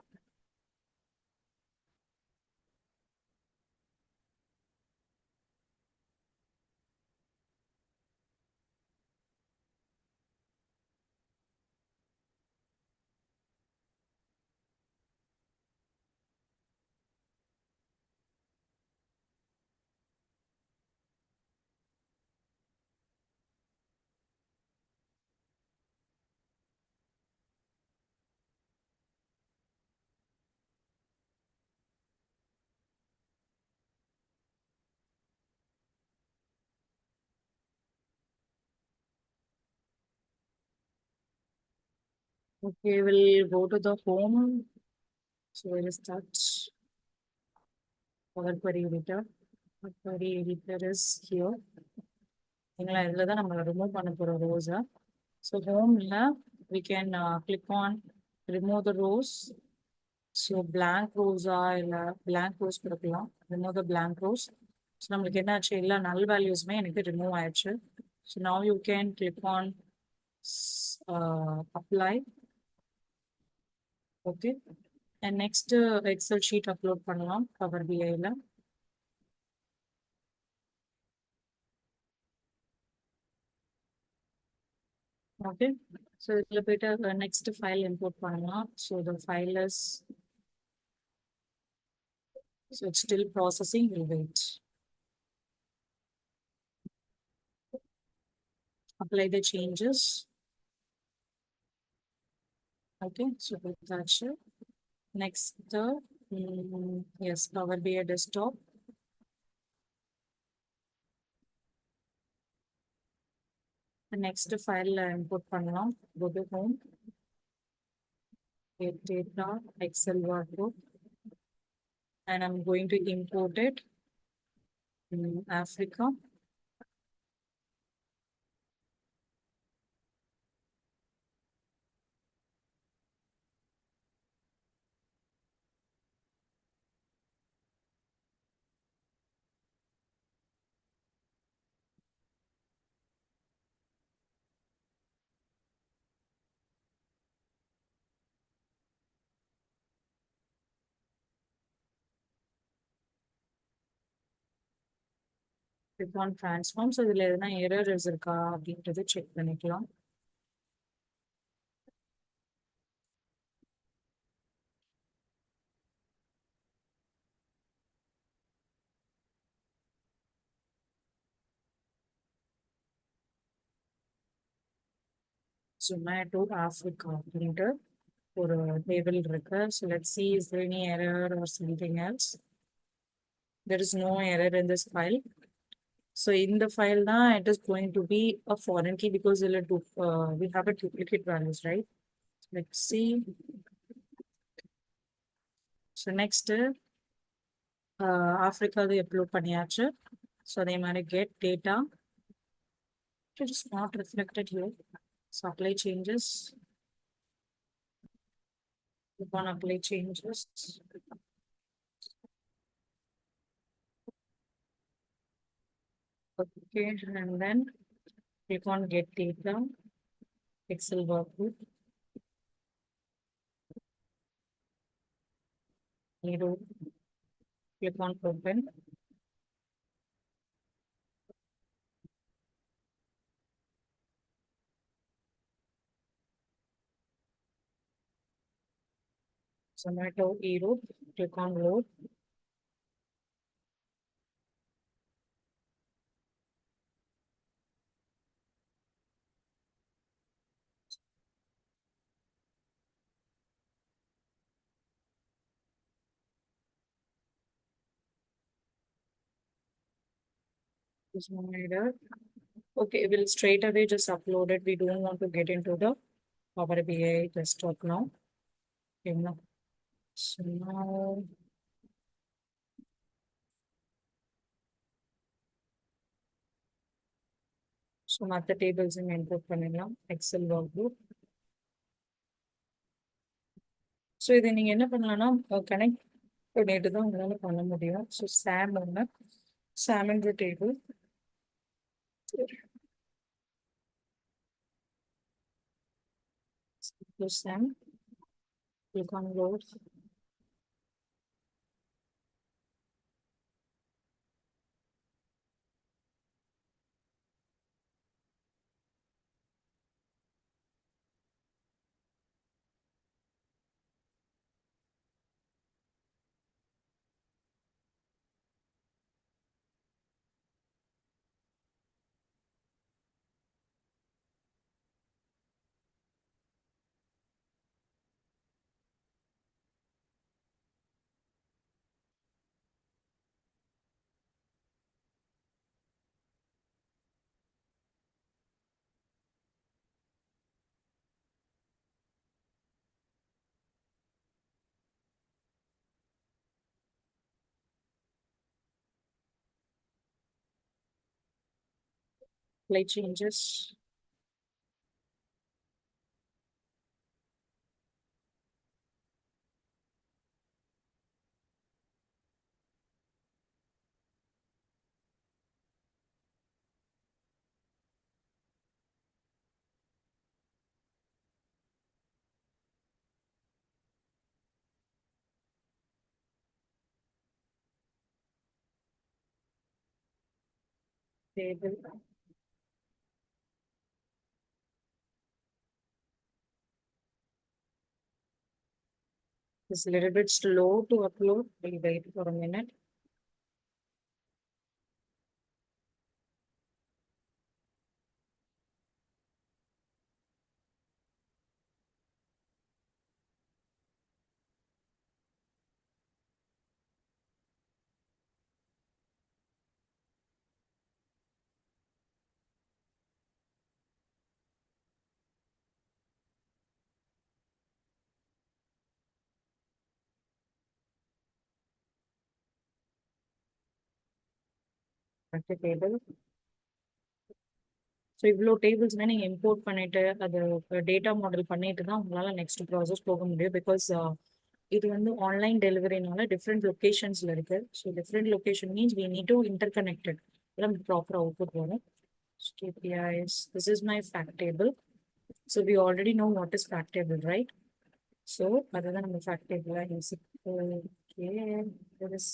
S1: Okay, we'll go to the home. So where is that? Power Query Editor. Power Query Editor is here. எங்களை இதில் தான் நம்ம ரிமூவ் பண்ண போகிறோம் ரோஸை. ஸோ ஹோமில் we can click on remove the rows. So blank ரோஸா இல்லை blank ரோஸ் கொடுக்கலாம். remove the blank rows. So நம்மளுக்கு என்ன ஆச்சு, எல்லா நல் வேல்யூஸுமே எனக்கு ரிமூவ் ஆயிடுச்சு. So now you can click on apply. Okay. And next Excel sheet upload பண்ணலாம் பவர் பிஐல. ஓகே. ஸோ இதில் போயிட்டு நெக்ஸ்ட் ஃபைல் இம்போர்ட் பண்ணலாம். So the file is so it's still processing, will wait. Apply the changes. Okay, so that's it. Next, yes, Power BI desktop. next file input பண்ணலாம். Go to home, get data, Excel workbook, and I'm going to import it in Africa. Click on transform. So இதுல எதுனா errors இருக்கா அப்படின்றது check பண்ணிக்கலாம். Zomato Africa அப்படின்ட்டு ஒரு table இருக்கு. So let's see, is there any error or something else? There is no error in this file. So in the file now, it is going to be a foreign key because we have a duplicate values, right? Let's see. So next, Africa they upload பண்ணியாச்சு. So they might get data. It is not reflected here. So apply changes. Click on apply changes. Okay, and then click on get data, Excel workbook, Hero, click on open. Zomato Hero, click on load. This one either. Okay, we'll straight away just upload it. We don't want to get into the Power BI desktop now. Okay, now. So now, so மற்ற tables input பண்ணிடலாம். Excel workbook. So இதை நீங்க என்ன பண்ணலாம்னா connect பண்ணிட்டு தான் உங்களால பண்ண முடியும். So SAM ஒன்று, SAM என்ற table. So SAM, click on load. Apply changes. Table. It's a little bit slow to upload. We'll wait for a minute. factor table. So இவ்வளோ டேபிள்ஸ்னா நீங்கள் இம்போர்ட் பண்ணிட்டு அது டேட்டா மாடல் பண்ணிட்டு தான் உங்களால் நெக்ஸ்ட் ப்ராசஸ் போக முடியும். பிகாஸ் இது வந்து ஆன்லைன் டெலிவரினால டிஃப்ரெண்ட் லொக்கேஷன்ஸில் இருக்கு. So different location means we need to interconnected நம்ம ப்ராப்பர் அவுட்புட் வரும். KPIs, this is my fact table. So we already know what is fact table, right? So other than the fact table, I use it. Okay, there is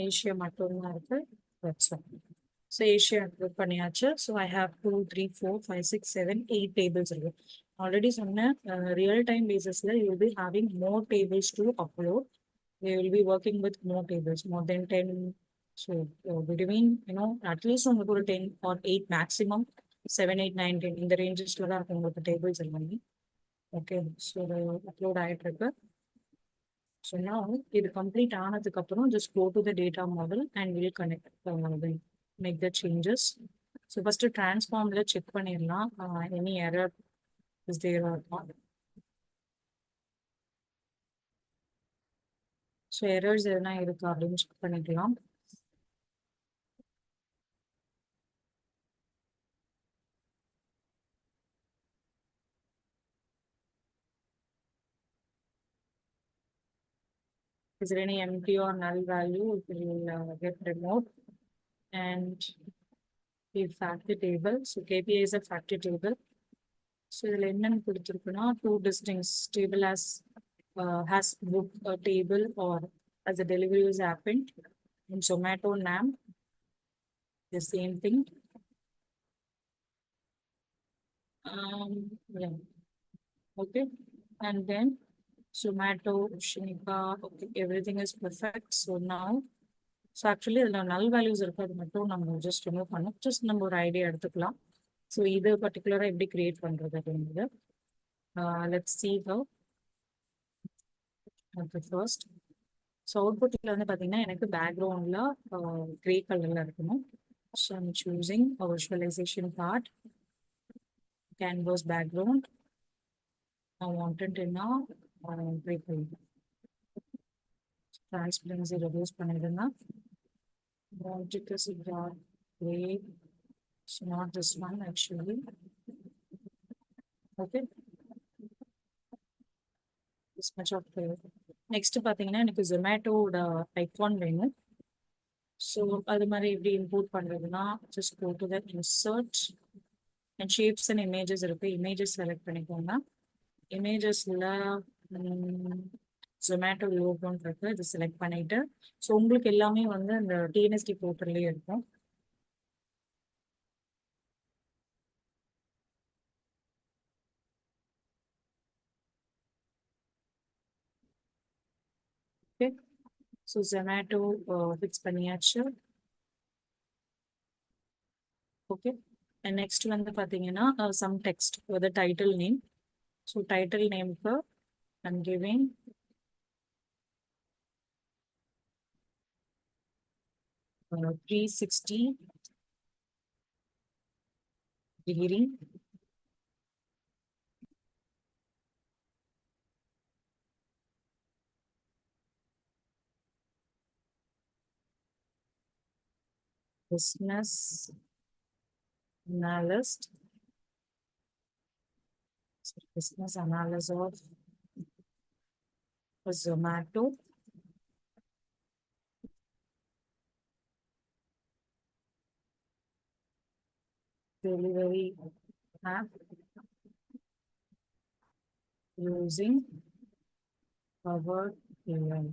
S1: Asia மட்டும்தான் இருக்கு. That's all. So Asia upload பண்ணியாச்சு. So I have 2, 3, 4, 5, 6, 7, 8 tables இருக்கு. Already சொன்னேன் real time basisல you will be having more tables to upload. We will be working with more tables, more than 10. So between, at least உங்களுக்கு ஒரு 10 or 8 maximum, 7, 8, 9, 10 இந்த ரேஞ்சஸ்ல தான் இருக்கும் உங்களுக்கு tables எல்லாமே. Okay, so upload ஆகிட்டு இருக்கு. ஸோ நான் இது கம்ப்ளீட் ஆனதுக்கு அப்புறம் just go to the data model and will connect make the changes. So first டிரான்ஸ்ஃபார்ம்ல செக் பண்ணிடலாம் any error is there or not. So errors எதனா இருக்கா அப்படின்னு செக் பண்ணிக்கலாம். Is there any empty or null value? It will get removed. And we factor table. So KPI is a factor table. So இதில் என்னன்னு கொடுத்துருக்குன்னா two distinct table has booked a table or as a delivery was happened in Zomato NAM. The same thing. Yeah. Okay. And then Zomato, Shinika, okay, everything is perfect. So now, so actually இதில் null values இருக்கிறது மட்டும் நம்ம just remove பண்ணோம். Just நம்ம ஒரு idea எடுத்துக்கலாம். So இது பர்டிகுலராக எப்படி கிரியேட் பண்ணுறது அப்படிங்கிறது let's see how. First so அவுட்புட்டில் வந்து பார்த்தீங்கன்னா எனக்கு பேக்ரவுண்டில் க்ரே கலரில் இருக்கணும். So I'm choosing visualization part, canvas background. I wanted என்ன க்ரே கலர். டிரான்ஸ்பரன்சி ரெடியூஸ் பண்ணிடுங்க. Object is dark gray. So not this one actually. Okay. This much of gray. Next பார்த்தீங்கன்னா எனக்கு ஜொமேட்டோட ஐகான் வேணும். ஸோ அது மாதிரி எப்படி இம்போர்ட் பண்ணுறதுன்னா just go to the insert and shapes and images இருக்கு. Images select பண்ணிக்கோங்க. இமேஜஸில் ஜொமேட்டோ லோகோன்னு இருக்கு, இது செலக்ட் பண்ணிட்டு ஸோ உங்களுக்கு எல்லாமே வந்து அந்த டிஎன்எஸ்டி போர்ட்டல்லே இருக்கும். ஓகே, ஸோ ஜொமேட்டோ ஃபிக்ஸ் பண்ணியாச்சு. ஓகே, அண்ட் நெக்ஸ்ட் வந்து பார்த்தீங்கன்னா some text with title name. So title நேம்க்கு I'm giving 360 degree business analyst. So business analysis of Zomato. Delivery app using Power AI.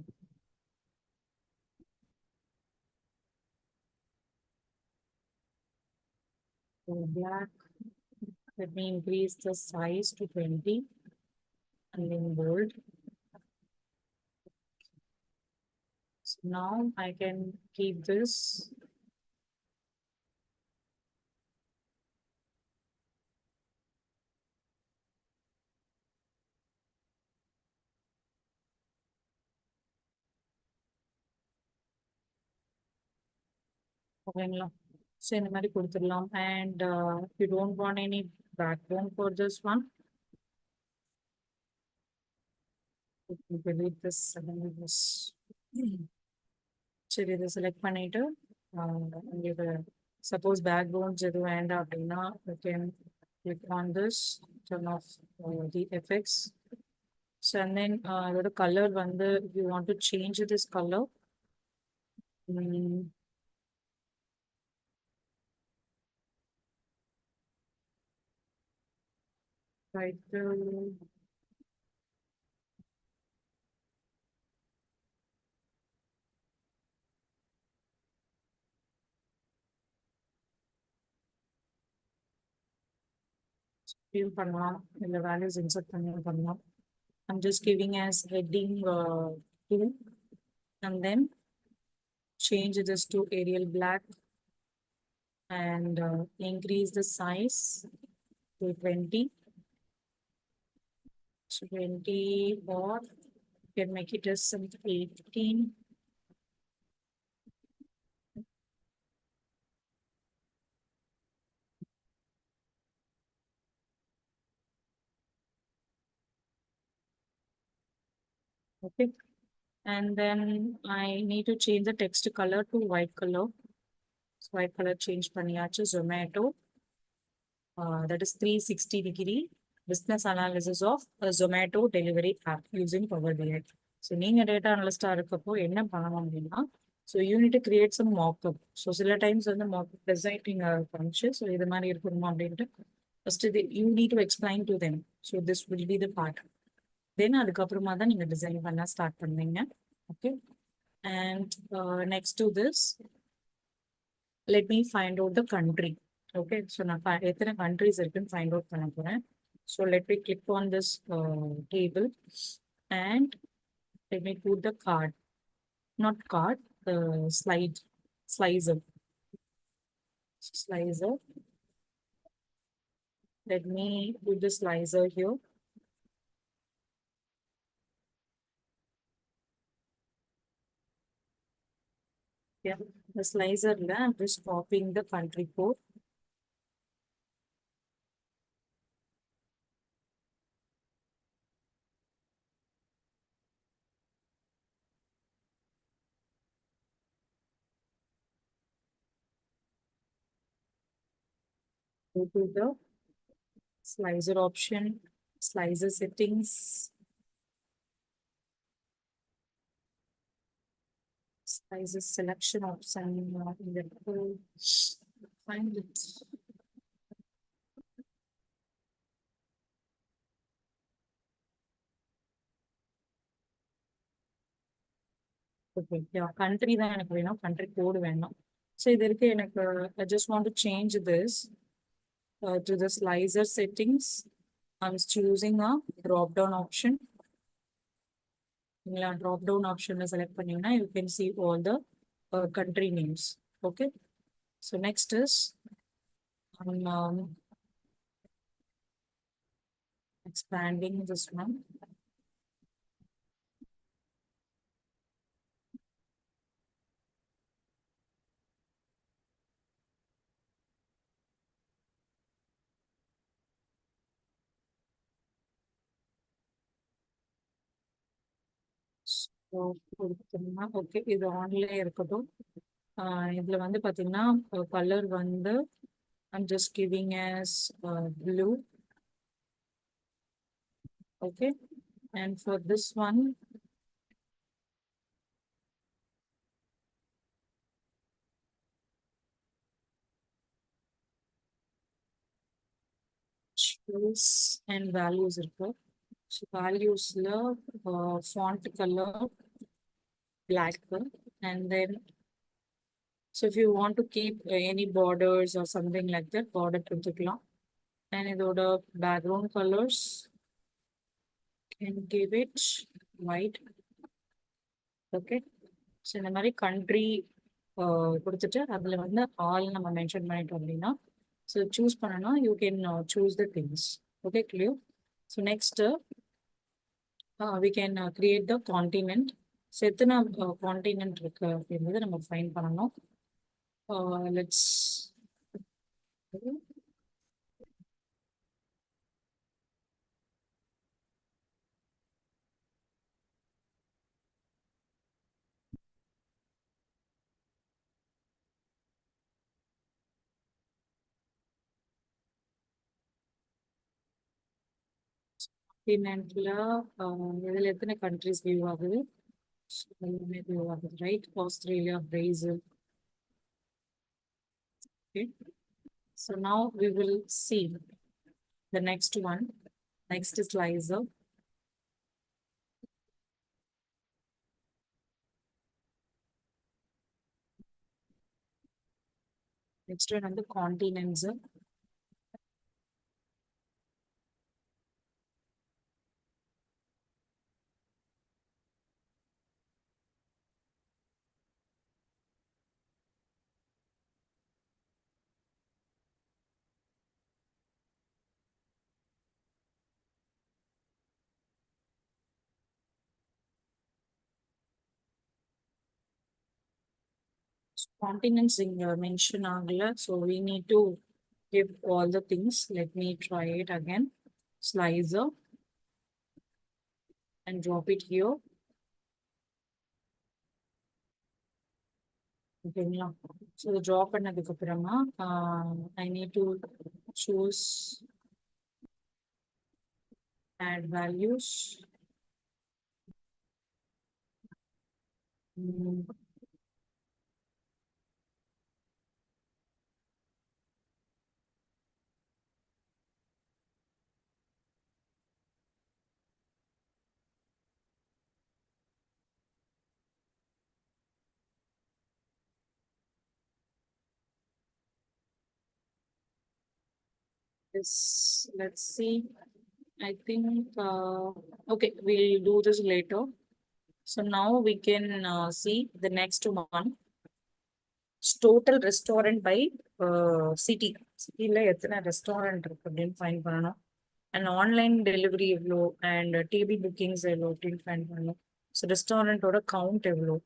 S1: So black, let me increase the size to 20. and in bold. So now I can keep this. ஓகேங்களா? So இந்த மாதிரி கொடுத்துடலாம். And you don't want any background for this one. You delete this and then this. சரி, இதை select பண்ணிட்டு உங்களுக்கு suppose backgrounds எதுவும் வேண்டாம் அப்படின்னா you can click on this, turn off the effects. So and then இதோட கலர் வந்து if you want to change this color, right, fill பண்ணலாம், இல்லை வேல்யூஸ் இன்சர்ட் பண்ணலாம். I'm just giving as heading 2 and then change this to Arial black and increase the size to 20. So 20 or you can make it as 18. Okay. And then I need to change the text color to white color. So white color change பண்ணியாச்சு. Zomato. That is 360-degree business analysis of a Zomato delivery app using Power BI. So நீங்க data அனலிஸ்டா இருக்கப்போ என்ன பண்ணணும் அப்படின்னா, so you need to create some markup. So சில times வந்து markup designing பண்ணுச்சு. ஸோ இது மாதிரி இருக்கணுமா அப்படின்ட்டு ஃபர்ஸ்ட் இது you need to explain to them. So this will be the part. Then அதுக்கப்புறமா தான் நீங்க டிசைன் பண்ண ஸ்டார்ட் பண்ணுவீங்க. Okay. And next to this, let me find out the country. Okay, so நான் எத்தனை countries இருக்குன்னு find out பண்ண போறேன். So let me click on this table and let me put the card, not card, slicer. Slicer. Let me put the slicer here. Yeah, the slicer, I'm just copying the country code. Go to the slicer option, slicer settings, slicer selection option, in the code. Find it. Okay, yeah, country தான் எனக்கு வேணும், country code வேணும். So இது இருக்கு எனக்கு, I just want to change this to the slicer settings. I'm choosing a drop down option. நீங்க drop down option select பண்ணீங்கன்னா you can see all the country names. Okay, so next is I'm expanding this one. So கொடுத்தோம்னா okay, இது ஆன்லயே இருக்கட்டும். இதுல வந்து பாத்தீங்கன்னா colour வந்து I'm just giving as blue. Okay, and for this one, choose and values இருக்கு. So valuesல font color black, and then so if you want to keep any borders or something like that, border கொடுத்துக்கலாம். And இதோட background colors and give it white. Okay. So இந்த மாதிரி country கொடுத்துட்டு அதில் வந்து all நம்ம mention பண்ணிட்டோம் அப்படின்னா ஸோ சூஸ் பண்ணனா you can choose the things. Okay clear. So next we can create the continent. So எத்தனை கான்டினென்ட் இருக்கு அப்படின்றத நம்ம ஃபைன் பண்ணணும். லெட்ஸ் கான்டினென்ட்ல இதில் எத்தனை கண்ட்ரிஸ் வியூ ஆகுது? எல்லாமே வியூ ஆகுது, right? Australia, Brazil. Okay. So now we will see the next one. Next slicer. Next one on the continents. Continents in mention agla, so we need to give all the things. Let me try it again. Slicer and drop it here. ஓகேங்களா? So இதை draw பண்ணதுக்கு அப்புறமா I need to choose add values. This, let's see. I think, okay, we'll do this later. So now we can see the next one. Total restaurant by city. Cityல எத்தனை restaurant இருக்கு அப்படின்னு fine பண்ணணும். And online delivery எவ்வளோ and table bookings எவ்வளோ அப்படின்னு fine பண்ணணும். So ரெஸ்டாரண்ட்டோட count எவ்வளோ?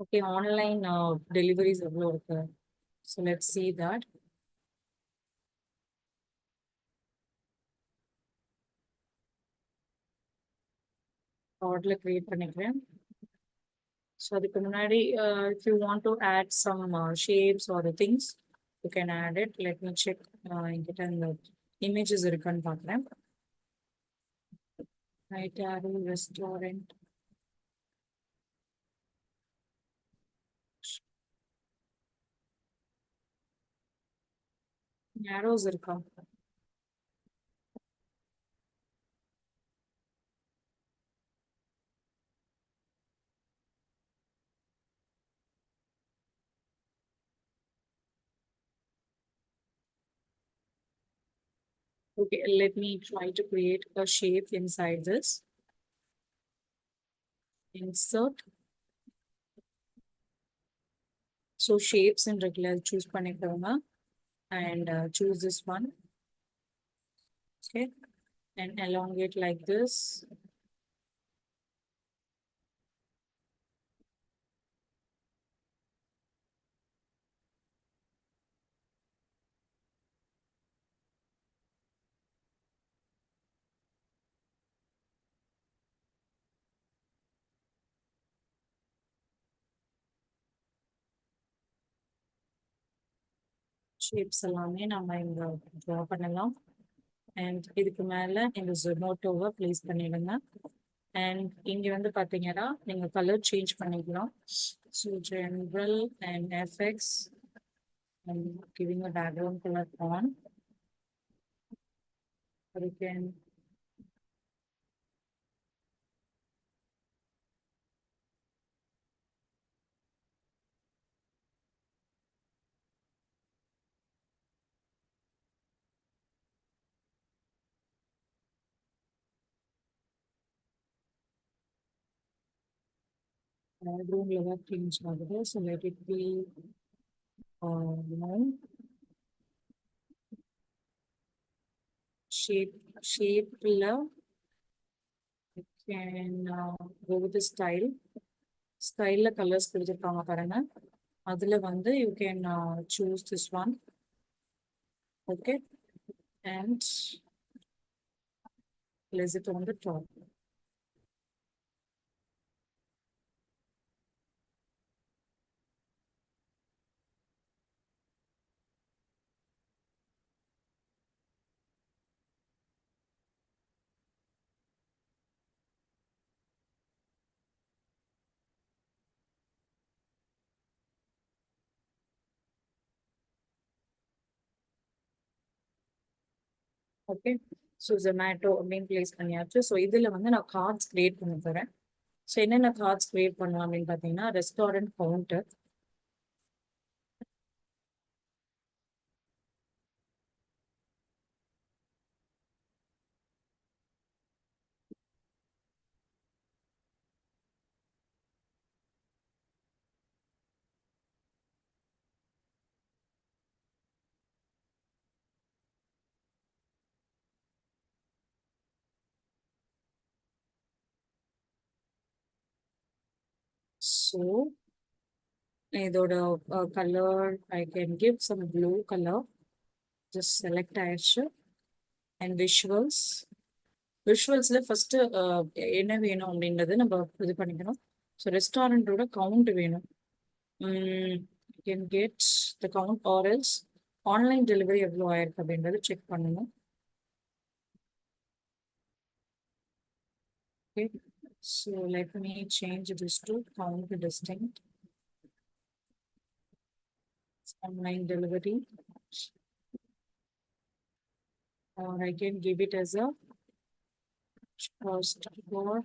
S1: ஓகே, ஆன்லைன் டெலிவரிஸ் எவ்வளோ இருக்கு? So let's see that. ஆர்டர்ல கிரியேட் பண்ணிக்கிறேன். ஸோ அதுக்கு முன்னாடி if you want to add some shapes or the things, you can add it. Let me check என்கிட்ட இந்த இமேஜஸ் இருக்கான்னு பார்க்குறேன். Right arrow restaurant. arrows இருக்கா? Okay, let me try to create a shape inside this. Insert. So shapes in regular choose பண்ணிக்கோங்க and choose this one. Okay, and elongate like this. Shapes எல்லாமே நம்ம இங்க draw பண்ணலாம். And இதுக்கு மேல இந்த ஜொமேட்டோவை place பண்ணிடுங்க. அண்ட் இங்க வந்து பாத்தீங்கன்னா நீங்க கலர் சேஞ்ச் பண்ணிக்கலாம். So general and FX and giving a background colour on. You can background level change ஆகுது. So let it be you know shape can go with the style colors கொடுத்திருக்காங்க பாருங்க. அதுல வந்து you can choose this one. Okay, and place it on the top. Okay, so Zomato அப்படின்னு place பண்ணியாச்சு. So இதில் வந்து நான் கார்ட்ஸ் கிரியேட் பண்ண போகிறேன். ஸோ என்னென்ன கார்ட்ஸ் கிரியேட் பண்ணலாம் அப்படின்னு பார்த்தீங்கன்னா, ரெஸ்டாரண்ட் கவுண்டர், ஸோ இதோட colour I can give some blue colour. Just select ஆயிடுச்சு. அண்ட் விஷுவல்ஸில் ஃபஸ்ட்டு என்ன வேணும் அப்படின்றது நம்ம இது பண்ணிக்கணும். ஸோ ரெஸ்டாரண்ட்டோட கவுண்ட் வேணும். Can get the count or else online delivery எவ்வளோ ஆயிருக்கு அப்படின்றது செக் பண்ணணும். Okay, so let me change this to count distinct online delivery, or I can give it as a cost for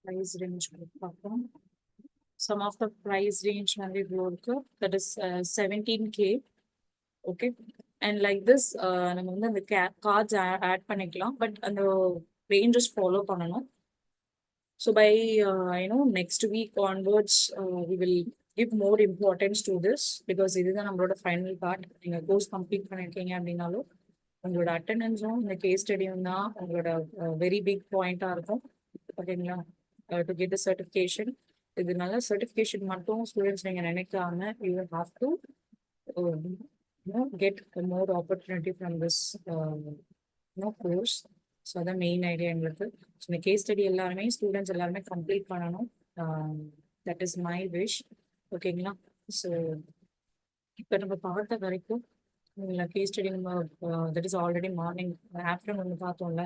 S1: price range. Some of the price range when we work that is 17K. Okay, and like this நம்ம வந்து அந்த cards add பண்ணிக்கலாம், but அந்த ranges follow பண்ணணும். So by next week onwards, we will give more importance to this because இதுதான் நம்மளோட final part. நீங்க course complete பண்ணிருக்கீங்க அப்படின்னாலும் உங்களோட அட்டெண்டன்ஸும் இந்த கேஸ் ஸ்டடியும் தான் உங்களோட வெரி பிக் பாயிண்டா இருக்கும். ஓகேங்களா, டு கெட் த சர்டிஃபிகேஷன். இதனால சர்டிஃபிகேஷன் மட்டும் ஸ்டூடெண்ட்ஸ் நீங்க நினைக்காம you have to get more opportunity from this course. So அதான் மெயின் ஐடியா எங்களுக்கு. ஸோ இந்த கேஸ் ஸ்டடி எல்லாருமே ஸ்டூடெண்ட்ஸ் எல்லாருமே கம்ப்ளீட் பண்ணணும். That is my wish. ஓகேங்களா, ஸோ இப்போ நம்ம பார்த்த வரைக்கும் கேஸ் ஸ்டடி நம்ம that is already morning afternoon ஒன்று பார்த்தோம்ல.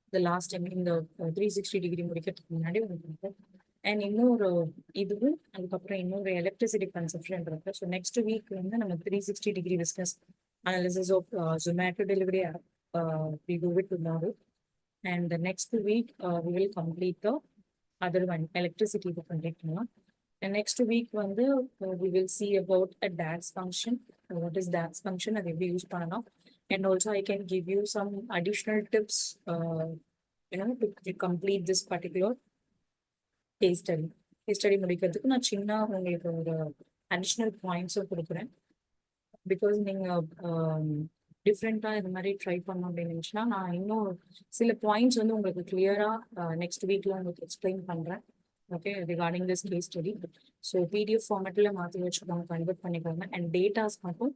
S1: இந்த லாஸ்ட் டைம் இந்த 360 டிகிரி முடிக்கிறதுக்கு முன்னாடி ஒன்று. அண்ட் இன்னொரு இதுவும் அதுக்கப்புறம் இன்னொரு எலக்ட்ரிசிட்டி கன்சப்ஷன் இருக்கு. ஸோ நெக்ஸ்ட் வீக் வந்து நம்ம 360 degree business analysis of Zomato delivery we do it tomorrow. And the next week we will complete the other one, electricity to complete பண்ணலாம். And next week வந்து we will see about a DAX function. What is DAX function? அதை எப்படி use பண்ணலாம். And also I can give you some additional tips to complete this particular case study. Case study முடிக்கிறதுக்கு நான் சின்ன உங்களுக்கு ஒரு additional பாயிண்ட்ஸும் கொடுக்குறேன். பிகாஸ் நீங்கள் டிஃப்ரெண்ட்டாக இது மாதிரி ட்ரை பண்ணோம் அப்படின்னு இருந்துச்சுன்னா நான் இன்னும் சில பாயிண்ட்ஸ் வந்து உங்களுக்கு கிளியராக நெக்ஸ்ட் வீக்கில் உங்களுக்கு எக்ஸ்பிளைன் பண்ணுறேன். Okay, regarding this case study. So PDF ஃபார்மேட்டில் மாற்றி வச்சுக்கோங்க, கன்வெர்ட் பண்ணிக்கோங்க. அண்ட் டேட்டாஸ் மட்டும்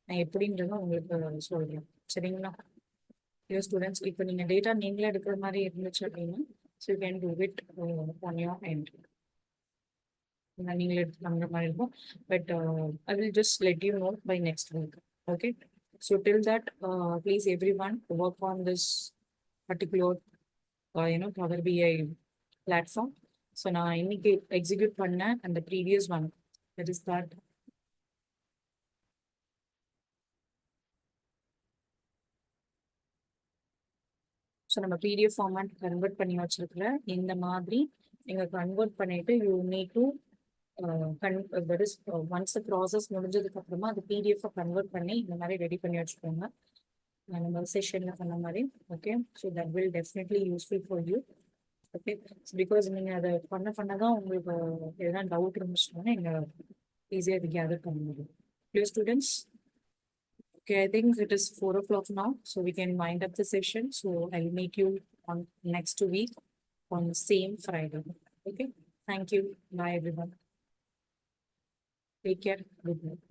S1: நான் எப்படின்றத உங்களுக்கு சொல்கிறேன். சரிங்களா ஸ்டூடெண்ட்ஸ்? இப்போ நீங்கள் டேட்டா நீங்களே எடுக்கிற மாதிரி இருந்துச்சு அப்படின்னா so you can do it on your end. நீங்களே எடுத்துக்கிற மாதிரி இருக்கும். But I will just let you know by next week. Okay, so till that please everyone work on this particular Power BI platform. So now இன்னைக்கு execute பண்ண and the previous one, that is that. So நம்ம PDF format convert பண்ணி வச்சிருக்கிற இந்த மாதிரி நீங்கள் convert பண்ணிட்டு you need to that is once the process முடிஞ்சதுக்கு அப்புறமா அது PDF கன்வெர்ட் பண்ணி இந்த மாதிரி ரெடி பண்ணி வச்சுக்கோங்க. நம்ம செஷன்ல பண்ண மாதிரி. Okay, so that will definitely useful for you. Okay, because நீங்க அதை பண்ணதான் உங்களுக்கு எதனா டவுட் இருந்துச்சுன்னா நீங்க ஈஸியாக கேதர் பண்ண முடியும். Clear, students? Okay, I think it is 4 o'clock now, so we can wind up the session. So I'll meet you on next week on the same Friday. Okay, thank you. Bye, everyone. Take care. Good night.